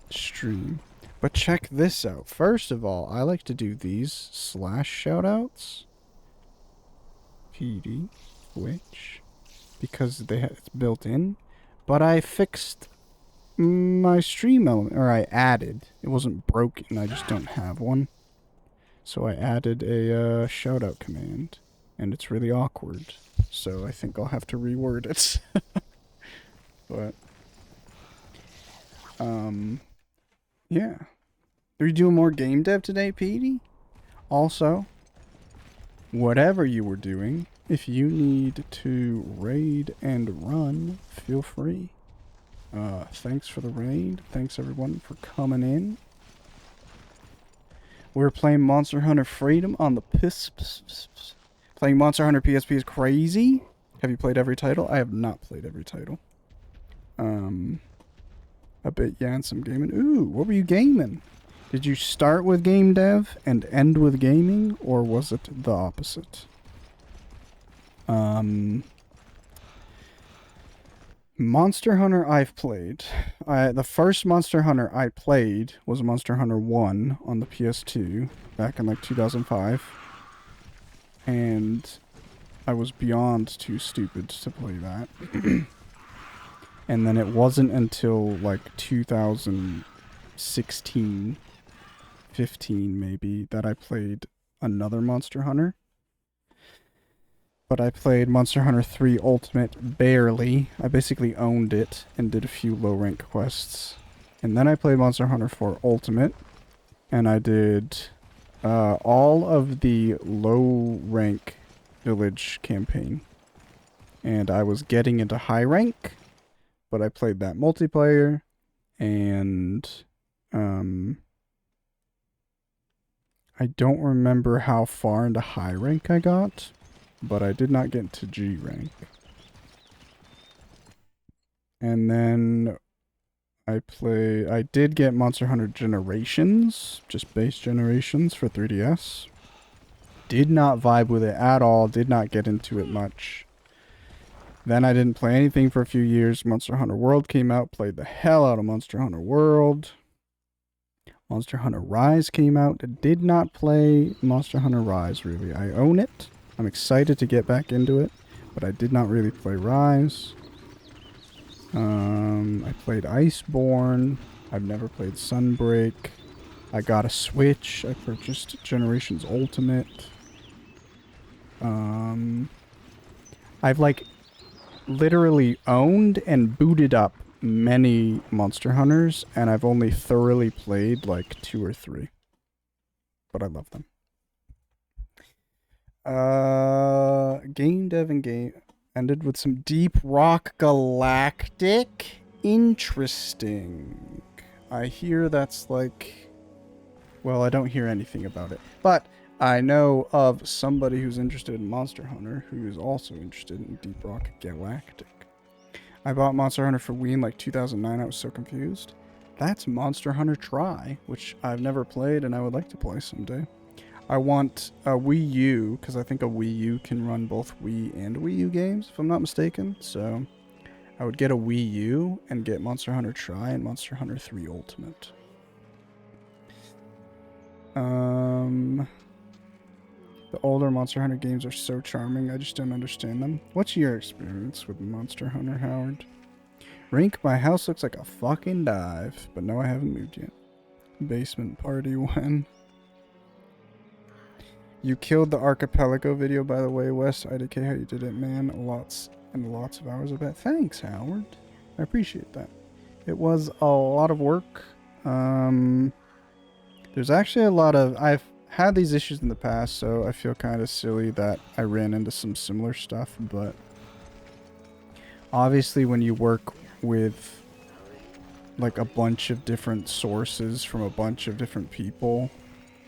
stream. But check this out. First of all, I like to do these slash shoutouts. PD, Twitch, because it's built in. But I fixed my stream element, or I added. It wasn't broken, I just don't have one. So I added a shout out command, and it's really awkward. So I think I'll have to reword it. But, yeah. Are you doing more game dev today, Petey? Also, whatever you were doing, if you need to raid and run, feel free. Thanks for the raid. Thanks everyone for coming in. We're playing Monster Hunter Freedom on the PSP. Playing Monster Hunter PSP is crazy. Have you played every title? I have not played every title. A bit, yeah, and some gaming. Ooh, what were you gaming? Did you start with game dev and end with gaming, or was it the opposite? Monster Hunter I've played. The first Monster Hunter I played was Monster Hunter 1 on the PS2 back in like 2005. And I was beyond too stupid to play that. And then it wasn't until like 2016, 15 maybe, that I played another Monster Hunter. But I played Monster Hunter 3 Ultimate barely. I basically owned it and did a few low rank quests. And then I played Monster Hunter 4 Ultimate. And I did all of the low rank village campaign. And I was getting into high rank. But I played that multiplayer. And I don't remember how far into high rank I got. But I did not get to G rank. And then I did get Monster Hunter Generations, just base Generations for 3DS. Did not vibe with it at all, did not get into it much. Then I didn't play anything for a few years. Monster Hunter World came out, played the hell out of Monster Hunter World. Monster Hunter Rise came out, did not play Monster Hunter Rise really. I own it. I'm excited to get back into it, but I did not really play Rise. I played Iceborne. I've never played Sunbreak. I got a Switch. I purchased Generations Ultimate. I've like literally owned and booted up many Monster Hunters, and I've only thoroughly played like 2 or 3. But I love them. Game dev and game ended with some Deep Rock Galactic. Interesting. I hear that's like, well, I don't hear anything about it, but I know of somebody who's interested in Monster Hunter who is also interested in Deep Rock Galactic. I bought Monster Hunter for Wii in like 2009. I was so confused. That's Monster Hunter Tri, which I've never played and I would like to play someday. I want a Wii U, because I think a Wii U can run both Wii and Wii U games, if I'm not mistaken. So I would get a Wii U and get Monster Hunter Tri and Monster Hunter 3 Ultimate. The older Monster Hunter games are so charming, I just don't understand them. What's your experience with Monster Hunter, Howard? Rink, my house looks like a fucking dive, but no, I haven't moved yet. Basement party when... You killed the archipelago video, by the way, Wes. IDK, how you did it, man. Lots and lots of hours of it. Thanks, Howard. I appreciate that. It was a lot of work. There's actually a lot of... I've had these issues in the past, so I feel kind of silly that I ran into some similar stuff, but... Obviously, when you work with, like, a bunch of different sources from a bunch of different people...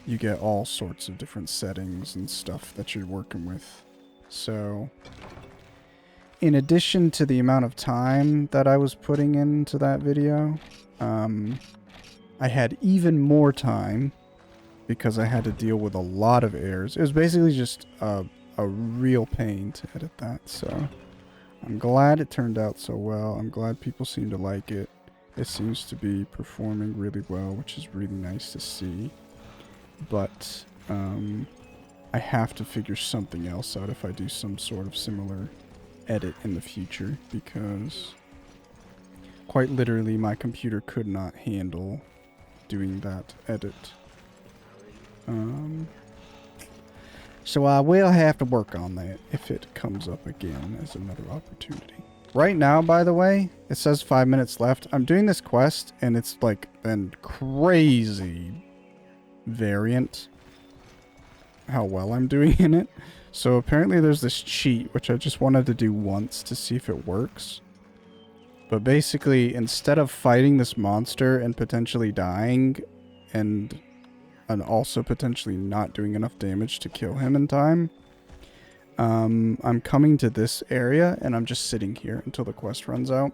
You get all sorts of different settings and stuff that you're working with. So, in addition to the amount of time that I was putting into that video, I had even more time because I had to deal with a lot of errors. It was basically just a real pain to edit that. So, I'm glad it turned out so well. I'm glad people seem to like it. It seems to be performing really well, which is really nice to see. But I have to figure something else out if I do some sort of similar edit in the future, because Quite literally, my computer could not handle doing that edit. So I will have to work on that if it comes up again as another opportunity. Right now, by the way, it says 5 minutes left. I'm doing this quest, and it's like been crazy variant how well I'm doing in it. So apparently there's this cheat, which I just wanted to do once to see if it works. But basically, instead of fighting this monster and potentially dying, and also potentially not doing enough damage to kill him in time, I'm coming to this area, and I'm just sitting here until the quest runs out.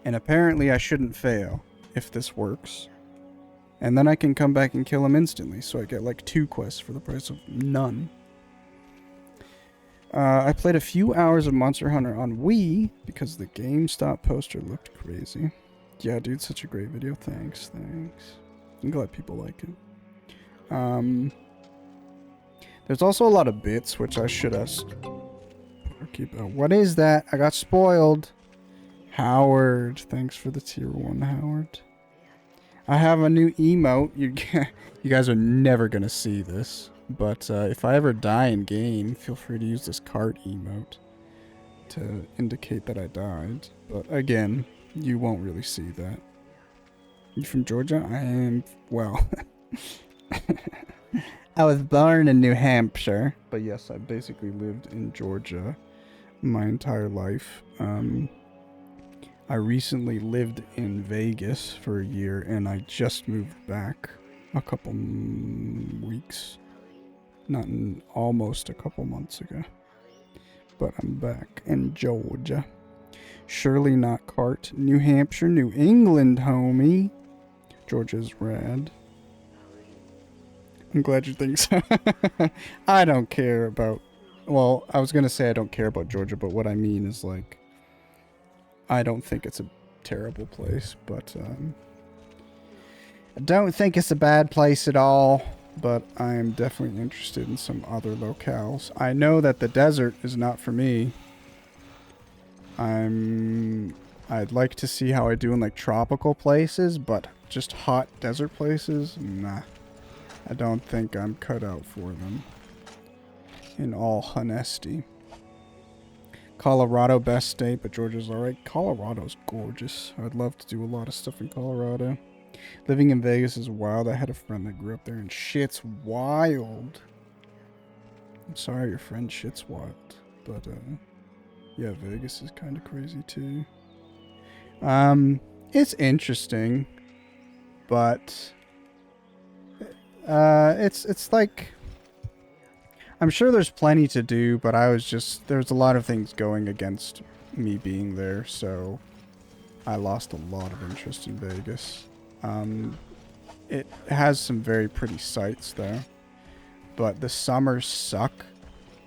And apparently I shouldn't fail if this works. And then I can come back and kill him instantly, so I get like 2 quests for the price of none. I played a few hours of Monster Hunter on Wii because the GameStop poster looked crazy. Yeah, dude, such a great video. Thanks. I'm glad people like it. There's also a lot of bits, which I should have... What is that? I got spoiled. Howard. Thanks for the tier 1, Howard. I have a new emote. You guys are never going to see this. But if I ever die in game, feel free to use this cart emote to indicate that I died. But again, you won't really see that. You from Georgia? I am... Well... I was born in New Hampshire. But yes, I basically lived in Georgia my entire life. I recently lived in Vegas for a year, and I just moved back a couple weeks. Almost a couple months ago. But I'm back in Georgia. Surely not cart. New Hampshire, New England, homie. Georgia's rad. I'm glad you think so. I don't care about... Well, I was going to say I don't care about Georgia, but what I mean is, like... I don't think it's a terrible place, but... I don't think it's a bad place at all, but I'm definitely interested in some other locales. I know that the desert is not for me. I'd like to see how I do in, like, tropical places, but just hot desert places? Nah. I don't think I'm cut out for them. In all honesty. Colorado, best state, but Georgia's alright. Colorado's gorgeous. I'd love to do a lot of stuff in Colorado. Living in Vegas is wild. I had a friend that grew up there, and shit's wild. I'm sorry your friend shit's wild. But, yeah, Vegas is kind of crazy, too. It's interesting. But... it's like... I'm sure there's plenty to do, but there's a lot of things going against me being there, so I lost a lot of interest in Vegas. It has some very pretty sights, though, but the summers suck.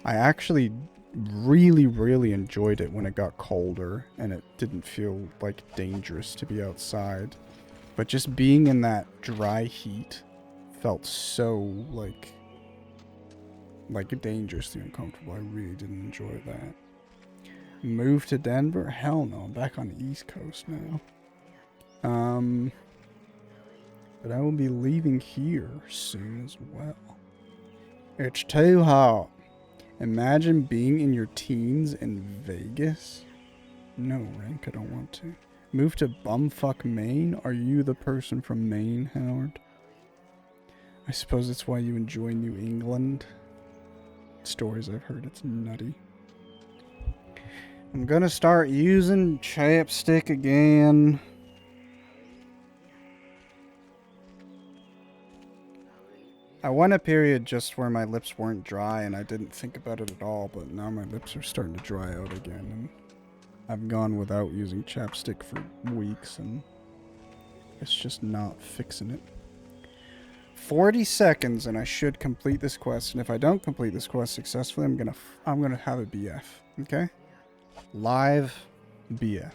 I actually really, really enjoyed it when it got colder, and it didn't feel, like, dangerous to be outside. But just being in that dry heat felt so, like dangerously uncomfortable. I really didn't enjoy that. Move to Denver? Hell no. I'm back on the East Coast now. But I will be leaving here soon as well. It's too hot. Imagine being in your teens in Vegas. No, Rank, I don't want to. Move to bumfuck Maine? Are you the person from Maine, Howard? I suppose that's why you enjoy New England. Stories I've heard, it's nutty. I'm gonna start using chapstick again. I went a period just where my lips weren't dry and I didn't think about it at all, but now my lips are starting to dry out again, and I've gone without using chapstick for weeks, and it's just not fixing it. 40 seconds and I should complete this quest, and if I don't complete this quest successfully, I'm gonna have a BF, okay? Live BF.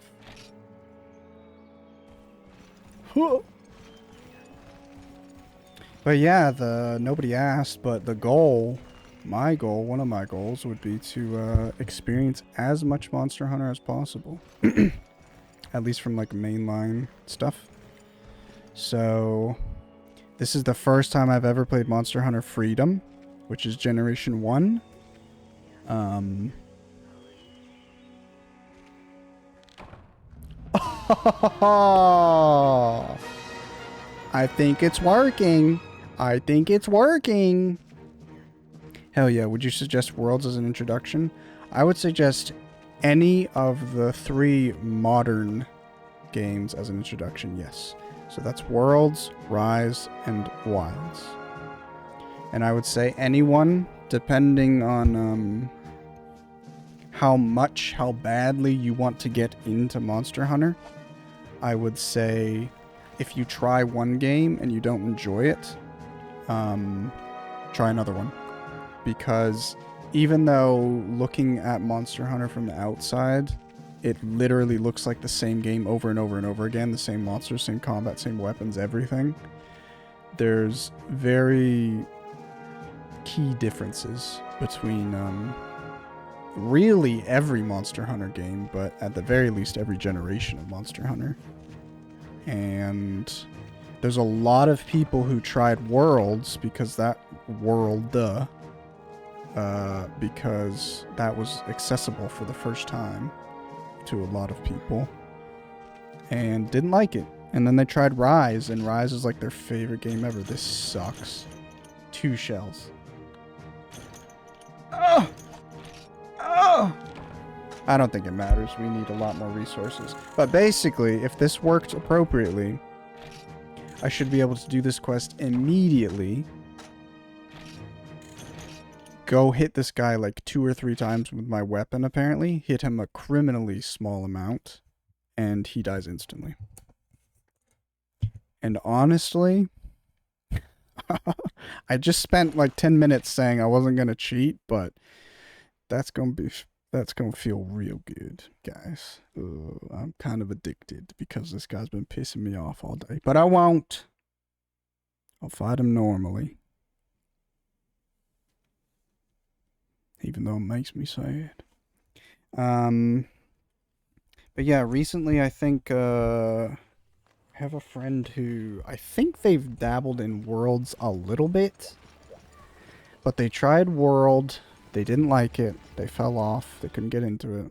But yeah, nobody asked, but the goal, one of my goals would be to experience as much Monster Hunter as possible. at least from like mainline stuff. So this is the first time I've ever played Monster Hunter Freedom, which is Generation 1. I think it's working. I think it's working. Hell yeah, would you suggest Worlds as an introduction? I would suggest any of the 3 modern games as an introduction, yes. So that's Worlds, Rise, and Wilds. And I would say anyone, depending on how badly you want to get into Monster Hunter, I would say if you try one game and you don't enjoy it, try another one. Because even though looking at Monster Hunter from the outside, it literally looks like the same game over and over and over again, the same monsters, same combat, same weapons, everything, there's very key differences between really every Monster Hunter game, but at the very least every generation of Monster Hunter. And there's a lot of people who tried Worlds because that because that was accessible for the first time to a lot of people and didn't like it. And then they tried Rise, and Rise is like their favorite game ever. This sucks. 2 shells. Oh! Oh! I don't think it matters. We need a lot more resources. But basically, if this worked appropriately, I should be able to do this quest immediately. Go hit this guy like 2 or 3 times with my weapon, apparently. Hit him a criminally small amount, and he dies instantly. And honestly, I just spent like 10 minutes saying I wasn't going to cheat, but that's going to feel real good, guys. I'm kind of addicted because this guy's been pissing me off all day. But I won't. I'll fight him normally. Even though it makes me sad. But yeah, recently I think I have a friend who I think they've dabbled in Worlds a little bit. But they tried World, they didn't like it, they fell off, they couldn't get into it.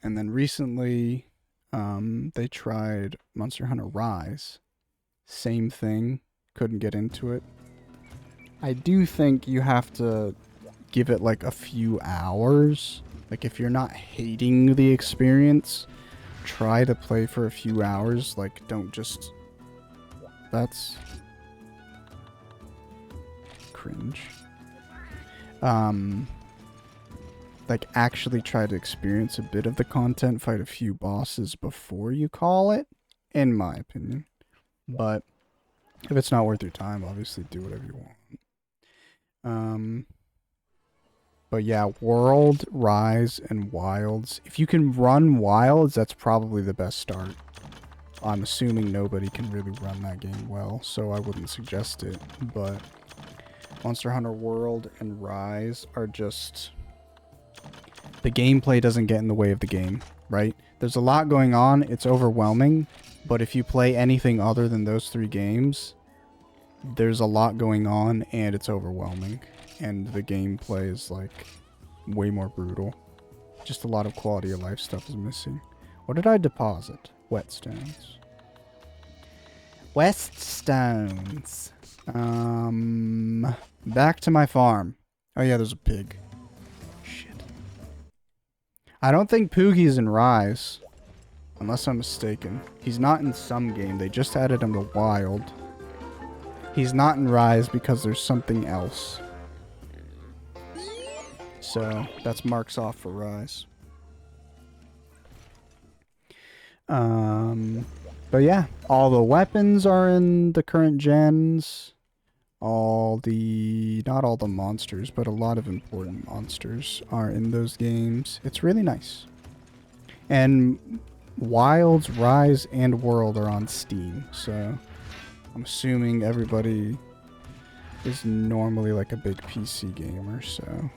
And then recently they tried Monster Hunter Rise. Same thing, couldn't get into it. I do think you have to give it like a few hours. Like if you're not hating the experience, try to play for a few hours. Like don't just... That's cringe. Like actually try to experience a bit of the content, fight a few bosses before you call it, in my opinion. But if it's not worth your time, obviously do whatever you want. But yeah, World, Rise, and Wilds. If you can run Wilds, that's probably the best start. I'm assuming nobody can really run that game well, so I wouldn't suggest it. But Monster Hunter World and Rise are just... The gameplay doesn't get in the way of the game, right? There's a lot going on, it's overwhelming, but if you play anything other than those 3 games, there's a lot going on and it's overwhelming. And the gameplay is like way more brutal. Just a lot of quality of life stuff is missing. What did I deposit? Whetstones. Whetstones. Back to my farm. Oh yeah, there's a pig. Shit. I don't think Poogie's in Rise. Unless I'm mistaken. He's not in some game. They just added him to Wild. He's not in Rise because there's something else. So, that's marks off for Rise. But yeah, all the weapons are in the current gens. Not all the monsters, but a lot of important monsters are in those games. It's really nice. And Wilds, Rise, and World are on Steam, so I'm assuming everybody is normally like a big PC gamer, so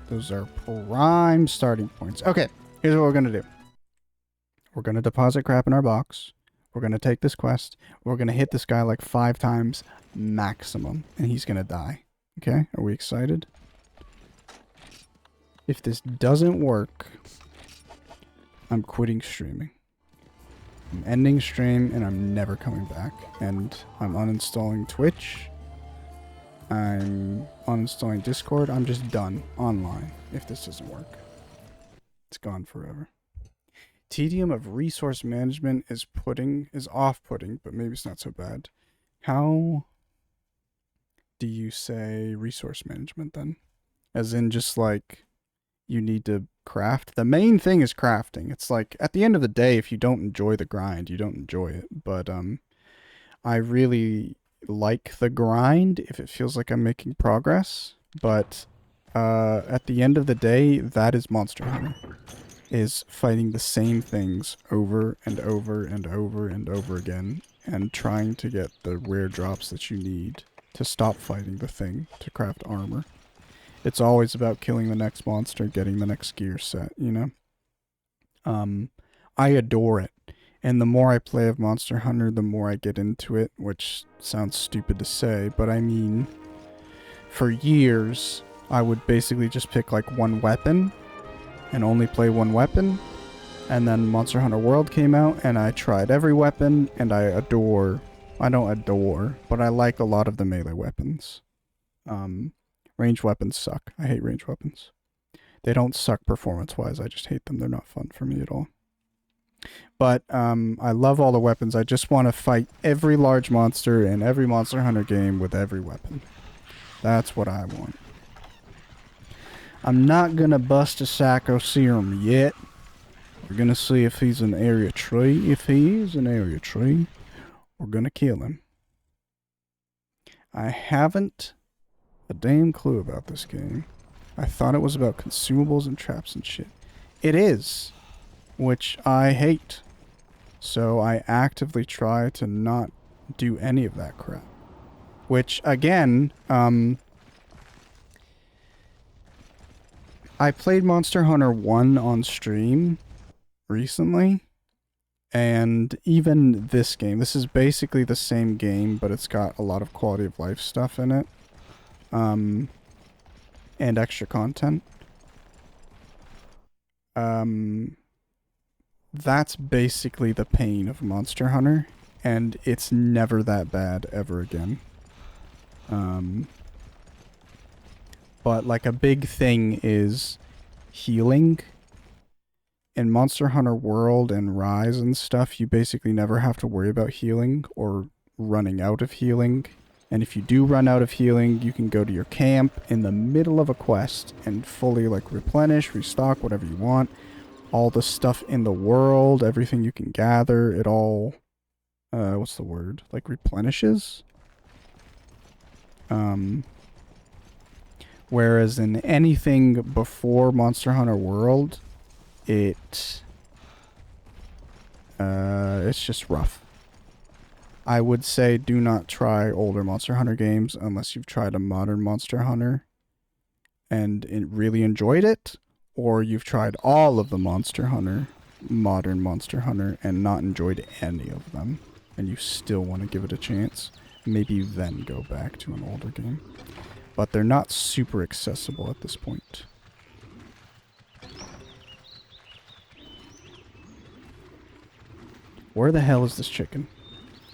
those are prime starting points. Okay, here's what we're gonna do. We're going to deposit crap in our box. We're going to take this quest. We're going to hit this guy like 5 times maximum. And he's going to die. Okay? Are we excited? If this doesn't work, I'm quitting streaming. I'm ending stream and I'm never coming back. And I'm uninstalling Twitch. I'm uninstalling Discord. I'm just done online if this doesn't work. It's gone forever. Tedium of resource management is off-putting, but maybe it's not so bad. How do you say resource management then? As in just like you need to craft? The main thing is crafting. It's like at the end of the day, if you don't enjoy the grind, you don't enjoy it. But I really like the grind if it feels like I'm making progress. But at the end of the day, that is Monster Hunter. Is fighting the same things over and over and over and over again and trying to get the rare drops that you need to stop fighting the thing to craft armor. It's always about killing the next monster, getting the next gear set, you know? I adore it. And the more I play of Monster Hunter, the more I get into it, which sounds stupid to say, but I mean, for years, I would basically just pick like one weapon and only play one weapon, and then Monster Hunter World came out and I tried every weapon, and I don't adore, but I like a lot of the melee weapons. Ranged weapons suck. I hate ranged weapons. They don't suck performance wise, I just hate them. They're not fun for me at all. But I love all the weapons. I just want to fight every large monster in every Monster Hunter game with every weapon. That's what I want. I'm not gonna bust a Psycho Serum yet. We're gonna see if he's an area tree. If he is an area tree, we're gonna kill him. I haven't a damn clue about this game. I thought it was about consumables and traps and shit. It is, which I hate. So I actively try to not do any of that crap. Which, again, I played Monster Hunter 1 on stream recently, and even this game, this is basically the same game, but it's got a lot of quality of life stuff in it, and extra content. That's basically the pain of Monster Hunter, and it's never that bad ever again. But like a big thing is healing. In Monster Hunter World and Rise and stuff, you basically never have to worry about healing or running out of healing. And if you do run out of healing, you can go to your camp in the middle of a quest and fully like replenish, restock, whatever you want. All the stuff in the world, everything you can gather, it all, what's the word? Like replenishes? Whereas in anything before Monster Hunter World, it's just rough. I would say do not try older Monster Hunter games unless you've tried a modern Monster Hunter and really enjoyed it, or you've tried all of the modern Monster Hunter, and not enjoyed any of them, and you still want to give it a chance. Maybe then go back to an older game. But they're not super accessible at this point. Where the hell is this chicken?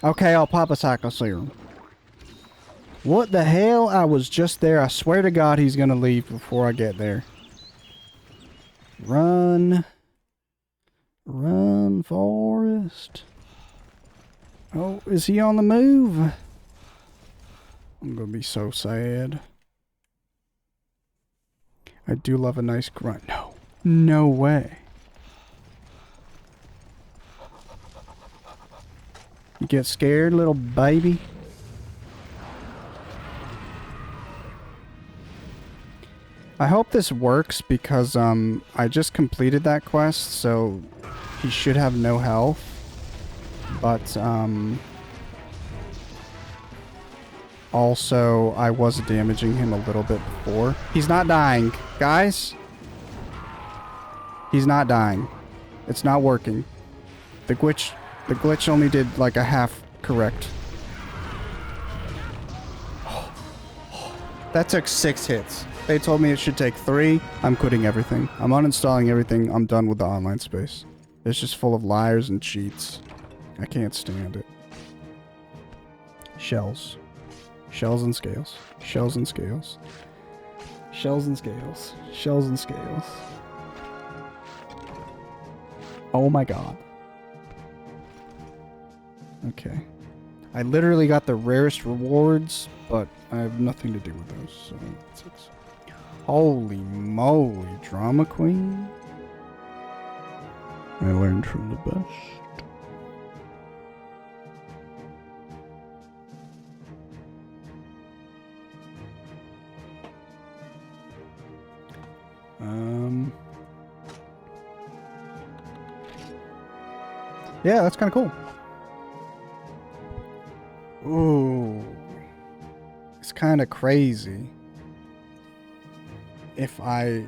Okay, I'll pop a Psycho Serum. What the hell? I was just there. I swear to God he's gonna leave before I get there. Run. Run, Forrest. Oh, is he on the move? I'm gonna be so sad. I do love a nice grunt. No. No way. You get scared, little baby? I hope this works because I just completed that quest, so he should have no health. But also I was damaging him a little bit before. He's not dying, guys. He's not dying. It's not working. The glitch only did like a half correct. That took 6 hits. They told me it should take 3. I'm quitting everything. I'm uninstalling everything. I'm done with the online space. It's just full of liars and cheats. I can't stand it. Shells. Shells and scales. Shells and scales. Shells and scales. Shells and scales. Oh my god. Okay. I literally got the rarest rewards, but I have nothing to do with those, so that's it. Holy moly, drama queen. I learned from the best. Yeah, that's kind of cool. Ooh. It's kind of crazy if I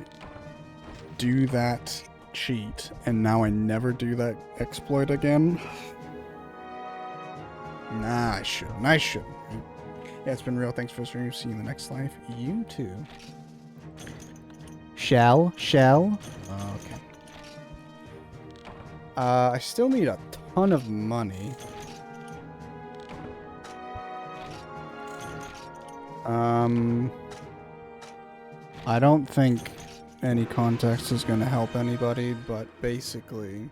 do that cheat and now I never do that exploit again. Nah, I shouldn't. I shouldn't. Yeah, it's been real. Thanks for streaming. See you in the next life. You too. Shell? Okay. I still need a ton of money. I don't think any context is going to help anybody, but basically,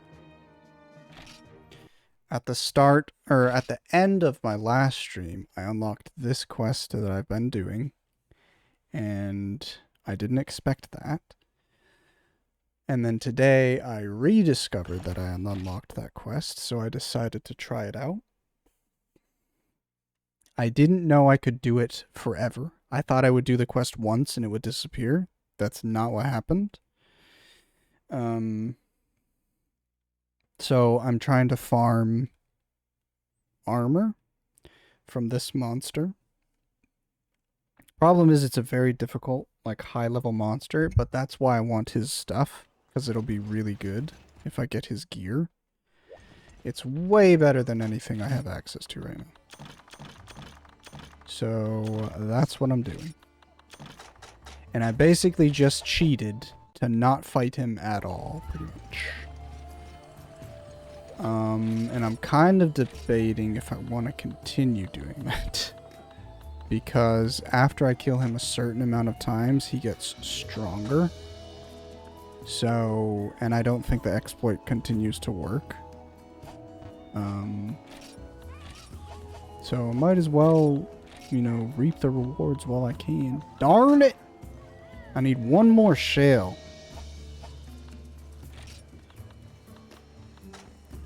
at the start, or at the end of my last stream, I unlocked this quest that I've been doing, and I didn't expect that. And then today, I rediscovered that I unlocked that quest, so I decided to try it out. I didn't know I could do it forever. I thought I would do the quest once and it would disappear. That's not what happened. So I'm trying to farm armor from this monster. Problem is it's a very difficult, like, high-level monster, but that's why I want his stuff, because it'll be really good if I get his gear. It's way better than anything I have access to right now. So that's what I'm doing. And I basically just cheated to not fight him at all, pretty much. And I'm kind of debating if I want to continue doing that. Because after I kill him a certain amount of times, he gets stronger. So, and I don't think the exploit continues to work. So I might as well, you know, reap the rewards while I can. Darn it! I need one more shell.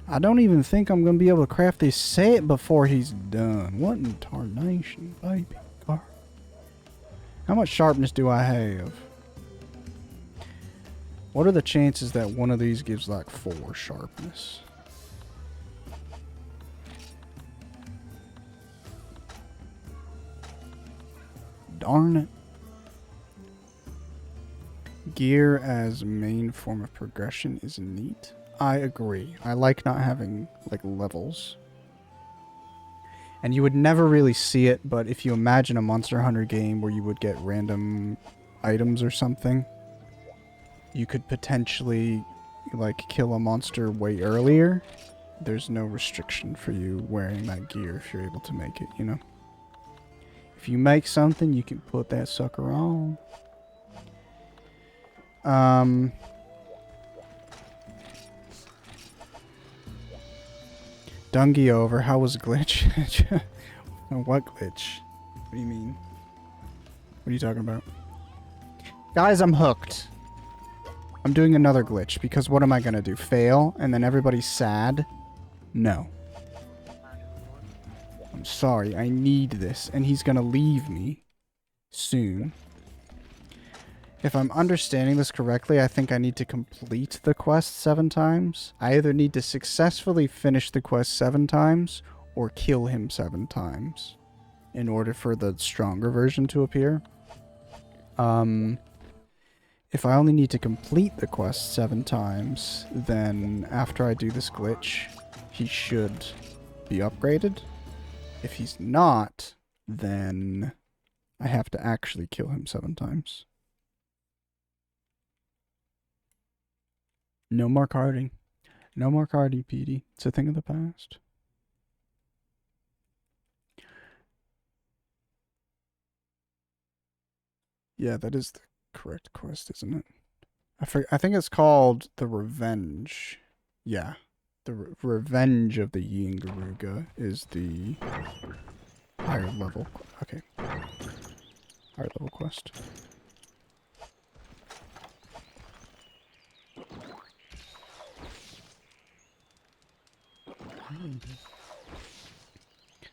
I don't even think I'm going to be able to craft this set before he's done. What in tarnation, baby? How much sharpness do I have? What are the chances that one of these gives like 4 sharpness? Darn it. Gear as main form of progression is neat. I agree. I like not having, like, levels. And you would never really see it, but if you imagine a Monster Hunter game where you would get random items or something, you could potentially, like, kill a monster way earlier. There's no restriction for you wearing that gear if you're able to make it, you know? If you make something, you can put that sucker on. Dungy over. How was glitch? What glitch? What do you mean? What are you talking about? Guys, I'm hooked. I'm doing another glitch because what am I gonna do? Fail and then everybody's sad? No. I'm sorry. I need this and he's gonna leave me soon. If I'm understanding this correctly, I think I need to complete the quest 7 times. I either need to successfully finish the quest 7 times or kill him 7 times in order for the stronger version to appear. If I only need to complete the quest 7 times, then after I do this glitch, he should be upgraded. If he's not, then I have to actually kill him 7 times. No more carding. No more carding, Petey. It's a thing of the past. Yeah, that is the correct quest, isn't it? I think it's called the Revenge. Yeah. The Revenge of the Yingaruga is the higher level. Okay. Higher level quest.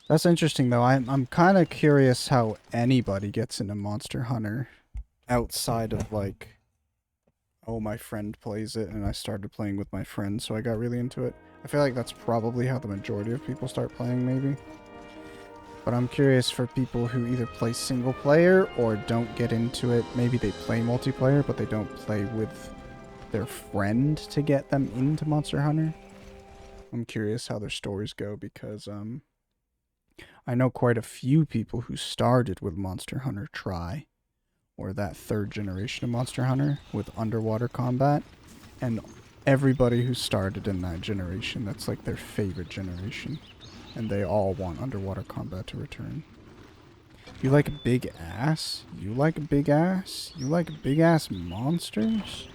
That's interesting, though. I'm kind of curious how anybody gets into Monster Hunter outside of, like, oh, my friend plays it, and I started playing with my friend, so I got really into it. I feel like that's probably how the majority of people start playing, maybe. But I'm curious for people who either play single player or don't get into it. Maybe they play multiplayer, but they don't play with their friend to get them into Monster Hunter. I'm curious how their stories go because, I know quite a few people who started with Monster Hunter Tri, or that 3rd generation of Monster Hunter with underwater combat, and everybody who started in that generation, that's like their favorite generation, and they all want underwater combat to return. You like big ass? You like big ass? You like big ass monsters?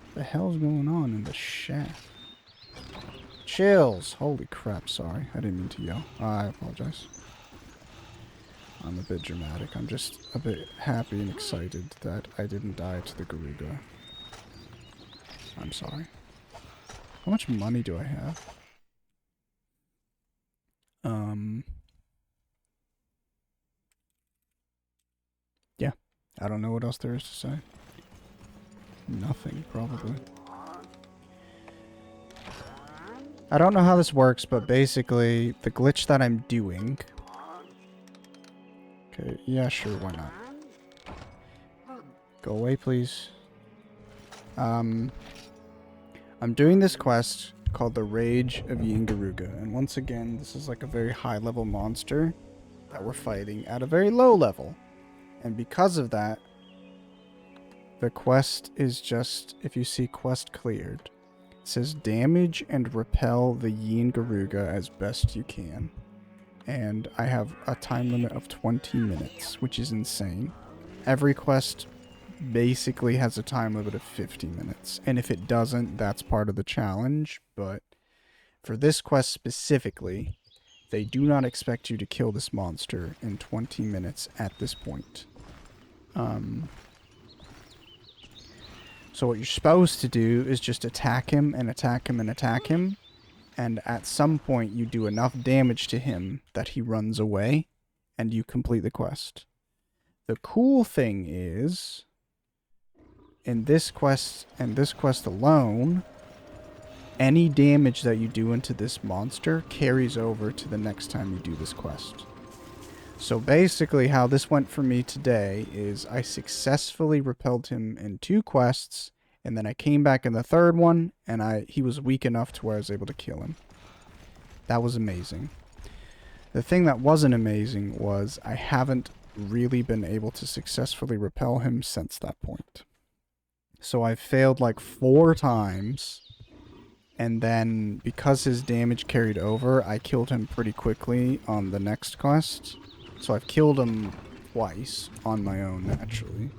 What the hell's going on in the shaft? Chills! Holy crap, sorry. I didn't mean to yell. I apologize. I'm a bit dramatic. I'm just a bit happy and excited that I didn't die to the Garuga. I'm sorry. How much money do I have? Yeah. I don't know what else there is to say. Nothing, probably. I don't know how this works, but basically, the glitch that I'm doing... Okay, yeah, sure, why not? Go away, please. I'm doing this quest called the Rage of Yingaruga, and once again, this is like a very high-level monster that we're fighting at a very low level. And because of that, the quest is just, if you see quest cleared, it says damage and repel the Yingaruga as best you can. And I have a time limit of 20 minutes, which is insane. Every quest basically has a time limit of 50 minutes. And if it doesn't, that's part of the challenge. But for this quest specifically, they do not expect you to kill this monster in 20 minutes at this point. So what you're supposed to do is just attack him and attack him and attack him. And at some point you do enough damage to him that he runs away and you complete the quest. The cool thing is, in this quest and this quest alone, any damage that you do into this monster carries over to the next time you do this quest. So basically how this went for me today is I successfully repelled him in 2 quests, and then I came back in the 3rd one, and he was weak enough to where I was able to kill him. That was amazing. The thing that wasn't amazing was I haven't really been able to successfully repel him since that point. So I failed like 4 times, and then because his damage carried over, I killed him pretty quickly on the next quest. So I've killed him twice on my own, naturally.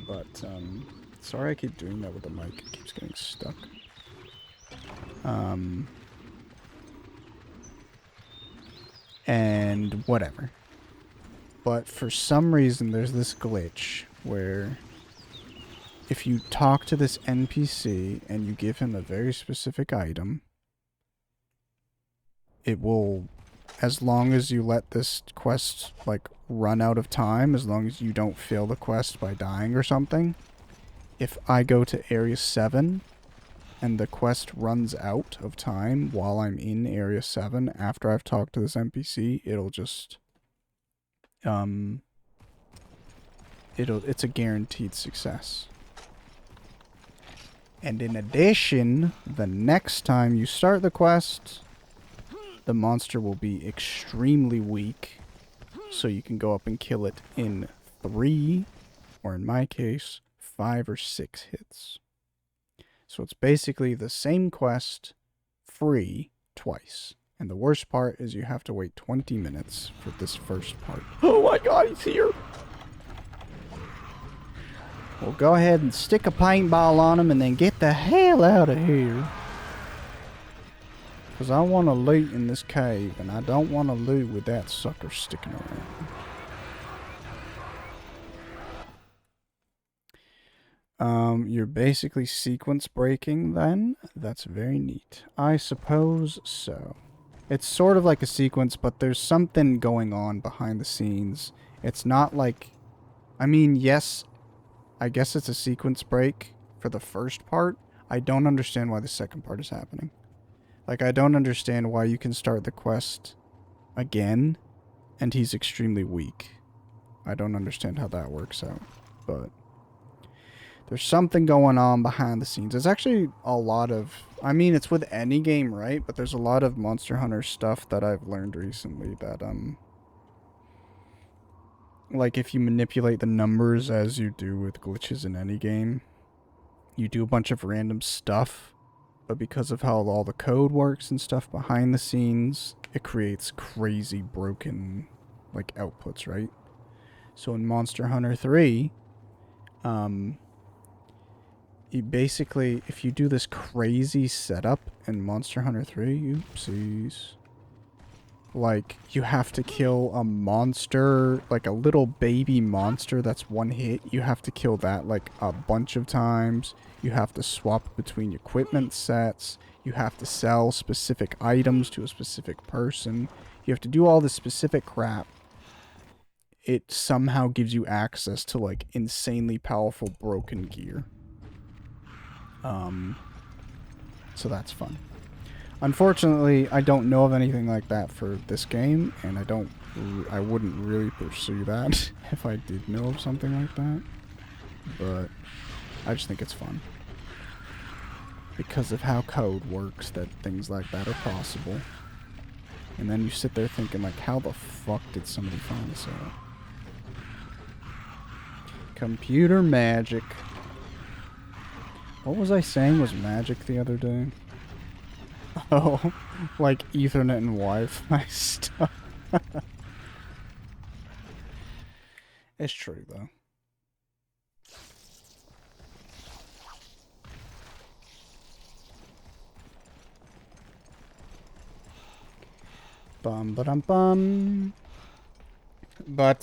But, sorry I keep doing that with the mic. It keeps getting stuck. And whatever. But for some reason, there's this glitch where if you talk to this NPC and you give him a very specific item, it will, as long as you let this quest, like, run out of time, as long as you don't fail the quest by dying or something, if I go to Area 7 and the quest runs out of time while I'm in Area 7 after I've talked to this NPC, it'll just, it's a guaranteed success. And in addition, the next time you start the quest, the monster will be extremely weak. So you can go up and kill it in 3, or in my case, 5 or 6 hits. So it's basically the same quest, free, twice. And the worst part is you have to wait 20 minutes for this first part. Oh my god, he's here! Well, go ahead and stick a paintball on him and then get the hell out of here. Because I want to loot in this cave, and I don't want to loot with that sucker sticking around. You're basically sequence breaking then? That's very neat. I suppose so. It's sort of like a sequence, but there's something going on behind the scenes. It's not like... I mean, yes, I guess it's a sequence break for the first part. I don't understand why the second part is happening. Like, I don't understand why you can start the quest again, and he's extremely weak. I don't understand how that works out, but... there's something going on behind the scenes. There's actually a lot of... I mean, it's with any game, right? But there's a lot of Monster Hunter stuff that I've learned recently that, like, if you manipulate the numbers as you do with glitches in any game, you do a bunch of random stuff, but because of how all the code works and stuff behind the scenes, it creates crazy broken, like, outputs, right? So in Monster Hunter 3, you basically, if you do this crazy setup in Monster Hunter 3, oopsies, like, you have to kill a monster, like a little baby monster that's one hit. You have to kill that, like, a bunch of times. You have to swap between equipment sets. You have to sell specific items to a specific person. You have to do all this specific crap. It somehow gives you access to, like, insanely powerful broken gear. So that's fun. Unfortunately, I don't know of anything like that for this game, and I wouldn't really pursue that if I did know of something like that. But I just think it's fun. Because of how code works, that things like that are possible. And then you sit there thinking, like, how the fuck did somebody find this out? Computer magic. What was I saying was magic the other day? Oh, like Ethernet and Wi-Fi stuff. It's true, though. Bum. But,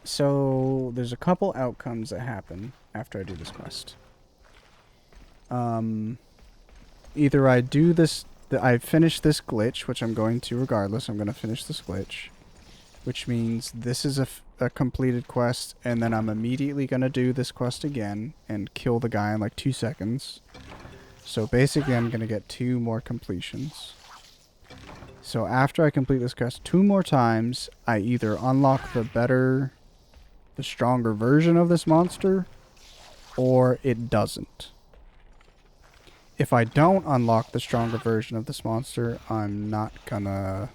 so there's a couple outcomes that happen after I do this quest. Either I do this, I finish this glitch, which I'm going to regardless. I'm going to finish this glitch, which means this is a completed quest, and then I'm immediately going to do this quest again and kill the guy in like 2 seconds. So basically I'm going to get 2 more completions. So after I complete this quest 2 more times, I either unlock the stronger version of this monster, or it doesn't. If I don't unlock the stronger version of this monster, I'm not gonna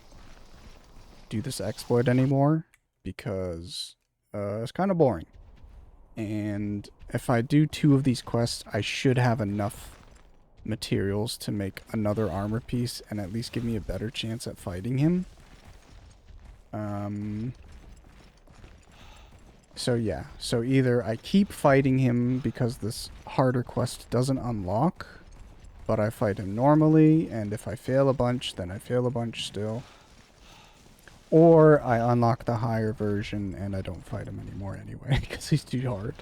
do this exploit anymore, because it's kind of boring. And if I do 2 of these quests, I should have enough materials to make another armor piece and at least give me a better chance at fighting him. So yeah, so either I keep fighting him because this harder quest doesn't unlock, but I fight him normally, and if I fail a bunch, then I fail a bunch still. Or I unlock the higher version and I don't fight him anymore anyway, because he's too hard.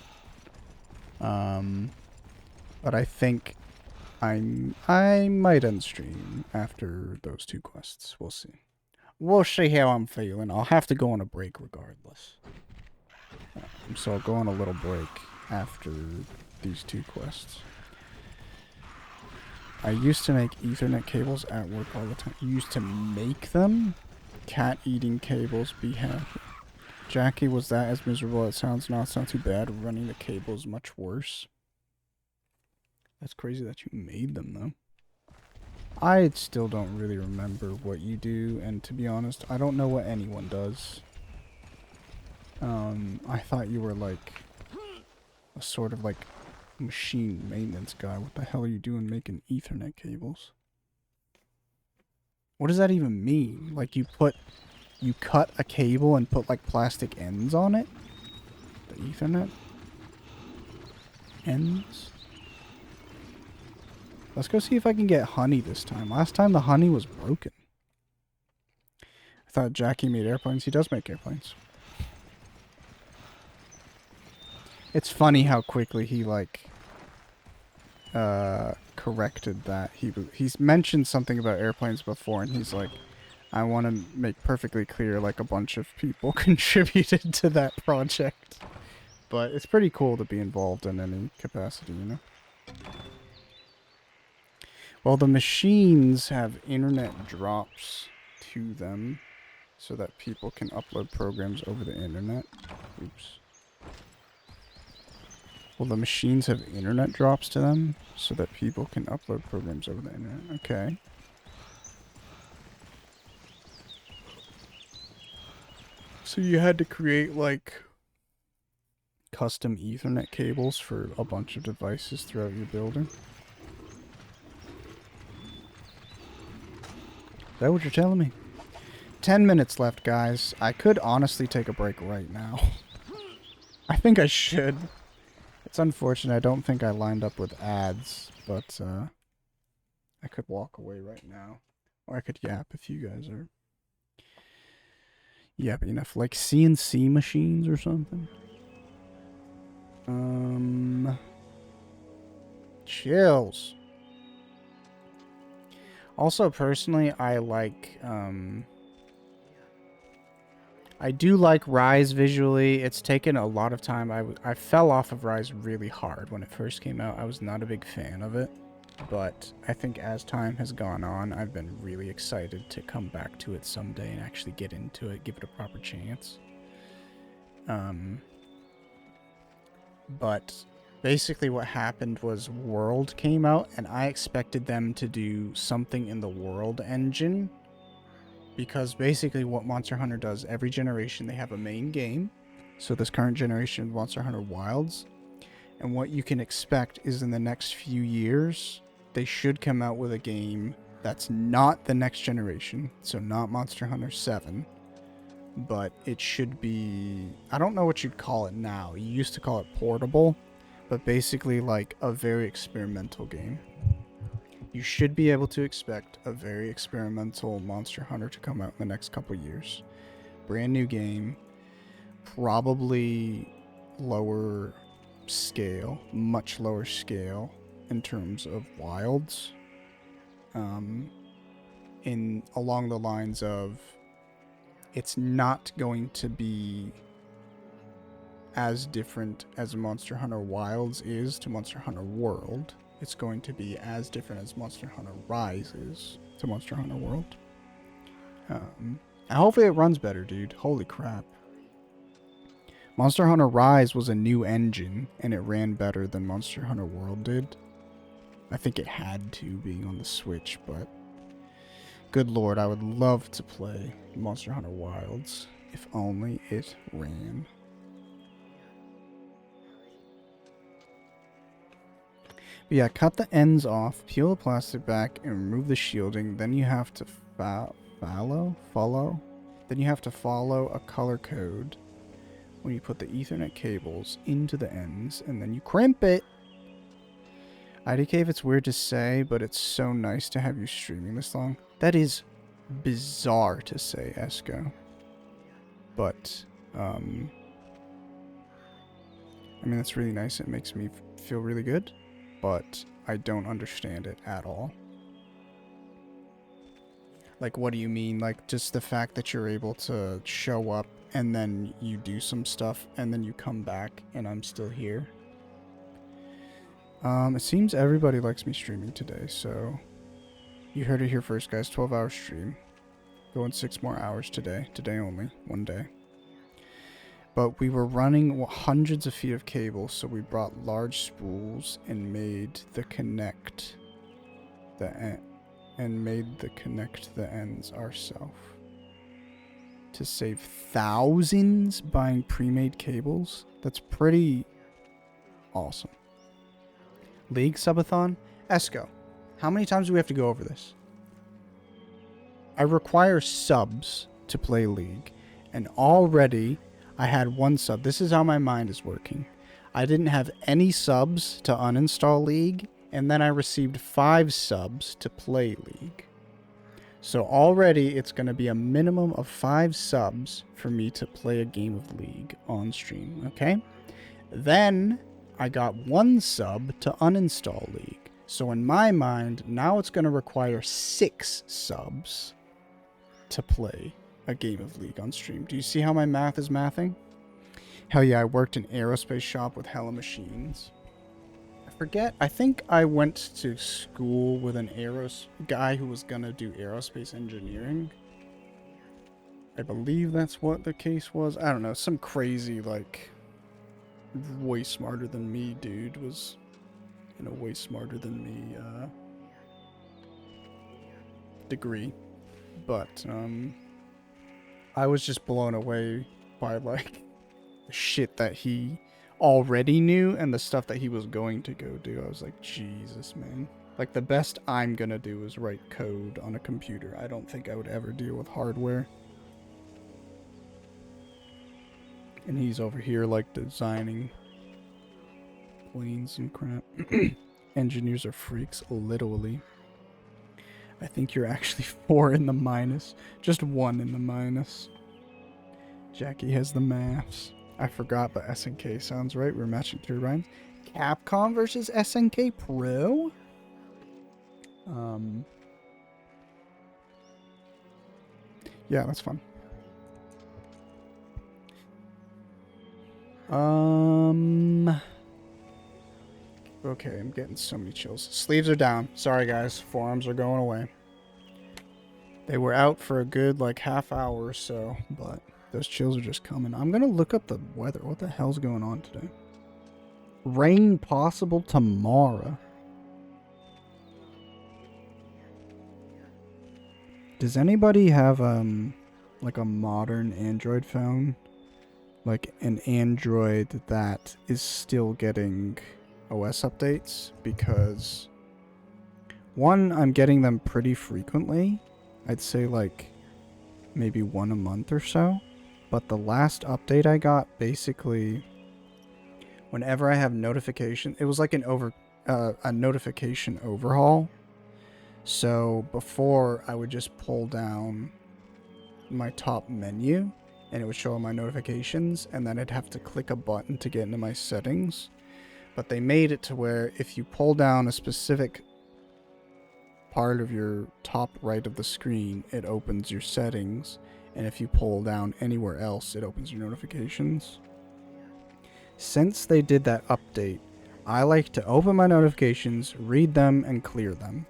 But I think I might end stream after those 2 quests. We'll see. We'll see how I'm feeling. I'll have to go on a break regardless. So I'll go on a little break after these 2 quests. I used to make Ethernet cables at work all the time. You used to make them? Cat eating cables, be happy. Jackie, was that as miserable as it sounds? No, it's not too bad. Running the cable is much worse. That's crazy that you made them, though. I still don't really remember what you do, and to be honest, I don't know what anyone does. I thought you were like a sort of like machine maintenance guy. What the hell are you doing making Ethernet cables? What does that even mean? Like you cut a cable and put like plastic ends on it? The Ethernet ends? Let's go see if I can get honey this time. Last time the honey was broken. I thought Jackie made airplanes. He does make airplanes. It's funny how quickly he like corrected that. He's mentioned something about airplanes before, and he's like, I want to make perfectly clear like a bunch of people contributed to that project. But it's pretty cool to be involved in any capacity, you know? Well, the machines have internet drops to them so that people can upload programs over the internet. Oops. Well, the machines have internet drops to them so that people can upload programs over the internet. Okay. So you had to create, like, custom Ethernet cables for a bunch of devices throughout your building? Is that what you're telling me? 10 minutes left, guys. I could honestly take a break right now. I think I should. It's unfortunate. I don't think I lined up with ads, but I could walk away right now. Or I could yap if you guys are yappy enough. Like CNC machines or something. Chills. Also, personally, I like, I do like Rise visually. It's taken a lot of time. I fell off of Rise really hard when it first came out. I was not a big fan of it. But I think as time has gone on, I've been really excited to come back to it someday and actually get into it, give it a proper chance. But basically what happened was World came out, and I expected them to do something in the World engine. Because basically what Monster Hunter does, every generation they have a main game. So this current generation of Monster Hunter Wilds. And what you can expect is in the next few years, they should come out with a game that's not the next generation. So not Monster Hunter 7. But it should be, I don't know what you'd call it now. You used to call it portable, but basically like a very experimental game. You should be able to expect a very experimental Monster Hunter to come out in the next couple years. Brand new game, probably lower scale, much lower scale in terms of wilds. In along the lines of, it's not going to be as different as Monster Hunter Wilds is to Monster Hunter World. It's going to be as different as Monster Hunter Rise is to Monster Hunter World. And hopefully it runs better, dude. Holy crap. Monster Hunter Rise was a new engine, and it ran better than Monster Hunter World did. I think it had to, being on the Switch, but good lord, I would love to play Monster Hunter Wilds, if only it ran. But yeah, cut the ends off, peel the plastic back, and remove the shielding. Then you have to follow? Then you have to follow a color code when you put the Ethernet cables into the ends, and then you crimp it. IDK, if it's weird to say, but it's so nice to have you streaming this long. That is bizarre to say, Esco. But, I mean, that's really nice. It makes me feel really good, but I don't understand it at all. Like, what do you mean? Like, just the fact that you're able to show up and then you do some stuff and then you come back and I'm still here. It seems everybody likes me streaming today, so you heard it here first, guys. 12-hour stream. Going 6 more hours today. Today only. One day. But we were running hundreds of feet of cable, so we brought large spools and made the connect the ends ourselves to save thousands buying pre-made cables. That's pretty awesome. League subathon? Esco, how many times do we have to go over this? I require subs to play League, and already I had 1 sub. This is how my mind is working. I didn't have any subs to uninstall League, and then I received 5 subs to play League. So already it's going to be a minimum of 5 subs for me to play a game of League on stream, okay? Then I got 1 sub to uninstall League. So in my mind, now it's going to require 6 subs to play a game of League on stream. Do you see how my math is mathing? Hell yeah, I worked in aerospace shop with hella machines. I think I went to school with an guy who was gonna do aerospace engineering. I believe that's what the case was. I don't know, some crazy, like, way smarter than me dude was in a way smarter than me degree. But I was just blown away by, like, the shit that he already knew and the stuff that he was going to go do. I was like, Jesus, man. Like, the best I'm gonna do is write code on a computer. I don't think I would ever deal with hardware. And he's over here, like, designing planes and crap. Engineers are freaks, literally. I think you're actually 4 in the minus. Just 1 in the minus. Jackie has the maths. I forgot, but SNK sounds right. We're matching turbines. Capcom versus SNK Pro? Yeah, that's fun. Okay, I'm getting so many chills. Sleeves are down. Sorry, guys. Forearms are going away. They were out for a good, like, half hour or so, but those chills are just coming. I'm gonna look up the weather. What the hell's going on today? Rain possible tomorrow. Does anybody have, like a modern Android phone? Like an Android that is still getting OS updates? Because, 1, I'm getting them pretty frequently. I'd say, like, maybe 1 a month or so. But the last update I got, basically, whenever I have notification, it was like a notification overhaul. So before, I would just pull down my top menu and it would show all my notifications, and then I'd have to click a button to get into my settings. But they made it to where if you pull down a specific part of your top right of the screen, it opens your settings, and if you pull down anywhere else, it opens your notifications. Since they did that update, I like to open my notifications, read them, and clear them.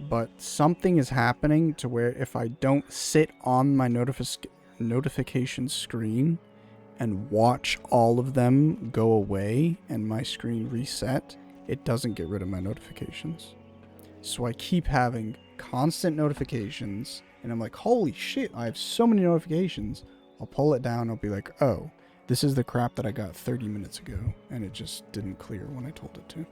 But something is happening to where if I don't sit on my notification screen and watch all of them go away and my screen reset, it doesn't get rid of my notifications. So I keep having constant notifications, and I'm like, holy shit, I have so many notifications. I'll pull it down, I'll be like, oh, this is the crap that I got 30 minutes ago, and it just didn't clear when I told it to.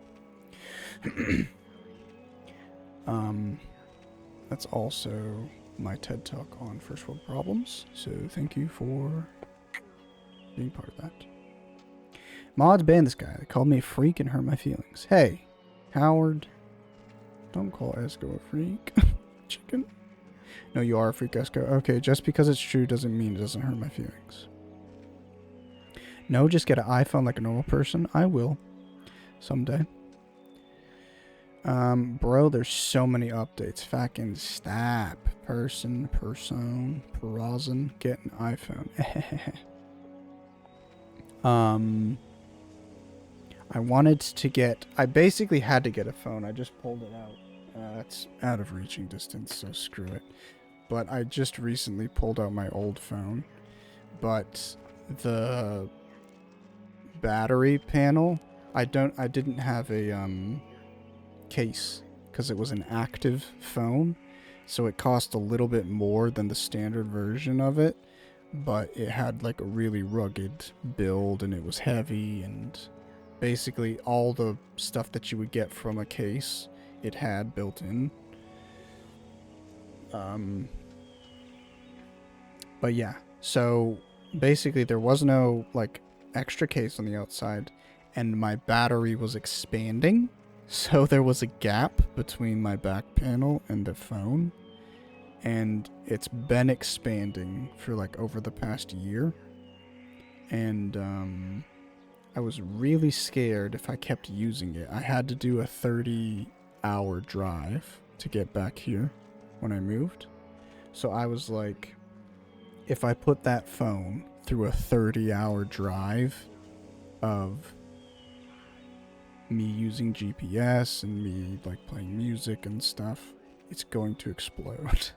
That's also my TED Talk on first world problems, so thank you for being part of that. Mods banned this guy. They called me a freak and hurt my feelings. Hey, Howard, don't call Esco a freak. Chicken. No, you are a freak, Esco. Okay, just because it's true doesn't mean it doesn't hurt my feelings. No, just get an iPhone like a normal person. I will. Someday. Bro, there's so many updates. Fucking stop. Person, get an iPhone. I basically had to get a phone. I just pulled it out. It's out of reaching distance, so screw it. But I just recently pulled out my old phone. But the battery panel, I didn't have a case because it was an active phone, so it cost a little bit more than the standard version of it, but it had like a really rugged build and it was heavy, and basically all the stuff that you would get from a case it had built in. But yeah, so basically there was no like extra case on the outside, and my battery was expanding, so there was a gap between my back panel and the phone, and it's been expanding for like over the past year, and I was really scared if I kept using it. I had to do a 30-hour drive to get back here when I moved, so I was like, if I put that phone through a 30-hour drive of me using GPS and me like playing music and stuff, it's going to explode.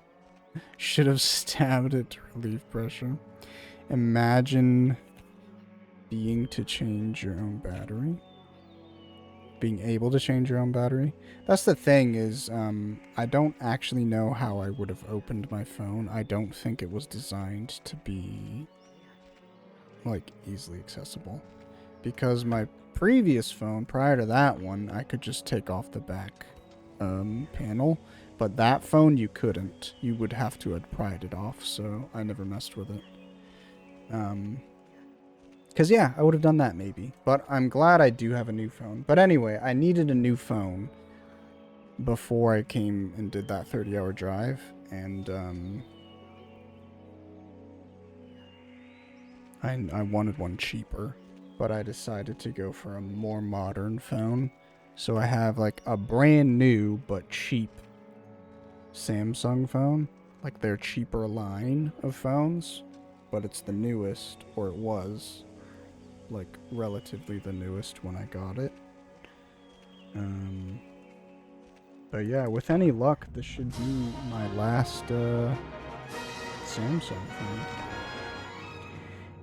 Should have stabbed it to relieve pressure. Imagine being to change your own battery. Being able to change your own battery. That's the thing is, I don't actually know how I would have opened my phone. I don't think it was designed to be like easily accessible, because my previous phone prior to that one, I could just take off the back panel, but that phone you couldn't. You would have to have pried it off, so I never messed with it. Because, yeah, I would have done that maybe. But I'm glad I do have a new phone. But anyway, I needed a new phone before I came and did that 30-hour drive. And I wanted one cheaper. But I decided to go for a more modern phone. So I have like a brand new but cheap Samsung phone. Like their cheaper line of phones. But it's the newest, or it was. Like relatively the newest when I got it. But yeah, with any luck, this should be my last Samsung phone,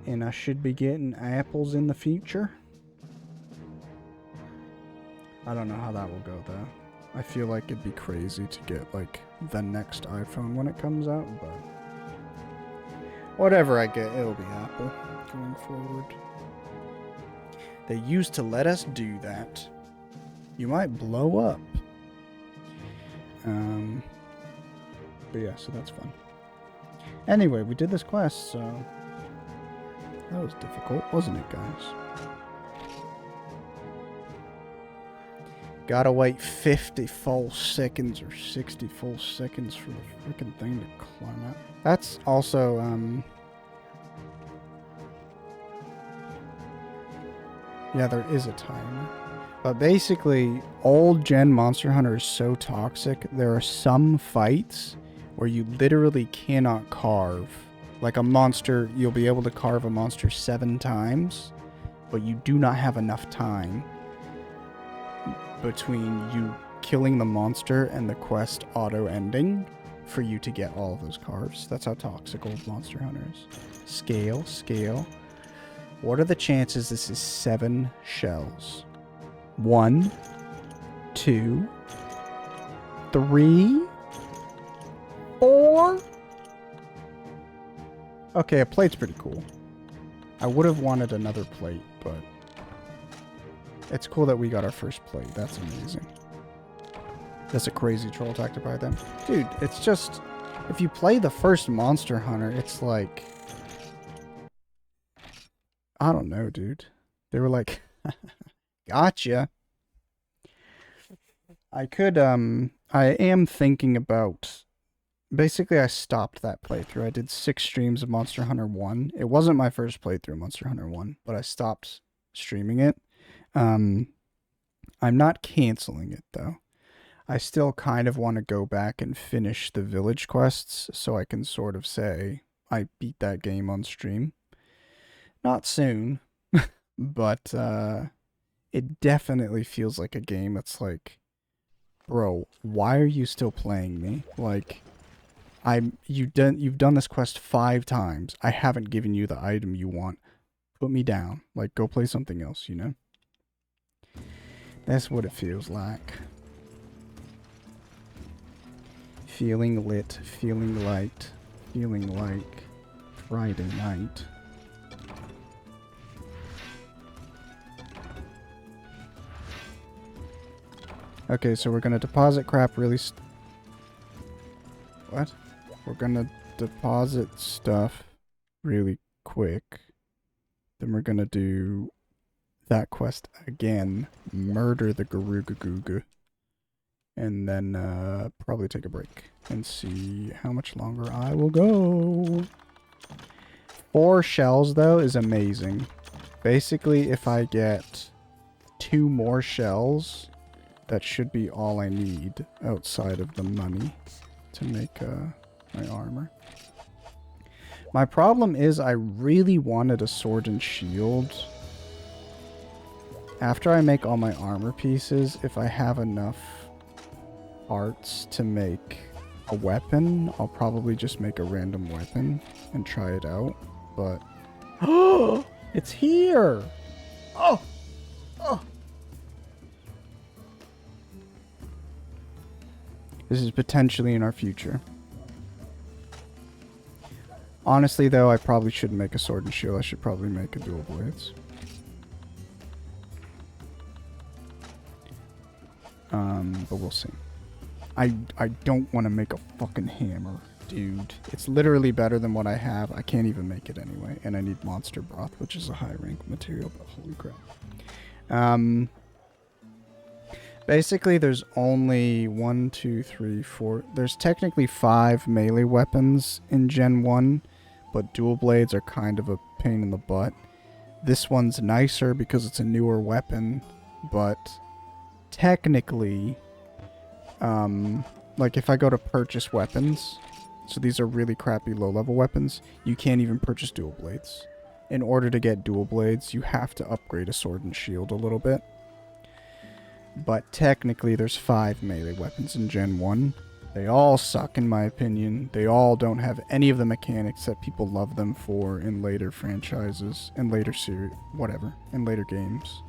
and I should be getting Apples in the future. I don't know how that will go though. I feel like it'd be crazy to get like the next iPhone when it comes out, but whatever I get, it'll be Apple going forward. They used to let us do that. You might blow up. But yeah, so that's fun. Anyway, we did this quest, so that was difficult, wasn't it, guys? Gotta wait 50 full seconds or 60 full seconds for the freaking thing to climb out. That's also, yeah, there is a timer. But basically, old gen Monster Hunter is so toxic, there are some fights where you literally cannot carve. Like a monster, you'll be able to carve a monster 7 times, but you do not have enough time between you killing the monster and the quest auto-ending for you to get all of those carves. That's how toxic old Monster Hunter is. Scale, scale. What are the chances this is 7 shells? 1, 2, 3, 4. Okay, a plate's pretty cool. I would have wanted another plate, but it's cool that we got our first plate. That's amazing. That's a crazy troll tactic by them. Dude, it's just, if you play the first Monster Hunter, it's like, I don't know, dude. They were like, gotcha. I am thinking about, basically I stopped that playthrough. I did 6 streams of Monster Hunter 1. It wasn't my first playthrough of Monster Hunter 1, but I stopped streaming it. I'm not canceling it, though. I still kind of want to go back and finish the village quests so I can sort of say I beat that game on stream. Not soon, but it definitely feels like a game that's like, bro, why are you still playing me? Like, you've done this quest 5 times. I haven't given you the item you want put me down. Like, go play something else, you know? That's what it feels like. Feeling lit, feeling light, feeling like Friday night. Okay, so we're gonna deposit crap really what? We're gonna deposit stuff really quick. Then we're gonna do that quest again. Murder the Garugaguga. And then probably take a break and see how much longer I will go. 4 shells, though, is amazing. Basically, if I get 2 more shells, that should be all I need outside of the money to make my armor. My problem is I really wanted a sword and shield. After I make all my armor pieces, if I have enough parts to make a weapon, I'll probably just make a random weapon and try it out. But oh, it's here! Oh, oh! This is potentially in our future. Honestly, though, I probably shouldn't make a sword and shield. I should probably make a dual blades. But we'll see. I don't want to make a fucking hammer, dude. It's literally better than what I have. I can't even make it anyway. And I need monster broth, which is a high rank material, but holy crap. Basically, there's only 1, 2, 3, 4... There's technically 5 melee weapons in Gen 1, but dual blades are kind of a pain in the butt. This one's nicer because it's a newer weapon, but technically, like if I go to purchase weapons, so these are really crappy low-level weapons, you can't even purchase dual blades. In order to get dual blades, you have to upgrade a sword and shield a little bit. But technically, there's 5 melee weapons in Gen 1. They all suck, in my opinion. They all don't have any of the mechanics that people love them for in later franchises, and later series, whatever, in later games.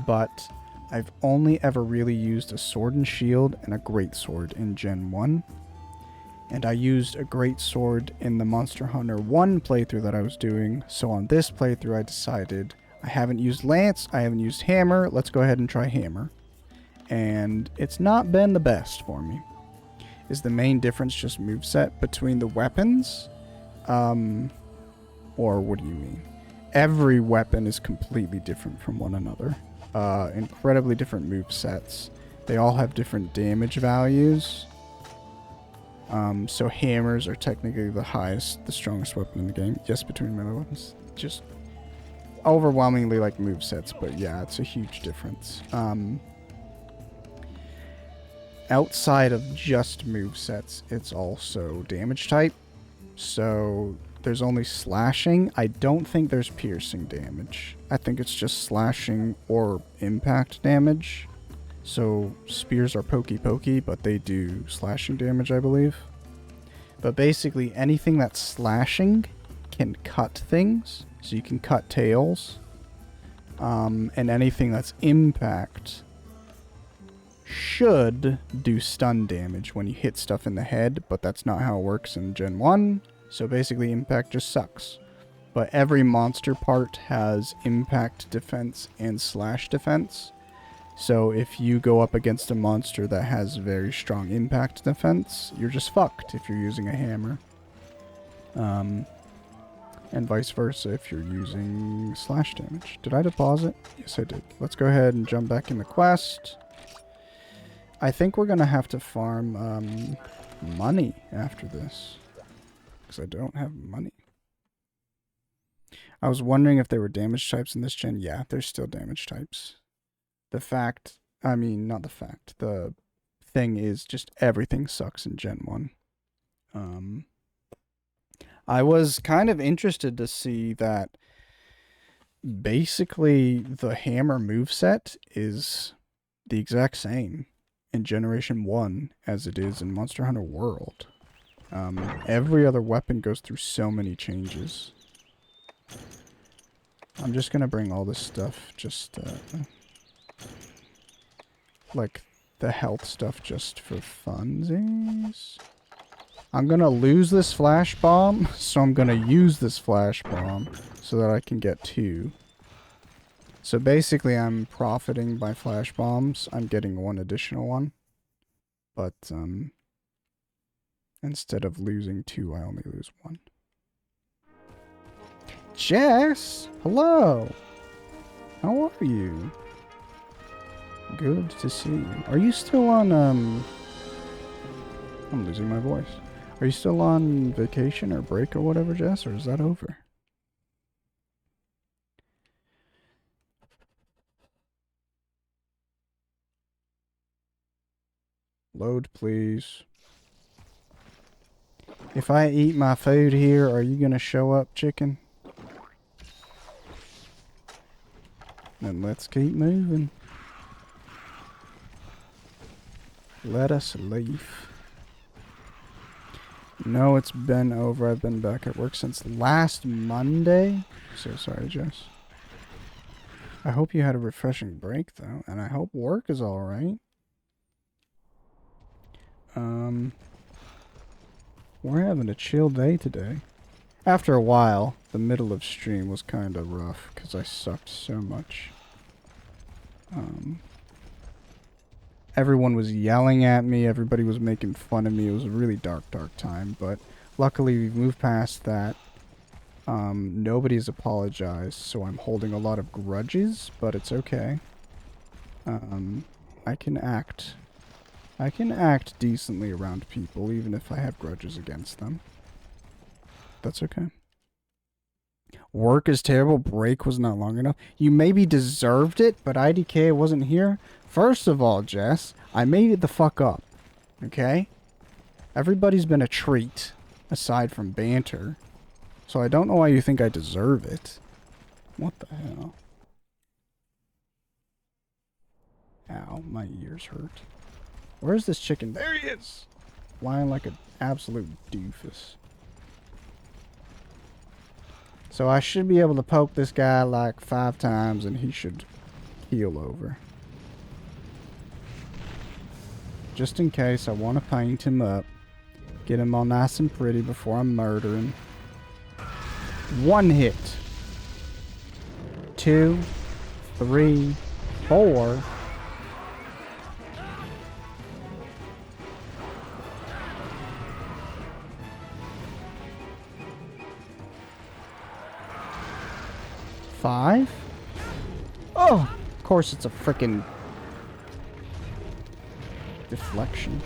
But I've only ever really used a sword and shield and a greatsword in Gen 1. And I used a greatsword in the Monster Hunter 1 playthrough that I was doing, so on this playthrough I decided I haven't used Lance, I haven't used Hammer, let's go ahead and try Hammer. And it's not been the best for me. Is the main difference just moveset between the weapons? Or what do you mean? Every weapon is completely different from one another. Incredibly different movesets. They all have different damage values. So hammers are technically the strongest weapon in the game. Yes, between melee weapons. Just overwhelmingly like movesets, but yeah, it's a huge difference. Outside of just movesets, it's also damage type. So there's only slashing. I don't think there's piercing damage. I think it's just slashing or impact damage. So spears are pokey, but they do slashing damage, I believe. But basically anything that's slashing can cut things. So you can cut tails. And anything that's impact should do stun damage when you hit stuff in the head, but that's not how it works in Gen 1. So basically impact just sucks. But every monster part has impact defense and slash defense. So if you go up against a monster that has very strong impact defense, you're just fucked if you're using a hammer. And vice versa if you're using slash damage. Did I deposit? Yes, I did. Let's go ahead and jump back in the quest. I think we're going to have to farm money after this. Because I don't have money. I was wondering if there were damage types in this gen. Yeah, there's still damage types. The thing is just everything sucks in Gen 1. I was kind of interested to see that basically the hammer moveset is the exact same in Generation 1 as it is in Monster Hunter World. Every other weapon goes through so many changes. I'm just gonna bring all this stuff, just, like, the health stuff just for funsies. I'm gonna lose this flash bomb, so I'm gonna use this flash bomb so that I can get 2. So basically I'm profiting by flash bombs. I'm getting 1 additional one. But, instead of losing 2, I only lose 1. Jess! Hello! How are you? Good to see you. Are you still on, I'm losing my voice. Are you still on vacation or break or whatever, Jess? Or is that over? Load, please. If I eat my food here, are you gonna show up, chicken? Then let's keep moving. Let us leave. No, it's been over. I've been back at work since last Monday. So sorry, Jess. I hope you had a refreshing break, though. And I hope work is alright. We're having a chill day today. After a while, the middle of stream was kind of rough because I sucked so much. Everyone was yelling at me. Everybody was making fun of me. It was a really dark time. But luckily, we've moved past that. Nobody's apologized, so I'm holding a lot of grudges, but it's okay. I can act decently around people, even if I have grudges against them. That's okay. Work is terrible. Break was not long enough. You maybe deserved it, but IDK wasn't here. First of all, Jess, I made it the fuck up. Okay? Everybody's been a treat, aside from banter. So I don't know why you think I deserve it. What the hell? Ow, my ears hurt. Where's this chicken? There he is! Flying like an absolute doofus. So I should be able to poke this guy like 5 times and he should heal over. Just in case, I want to paint him up. Get him all nice and pretty before I'm murdering. 1 hit. 2, 3, 4. Five? Oh, of course it's a frickin' deflection.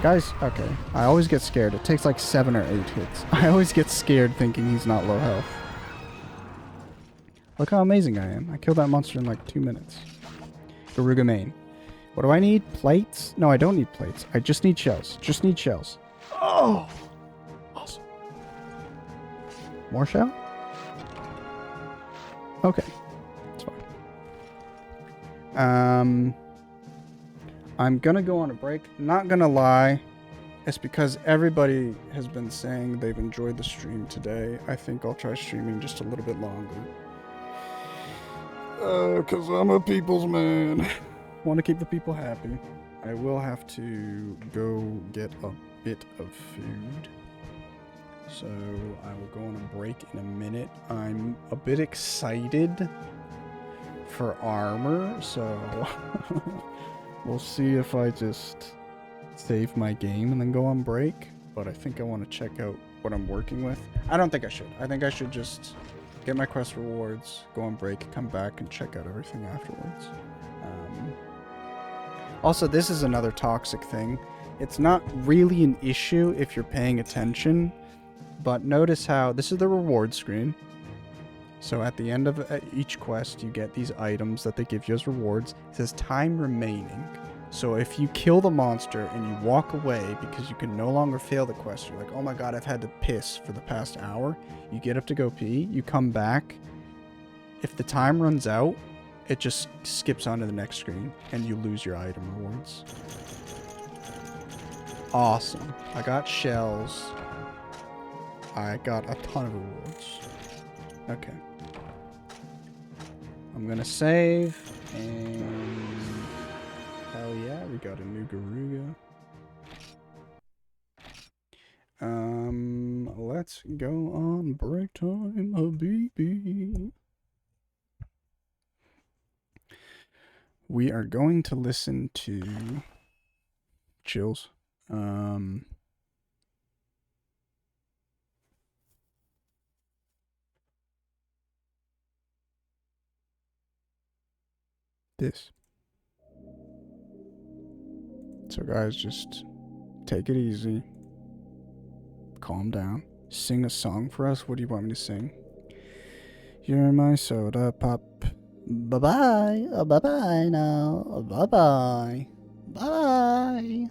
Guys, okay. I always get scared. It takes like 7 or 8 hits. I always get scared thinking he's not low health. Look how amazing I am. I killed that monster in like 2 minutes. Garuga main. What do I need? Plates? No, I don't need plates. I just need shells. Just need shells. Oh! Awesome. More shell? Okay. It's fine. I'm gonna go on a break. Not gonna lie. It's because everybody has been saying they've enjoyed the stream today. I think I'll try streaming just a little bit longer. Because I'm a people's man. Want to keep the people happy. I will have to go get a bit of food. So I will go on a break in a minute. I'm a bit excited for armor, so we'll see if I just save my game and then go on break. But I think I want to check out what I'm working with. I don't think I should. I think I should just get my quest rewards, go on break, come back, and check out everything afterwards. Also, this is another toxic thing. It's not really an issue if you're paying attention. But notice how this is the reward screen. So at the end of each quest, you get these items that they give you as rewards. It says time remaining. So if you kill the monster and you walk away because you can no longer fail the quest, you're like, oh my god, I've had to piss for the past hour. You get up to go pee, you come back. If the time runs out, it just skips on to the next screen and you lose your item rewards. Awesome. I got shells. I got a ton of rewards. Okay. I'm gonna save, and hell yeah, we got a new Garuga. Let's go on break time, Habibi. We are going to listen to Chills. This. So guys, just take it easy. Calm down. Sing a song for us. What do you want me to sing? You're my soda pop. Bye-bye. Bye-bye now. Bye-bye. Bye.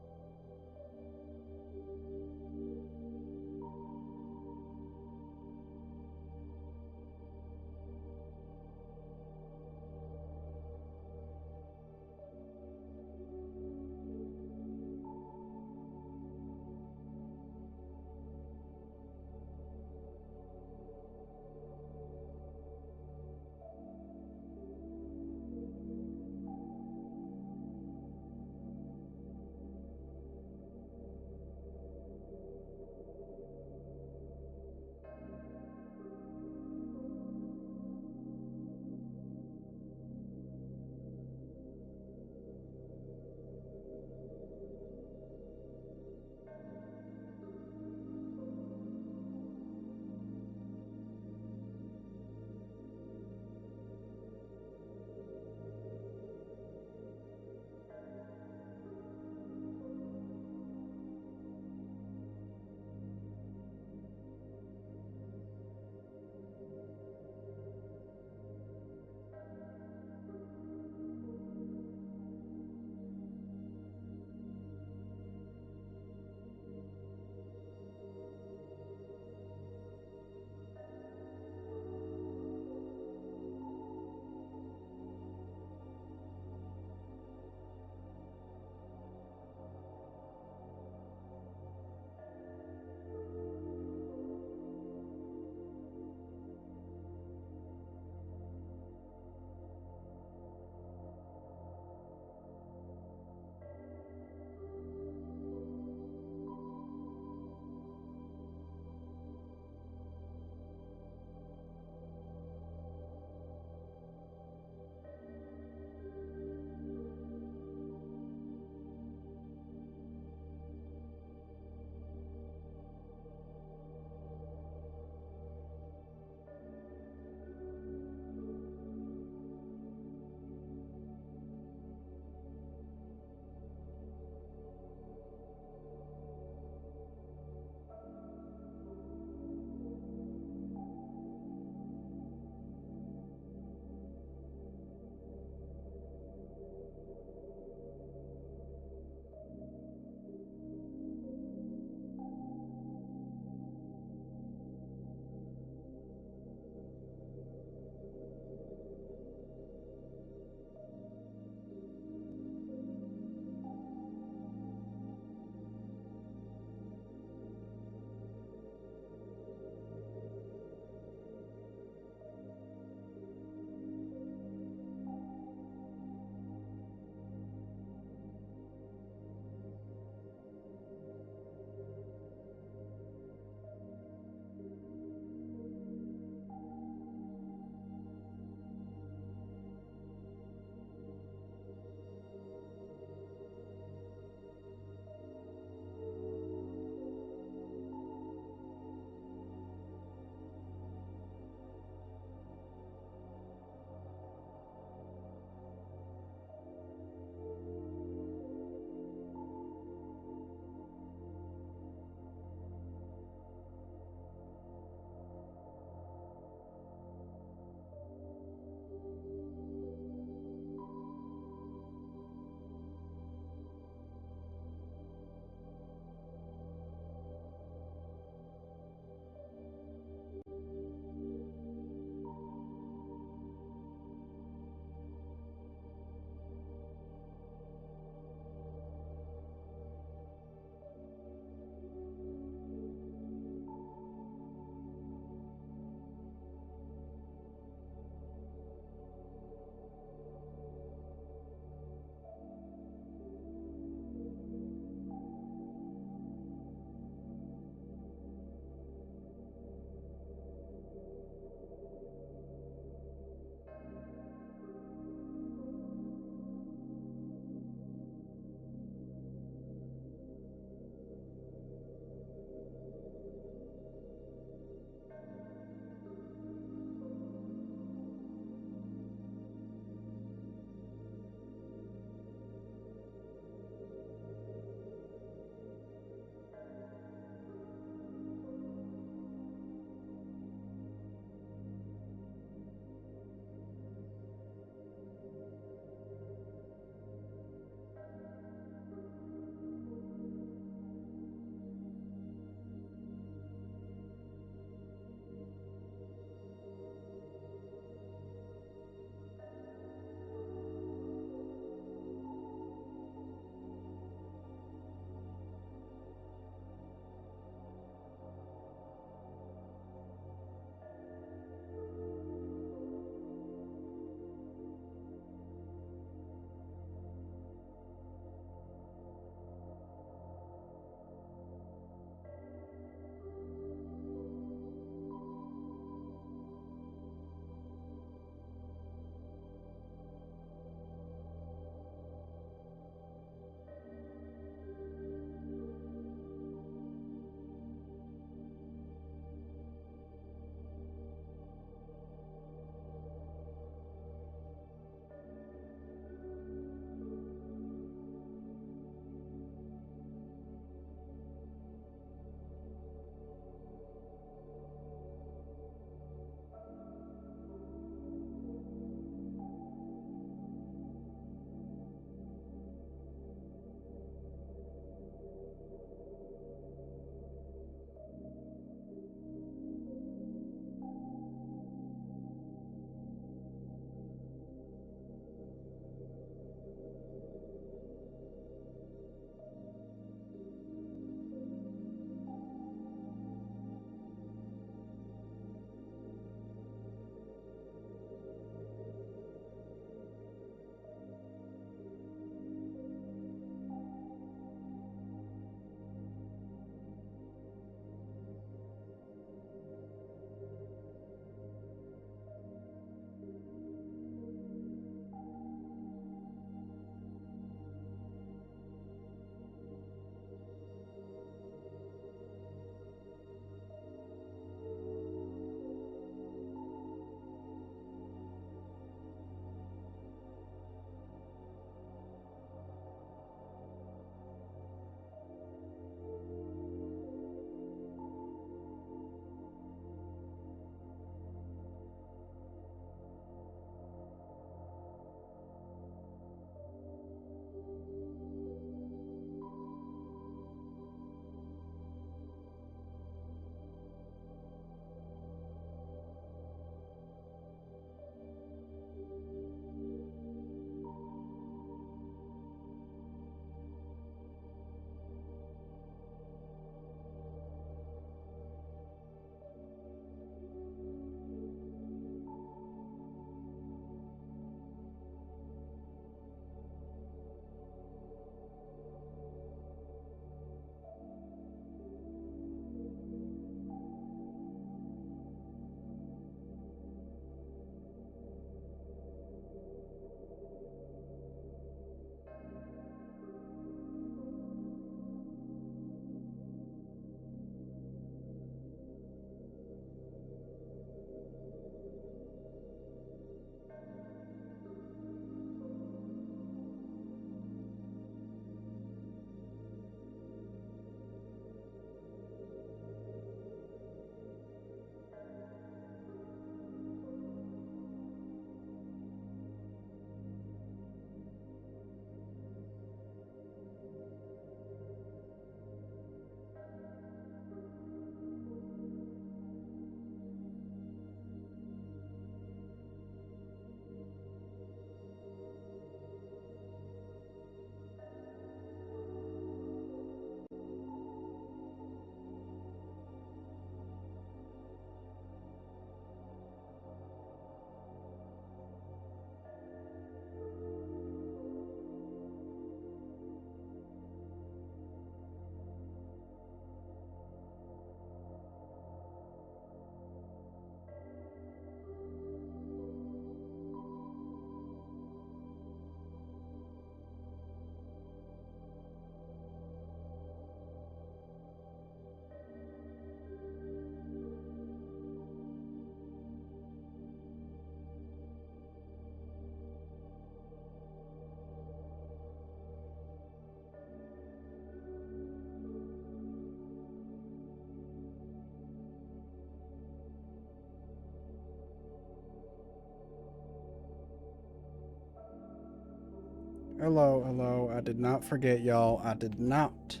Hello, hello. I did not forget y'all. I did not.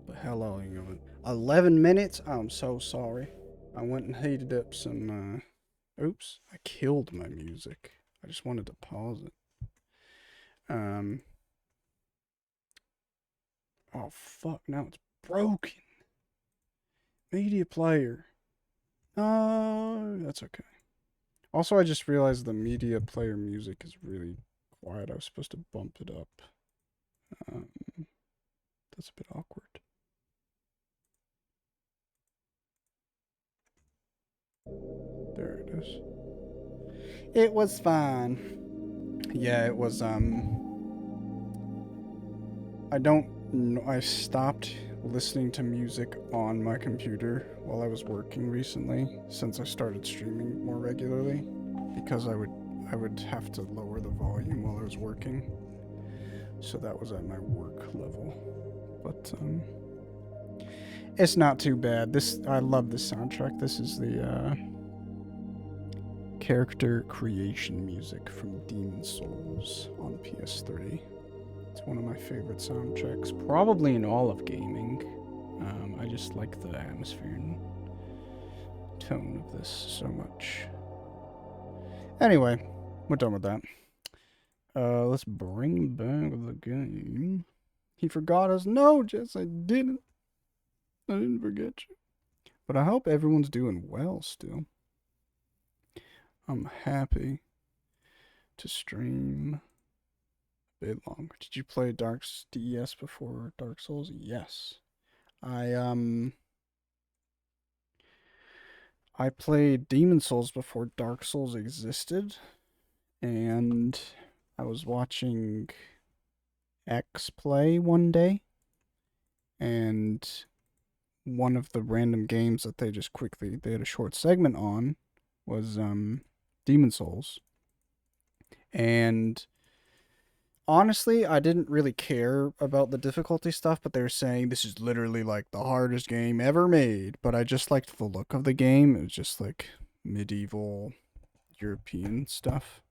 But hello, you 11 minutes? I'm so sorry. I went and heated up some, oops. I killed my music. I just wanted to pause it. Oh fuck, now it's broken. Media player. Oh, that's okay. Also, I just realized the media player music is really quiet. I was supposed to bump it up. Um, that's a bit awkward. There it is. It was fine. Yeah, it was, I don't know. I stopped listening to music on my computer while I was working recently since I started streaming more regularly because I would have to lower the volume while I was working. So that was at my work level. But it's not too bad. I love this soundtrack. This is the character creation music from Demon Souls on PS3. It's one of my favorite soundtracks, probably in all of gaming. I just like the atmosphere and tone of this so much. Anyway, we're done with that. Let's bring back the game. He forgot us. No, Jess, I didn't. I didn't forget you. But I hope everyone's doing well still. I'm happy to stream a bit longer. Did you play Dark's DES before Dark Souls? Yes. I played Demon Souls before Dark Souls existed, and I was watching X play one day, and one of the random games that they had a short segment on was Demon Souls. And honestly, I didn't really care about the difficulty stuff, but they were saying this is literally like the hardest game ever made. But I just liked the look of the game. It was just like medieval European stuff.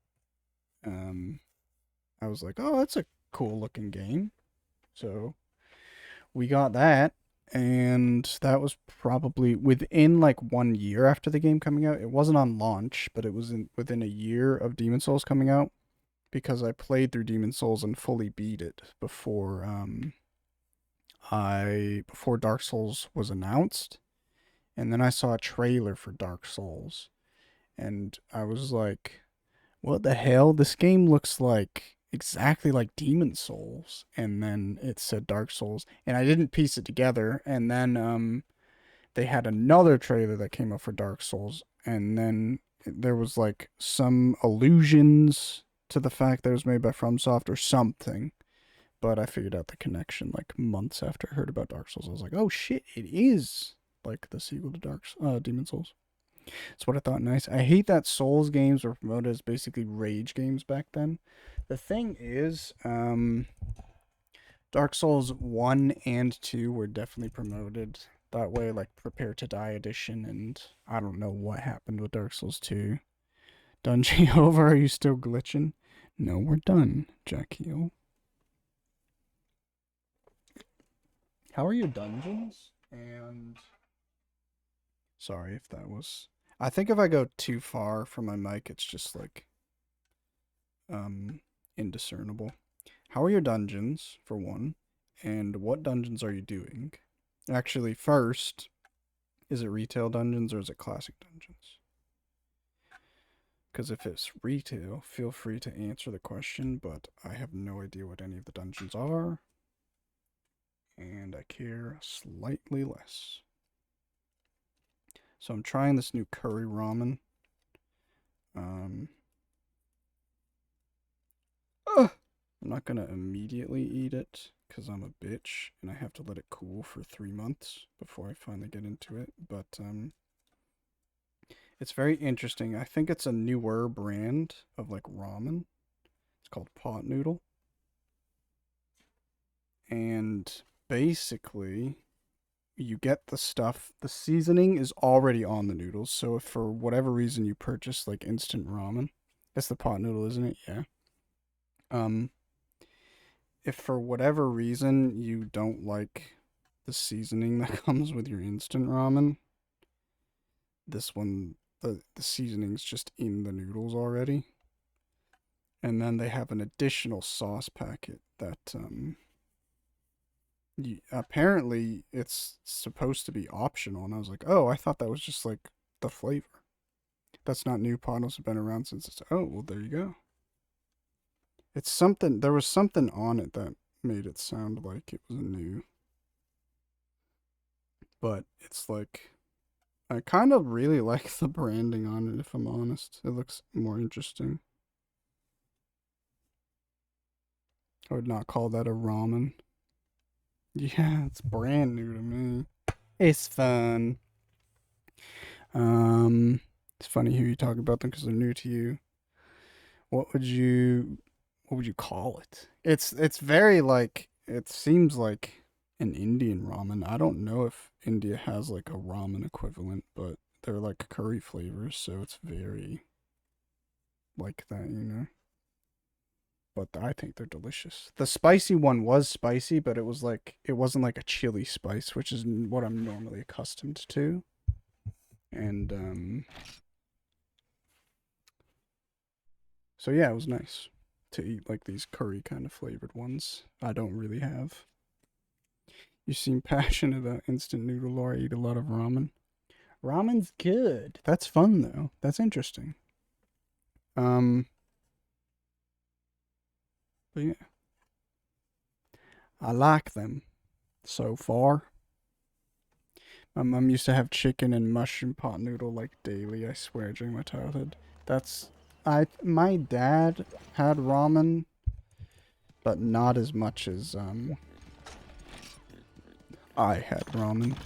I was like, oh, that's a cool looking game. So we got that. And that was probably within like 1 year after the game coming out. It wasn't on launch, but it was within a year of Demon Souls coming out because I played through Demon Souls and fully beat it before Dark Souls was announced. And then I saw a trailer for Dark Souls and I was like, what the hell? This game looks like exactly like Demon Souls. And then it said Dark Souls and I didn't piece it together. And then they had another trailer that came up for Dark Souls and then there was like some allusions to the fact that it was made by FromSoft or something. But I figured out the connection like months after I heard about Dark Souls. I was like, oh shit, it is like the sequel to Demon Souls. That's what I thought. Nice. I hate that Souls games were promoted as basically rage games back then. The thing is, Dark Souls 1 and 2 were definitely promoted that way, like Prepare to Die edition, and I don't know what happened with Dark Souls 2. Dungeon over, are you still glitching? No, we're done, Jackie. How are your dungeons? And sorry if that was. I think if I go too far from my mic, it's just like indiscernible. How are your dungeons, for one? And what dungeons are you doing? Actually, first, is it retail dungeons or is it classic dungeons? Because if it's retail, feel free to answer the question, but I have no idea what any of the dungeons are. And I care slightly less. So I'm trying this new curry ramen. I'm not gonna immediately eat it because I'm a bitch and I have to let it cool for 3 months before I finally get into it. But it's very interesting. I think it's a newer brand of like ramen. It's called Pot Noodle. And basically, you get the stuff, the seasoning is already on the noodles. So if for whatever reason you purchase like instant ramen, that's the pot noodle, isn't it? Yeah. Um, if for whatever reason you don't like the seasoning that comes with your instant ramen, this one, the seasoning's just in the noodles already. And then they have an additional sauce packet that apparently it's supposed to be optional. And I was like, oh, I thought that was just like the flavor. That's not new. Potnos have been around since it's. Oh, well, there you go. It's something. There was something on it that made it sound like it was new. But it's like. I kind of really like the branding on it, if I'm honest. It looks more interesting. I would not call that a ramen. Yeah, it's brand new to me. It's fun. It's funny hear you talk about them because they're new to you. What would you call it? It's very like it seems like an Indian ramen. I don't know if India has like a ramen equivalent, but they're like curry flavors, so it's very like that, you know. But I think they're delicious. The spicy one was spicy, but it wasn't like a chili spice, which is what I'm normally accustomed to. And so yeah, it was nice to eat like these curry kind of flavored ones. I don't really have. You seem passionate about instant noodle lore. I eat a lot of ramen. Ramen's good. That's fun though. That's interesting. Um, but yeah, I like them so far. My mom used to have chicken and mushroom pot noodle like daily, I swear, during my childhood. My dad had ramen, but not as much as I had ramen.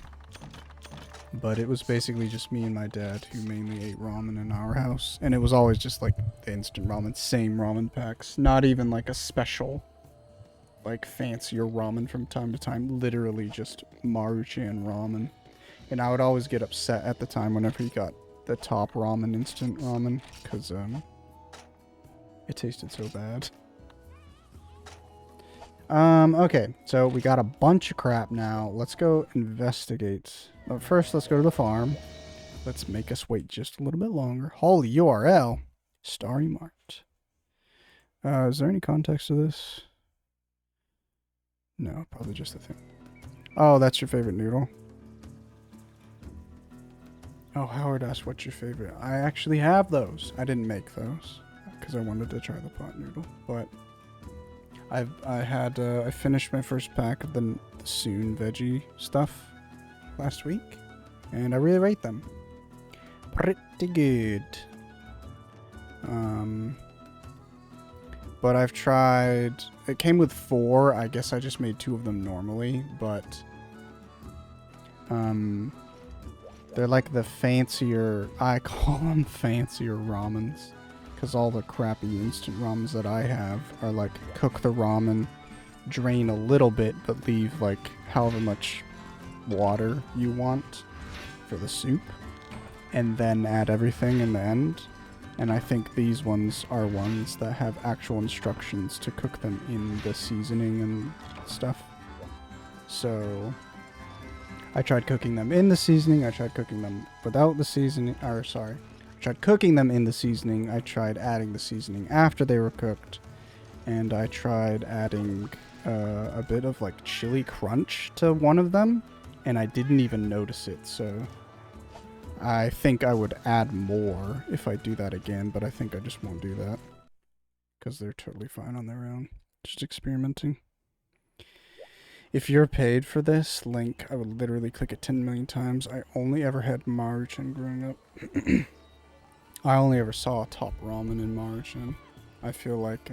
But it was basically just me and my dad who mainly ate ramen in our house. And it was always just like the instant ramen, same ramen packs. Not even like a special, like fancier ramen from time to time. Literally just Maruchan ramen. And I would always get upset at the time whenever he got the top ramen, instant ramen. Because it tasted so bad. Okay, so we got a bunch of crap now. Let's go investigate. But first, let's go to the farm. Let's make us wait just a little bit longer. Holy URL. Starry Mart. Is there any context to this? No, probably just a thing. Oh, that's your favorite noodle? Oh, Howard asked what's your favorite. I actually have those. I didn't make those because I wanted to try the pot noodle, but I finished my first pack of the soon veggie stuff last week, and I really rate them. Pretty good. But I've tried. It came with 4. I guess I just made 2 of them normally, but they're like the fancier. I call them fancier ramens. Because all the crappy instant ramens that I have are like cook the ramen, drain a little bit, but leave like however much water you want for the soup, and then add everything in the end. And I think these ones are ones that have actual instructions to cook them in the seasoning and stuff. So I tried cooking them in the seasoning, I tried cooking them without the seasoning, tried cooking them in the seasoning, I tried adding the seasoning after they were cooked, and I tried adding a bit of like chili crunch to one of them, and I didn't even notice it, so I think I would add more if I do that again, but I think I just won't do that, because they're totally fine on their own, just experimenting. If you're paid for this link, I would literally click it 10 million times. I only ever had Maruchan growing up. I only ever saw top ramen in Maruchan. I feel like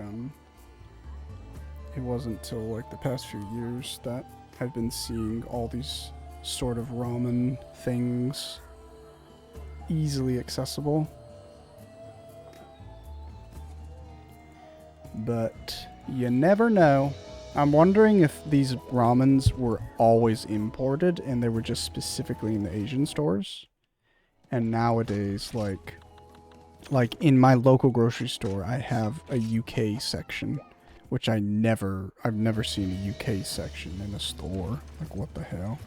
it wasn't till like the past few years that I've been seeing all these sort of ramen things easily accessible. But you never know. I'm wondering if these ramens were always imported and they were just specifically in the Asian stores. And nowadays, like in my local grocery store, I have a UK section which I've never seen a UK section in a store. Like, what the hell?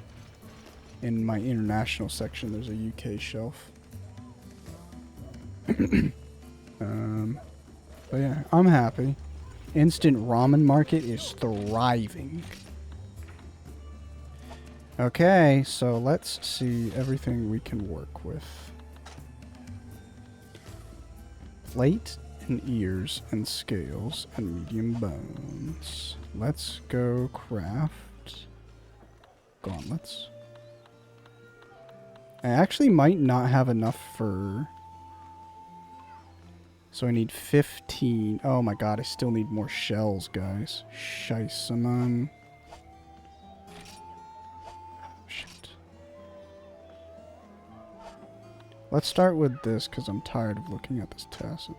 In my international section, there's a UK shelf. But yeah, I'm happy. Instant ramen market is thriving. Okay, so let's see everything we can work with. Plate and ears and scales and medium bones. Let's go craft gauntlets. I actually might not have enough for... So I need 15. Oh my god, I still need more shells, guys. Scheissemann. Shit. Let's start with this, because I'm tired of looking at this tacit.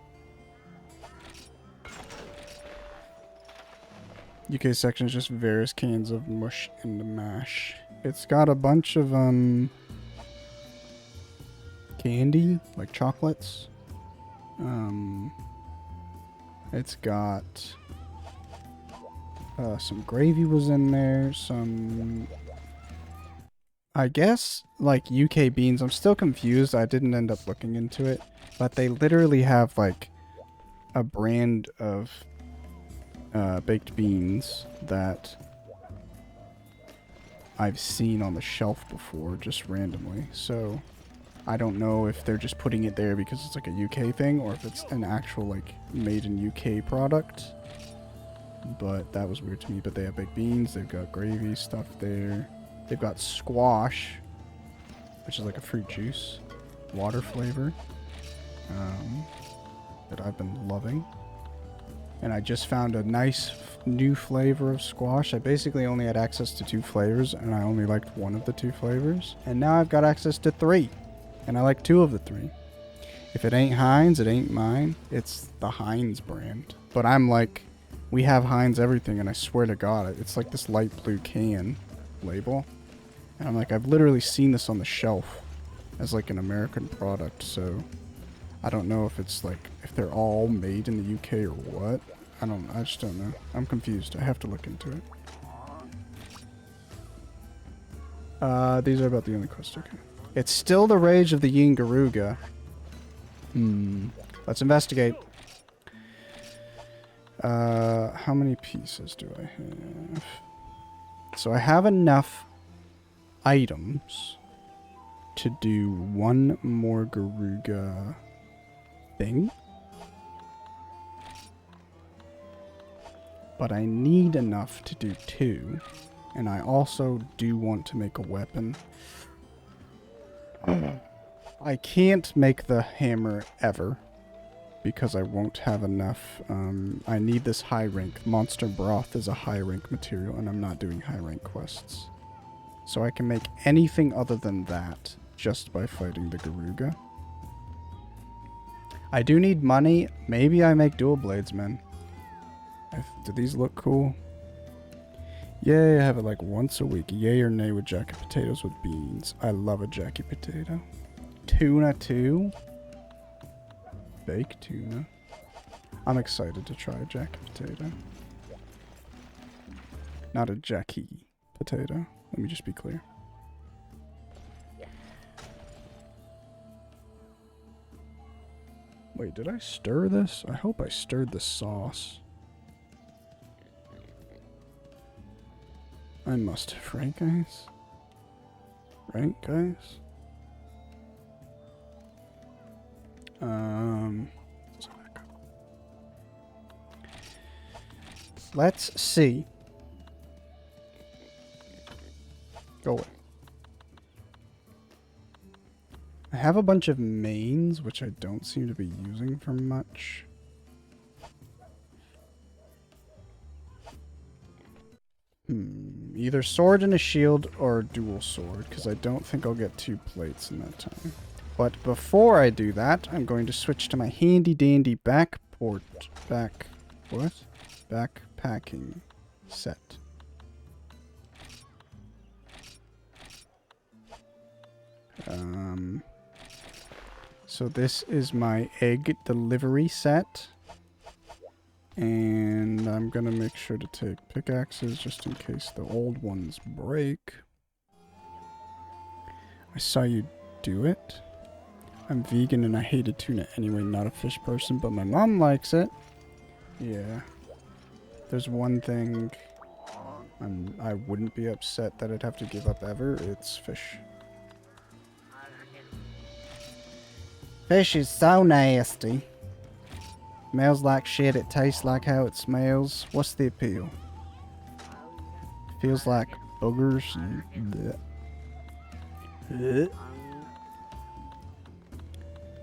UK section is just various cans of mush and mash. It's got a bunch of, candy, like chocolates. It's got some gravy was in there, some, I guess, like UK beans. I'm still confused. I didn't end up looking into it, but they literally have like a brand of baked beans that I've seen on the shelf before, just randomly. So I don't know if they're just putting it there because it's like a UK thing, or if it's an actual, like, made in UK product. But that was weird to me. But they have baked beans, they've got gravy stuff there. They've got squash, which is like a fruit juice, water flavor, that I've been loving. And I just found a nice new flavor of squash. I basically only had access to 2 flavors, and I only liked one of the 2 flavors. And now I've got access to 3. And I like 2 of the 3. If it ain't Heinz, it ain't mine. It's the Heinz brand. But I'm like, we have Heinz everything, and I swear to God, it's like this light blue can label. And I'm like, I've literally seen this on the shelf as like an American product, so I don't know if it's like, if they're all made in the UK or what. I just don't know. I'm confused. I have to look into it. These are about the only quests, okay. It's still the rage of the Yingaruga. Let's investigate. How many pieces do I have? So I have enough items to do 1 more Garuga thing. But I need enough to do 2. And I also do want to make a weapon. I can't make the hammer ever because I won't have enough. I need this high rank. Monster broth is a high rank material, and I'm not doing high rank quests. So I can make anything other than that just by fighting the Garuga. I do need money. Maybe I make dual blades, man. Do these look cool? Yay, I have it like once a week. Yay or nay with jacket potatoes with beans. I love a jacket potato. Tuna too. Baked tuna. I'm excited to try a jacket potato. Not a Jackie potato. Let me just be clear. Wait, did I stir this? I hope I stirred the sauce. I must have, right, guys? Right, guys? Let's see. Go away. I have a bunch of mains, which I don't seem to be using for much. Either sword and a shield or dual sword, because I don't think I'll get 2 plates in that time. But before I do that, I'm going to switch to my handy dandy backpacking set. So this is my egg delivery set. And I'm gonna make sure to take pickaxes just in case the old ones break. I saw you do it. I'm vegan and I hated tuna anyway, not a fish person, but my mom likes it. Yeah. There's one thing I wouldn't be upset that I'd have to give up ever. It's fish. Fish is so nasty. Smells like shit. It tastes like how it smells. What's the appeal? Feels like boogers and bleh. Bleh.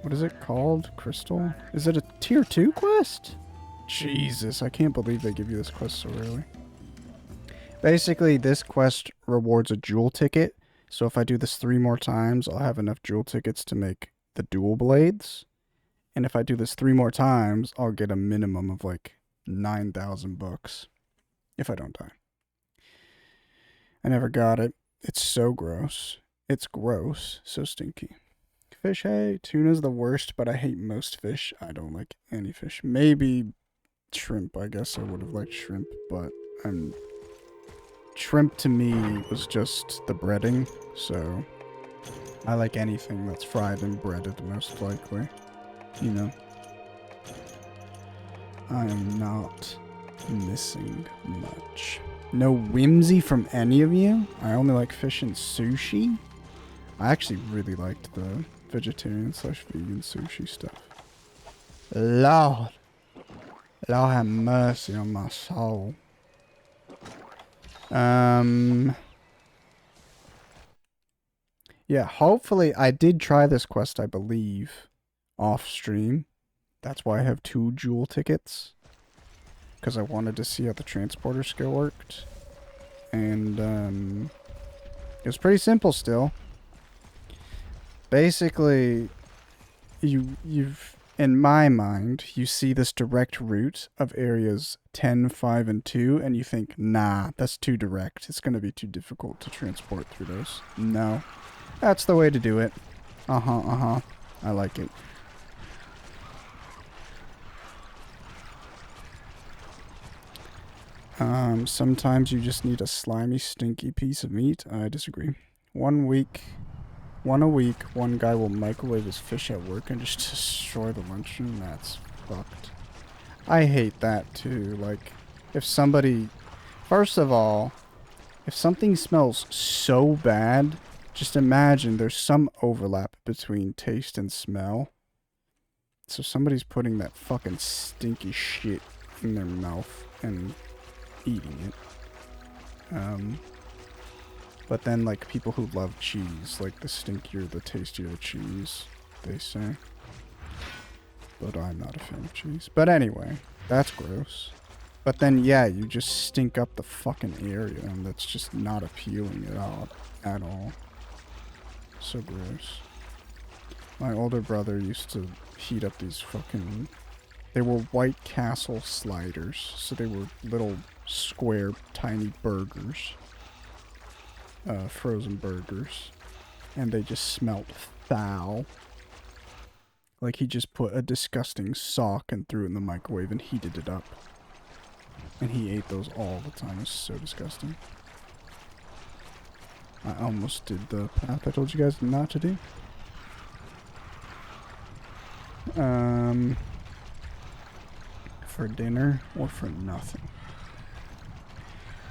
What is it called? Crystal? Is it a tier 2 quest? Jesus, I can't believe they give you this quest so early. Basically, this quest rewards a jewel ticket. So if I do this 3 more times, I'll have enough jewel tickets to make the dual blades. And if I do this 3 more times, I'll get a minimum of like 9,000 bucks. If I don't die. I never got it. It's so gross. It's gross. So stinky. Fish, hey. Tuna's the worst, but I hate most fish. I don't like any fish. Maybe shrimp. I guess I would have liked shrimp, but shrimp to me was just the breading, so I like anything that's fried and breaded, most likely. You know. I am not missing much. No whimsy from any of you? I only like fish and sushi? I actually really liked the vegetarian/vegan sushi stuff. Lord. Lord have mercy on my soul. Yeah, hopefully I did try this quest, I believe, off stream. That's why I have 2 jewel tickets. Because I wanted to see how the transporter skill worked. And, it was pretty simple still. Basically, you've, in my mind, you see this direct route of areas 10, 5, and 2, and you think, nah, that's too direct. It's going to be too difficult to transport through those. No. That's the way to do it. I like it. Sometimes you just need a slimy, stinky piece of meat. I disagree. One a week, one guy will microwave his fish at work and just destroy the luncheon. That's fucked. I hate that too. Like, if somebody... First of all, if something smells so bad, just imagine there's some overlap between taste and smell. So somebody's putting that fucking stinky shit in their mouth and eating it. But then, like, people who love cheese, like, the stinkier, the tastier the cheese, they say. But I'm not a fan of cheese. But anyway, that's gross. But then, yeah, you just stink up the fucking area, and that's just not appealing at all. So gross. My older brother used to heat up these fucking... They were White Castle sliders, so they were little square, tiny burgers. Frozen burgers. And they just smelled foul. Like he just put a disgusting sock and threw it in the microwave and heated it up. And he ate those all the time. It was so disgusting. I almost did the path I told you guys not to do. For dinner or for nothing.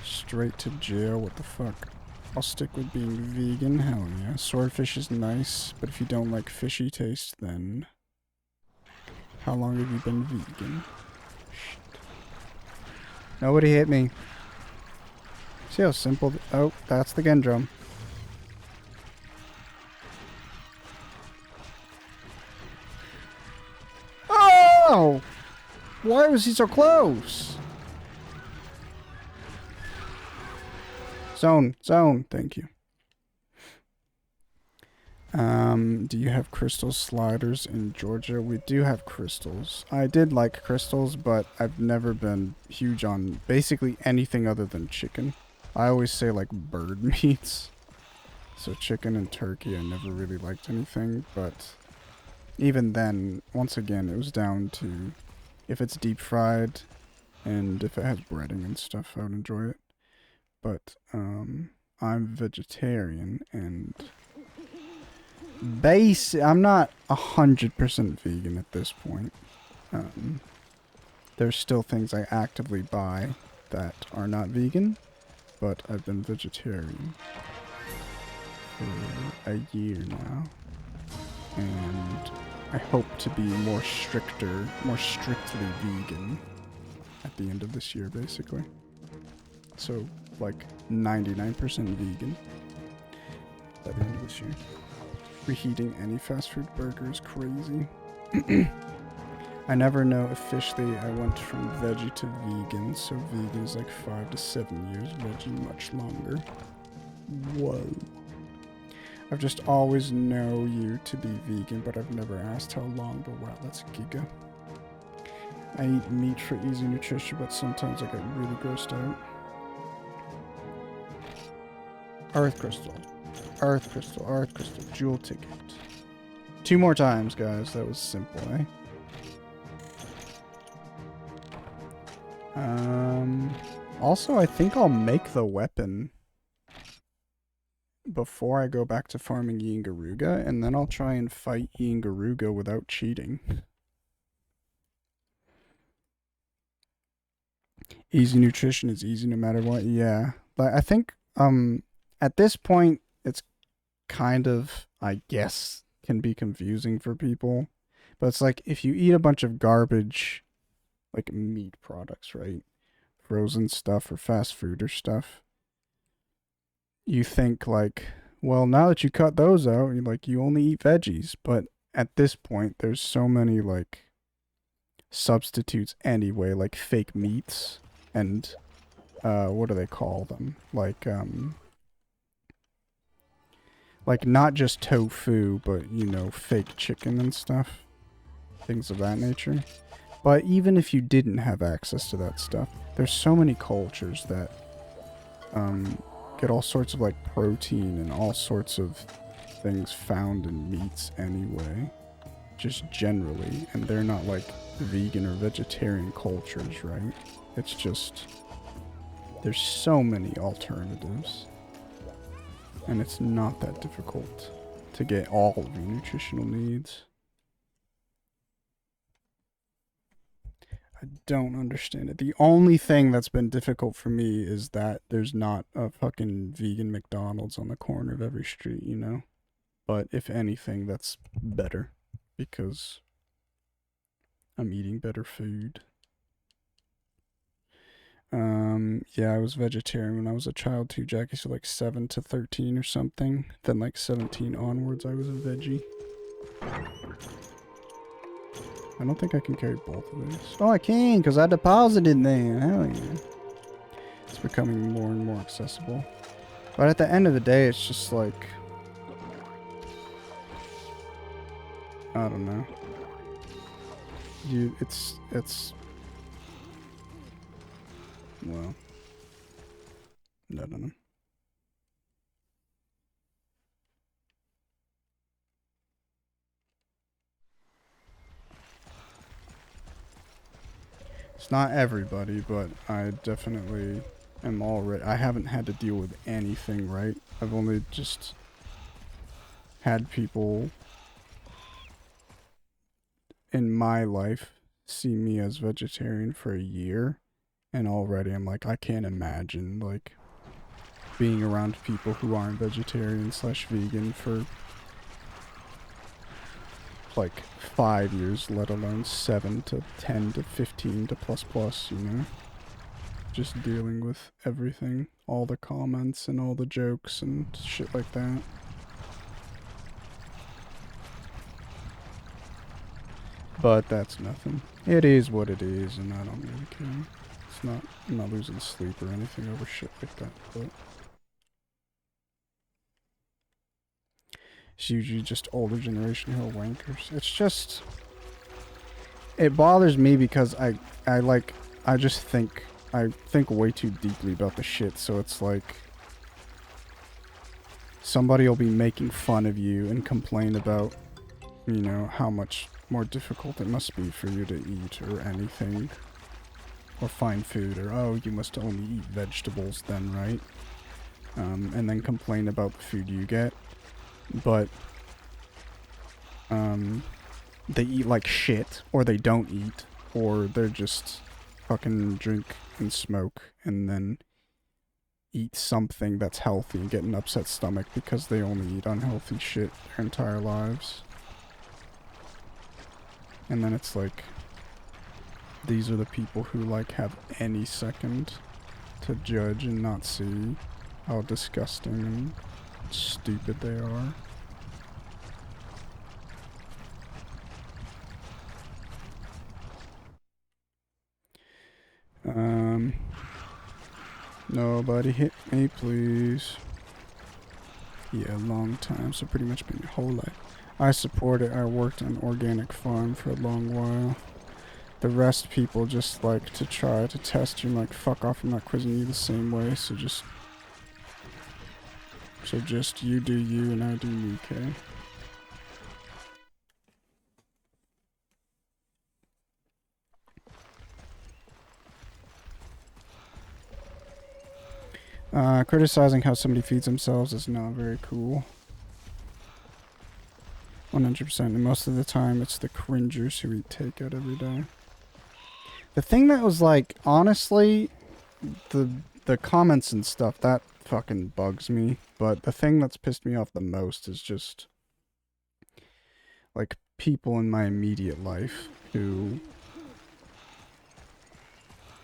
Straight to jail, what the fuck? I'll stick with being vegan, hell yeah. Swordfish is nice, but if you don't like fishy taste, then... How long have you been vegan? Shit. Nobody hit me. See how simple... Oh, that's the Gendrum. Oh! Why was he so close? Zone, thank you. Do you have crystal sliders in Georgia? We do have crystals. I did like crystals, but I've never been huge on basically anything other than chicken. I always say like bird meats. So chicken and turkey, I never really liked anything, but even then, once again, it was down to if it's deep fried And if it has breading and stuff, I would enjoy it. But I'm vegetarian, and I'm not 100% vegan at this point. There's still things I actively buy that are not vegan, but I've been vegetarian for a year now, and I hope to be more strictly vegan at the end of this year, basically. So, like, 99% vegan by the end of this year. Reheating any fast food burger is crazy. I never know officially I went from veggie to vegan, so vegan is like 5 to 7 years, veggie much longer. Whoa. I've just always know you to be vegan, but I've never asked how long, but wow, that's a giga. I eat meat for easy nutrition, but sometimes I get really grossed out. Earth crystal. Earth crystal. Earth crystal. Jewel ticket. 2 more times, guys. That was simple, eh? Also, I think I'll make the weapon before I go back to farming Yingaruga, and then I'll try and fight Yingaruga without cheating. Easy nutrition is easy no matter what. Yeah. But I think at this point it's kind of, I guess, can be confusing for people. But it's like if you eat a bunch of garbage like meat products, right? Frozen stuff or fast food or stuff. You think like, well, now that you cut those out, you only eat veggies, but at this point there's so many like substitutes anyway, like fake meats and what do they call them? Like not just tofu, but fake chicken and stuff. Things of that nature. But even if you didn't have access to that stuff, there's so many cultures that get all sorts of like protein and all sorts of things found in meats anyway, just generally, and they're not like vegan or vegetarian cultures, right? It's just there's so many alternatives, and it's not that difficult to get all of your nutritional needs. I don't understand it. The only thing that's been difficult for me is that there's not a fucking vegan McDonald's on the corner of every street, But if anything, that's better because I'm eating better food. Yeah, I was vegetarian when I was a child too, Jackie, so like 7 to 13 or something. Then like 17 onwards, I was a veggie. I don't think I can carry both of these. Oh, I can, because I deposited them. Hell yeah. It's becoming more and more accessible. But at the end of the day, it's just like, I don't know. It's, well, I don't know. It's not everybody, but I definitely am already. I haven't had to deal with anything, right? I've only just had people in my life see me as vegetarian for a year, and already I'm like, I can't imagine like being around people who aren't vegetarian / vegan for like 5 years, let alone 7 to 10 to 15 to plus, just dealing with everything, all the comments and all the jokes and shit like that. But that's nothing. It is what it is, and I don't really care. It's not, I'm not losing sleep or anything over shit like that, but it's usually just older generation who are wankers. It's just, it bothers me because I think way too deeply about the shit, so it's like somebody will be making fun of you and complain about, how much more difficult it must be for you to eat or anything. or find food, or oh, you must only eat vegetables then, right? And then complain about the food you get. But they eat like shit, or they don't eat, or they're just fucking drink and smoke and then eat something that's healthy and get an upset stomach because they only eat unhealthy shit their entire lives. And then it's like, these are the people who like have any second to judge and not see how disgusting and stupid they are. Nobody hit me, please. Yeah, long time, so pretty much been your whole life. I support it. I worked on organic farm for a long while. The rest people just like to try to test you. I'm like, fuck off, I'm not quizzing you the same way, so just you do you and I do me, okay? Criticizing how somebody feeds themselves is not very cool. 100%, and most of the time it's the cringers who eat takeout every day. The thing that was like, honestly, the comments and stuff, that fucking bugs me. But the thing that's pissed me off the most is just, like, people in my immediate life who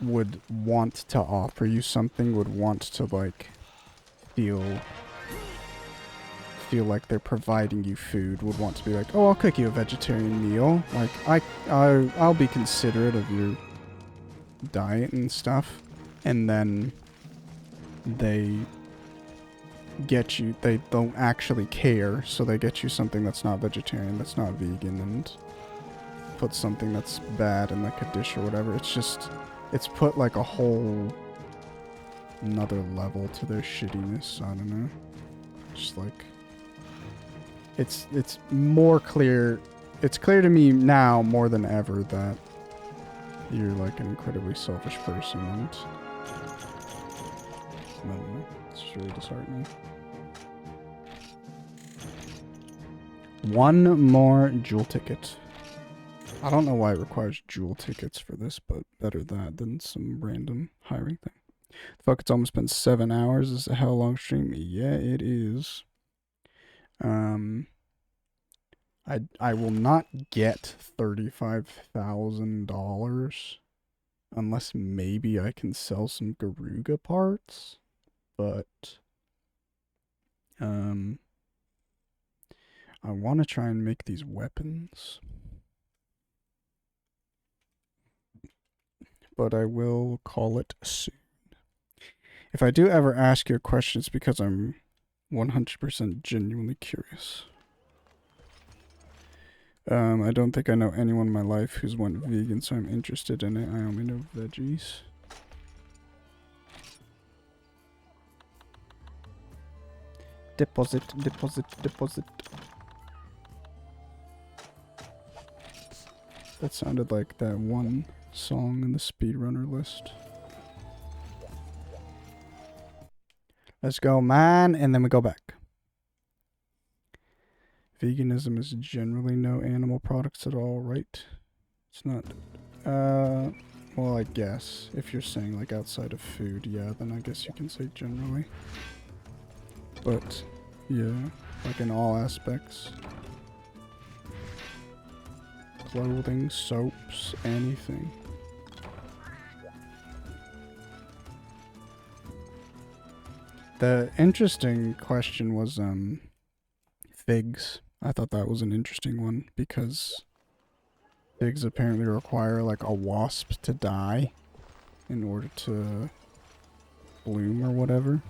would want to offer you something, would want to, like, feel like they're providing you food, would want to be like, oh, I'll cook you a vegetarian meal. Like, I'll be considerate of your diet and stuff. And then they get you, they don't actually care, so they get you something that's not vegetarian, that's not vegan, and put something that's bad in like a dish or whatever. It's just, it's put like a whole another level to their shittiness. I don't know. Just like, it's more clear, it's clear to me now more than ever that you're like an incredibly selfish person, and I don't know, it's really disheartening. One more jewel ticket. I don't know why it requires jewel tickets for this, but better that than some random hiring thing. Fuck, it's almost been 7 hours. This is a hell long stream. Yeah, it is. I will not get $35,000 unless maybe I can sell some Garuga parts, but I want to try and make these weapons, but I will call it soon. If I do ever ask you a question, it's because I'm 100% genuinely curious. I don't think I know anyone in my life who's went vegan, so I'm interested in it. I only know veggies. Deposit, deposit, deposit. That sounded like that one song in the speedrunner list. Let's go, man, and then we go back. Veganism is generally no animal products at all, right? It's not, well, I guess, if you're saying, like, outside of food, yeah, then I guess you can say generally. But, yeah, like in all aspects. Clothing, soaps, anything. The interesting question was, figs. I thought that was an interesting one, because figs apparently require like a wasp to die in order to bloom or whatever.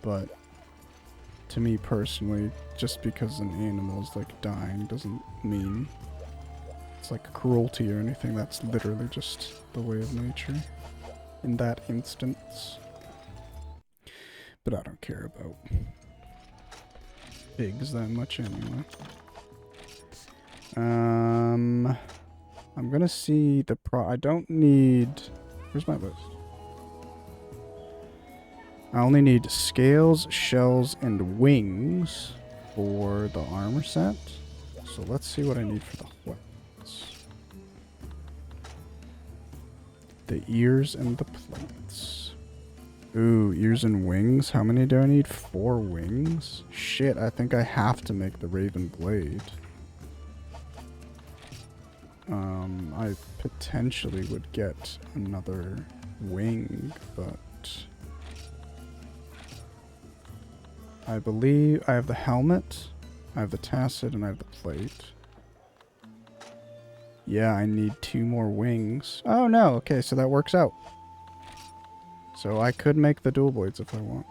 But to me personally, just because an animal is like dying doesn't mean it's like cruelty or anything. That's literally just the way of nature in that instance. But I don't care about pigs that much anyway. I'm gonna see the I don't need... Where's my list? I only need scales, shells, and wings for the armor set. So let's see what I need for the weapons. The ears and the plates. Ooh, ears and wings. How many do I need? 4 wings? Shit, I think I have to make the Raven Blade. I potentially would get another wing, but... I believe I have the helmet, I have the tacit, and I have the plate. Yeah, I need 2 more wings. Oh no, okay, so that works out. So I could make the dual blades if I want.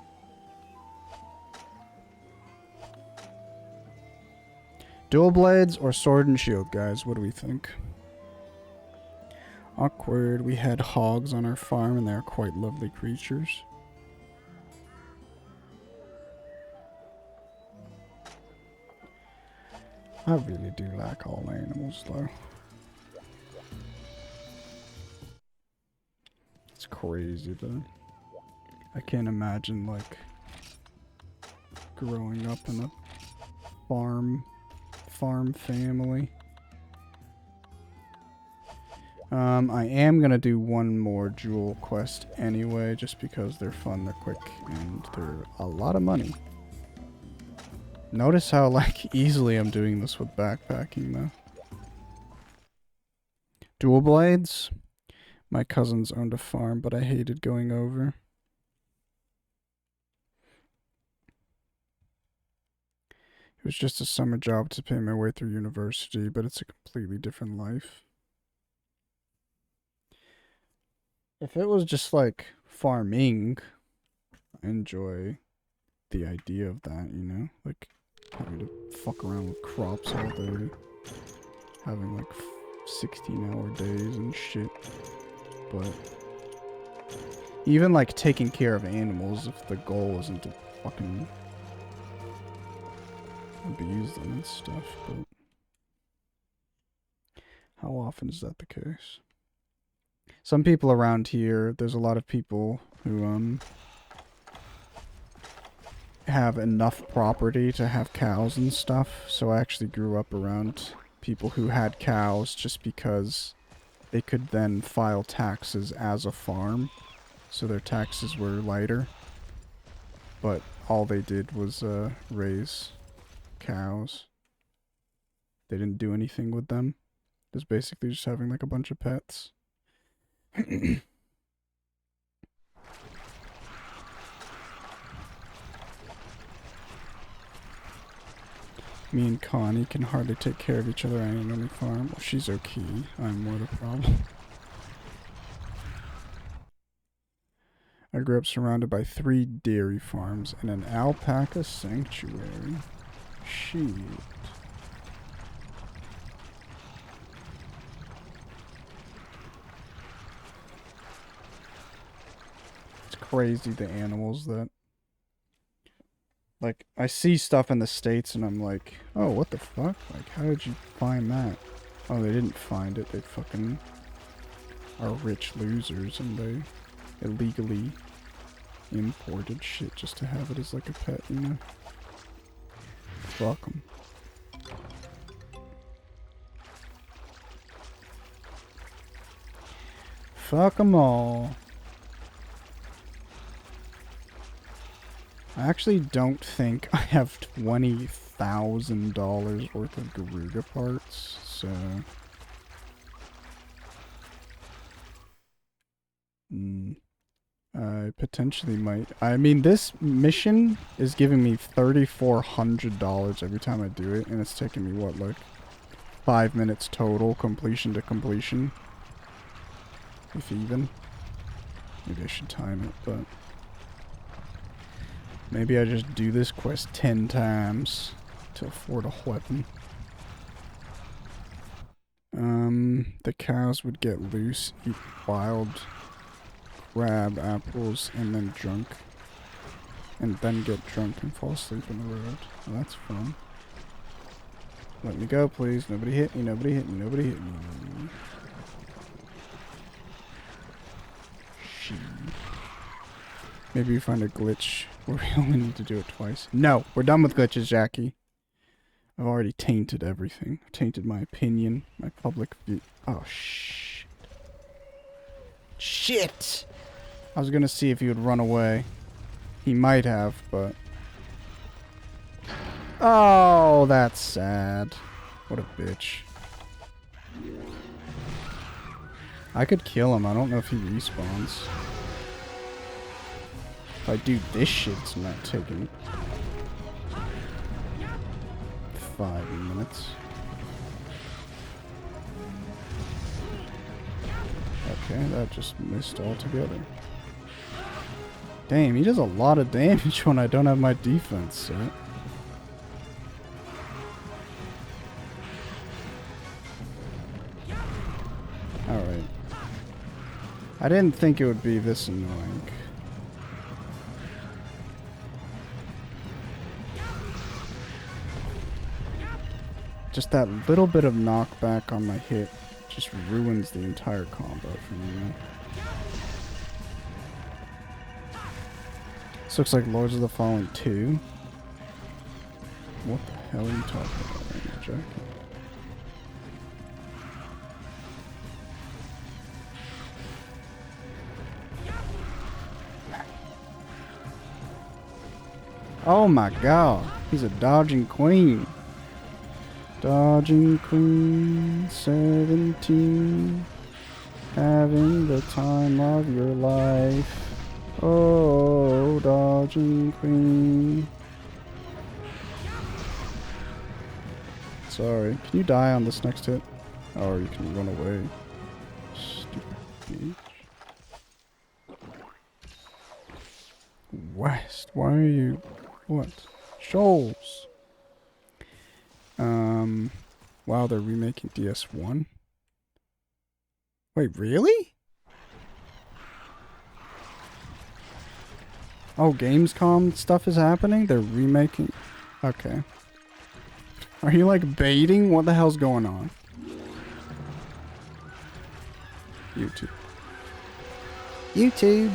Dual blades or sword and shield, guys? What do we think? Awkward. We had hogs on our farm and they're quite lovely creatures. I really do like all animals, though. It's crazy, though. I can't imagine, like, growing up in a farm family. I am gonna do one more jewel quest anyway, just because they're fun, they're quick, and they're a lot of money. Notice how, like, easily I'm doing this with backpacking, though. Dual blades? My cousins owned a farm, but I hated going over. It was just a summer job to pay my way through university, but it's a completely different life. If it was just, like, farming, I enjoy the idea of that, you know? Like, having to fuck around with crops all day. Having, like, 16-hour days and shit. But even, like, taking care of animals, if the goal isn't to fucking abuse them and stuff, but how often is that the case? Some people around here, there's a lot of people who, have enough property to have cows and stuff, so I actually grew up around people who had cows just because they could then file taxes as a farm, so their taxes were lighter, but all they did was raise cows. They didn't do anything with them. It was basically just having like a bunch of pets. Me and Connie can hardly take care of each other on any farm. Well, she's okay. I'm more the problem. I grew up surrounded by 3 dairy farms and an alpaca sanctuary. Shit. It's crazy the animals that... Like, I see stuff in the States and I'm like, oh, what the fuck? Like, how did you find that? Oh, they didn't find it. They fucking are rich losers and they illegally imported shit just to have it as like a pet, you know? Fuck 'em. Fuck 'em all. I actually don't think I have $20,000 worth of Garuga parts, so... I potentially might... I mean, this mission is giving me $3,400 every time I do it, and it's taking me, what, like 5 minutes total, completion to completion? If even. Maybe I should time it, but... Maybe I just do this quest 10 times to afford a weapon. The cows would get loose, eat wild grab apples, and then drunk. And then get drunk and fall asleep on the road. Well, that's fun. Let me go, please. Nobody hit me, nobody hit me, nobody hit me. Maybe we find a glitch where we only need to do it twice. No, we're done with glitches, Jackie. I've already tainted everything. Tainted my opinion, my public view. Oh, shit. Shit! I was gonna see if he would run away. He might have, but... Oh, that's sad. What a bitch. I could kill him. I don't know if he respawns. If I do this shit, it's not taking 5 minutes. Okay, that just missed altogether. Damn, he does a lot of damage when I don't have my defense set. Alright. I didn't think it would be this annoying. Just that little bit of knockback on my hit just ruins the entire combo for me. This looks like Lords of the Fallen 2. What the hell are you talking about right now, Jack? Oh my god, he's a dodging queen. Dodging queen, 17, having the time of your life. Oh, dodging queen. Sorry, can you die on this next hit? Or you can run away. Stupid bitch. West, why are you... What? Shoals! Wow, they're remaking DS1? Wait, really? Oh, Gamescom stuff is happening? They're remaking... Okay. Are you, like, baiting? What the hell's going on? YouTube. YouTube!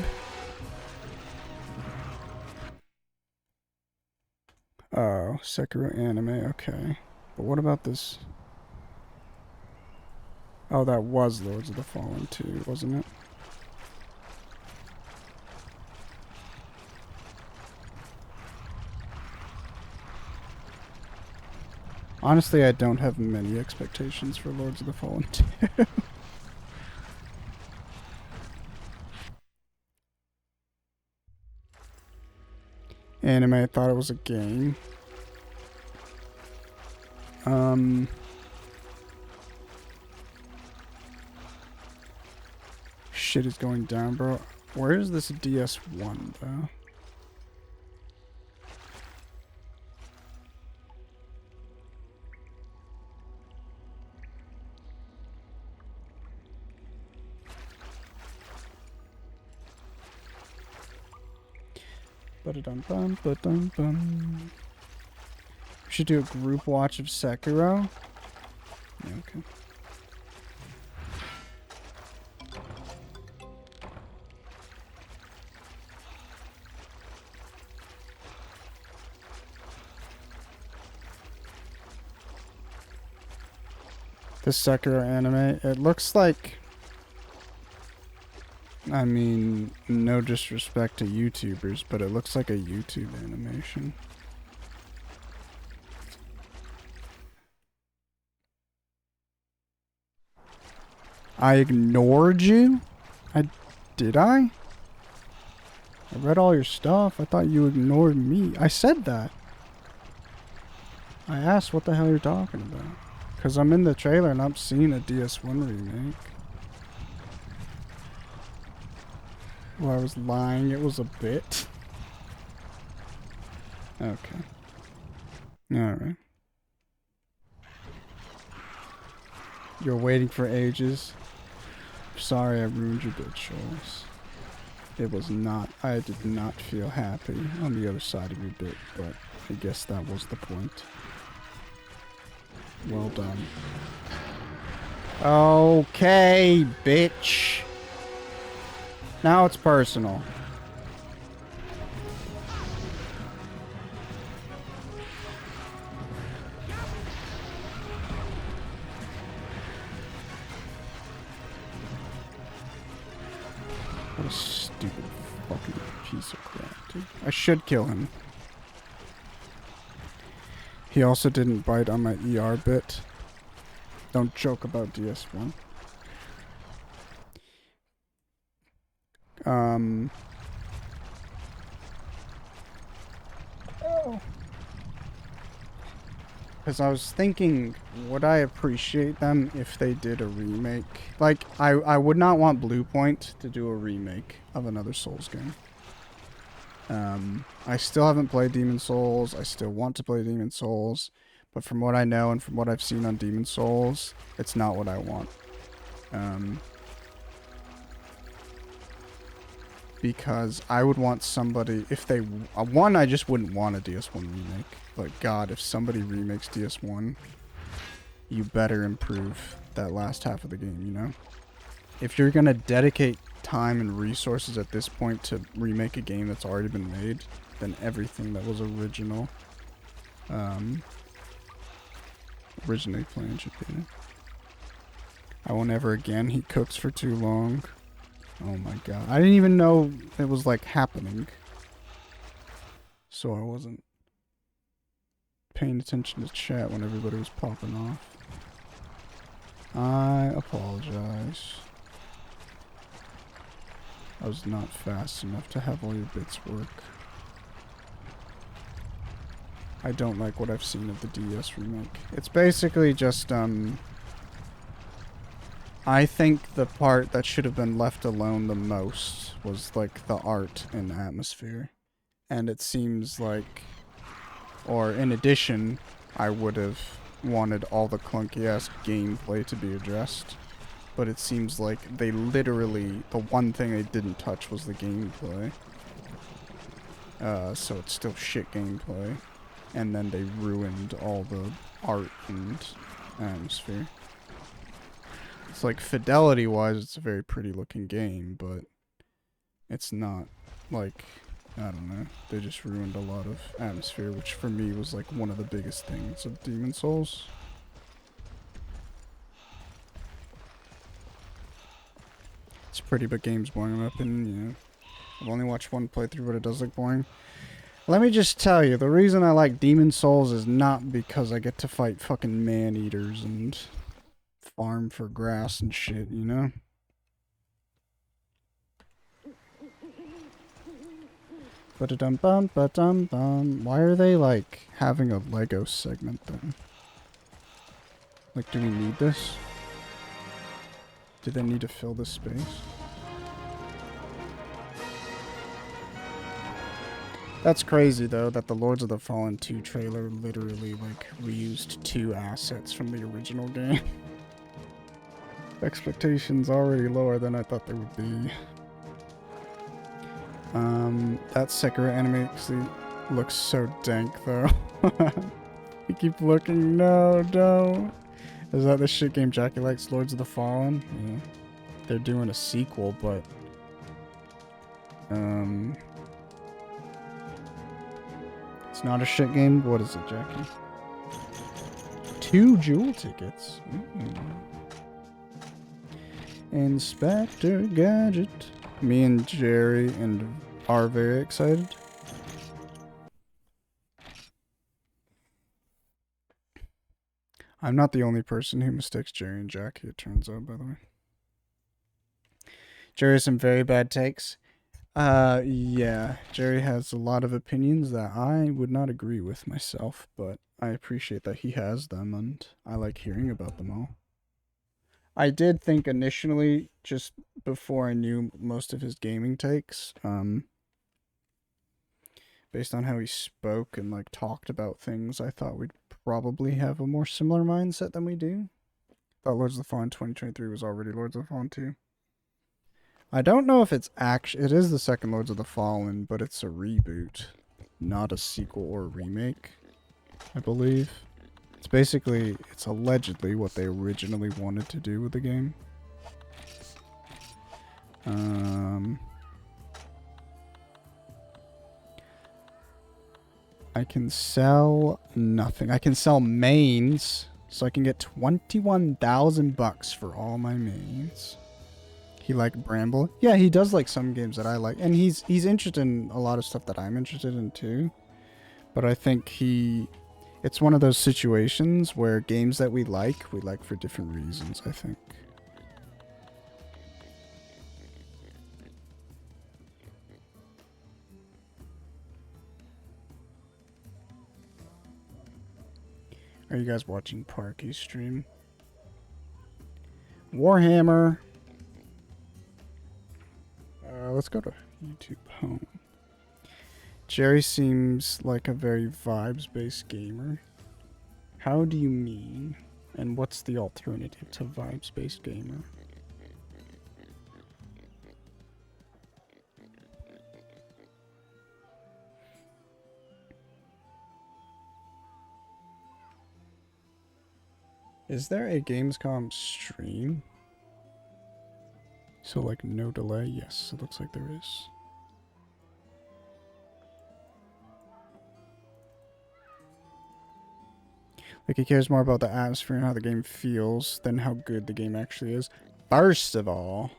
Oh, Sekiro anime, okay. But what about this? Oh, that was Lords of the Fallen 2, wasn't it? Honestly, I don't have many expectations for Lords of the Fallen 2. Anime, I thought it was a game. Shit is going down, bro. Where is this DS1, though? Ba-da-dum-bum, ba-dum-bum. We should do a group watch of Sekiro. Yeah, okay. This Sekiro anime, it looks like... I mean, no disrespect to YouTubers, but it looks like a YouTube animation. I ignored you? Did I? I read all your stuff. I thought you ignored me. I said that. I asked what the hell you're talking about. Because I'm in the trailer and I'm seeing a DS1 remake. Well, I was lying. It was a bit. Okay. Alright. You're waiting for ages. Sorry I ruined your good choice. It was not. I did not feel happy on the other side of your bit, but I guess that was the point. Well done. Okay, bitch. Now it's personal. What a stupid fucking piece of crap, dude. I should kill him. He also didn't bite on my ER bit. Don't joke about DS1. Because I was thinking, would I appreciate them if they did a remake? Like, I would not want Bluepoint to do a remake of another Souls game. I still haven't played Demon Souls. I still want to play Demon Souls. But from what I know and from what I've seen on Demon Souls, it's not what I want. Because I would want somebody, if they... one, I just wouldn't want a DS1 remake. But God, if somebody remakes DS1, you better improve that last half of the game, you know? If you're gonna dedicate time and resources at this point to remake a game that's already been made, then everything that was originally planned should be in it. I won't ever again. He cooks for too long. Oh my God. I didn't even know it was like happening. So I wasn't paying attention to chat when everybody was popping off. I apologize. I was not fast enough to have all your bits work. I don't like what I've seen of the DS remake. It's basically just, I think the part that should have been left alone the most was, like, the art and atmosphere. And it seems like... Or, in addition, I would have wanted all the clunky-ass gameplay to be addressed. But it seems like they literally... The one thing they didn't touch was the gameplay. So it's still shit gameplay. And then they ruined all the art and atmosphere. It's like, fidelity-wise, it's a very pretty-looking game, but it's not, like... I don't know. They just ruined a lot of atmosphere, which for me was like one of the biggest things of Demon Souls. It's pretty, but game's boring. In my opinion, you know. I've only watched one playthrough, but it does look boring. Let me just tell you, the reason I like Demon Souls is not because I get to fight fucking man-eaters and farm for grass and shit, you know? Ba-da-dum-bum, ba-dum-bum. Why are they, like, having a Lego segment then? Like, do we need this? Do they need to fill this space? That's crazy, though, that the Lords of the Fallen 2 trailer literally, like, reused 2 assets from the original game. Expectations already lower than I thought they would be. That Sekiro anime actually looks so dank, though. You keep looking. No, don't. Is that the shit game Jackie likes, Lords of the Fallen? Yeah. They're doing a sequel, but... It's not a shit game? What is it, Jackie? 2 jewel tickets. Inspector Gadget. Me and Jerry are very excited. I'm not the only person who mistakes Jerry and Jackie, it turns out, by the way. Jerry has some very bad takes. Yeah. Jerry has a lot of opinions that I would not agree with myself, but I appreciate that he has them, and I like hearing about them all. I did think initially, just before I knew most of his gaming takes, based on how he spoke and, like, talked about things, I thought we'd probably have a more similar mindset than we do. I thought Lords of the Fallen 2023 was already Lords of the Fallen 2. I don't know if it's it is the second Lords of the Fallen, but it's a reboot, not a sequel or a remake, I believe. It's allegedly what they originally wanted to do with the game. I can sell nothing. I can sell mains, so I can get 21,000 bucks for all my mains. He like Bramble. Yeah, he does like some games that I like, and he's interested in a lot of stuff that I'm interested in too. But I think it's one of those situations where games that we like for different reasons, I think. Are you guys watching Parky's stream? Warhammer. Let's go to YouTube home. Jerry seems like a very vibes-based gamer. How do you mean? And what's the alternative to vibes-based gamer? Is there a Gamescom stream? So like no delay? Yes, it looks like there is. Like he cares more about the atmosphere and how the game feels than how good the game actually is. First of all,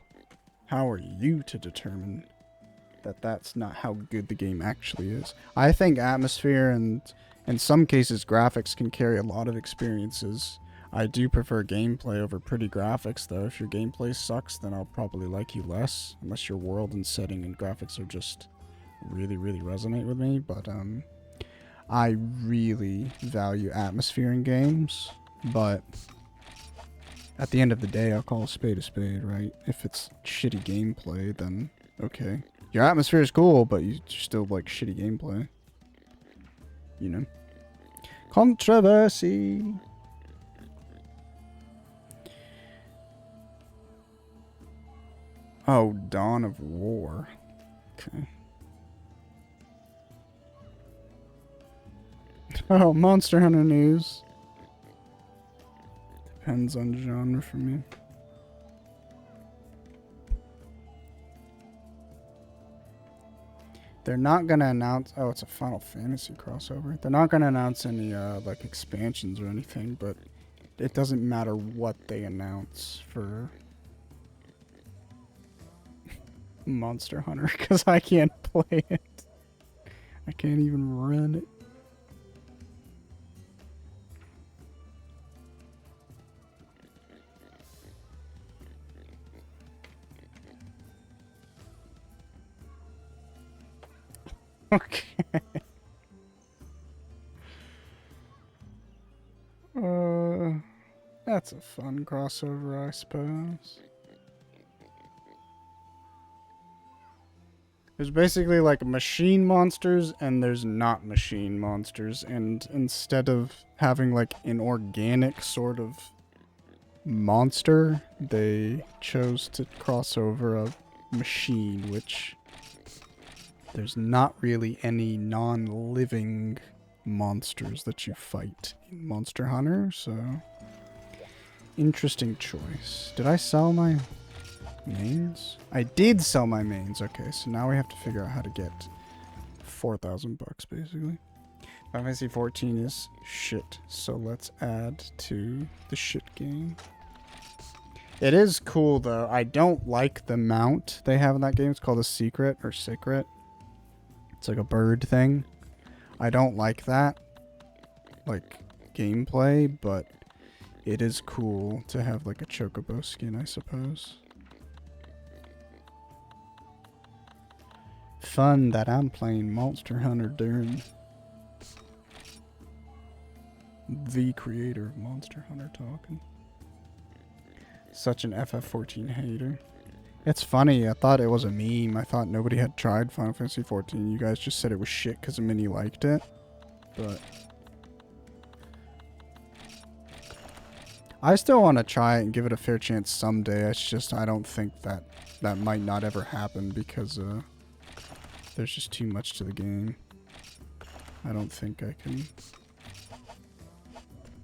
how are you to determine that that's not how good the game actually is? I think atmosphere and in some cases graphics can carry a lot of experiences. I do prefer gameplay over pretty graphics though. If your gameplay sucks, then I'll probably like you less, unless your world and setting and graphics are just really resonate with me. But I really value atmosphere in games, but at the end of the day, I'll call a spade, right? If it's shitty gameplay, then okay. Your atmosphere is cool, but you still like shitty gameplay. You know? Controversy! Oh, Dawn of War. Okay. Oh, Monster Hunter news. Depends on genre for me. They're not gonna announce... Oh, it's a Final Fantasy crossover. They're not gonna announce any, like, expansions or anything, but it doesn't matter what they announce for Monster Hunter, because I can't play it. I can't even run it. Okay. That's a fun crossover, I suppose. There's basically like machine monsters and there's not machine monsters, and instead of having like an organic sort of monster, they chose to cross over a machine, which there's not really any non-living monsters that you fight in Monster Hunter, so interesting choice. Did I sell my mains? I did sell my mains. Okay, so now we have to figure out how to get 4,000 bucks basically. Final Fantasy 14 is shit, so let's add to the shit game. It is cool though. I don't like the mount they have in that game. It's called a secret or secret. It's like a bird thing. I don't like that, like, gameplay, but it is cool to have like a chocobo skin, I suppose. Fun that I'm playing Monster Hunter during the creator of Monster Hunter talking. Such an FF14 hater. It's funny, I thought it was a meme. I thought nobody had tried Final Fantasy 14. You guys just said it was shit because Minnie liked it. But I still want to try it and give it a fair chance someday. It's just I don't think that might not ever happen because there's just too much to the game. I don't think I can...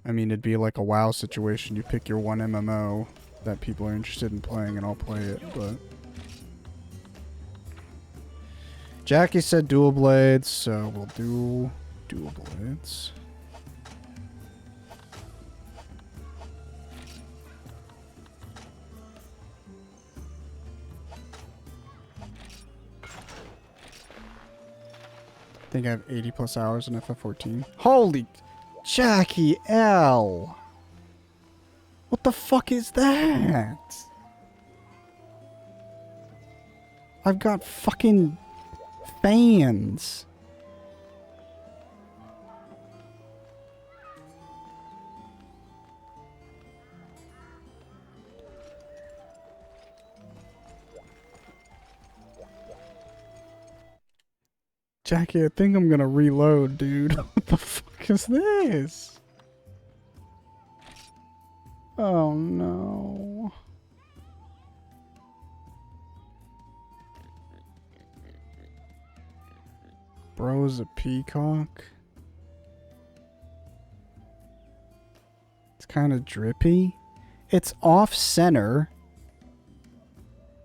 I mean, it'd be like a WoW situation. You pick your one MMO that people are interested in playing and I'll play it, but... Jackie said dual blades, so we'll do dual blades. think I have 80 plus hours in FF14. Holy Jackie L! What the fuck is that? I've got fucking fans. Jackie, I think I'm gonna reload, dude. What the fuck is this? Oh no. Bro's a peacock. It's kind of drippy. It's off center.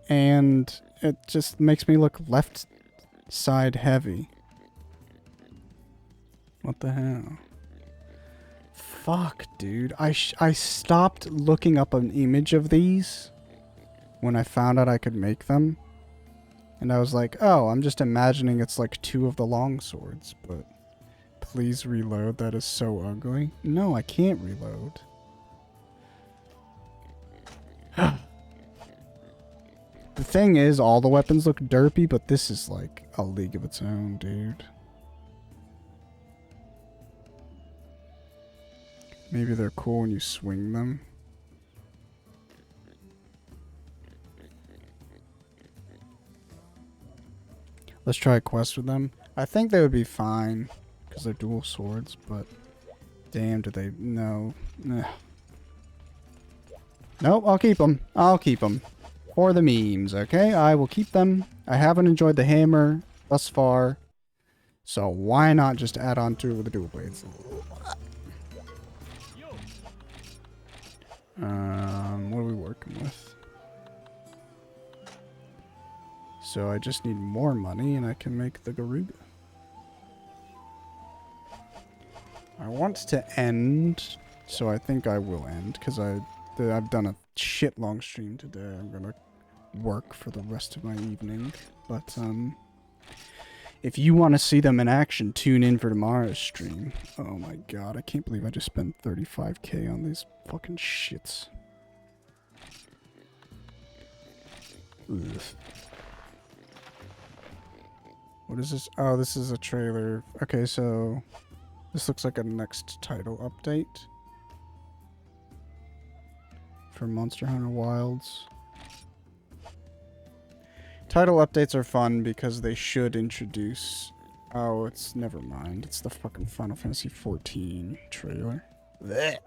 And it just makes me look left side heavy. What the hell? Fuck, dude. I stopped looking up an image of these when I found out I could make them. And I was like, oh, I'm just imagining it's like 2 of the long swords, but please reload. That is so ugly. No, I can't reload. The thing is, all the weapons look derpy, but this is like a league of its own, dude. Maybe they're cool when you swing them. Let's try a quest with them. I think they would be fine because they're dual swords, but damn, do they? No. Nope, I'll keep them. I'll keep them. For the memes, okay? I will keep them. I haven't enjoyed the hammer thus far, so why not just add on to it with the dual blades? What are we working with? So I just need more money and I can make the Garuga. I want to end, so I think I will end because I've done a shit long stream today. I'm gonna work for the rest of my evening. But if you want to see them in action, tune in for tomorrow's stream. Oh my god, I can't believe I just spent 35k on these fucking shits. Ugh. What is this? Oh, this is a trailer. Okay, so this looks like a next title update for Monster Hunter Wilds. Title updates are fun because they should introduce... Oh, it's... Never mind. It's the fucking Final Fantasy XIV trailer. Blech.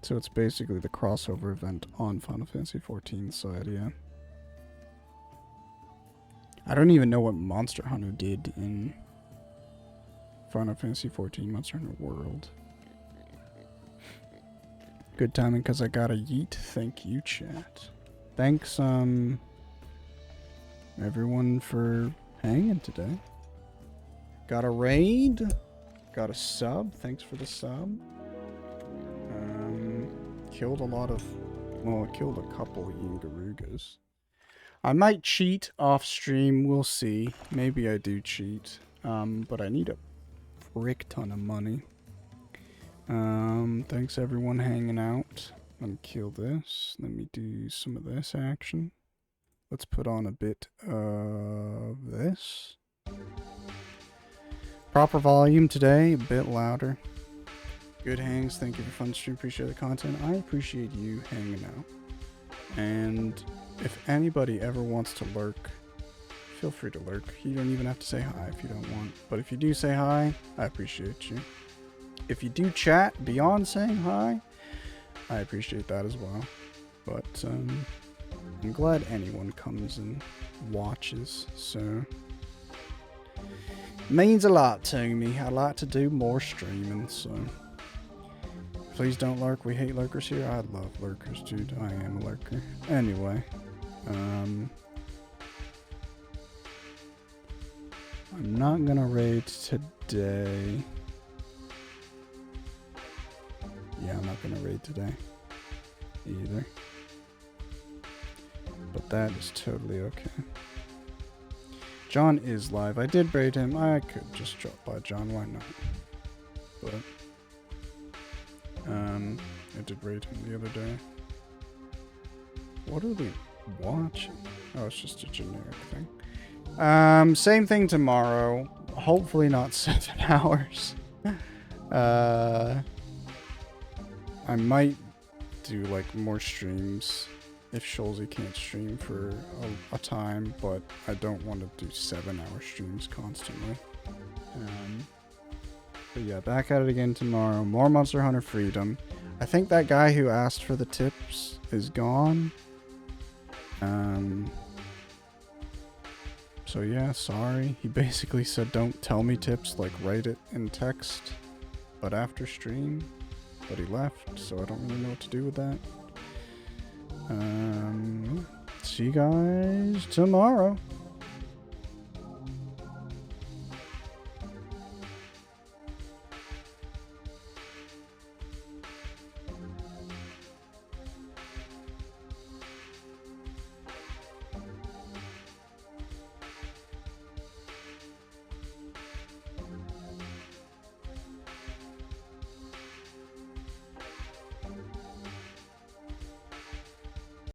So it's basically the crossover event on Final Fantasy XIV side, yeah. I don't even know what Monster Hunter did in Final Fantasy XIV Monster Hunter World. Good timing because I got a yeet. Thank you, chat. Thanks, everyone for hanging today. Got a raid. Got a sub. Thanks for the sub. Killed a lot of... Well, I killed a couple Yingarugas. I might cheat off stream. We'll see. Maybe I do cheat. But I need a frick ton of money. Thanks everyone hanging out. Let me kill this. Let me do some of this action. Let's put on a bit of this. Proper volume today, a bit louder. Good hangs, thank you for fun stream, appreciate the content. I appreciate you hanging out. And if anybody ever wants to lurk, feel free to lurk. You don't even have to say hi if you don't want. But if you do say hi, I appreciate you. If you do chat beyond saying hi, I appreciate that as well. But I'm glad anyone comes and watches, so it means a lot to me. I like to do more streaming, so please don't lurk. We hate lurkers here. I love lurkers, dude. I am a lurker. Anyway, I'm not gonna raid today. Yeah, I'm not gonna raid today either. But that is totally okay. John is live. I did raid him. I could just drop by John. Why not? But I did raid him the other day. What are we watching? Oh, it's just a generic thing. Same thing tomorrow. Hopefully not 7 hours. I might do like more streams if Scholzy can't stream for a time, but I don't want to do 7-hour streams constantly. But yeah, back at it again tomorrow. More Monster Hunter Freedom. I think that guy who asked for the tips is gone. So yeah, sorry. He basically said don't tell me tips, like write it in text, but after stream. But he left, so I don't really know what to do with that. See you guys tomorrow.